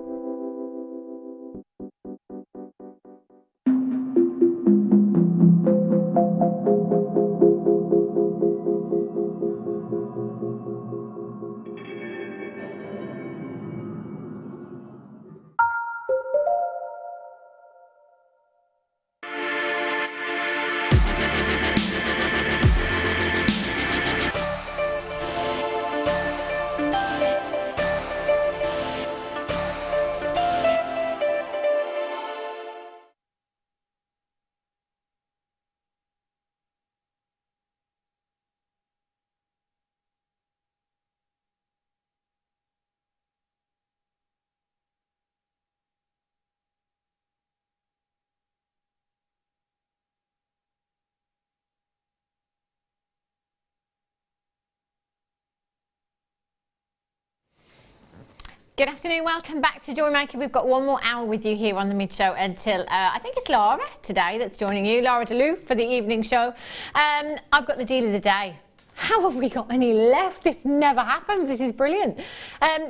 Good afternoon, welcome back to Jewellery Maker. We've got one more hour with you here on the mid-show until, I think it's Laura today that's joining you, Laura DeLu for the evening show. I've got the deal of the day. How have we got any left? This never happens, this is brilliant.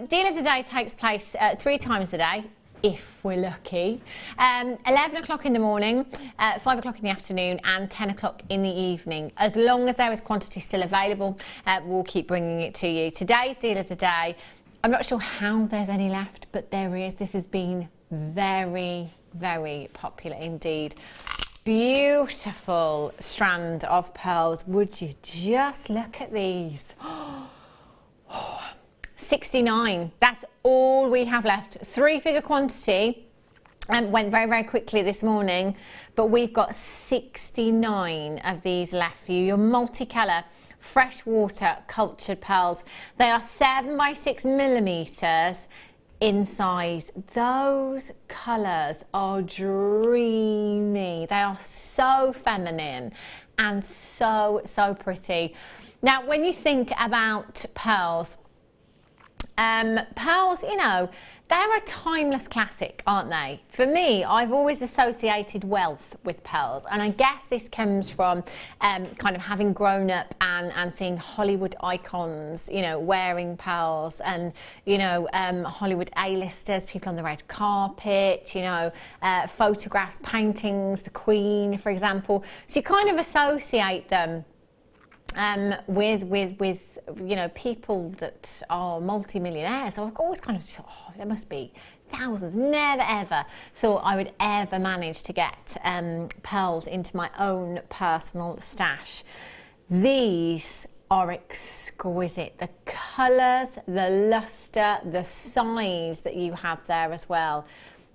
Deal of the day takes place 3 times a day, if we're lucky. 11 o'clock in the morning, 5 o'clock in the afternoon and 10 o'clock in the evening. As long as there is quantity still available, we'll keep bringing it to you. Today's deal of the day, I'm not sure how there's any left, but there is. This has been very, very popular indeed. Beautiful strand of pearls. Would you just look at these? 69. That's all we have left. 3-figure quantity. Went very, very quickly this morning, but we've got 69 of these left for you. Your multicolour freshwater cultured pearls. They are 7 by 6 millimeters in size. Those colours are dreamy. They are so feminine and so, so pretty. Now, when you think about pearls, you know, they're a timeless classic, aren't they? For me, I've always associated wealth with pearls, and I guess this comes from kind of having grown up and seeing Hollywood icons, you know, wearing pearls, and, you know, Hollywood A-listers, people on the red carpet, you know, photographs, paintings, the Queen, for example. So you kind of associate them with you know, people that are multi-millionaires. So I've always kind of thought, oh, there must be thousands. Never ever thought I would ever manage to get pearls into my own personal stash. These are exquisite. The colours, the lustre, the size that you have there as well.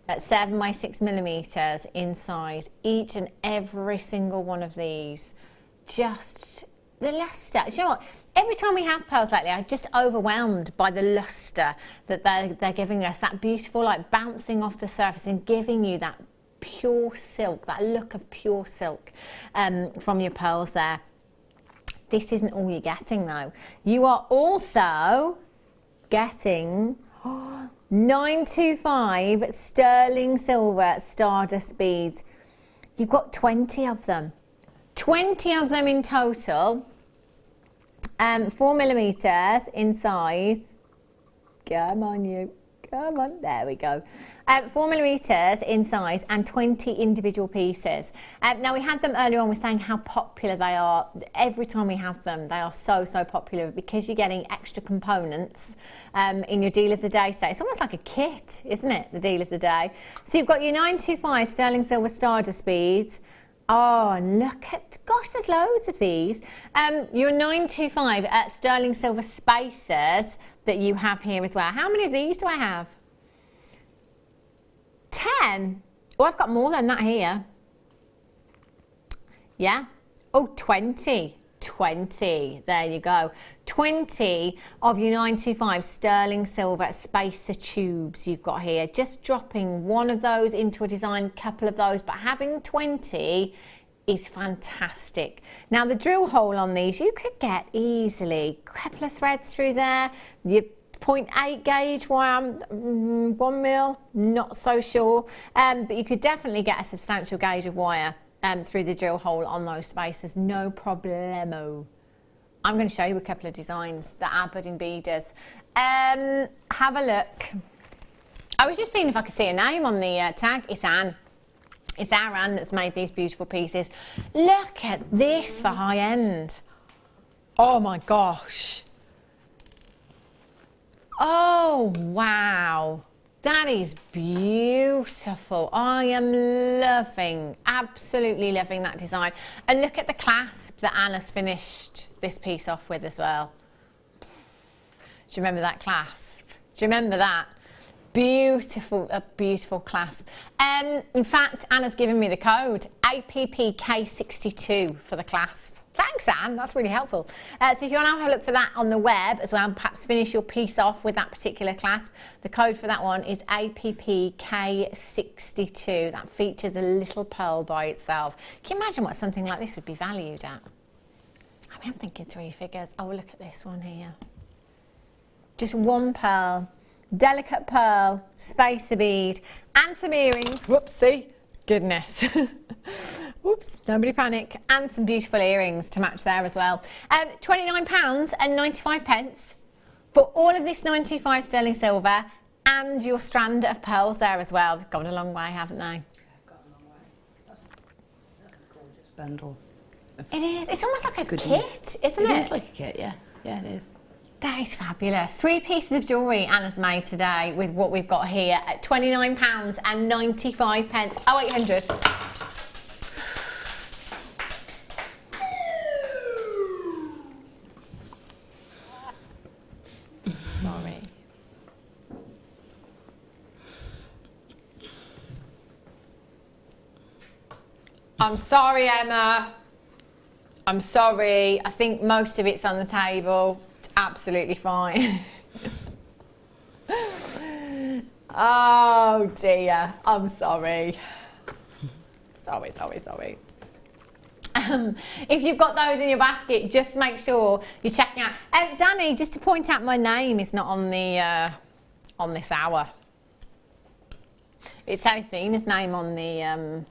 At 7 by 6 millimeters in size, each and every single one of these, just the lustre. Do you know what? Every time we have pearls lately, I'm just overwhelmed by the lustre that they're giving us, that beautiful, like, bouncing off the surface and giving you that pure silk, that look of pure silk from your pearls there. This isn't all you're getting, though. You are also getting 925 sterling silver stardust beads. You've got 20 of them. 20 of them in total. 4 millimeters in size. Come on, you. Come on, there we go. 4mm in size and 20 individual pieces. Now we had them earlier on, we're saying how popular they are. Every time we have them, they are so popular because you're getting extra components in your deal of the day today. It's almost like a kit, isn't it, the deal of the day? So you've got your 925 sterling silver Stardust beads. Oh, look at, gosh, there's loads of these. Your 925 sterling silver spacers that you have here as well. How many of these do I have? 10. Oh, I've got more than that here. Yeah. Oh, 20. 20. There you go. 20 of your 925 sterling silver spacer tubes you've got here. Just dropping one of those into a design, couple of those, but having 20 is fantastic. Now the drill hole on these, you could get easily a couple of threads through there. Your 0.8 gauge wire, 1 mil, not so sure, but you could definitely get a substantial gauge of wire through the drill hole on those spacers, no problemo. I'm going to show you a couple of designs that are budding beaders. Have a look. I was just seeing if I could see a name on the tag. It's Anne. It's our Anne that's made these beautiful pieces. Look at this for high end. Oh my gosh. Oh wow. That is beautiful. I am loving, absolutely loving that design. And look at the clasp that Anna's finished this piece off with as well. Do you remember that clasp? Do you remember that? Beautiful, a beautiful clasp. In fact, Anna's given me the code, APPK62 for the clasp. Thanks, Anne, that's really helpful. So if you want to have a look for that on the web as well, perhaps finish your piece off with that particular clasp, the code for that one is APPK62. That features a little pearl by itself. Can you imagine what something like this would be valued at? I mean, I'm thinking 3 figures. Oh, look at this one here. Just one pearl, delicate pearl, spacer bead, and some earrings. Whoopsie. Goodness. Whoops, nobody panic. And some beautiful earrings to match there as well. £29.95 for all of this 925 sterling silver and your strand of pearls there as well. They've gone a long way, haven't they? They've gone a long way. That's a gorgeous bundle. It is. It's almost like a kit, isn't it? It is like a kit, yeah. Yeah, it is. That is fabulous. 3 pieces of jewellery Anna's made today with what we've got here at £29.95. 0800. Sorry. I'm sorry, Emma. I'm sorry. I think most of it's on the table. Absolutely fine. Oh dear, I'm sorry. Sorry. If you've got those in your basket, just make sure you're checking out. Danny, just to point out, my name is not on the on this hour. It says Zena's name on the.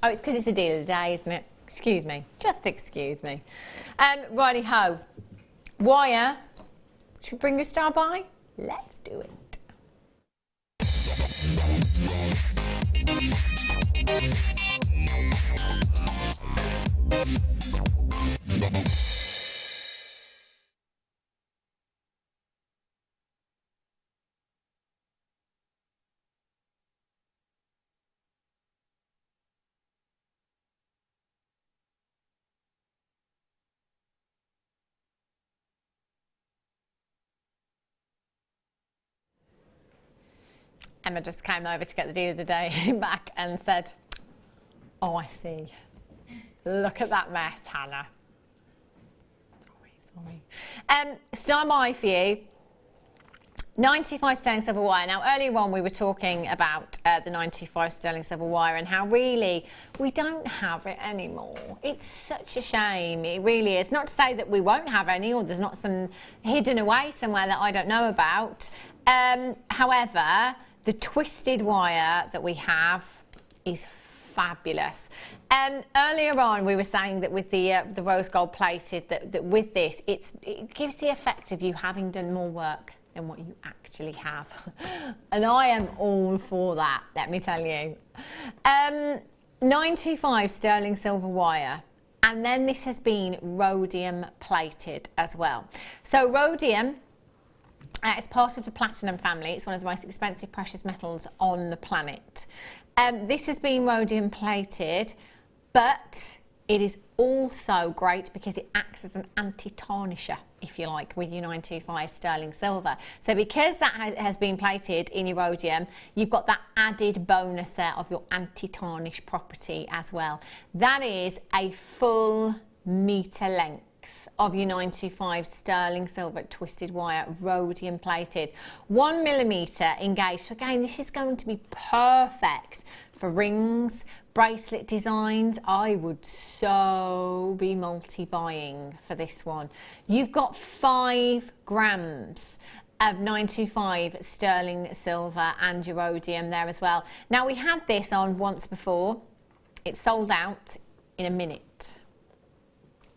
Oh, it's because it's a deal of the day, isn't it? Excuse me. Just excuse me. Righty ho. Wire. Should we bring your star by? Let's do it. Emma just came over to get the deal of the day back and said, oh, I see. Look at that mess, Hannah. Sorry. Stand by for you. 925 sterling silver wire. Now, earlier on we were talking about the 925 sterling silver wire and how really we don't have it anymore. It's such a shame. It really is. Not to say that we won't have any or there's not some hidden away somewhere that I don't know about. However, the twisted wire that we have is fabulous. Earlier on we were saying that with the rose gold plated, that with this it gives the effect of you having done more work than what you actually have. And I am all for that, let me tell you. 925 sterling silver wire. And then this has been rhodium plated as well. So rhodium, it's part of the platinum family. It's one of the most expensive precious metals on the planet. This has been rhodium plated, but it is also great because it acts as an anti-tarnisher, if you like, with your 925 sterling silver. So because that has been plated in your rhodium, you've got that added bonus there of your anti-tarnish property as well. That is a full metre length of your 925 sterling silver twisted wire, rhodium plated, 1 millimetre engaged. So again, this is going to be perfect for rings, bracelet designs. I would so be multi-buying for this one. You've got 5 grams of 925 sterling silver and your rhodium there as well. Now, we had this on once before. It sold out in a minute.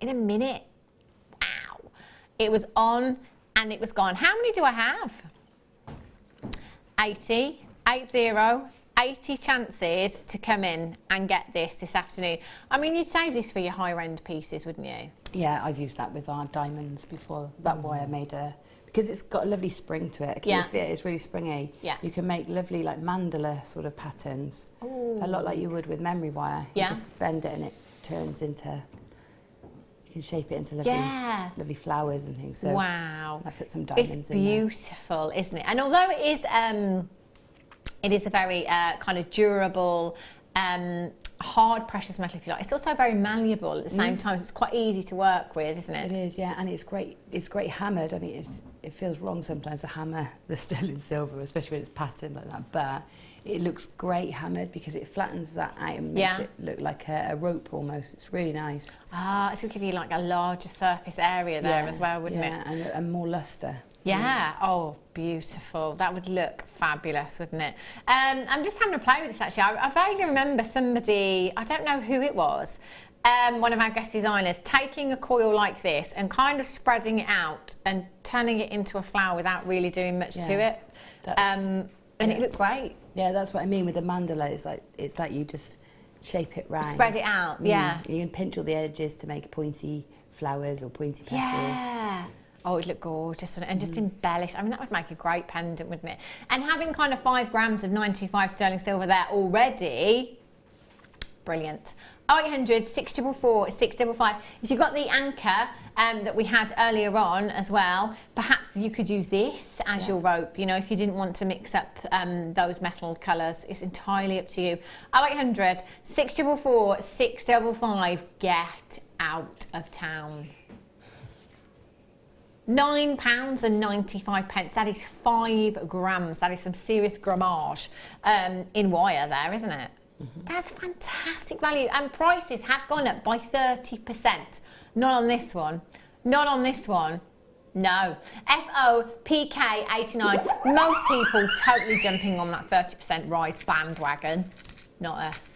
In a minute. Wow. It was on and it was gone. How many do I have? 80 chances to come in and get this afternoon. I mean, you'd save this for your higher end pieces, wouldn't you? Yeah, I've used that with our diamonds before. That wire made a, because it's got a lovely spring to it. Can you feel it? It's really springy. Yeah. You can make lovely like mandala sort of patterns. Ooh. A lot like you would with memory wire. Yeah. You just bend it and it turns into, you can shape it into lovely, lovely flowers and things. So wow. I put some diamonds in there. It's beautiful, isn't it? And although it is a very kind of durable, hard precious metal, if you like. It's also very malleable at the same time. So it's quite easy to work with, isn't it? It is, yeah, and it's great. It's great hammered. I mean, it feels wrong sometimes to hammer the sterling silver, especially when it's patterned like that. But it looks great hammered because it flattens that out and makes it look like a rope almost. It's really nice. Ah, so it would give you like a larger surface area there as well, wouldn't it? Yeah, and more lustre. Yeah. Oh, beautiful. That would look fabulous, wouldn't it? I'm just having a play with this actually. I vaguely remember somebody, I don't know who it was, one of our guest designers, taking a coil like this and kind of spreading it out and turning it into a flower without really doing much to it. And it looked great. Yeah, that's what I mean with the mandala. It's like you just shape it round. Spread it out, yeah. You can pinch all the edges to make pointy flowers or pointy petals. Yeah. Oh, it'd look gorgeous and just embellish. I mean, that would make a great pendant, wouldn't it? And having kind of 5 grams of 925 sterling silver there already, brilliant. 0800 644 655. If you've got the anchor that we had earlier on as well, perhaps you could use this as your rope. You know, if you didn't want to mix up those metal colours, it's entirely up to you. 0800 644 655. Get out of town. £9.95. That is 5 grams. That is some serious grammage in wire there, isn't it? That's fantastic value. And prices have gone up by 30%. Not on this one. Not on this one. No. FOPK89. Most people totally jumping on that 30% rise bandwagon. Not us.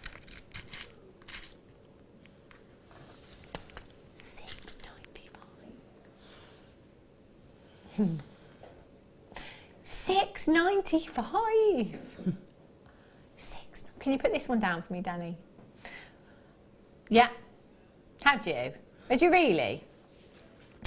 £6.95. Can you put this one down for me, Danny? Yeah. Had you? Did you really?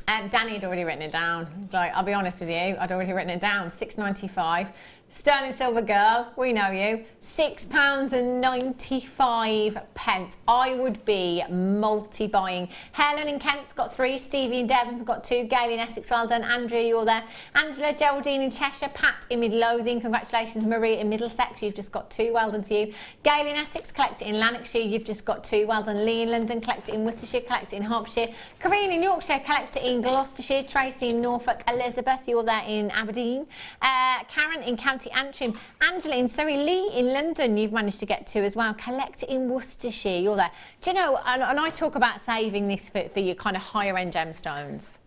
Danny had already written it down. Like, I'll be honest with you, I'd already written it down. £6.95. Sterling silver girl, we know you. £6.95. I would be multi-buying. Helen in Kent's got 3. Stevie in Devon's got 2. Gail in Essex, well done. Andrea, you're there. Angela, Geraldine in Cheshire. Pat in Midlothian, congratulations. Maria in Middlesex, you've just got 2. Well done to you. Gail in Essex, collect it in Lanarkshire, you've just got 2. Well done. Lee in London, collect it in Worcestershire, collect it in Hertfordshire. Corinne in Yorkshire, collect it in Gloucestershire. Tracy in Norfolk. Elizabeth, you're there in Aberdeen. Karen in County Antrim. Angela in Surrey. Lee in London, you've managed to get 2 as well. Collect it in Worcestershire, you're there. Do you know, and I talk about saving this for your kind of higher end gemstones.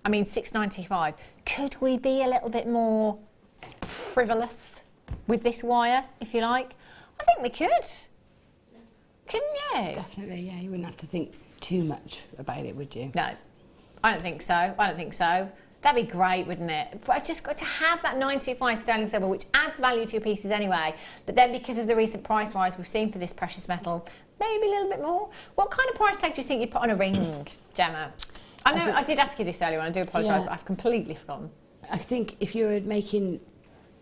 I mean, £6.95. Could we be a little bit more frivolous with this wire, if you like? I think we could. Couldn't you? Definitely, yeah. You wouldn't have to think too much about it, would you? No, I don't think so. I don't think so. That'd be great, wouldn't it? But I just got to have that 925 sterling silver, which adds value to your pieces anyway. But then because of the recent price rise we've seen for this precious metal, maybe a little bit more. What kind of price tag do you think you'd put on a ring, Gemma? I know I did ask you this earlier on, I do apologise, but I've completely forgotten. I think if you were making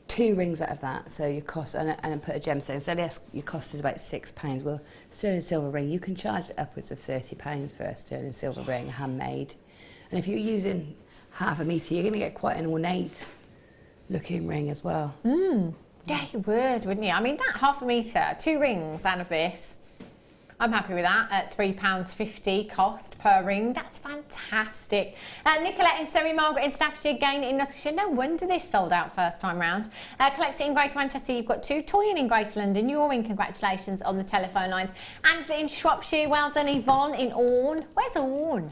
2 rings out of that, so your cost, and put a gemstone, so your cost is about £6. Well, sterling silver ring, you can charge upwards of £30 for a sterling silver ring, handmade. And if you're using half a metre, you're going to get quite an ornate looking ring as well. Yeah, you would, wouldn't you? I mean, that half a metre, 2 rings out of this, I'm happy with that at £3.50 cost per ring. That's fantastic. Nicolette in Surrey, Margaret in Staffordshire, again in Nottinghamshire. No wonder this sold out first time round. Collector in Greater Manchester, you've got 2. Toyin in Greater London, you're in. Congratulations on the telephone lines. Angela in Shropshire, well done. Yvonne in Orne. Where's Orne?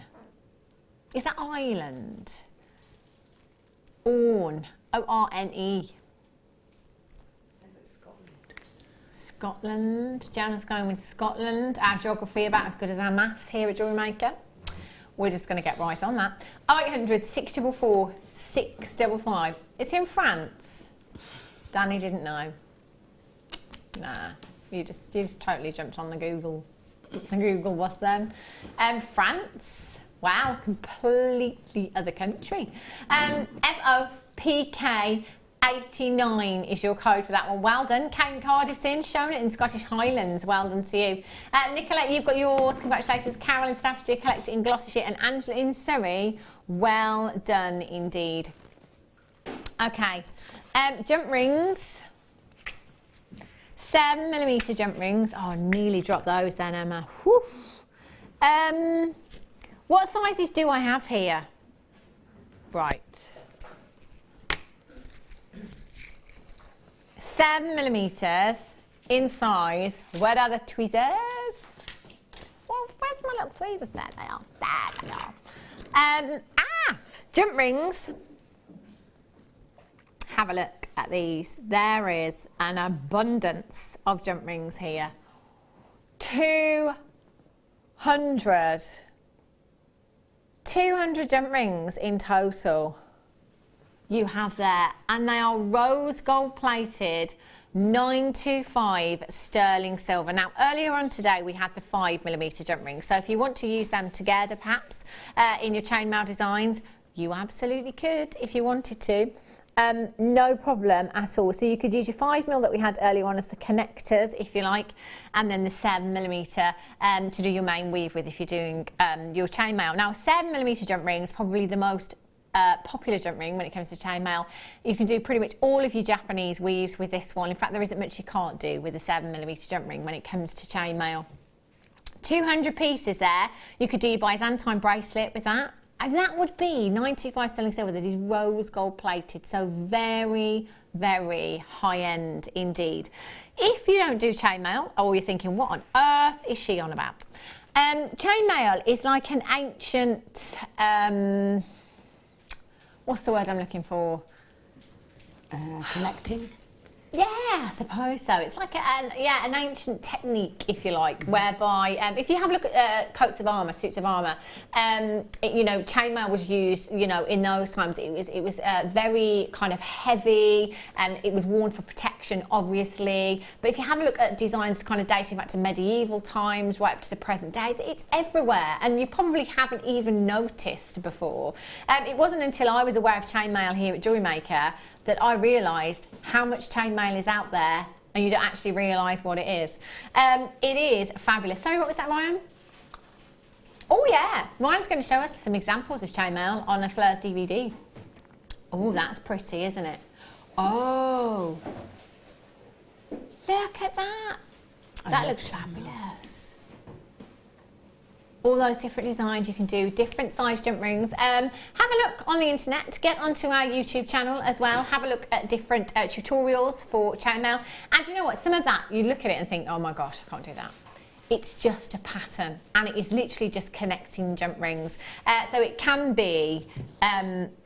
Is that Ireland? Orne. O-R-N-E. Scotland. Gemma's going with Scotland. Our geography about as good as our maths here at Jewellery Maker. We're just going to get right on that. 0800 644 655. It's in France. Danny didn't know. Nah, you just totally jumped on the Google was then. France. Wow, completely other country. FOPK 89 is your code for that one. Well done. Kate in Cardiff's in, shown it in Scottish Highlands. Well done to you. Nicolette, you've got yours. Congratulations. Carol in Staffordshire, Collector in Gloucestershire, and Angela in Surrey. Well done indeed. Okay. Jump rings. 7mm jump rings. Oh, nearly dropped those then, Emma. Whew. What sizes do I have here? Right. 7mm in size. Where are the tweezers? Well, where's my little tweezers? There they are. There they are. Jump rings. Have a look at these. There is an abundance of jump rings here. 200 jump rings in total you have there, and they are rose gold plated 925 sterling silver. Now earlier on today we had the 5mm jump rings, so if you want to use them together perhaps in your chainmail designs, you absolutely could if you wanted to. No problem at all. So you could use your 5mm that we had earlier on as the connectors, if you like, and then the 7mm to do your main weave with if you're doing your chainmail. Now, 7mm jump ring is probably the most popular jump ring when it comes to chainmail. You can do pretty much all of your Japanese weaves with this one. In fact, there isn't much you can't do with a 7mm jump ring when it comes to chainmail. 200 pieces there. You could do your Byzantine bracelet with that. And that would be 925 sterling silver that is rose gold plated. So very, very high end indeed. If you don't do chainmail, or you're thinking, what on earth is she on about? Chainmail is like an ancient, what's the word I'm looking for? Connecting? Yeah, I suppose so. It's like an ancient technique, if you like, whereby if you have a look at coats of armour, suits of armour, you know, chainmail was used, you know, in those times. It was very kind of heavy, and it was worn for protection, obviously. But if you have a look at designs kind of dating back to medieval times, right up to the present day, it's everywhere, and you probably haven't even noticed before. It wasn't until I was aware of chainmail here at Jewellery Maker that I realised how much chainmail is out there, and you don't actually realise what it is. It is fabulous. Sorry, what was that, Ryan? Oh yeah, Ryan's going to show us some examples of chainmail on a Fleur's DVD. Oh, that's pretty, isn't it? Oh, look at that. That looks fabulous. All those different designs you can do, different size jump rings. Have a look on the internet, get onto our YouTube channel as well, have a look at different tutorials for chainmail. And you know what, some of that, you look at it and think, oh my gosh, I can't do that. It's just a pattern, and it is literally just connecting jump rings. So it can be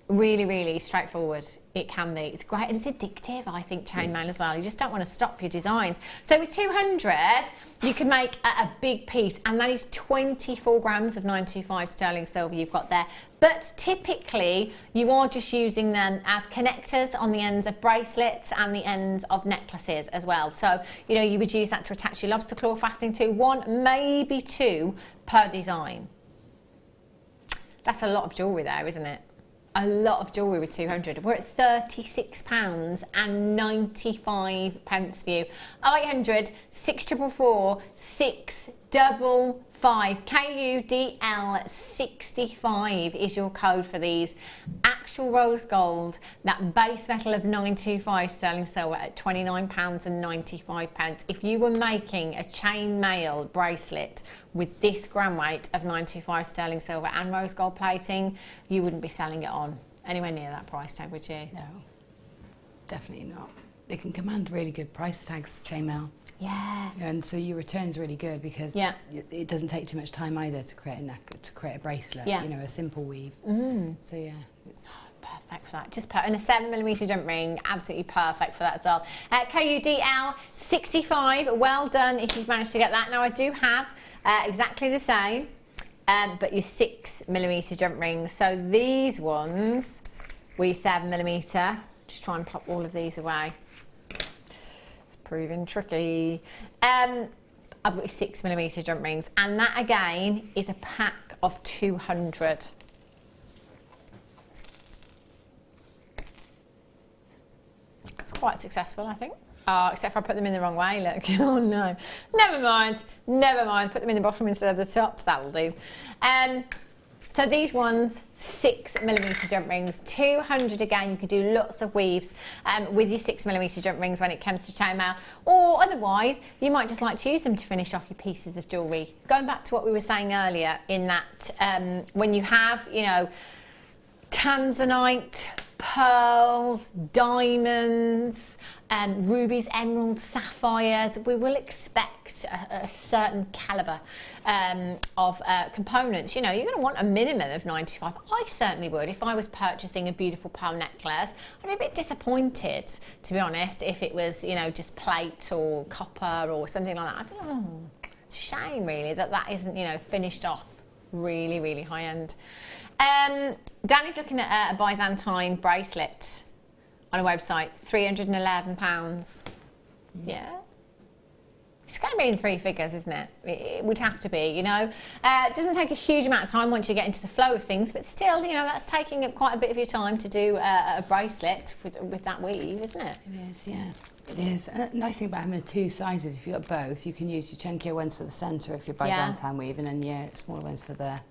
Really, really straightforward. It can be. It's great and it's addictive, I think, chainmail as well. You just don't want to stop your designs. So with 200, you can make a big piece, and that is 24 grams of 925 sterling silver you've got there. But typically, you are just using them as connectors on the ends of bracelets and the ends of necklaces as well. So, you know, you would use that to attach your lobster claw fastening to, 1, maybe 2 per design. That's a lot of jewellery there, isn't it? A lot of jewellery with 200. We're at £36.95 for you. 0800 644 655. KUDL 65 is your code for these. Actual rose gold, that base metal of 925 sterling silver at £29.95. If you were making a chain-mailed bracelet with this gram weight of 925 sterling silver and rose gold plating, you wouldn't be selling it on anywhere near that price tag, would you? No, definitely not. They can command really good price tags, chainmail. Yeah. And so your return's really good because it doesn't take too much time either to create a bracelet. Yeah. You know, a simple weave. So yeah, it's perfect for that. Just and a 7mm jump ring, absolutely perfect for that as well. KUDL 65. Well done if you've managed to get that. Now I do have exactly the same, but your 6mm jump rings. So these ones, we 7mm. Just try and pop all of these away. It's proving tricky. I've got 6mm jump rings, and that again is a pack of 200. It's quite successful, I think. Oh, except for I put them in the wrong way, look. Oh no. Never mind. Put them in the bottom instead of the top. That'll do. So these ones, 6mm jump rings, 200 again. You could do lots of weaves with your 6mm jump rings when it comes to chainmail, or otherwise you might just like to use them to finish off your pieces of jewellery. Going back to what we were saying earlier, in that when you have, you know, tanzanite, pearls, diamonds, rubies, emeralds, sapphires, we will expect a certain calibre of components. You know, you're going to want a minimum of 95. I certainly would. If I was purchasing a beautiful pearl necklace, I'd be a bit disappointed, to be honest, if it was, you know, just plate or copper or something like that. I'd think, oh, it's a shame, really, that that isn't, you know, finished off really, really high end. Danny's looking at a Byzantine bracelet on a website, £311. Yeah. It's going to be in 3 figures, isn't it? It would have to be, you know. It doesn't take a huge amount of time once you get into the flow of things, but still, you know, that's taking up quite a bit of your time to do a bracelet with that weave, isn't it? It is, yeah. It is. And the nice thing about having 2 sizes, if you've got both, you can use your chunkier ones for the centre if you're Byzantine weave, and then smaller ones for the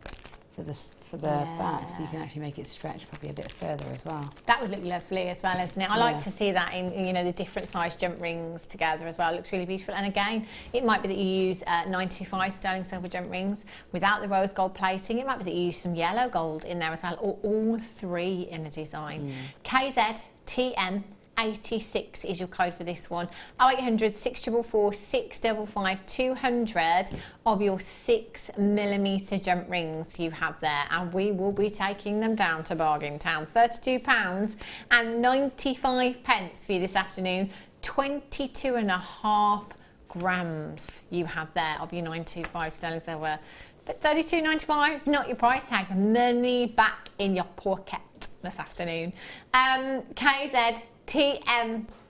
back, so you can actually make it stretch probably a bit further as well. That would look lovely as well, isn't it? I like to see that in, you know, the different size jump rings together as well. It looks really beautiful. And again, it might be that you use 925 sterling silver jump rings without the rose gold plating. It might be that you use some yellow gold in there as well, or all 3 in a design. KZTM 86 is your code for this one. 0800 644 655, 200 of your 6mm jump rings you have there, and we will be taking them down to Bargain Town. £32.95 for you this afternoon. 22.5 grams you have there of your 925 sterling silver. But £32.95 is not your price tag. Money back in your pocket this afternoon. KZTM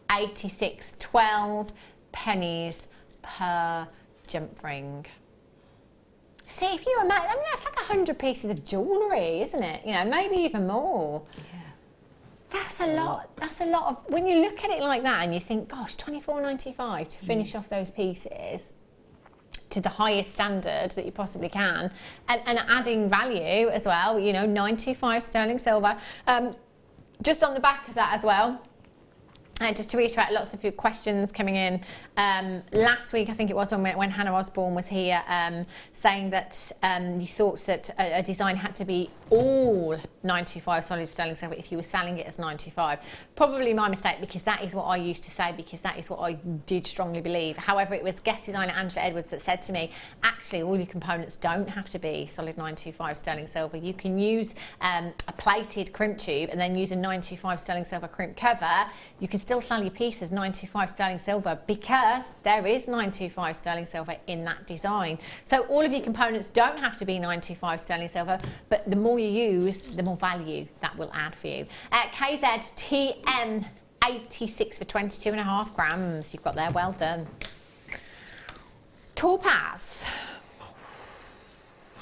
86, 12 pennies per jump ring. See, if you were made, I mean, that's like 100 pieces of jewellery, isn't it? You know, maybe even more. Yeah. That's a lot. That's a lot of, when you look at it like that and you think, gosh, £24.95 to finish off those pieces to the highest standard that you possibly can, and adding value as well, you know, 925 sterling silver. Just on the back of that as well, Just to reiterate, lots of your questions coming in. Last week, I think it was when Hannah Osborne was here, saying that you thought that a design had to be all 95 solid sterling silver if you were selling it as 95. Probably my mistake, because that is what I used to say, because that is what I did strongly believe. However, it was guest designer Angela Edwards that said to me, actually, all your components don't have to be solid 925 sterling silver. You can use a plated crimp tube and then use a 925 sterling silver crimp cover. You can still sell your piece as 925 sterling silver because there is 925 sterling silver in that design. So all of your components don't have to be 925 sterling silver, but the more you use, the more value that will add for you. KZTM 86 for 22.5 grams. You've got there, well done. Topaz.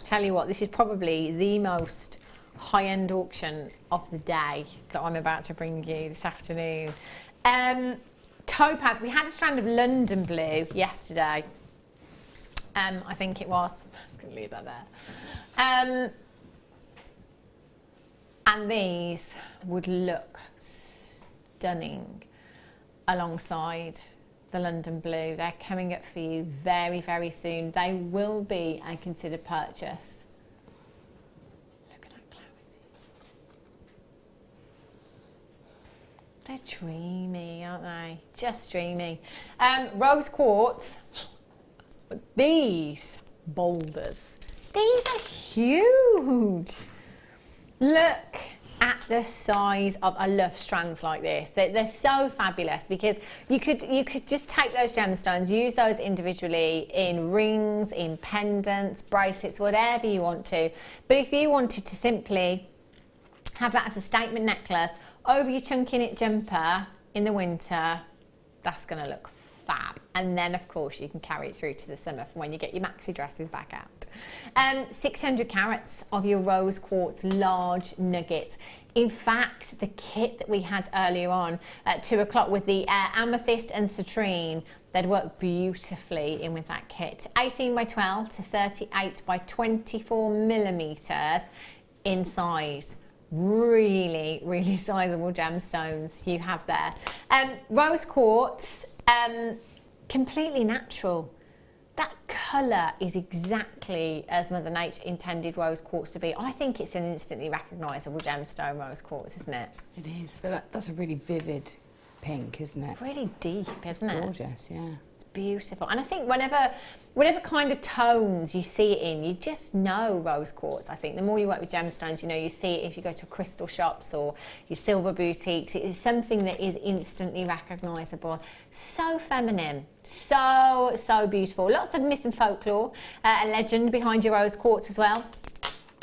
Tell you what, this is probably the most high-end auction of the day that I'm about to bring you this afternoon. Topaz, we had a strand of London blue yesterday. I think it was. I'm going to leave that there. And these would look stunning alongside the London blue. They're coming up for you very, very soon. They will be a considered purchase. Look at that clarity. They're dreamy, aren't they? Just dreamy. Rose quartz. These boulders. These are huge. Look at the size of, I love strands like this. They're so fabulous because you could just take those gemstones, use those individually in rings, in pendants, bracelets, whatever you want to. But if you wanted to simply have that as a statement necklace over your chunky knit jumper in the winter, that's going to look fab. And then of course you can carry it through to the summer from when you get your maxi dresses back out. 600 carats of your rose quartz large nuggets. In fact, the kit that we had earlier on at 2 o'clock with the amethyst and citrine, they'd work beautifully in with that kit. 18 by 12 to 38 by 24 millimeters in size. Really, really sizable gemstones you have there. Rose quartz, completely natural. That colour is exactly as Mother Nature intended rose quartz to be. I think it's an instantly recognisable gemstone, rose quartz, isn't it? It is, but that's a really vivid pink, isn't it? Really deep, isn't it? Gorgeous, yeah. It's beautiful. And I think whatever kind of tones you see it in, you just know rose quartz. I think the more you work with gemstones, you see it if you go to crystal shops or your silver boutiques. It is something that is instantly recognisable. So feminine, so beautiful. Lots of myth and folklore, a legend behind your rose quartz as well.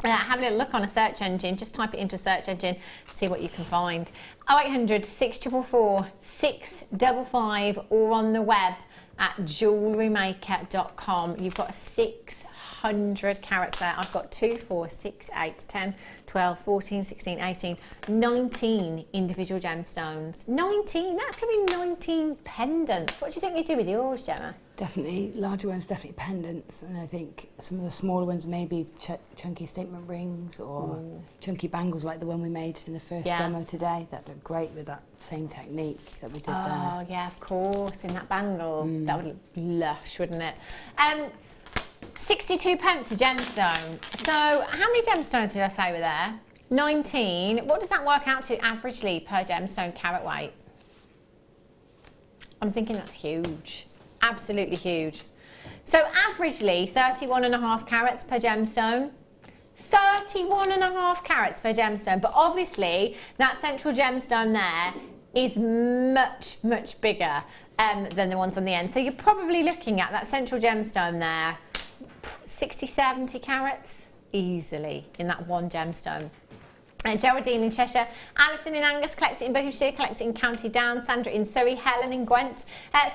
Have a little look on a search engine, just type it into a search engine, see what you can find. 0800 644 655 or on the web at JewelleryMaker.com. You've got 600 carats there. I've got 2, 4, 6, 8, 10, 12, 14, 16, 18, 19 individual gemstones. 19, that could be 19 pendants. What do you think you do with yours, Gemma? Definitely, larger ones, definitely pendants, and I think some of the smaller ones maybe chunky statement rings or chunky bangles like the one we made in the first demo today. That looked great with that same technique that we did there. Oh yeah, of course, in that bangle. That would look lush, wouldn't it? 62 pence a gemstone. So how many gemstones did I say were there? 19. What does that work out to averagely per gemstone carat weight? I'm thinking that's huge. Absolutely huge. So averagely 31.5 carats per gemstone. 31.5 carats per gemstone. But obviously that central gemstone there is much bigger than the ones on the end. So you're probably looking at that central gemstone there, 60, 70 carats easily in that one gemstone. Geraldine in Cheshire, Alison in Angus, collected in Buckinghamshire, collected in County Down, Sandra in Surrey, Helen in Gwent,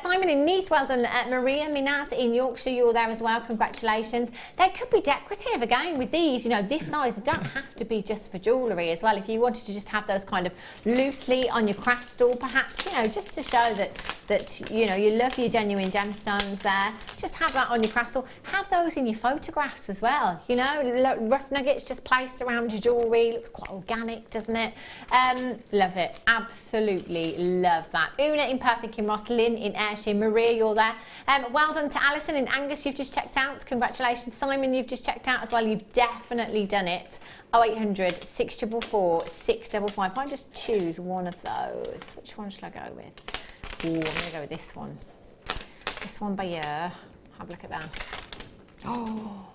Simon in Neath, well done, Maria Minaz in Yorkshire, you're there as well, congratulations. They could be decorative again with these, this size. They don't have to be just for jewellery as well. If you wanted to just have those kind of loosely on your craft stall perhaps, just to show that that, you know, you love your genuine gemstones there. Just have that on your crystal. Have those in your photographs as well. You know, rough nuggets just placed around your jewellery. Looks quite organic, doesn't it? Love it. Absolutely love that. Una in Perfect in Ross, Lynn in Ayrshire, Maria, you're there. Well done to Alison in Angus, you've just checked out. Congratulations. Simon, you've just checked out as well. You've definitely done it. 0800 644 655. If I just choose one of those, which one should I go with? Ooh, I'm going to go with this one. This one by year. Have a look at that. Oh,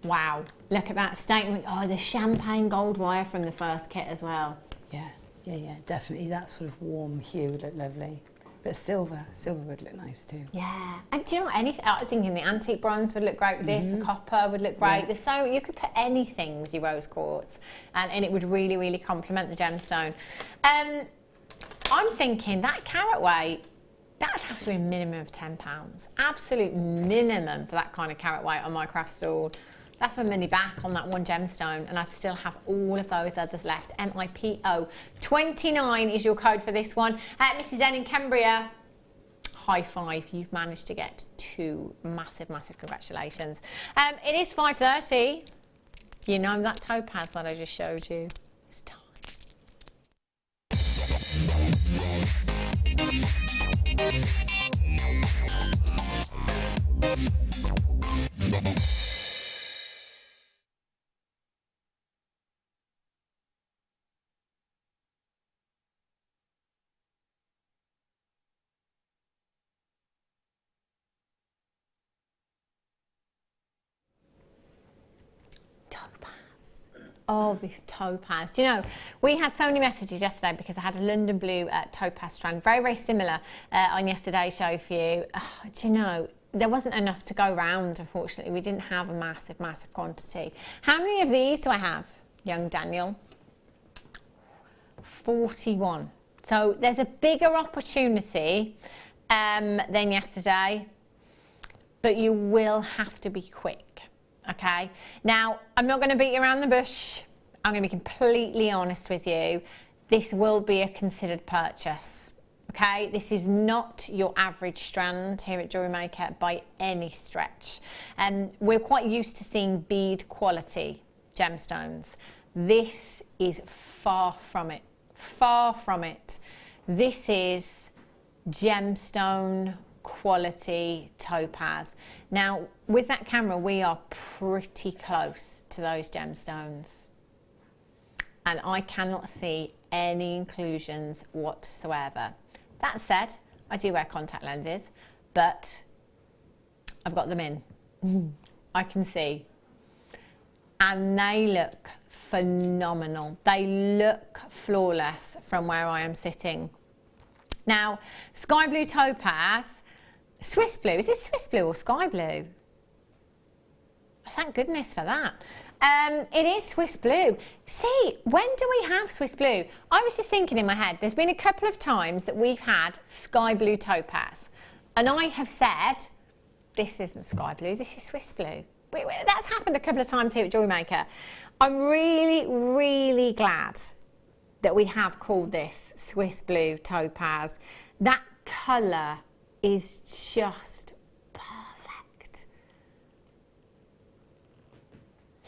wow. Look at that statement. Oh, the champagne gold wire from the first kit as well. Yeah, definitely. That sort of warm hue would look lovely. But silver would look nice too. Yeah, and do you know what? Anything? I was thinking the antique bronze would look great with this. The copper would look great. There's so you could put anything with your rose quartz, and it would really, really complement the gemstone. I'm thinking that carat weight, that would have to be a minimum of £10. Absolute minimum for that kind of carat weight on my craft stall. That's my money back on that one gemstone, and I still have all of those others left. MIPO 29 is your code for this one. Mrs. N in Cumbria, high five, you've managed to get 2 massive congratulations. It is 5:30. You know that topaz that I just showed you. It's time. Oh, this topaz. Do you know, we had so many messages yesterday because I had a London blue topaz strand, very, very similar on yesterday's show for you. Do you know, there wasn't enough to go round, unfortunately. We didn't have a massive quantity. How many of these do I have, young Daniel? 41. So there's a bigger opportunity than yesterday, but you will have to be quick. Okay, now I'm not going to beat you around the bush. I'm going to be completely honest with you. This will be a considered purchase. Okay, this is not your average strand here at Jewellery Maker by any stretch. We're quite used to seeing bead quality gemstones. This is far from it. Far from it. This is gemstone quality topaz. Now with that camera we are pretty close to those gemstones, and I cannot see any inclusions whatsoever. That said, I do wear contact lenses, but I've got them in. I can see, and they look phenomenal. They look flawless from where I am sitting. Now sky blue topaz, Swiss blue. Is this Swiss blue or sky blue? Thank goodness for that. It is Swiss blue. See, when do we have Swiss blue? I was just thinking in my head, there's been a couple of times that we've had sky blue topaz, and I have said, this isn't sky blue, this is Swiss blue. That's happened a couple of times here at Jewellery Maker. I'm really, really glad that we have called this Swiss blue topaz. That colour is just perfect.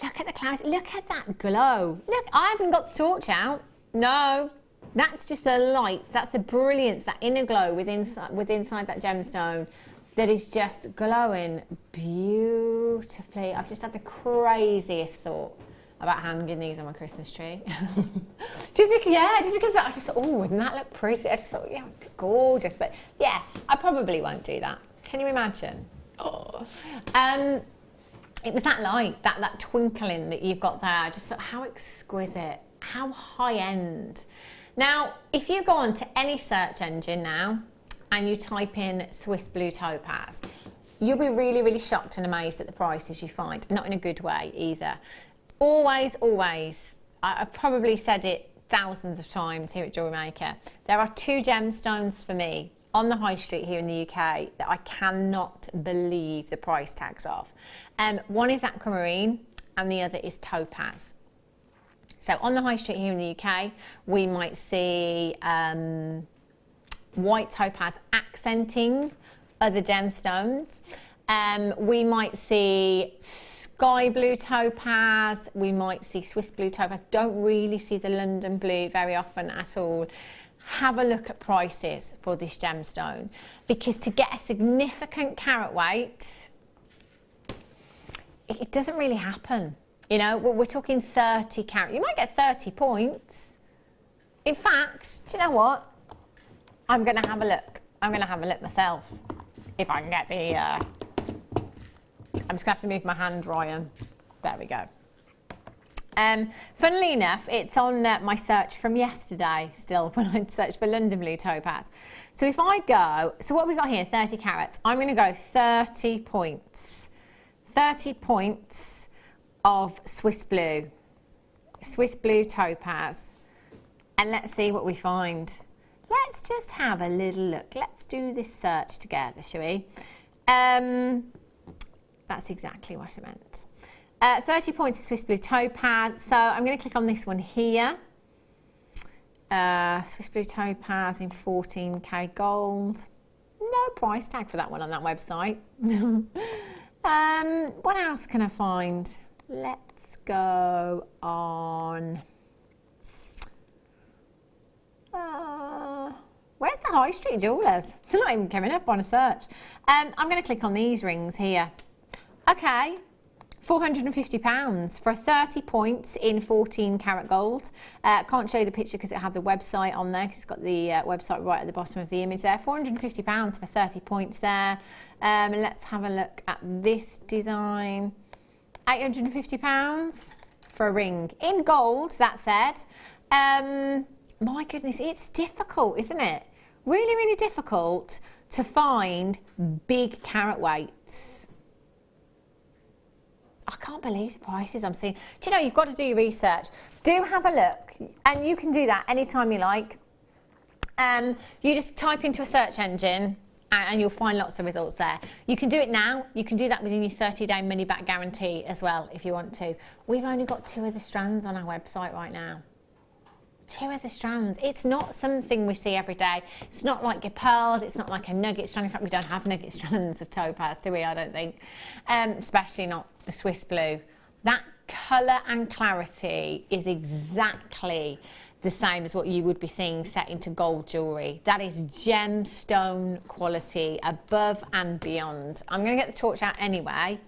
Look at the clouds, look at that glow. Look, I haven't got the torch out. No, that's just the light, that's the brilliance, that inner glow within inside that gemstone that is just glowing beautifully. I've just had the craziest thought about hanging these on my Christmas tree. just because I just thought, oh, wouldn't that look pretty? I just thought, yeah, gorgeous. But yeah, I probably won't do that. Can you imagine? Oh. It was that light, that twinkling that you've got there. I just thought, how exquisite, how high end. Now, if you go on to any search engine now and you type in Swiss blue topaz, you'll be really, really shocked and amazed at the prices you find. Not in a good way either. Always, always, I've probably said it thousands of times here at Jewellery Maker, there are 2 gemstones for me on the high street here in the UK that I cannot believe the price tags of. One is aquamarine and the other is topaz. So on the high street here in the UK, we might see white topaz accenting other gemstones. We might see sky blue topaz, we might see Swiss blue topaz. Don't really see the London blue very often at all. Have a look at prices for this gemstone, because to get a significant carat weight, it doesn't really happen. You know, we're talking 30 carat. You might get 30 points. In fact, do you know what? I'm going to have a look. I'm going to have a look myself. If I can get the... I'm just going to have to move my hand, Ryan. There we go. Funnily enough, it's on my search from yesterday still, when I searched for London blue topaz. So if I go... So what have we got here? 30 carats. I'm going to go 30 points. 30 points of Swiss blue topaz, and let's see what we find. Let's just have a little look. Let's do this search together, shall we? That's exactly what I meant. 30 points of Swiss blue topaz. So I'm going to click on this one here. Swiss blue topaz in 14K gold. No price tag for that one on that website. What else can I find? Let's go on. Where's the High Street Jewellers? They're not even coming up on a search. I'm going to click on these rings here. Okay, £450 for 30 points in 14 karat gold. Can't show you the picture because it has the website on there, because it's got the website right at the bottom of the image there. £450 for 30 points there. Let's have a look at this design. £850 for a ring in gold, that said. My goodness, it's difficult, isn't it? Really, really difficult to find big carat weights. I can't believe the prices I'm seeing. Do you know, you've got to do your research. Do have a look, and you can do that anytime you like. You just type into a search engine and you'll find lots of results there. You can do it now. You can do that within your 30-day money-back guarantee as well, if you want to. We've only got 2 of the strands on our website right now. 2 of the strands. It's not something we see every day. It's not like your pearls. It's not like a nugget strand. In fact, we don't have nugget strands of topaz, do we? I don't think. Especially not the Swiss blue. That colour and clarity is exactly the same as what you would be seeing set into gold jewellery. That is gemstone quality, above and beyond. I'm going to get the torch out anyway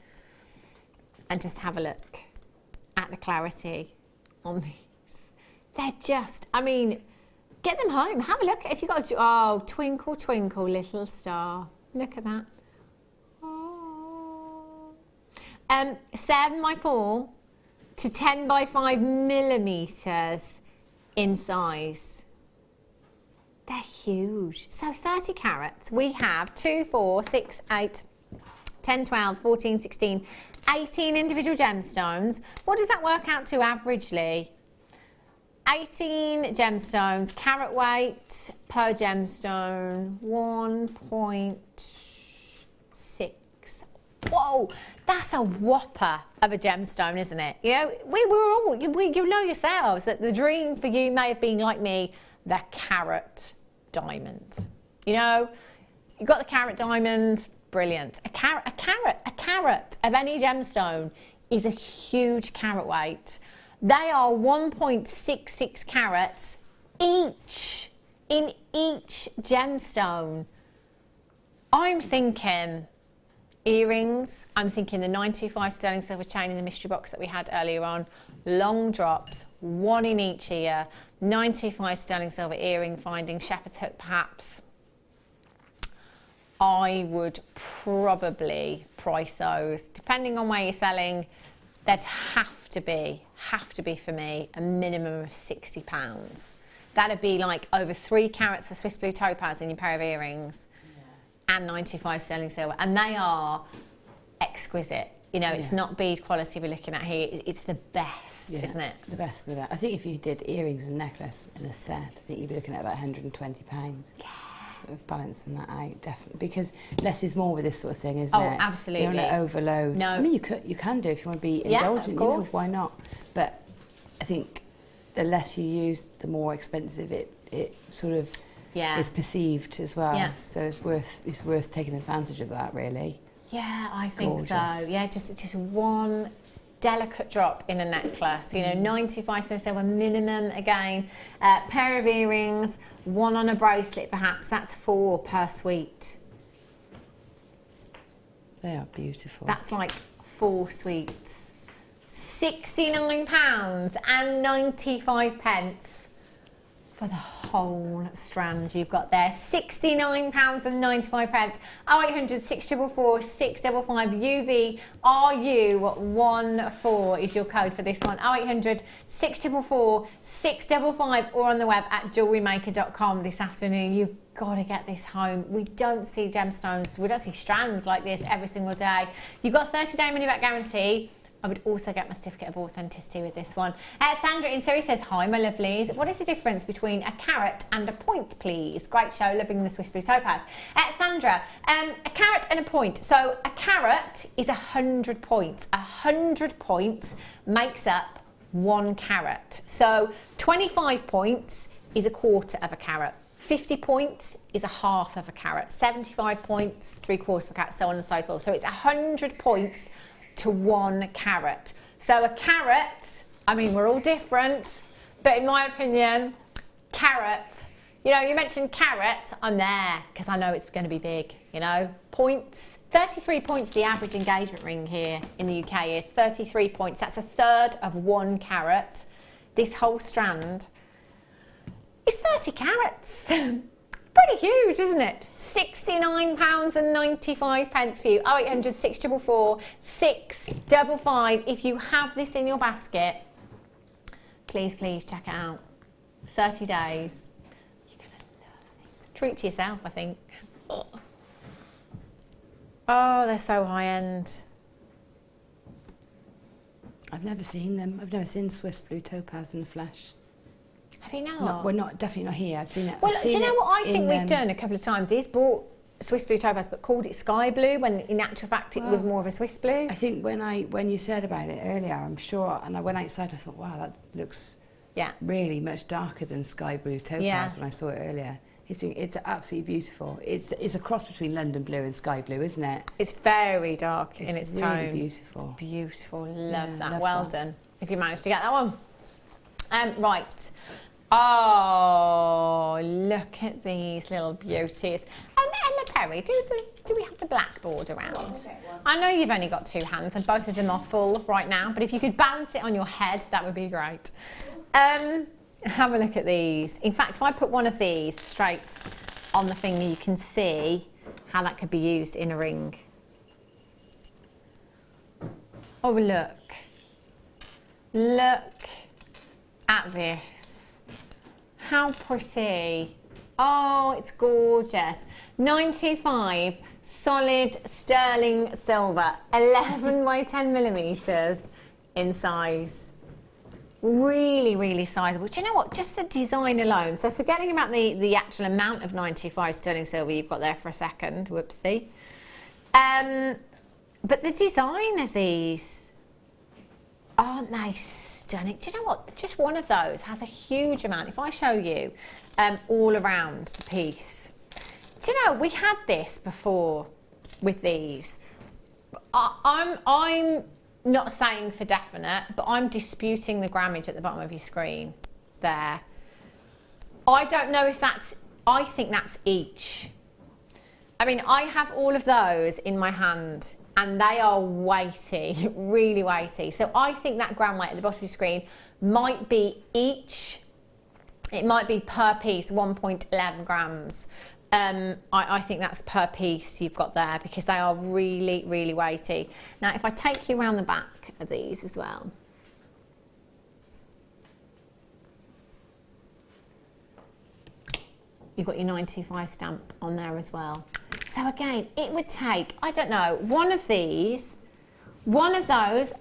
and just have a look at the clarity on these. They're just, I mean, get them home. Have a look. If you've got, oh, twinkle, twinkle, little star. Look at that. Oh. 7x4 to 10x5 millimetres in size. They're huge. So 30 carats. We have 2, 4, 6, 8, 10, 12, 14, 16, 18 individual gemstones. What does that work out to averagely? 18 gemstones, carat weight per gemstone, 1.6. Whoa, that's a whopper of a gemstone, isn't it? You know, you know yourselves that the dream for you may have been, like me, the carat diamond. You know, you've got the carat diamond, brilliant. A carat of any gemstone is a huge carat weight. They are 1.66 carats each in each gemstone. I'm thinking earrings. I'm thinking the 925 sterling silver chain in the mystery box that we had earlier on. Long drops, 1 in each ear. 925 sterling silver earring finding, shepherd's hook perhaps. I would probably price those, depending on where you're selling. They'd have to be for me a minimum of £60. That'd be like over 3 carats of Swiss blue topaz in your pair of earrings, and 95 sterling silver, and they are exquisite. You know, it's not bead quality we're looking at here. It's the best, isn't it? The best of the best. I think if you did earrings and necklace in a set, I think you'd be looking at about £120. Yeah. Sort of balancing that out, definitely, because less is more with this sort of thing, isn't it? Oh, absolutely. You don't want to overload. No. I mean, you can do if you want to be indulgent, you know, why not? But I think the less you use, the more expensive it sort of is perceived as well. Yeah. So it's worth taking advantage of that, really. Yeah, I think gorgeous. so. Yeah, just one delicate drop in a necklace. You know, 95 cents silver minimum again. Pair of earrings, one on a bracelet perhaps. That's 4 per suite. They are beautiful. That's like 4 suites. £69.95 for the whole strand you've got there. £69.95. 0800 644 655 UV RU14 is your code for this one. 0800 644 655 or on the web at jewellerymaker.com this afternoon. You've got to get this home. We don't see gemstones, we don't see strands like this every single day. You've got a 30-day money-back guarantee. I would also get my certificate of authenticity with this one. Sandra in Surrey says, hi, my lovelies. What is the difference between a carat and a point, please? Great show, loving the Swiss Blue Topaz. Sandra, a carat and a point. So a carat is 100 points. 100 points makes up 1 carat. So 25 points is a quarter of a carat. 50 points is a half of a carat. 75 points, 3/4 of a carat, so on and so forth. So it's 100 points to 1 carat. So a carat, I mean, we're all different, but in my opinion, carat, you know, you mentioned carat, I'm there, because I know it's going to be big, you know. Points, 33 points, the average engagement ring here in the UK is 33 points. That's 1/3 of 1 carat. This whole strand is 30 carats. Pretty huge, isn't it? £69.95 for you. 0800 644 655. If you have this in your basket, please check it out. 30 days. You're going to love these. Treat to yourself, I think. Oh, they're so high end. I've never seen them. I've never seen Swiss Blue Topaz in the flesh. Have you not? We're not, definitely not here. I've seen it. Well, do you know what I think we've done a couple of times is bought Swiss Blue Topaz but called it Sky Blue when in actual fact it was more of a Swiss Blue. I think when you said about it earlier, I'm sure, and I went outside, I thought, wow, that looks really much darker than Sky Blue Topaz when I saw it earlier. I think it's absolutely beautiful. It's a cross between London Blue and Sky Blue, isn't it? It's very dark in its really tone. Beautiful. It's beautiful. Love that. Love Well that. done. If you managed to get that one. Right. Oh, look at these little beauties. Emma Perry, do we have the black border around? I know you've only got 2 hands and both of them are full right now, but if you could balance it on your head, that would be great. Have a look at these. In fact, if I put one of these straight on the finger, you can see how that could be used in a ring. Oh, look. Look at this. How pretty. Oh, it's gorgeous. 925 solid sterling silver, 11 by 10 millimeters in size. Really, really sizable. Do you know what? Just the design alone. So forgetting about the actual amount of 925 sterling silver you've got there for a second, whoopsie. But the design of these, aren't they stunning? Do you know what? Just one of those has a huge amount. If I show you all around the piece. Do you know, we had this before with these. I'm not saying for definite, but I'm disputing the grammage at the bottom of your screen there. I don't know if that's, I think that's each. I mean, I have all of those in my hand and they are weighty, really weighty. So I think that gram weight at the bottom of your screen might be each, it might be per piece 1.11 grams. I think that's per piece you've got there because they are really, really weighty. Now, if I take you around the back of these as well. You've got your 925 stamp on there as well. So again, it would take, I don't know, one of those,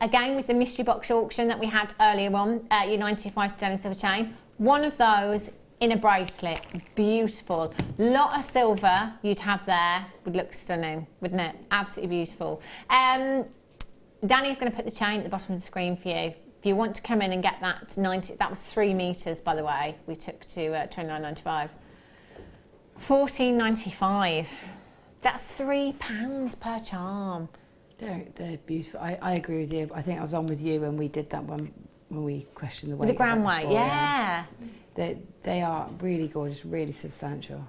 again with the mystery box auction that we had earlier on, your 95 sterling silver chain, one of those in a bracelet, beautiful. Lot of silver you'd have there, would look stunning, wouldn't it? Absolutely beautiful. Danny's going to put the chain at the bottom of the screen for you. If you want to come in and get that 90, that was 3 meters, by the way, we took to 29.95. £14.95. That's £3 per charm. They're beautiful. I agree with you. I think I was on with you when we did that one, when we questioned the weight. The gram weight, yeah. They are really gorgeous, really substantial.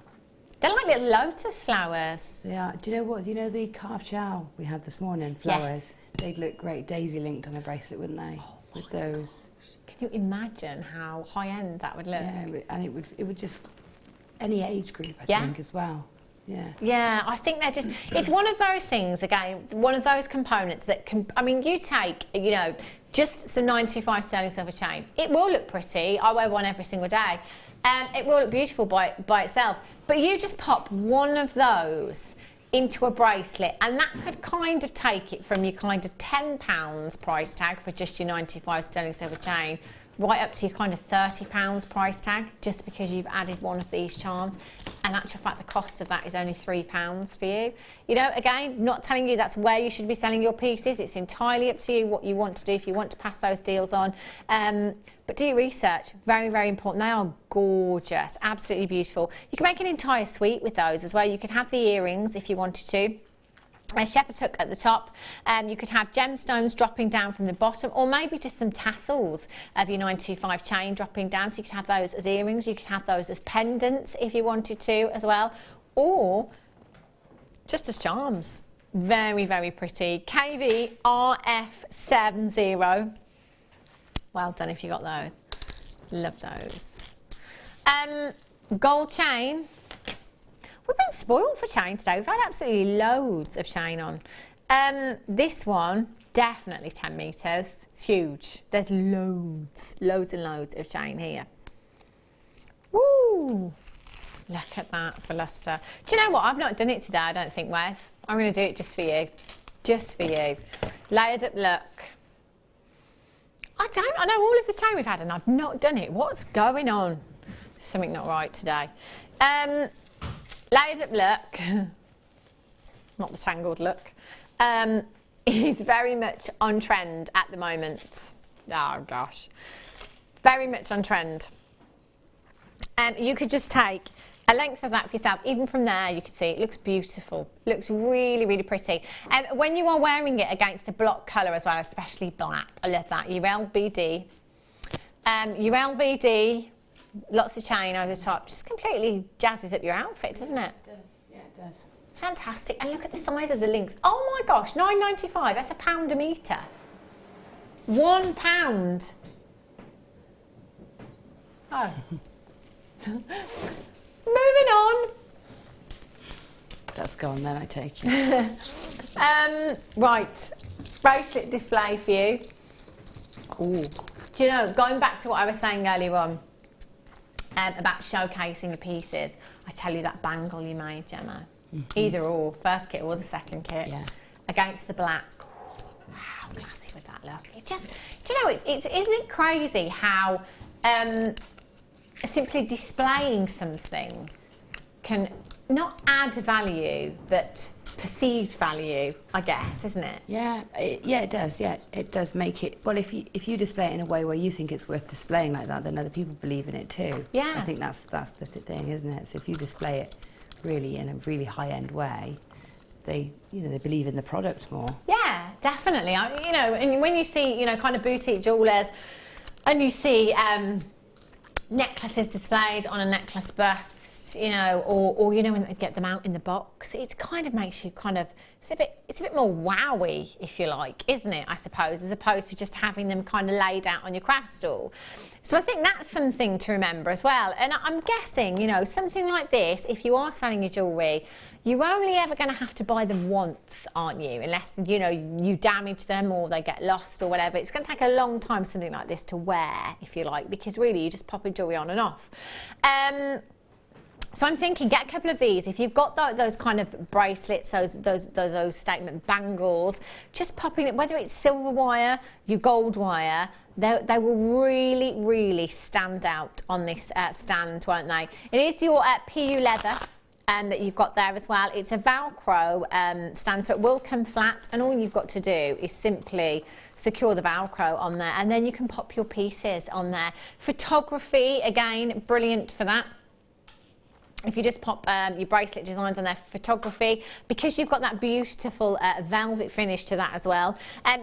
They're like little lotus flowers. They are. Do you know what? Do you know the carved shell we had this morning? Flowers. Yes. They'd look great daisy linked on a bracelet, wouldn't they? Oh, with those. Can you imagine how high end that would look? Yeah, and it would just any age group, I think, as well. Yeah. Yeah, I think they're just, it's one of those things, again, one of those components that can, I mean, you take, you know, just some 925 sterling silver chain. It will look pretty. I wear one every single day. It will look beautiful by itself. But you just pop one of those into a bracelet and that could kind of take it from your kind of £10 price tag for just your 95 sterling silver chain right up to your kind of £30 price tag just because you've added one of these charms. And actual fact, the cost of that is only £3 for you. You know, again, not telling you that's where you should be selling your pieces. It's entirely up to you what you want to do if you want to pass those deals on. But do your research. Very, very important. They are gorgeous, absolutely beautiful. You can make an entire suite with those as well. You could have the earrings if you wanted to. A shepherd's hook at the top. You could have gemstones dropping down from the bottom, or maybe just some tassels of your 925 chain dropping down. So you could have those as earrings, you could have those as pendants if you wanted to as well, or just as charms. Very, very pretty. KV RF70. Well done if you got those. Love those. Gold chain. We've been spoiled for chain today. We've had absolutely loads of chain on. This one, definitely 10 metres. It's huge. There's loads and loads of chain here. Woo! Look at that for lustre. Do you know what? I've not done it today, I don't think, Wes. I'm going to do it just for you. Just for you. Layered up look. I know all of the chain we've had and I've not done it. What's going on? Something not right today. Layered up look, not the tangled look, is very much on trend at the moment. Oh gosh, very much on trend. You could just take a length of that for yourself. Even from there, you can see it looks beautiful. Looks really, really pretty. When you are wearing it against a block colour as well, especially black, I love that. Your LBD. Lots of chain over the top, just completely jazzes up your outfit, doesn't it? It does, yeah, it does. It's fantastic. And look at the size of the links. Oh my gosh, £9.95, that's £1 a metre. £1. Oh. Moving on. That's gone then, I take it. Right, bracelet display for you. Ooh. Do you know, going back to what I was saying earlier on, about showcasing the pieces, I tell you that bangle you made, Gemma, either or, first kit or the second kit, against the black, wow, how classy would that look? It just, do you know, isn't it crazy how simply displaying something can not add value, but perceived value, I guess, isn't it? Yeah, it does. Yeah, it does make it. Well, if you display it in a way where you think it's worth displaying like that, then other people believe in it too. Yeah, I think that's the thing, isn't it? So if you display it really in a really high-end way, they believe in the product more. Yeah, definitely. And when you see kind of boutique jewellers, and you see necklaces displayed on a necklace bust, or when they get them out in the box, it kind of makes you it's a bit more wowy, if you like, isn't it, I suppose, as opposed to just having them kind of laid out on your craft stall. So I think that's something to remember as well. And I'm guessing, something like this, if you are selling your jewellery, you're only ever going to have to buy them once, aren't you? Unless, you damage them or they get lost or whatever. It's going to take a long time, something like this, to wear, if you like, because really you just pop your jewellery on and off. So I'm thinking, get a couple of these. If you've got those kind of bracelets, those statement bangles, just popping it, whether it's silver wire, your gold wire, they will really, really stand out on this stand, won't they? It is your PU leather that you've got there as well. It's a Velcro stand, so it will come flat, and all you've got to do is simply secure the Velcro on there, and then you can pop your pieces on there. Photography, again, brilliant for that. if you just pop your bracelet designs on there for photography, because you've got that beautiful velvet finish to that as well.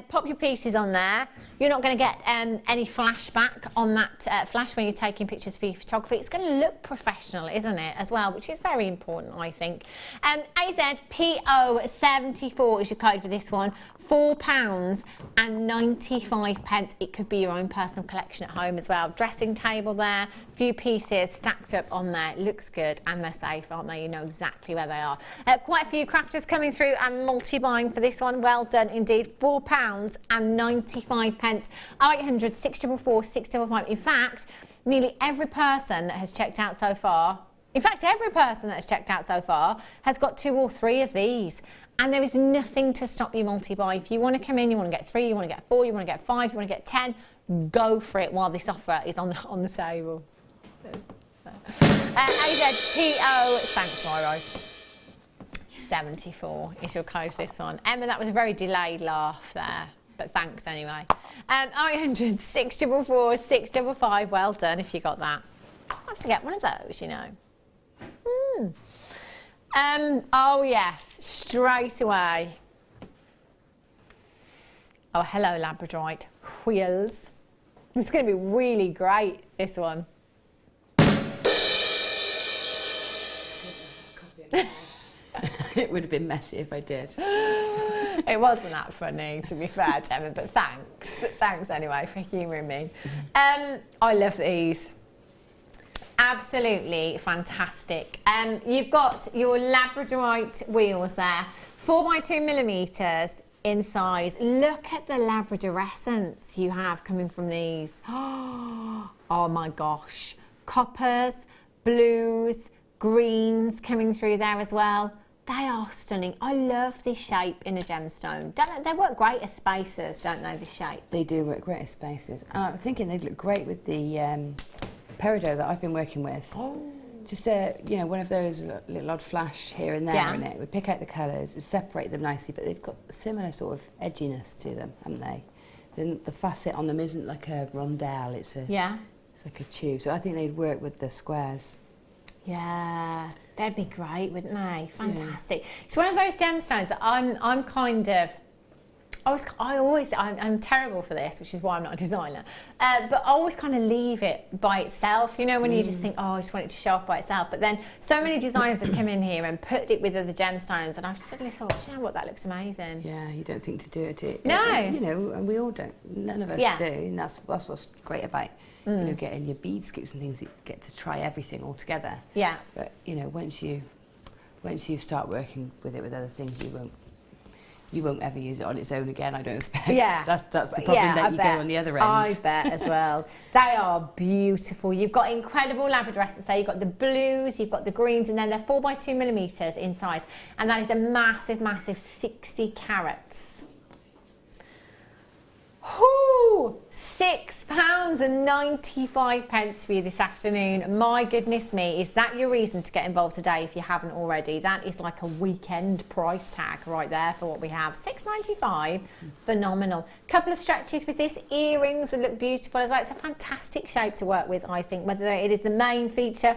Pop your pieces on there. You're not going to get any flashback on that flash when you're taking pictures for your photography. It's going to look professional, isn't it, as well, which is very important, I think. AZPO74 is your code for this one. £4.95. It could be your own personal collection at home as well. Dressing table there, few pieces stacked up on there. It looks good, and they're safe, aren't they? You know exactly where they are. Quite a few crafters coming through and multi-buying for this one. Well done indeed. £4.95. 0800 644 655. In fact, nearly every person that has checked out so far, has got 2 or 3 of these. And there is nothing to stop you multi-buy. If you want to come in, you want to get 3, you want to get 4, you want to get 5, you want to get 10, go for it while this offer is on the table. AZPO, thanks Myro. 74 is your code for this one. Emma, that was a very delayed laugh there, but thanks anyway. 0800 644 655, well done if you got that. I'll have to get one of those, you know. Oh yes, straight away. Oh, hello Labradorite wheels. It's going to be really great, this one. It would have been messy if I did. It wasn't that funny, to be fair, Gemma, but thanks. Thanks anyway for humouring me. I love these. Absolutely fantastic. You've got your Labradorite wheels there, 4x2mm in size. Look at the Labradorescence you have coming from these. Oh my gosh. Coppers, blues, greens coming through there as well. They are stunning. I love this shape in a gemstone. They work great as spacers, don't they, this shape? They do work great as spacers. And I'm thinking they'd look great with the peridot that I've been working with. Oh. Just you know, one of those little odd flash here and there in it. We pick out the colours, we separate them nicely, but they've got a similar sort of edginess to them, haven't they? The facet on them isn't like a rondelle, it's like a tube. So I think they'd work with the squares. Yeah, they'd be great, wouldn't they? Fantastic. Yeah. It's one of those gemstones that I'm kind of, I'm terrible for this, which is why I'm not a designer, but I always kind of leave it by itself, you know, when you just think, oh, I just want it to show off by itself. But then so many designers have come in here and put it with other gemstones, and I've suddenly thought, you know what, that looks amazing. Yeah, you don't think to do it. No. You know, and we all don't. None of us do, and that's what's great about you know, getting your bead scoops and things. You get to try everything all together. Yeah. But you know, once you start working with it with other things, you won't ever use it on its own again, I don't expect. Yeah. That's the problem, that you go on the other end. I bet as well. They are beautiful. You've got incredible Labradorescence there. You've got the blues, you've got the greens, and then they're 4x2mm in size. And that is a massive, massive 60 carats. Whoo! £6.95 for you this afternoon. My goodness me, is that your reason to get involved today if you haven't already? That is like a weekend price tag right there for what we have. £6.95, phenomenal. Couple of stretches with this. Earrings would look beautiful as well. It's a fantastic shape to work with, I think, whether it is the main feature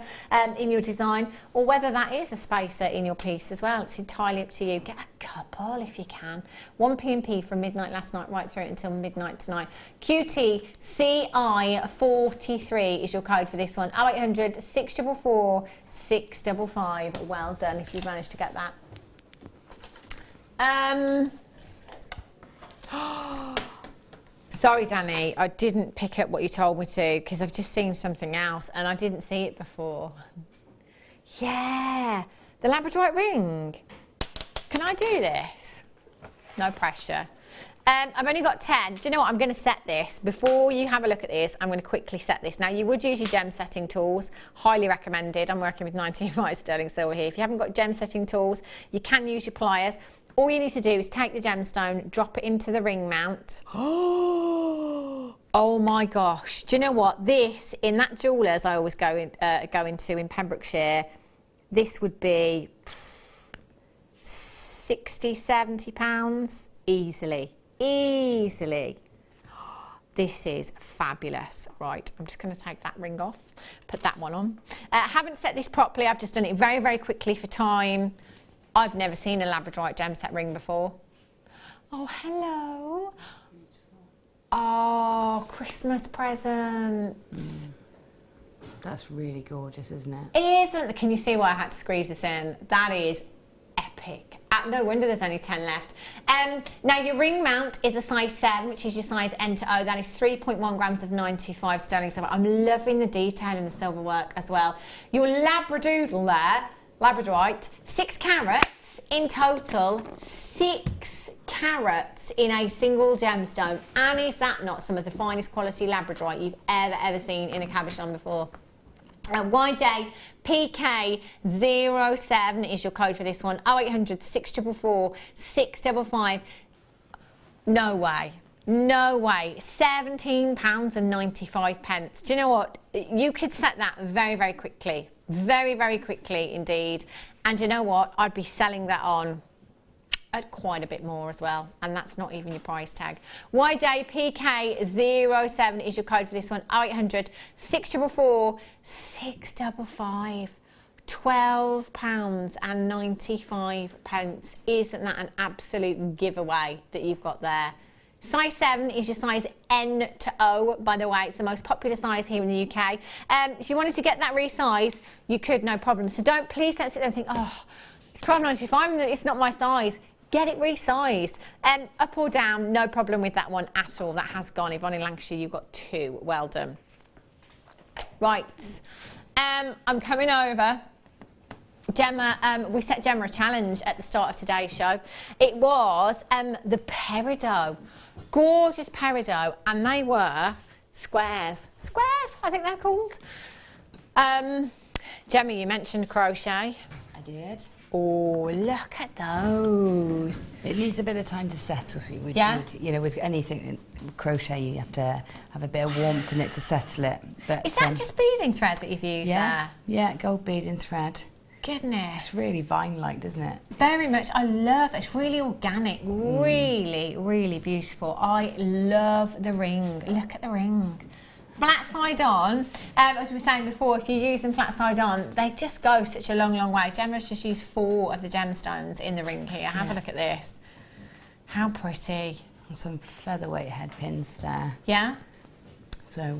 in your design or whether that is a spacer in your piece as well. It's entirely up to you. Get a couple if you can. 1 p.m. from midnight last night right through until midnight tonight. QTCI43 is your code for this one. 0800 644 655. Well done if you've managed to get that. Sorry, Danny, I didn't pick up what you told me to because I've just seen something else and I didn't see it before. Yeah, the Labradorite ring. Can I do this? No pressure. I've only got 10. Do you know what? I'm going to set this. Before you have a look at this, I'm going to quickly set this. Now, you would use your gem setting tools. Highly recommended. I'm working with 19 sterling silver here. If you haven't got gem setting tools, you can use your pliers. All you need to do is take the gemstone, drop it into the ring mount. Oh my gosh. Do you know what? This, in that jewellers I always go into in Pembrokeshire, this would be £60, £70 easily. Easily. This is fabulous. Right, I'm just going to take that ring off, put that one on. Haven't set this properly. I've just done it very, very quickly for time. I've never seen a labradorite gem set ring before. Oh, hello. Oh, Christmas present. That's really gorgeous, isn't it? Isn't? Can you see why I had to squeeze this in? That is epic. No wonder there's only 10 left. Now your ring mount is a size 7, which is your size N to O. That is 3.1 grams of 925 sterling silver. I'm loving the detail in the silver work as well. Your labradoodle there, labradorite, 6 carats in total, 6 carats in a single gemstone. And is that not some of the finest quality labradorite you've ever seen in a cabochon before? YJPK07 is your code for this one. 0800 644 655. No way. No way. £17.95. Do you know what? You could set that very, very quickly. Very, very quickly indeed. And you know what? I'd be selling that on at quite a bit more as well, and that's not even your price tag. YJPK07 is your code for this one. 0800 644 655. £12.95. Isn't that an absolute giveaway that you've got there? Size 7 is your size N to O, by the way. It's the most popular size here in the UK. If you wanted to get that resized, you could, no problem. So please don't sit there and think, oh, it's £12.95 and it's not my size. Get it resized. Up or down, no problem with that one at all. That has gone. Yvonne in Lancashire, you've got 2. Well done. Right. I'm coming over. Gemma, we set Gemma a challenge at the start of today's show. It was the peridot. Gorgeous peridot. And they were squares. Squares, I think they're called. Gemma, you mentioned crochet. I did. Oh, look at those. It needs a bit of time to settle, so you would, you know, with anything crochet, you have to have a bit of warmth in it to settle it. But is that just beading thread that you've used there? Yeah, gold beading thread. Goodness. It's really vine-like, doesn't it? Very much. I love it. It's really organic. Really, really beautiful. I love the ring. Look at the ring. Flat side on, as we were saying before, if you use them flat side on, they just go such a long, long way. Gemma's just used 4 of the gemstones in the ring here. Have a look at this. How pretty. And some featherweight head pins there. Yeah? So,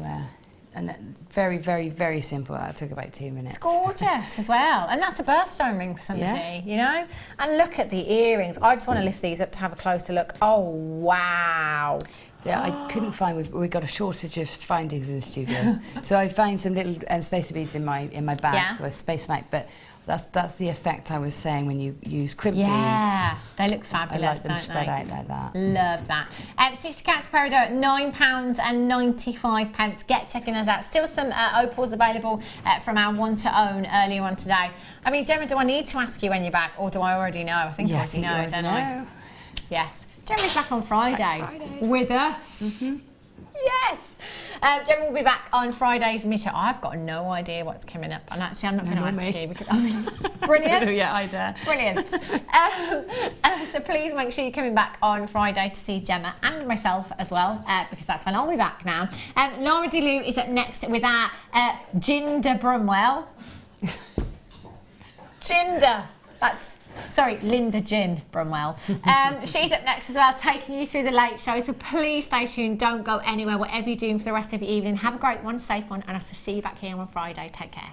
and very, very, very simple. That took about 2 minutes. It's gorgeous as well. And that's a birthstone ring for somebody, you know? And look at the earrings. I just want to lift these up to have a closer look. Oh, wow. Yeah, I couldn't find. We got a shortage of findings in the studio, so I found some little spacer beads in my bag, so I spaced them out. But that's the effect I was saying when you use crimp beads. Yeah, they look fabulous. I like them spread out like that. Love that. 60 carats peridot at £9.95. Get checking those out. Still some opals available from our one to own earlier on today. I mean, Gemma, do I need to ask you when you're back, or do I already know? I think I already know, don't I? Yes. Gemma's back on Friday with us. Yes! Gemma will be back on Fridays. Misha, I've got no idea what's coming up. And actually, I'm not going to ask you. Because, brilliant. No, yeah, either. Brilliant. So please make sure you're coming back on Friday to see Gemma and myself as well, because that's when I'll be back now. Laura DeLu is up next with our Jinder Brumwell. Jinder. Sorry, Linda Gin Brumwell. She's up next as well, taking you through the late show. So please stay tuned. Don't go anywhere. Whatever you're doing for the rest of your evening, have a great one, safe one, and I'll see you back here on Friday. Take care.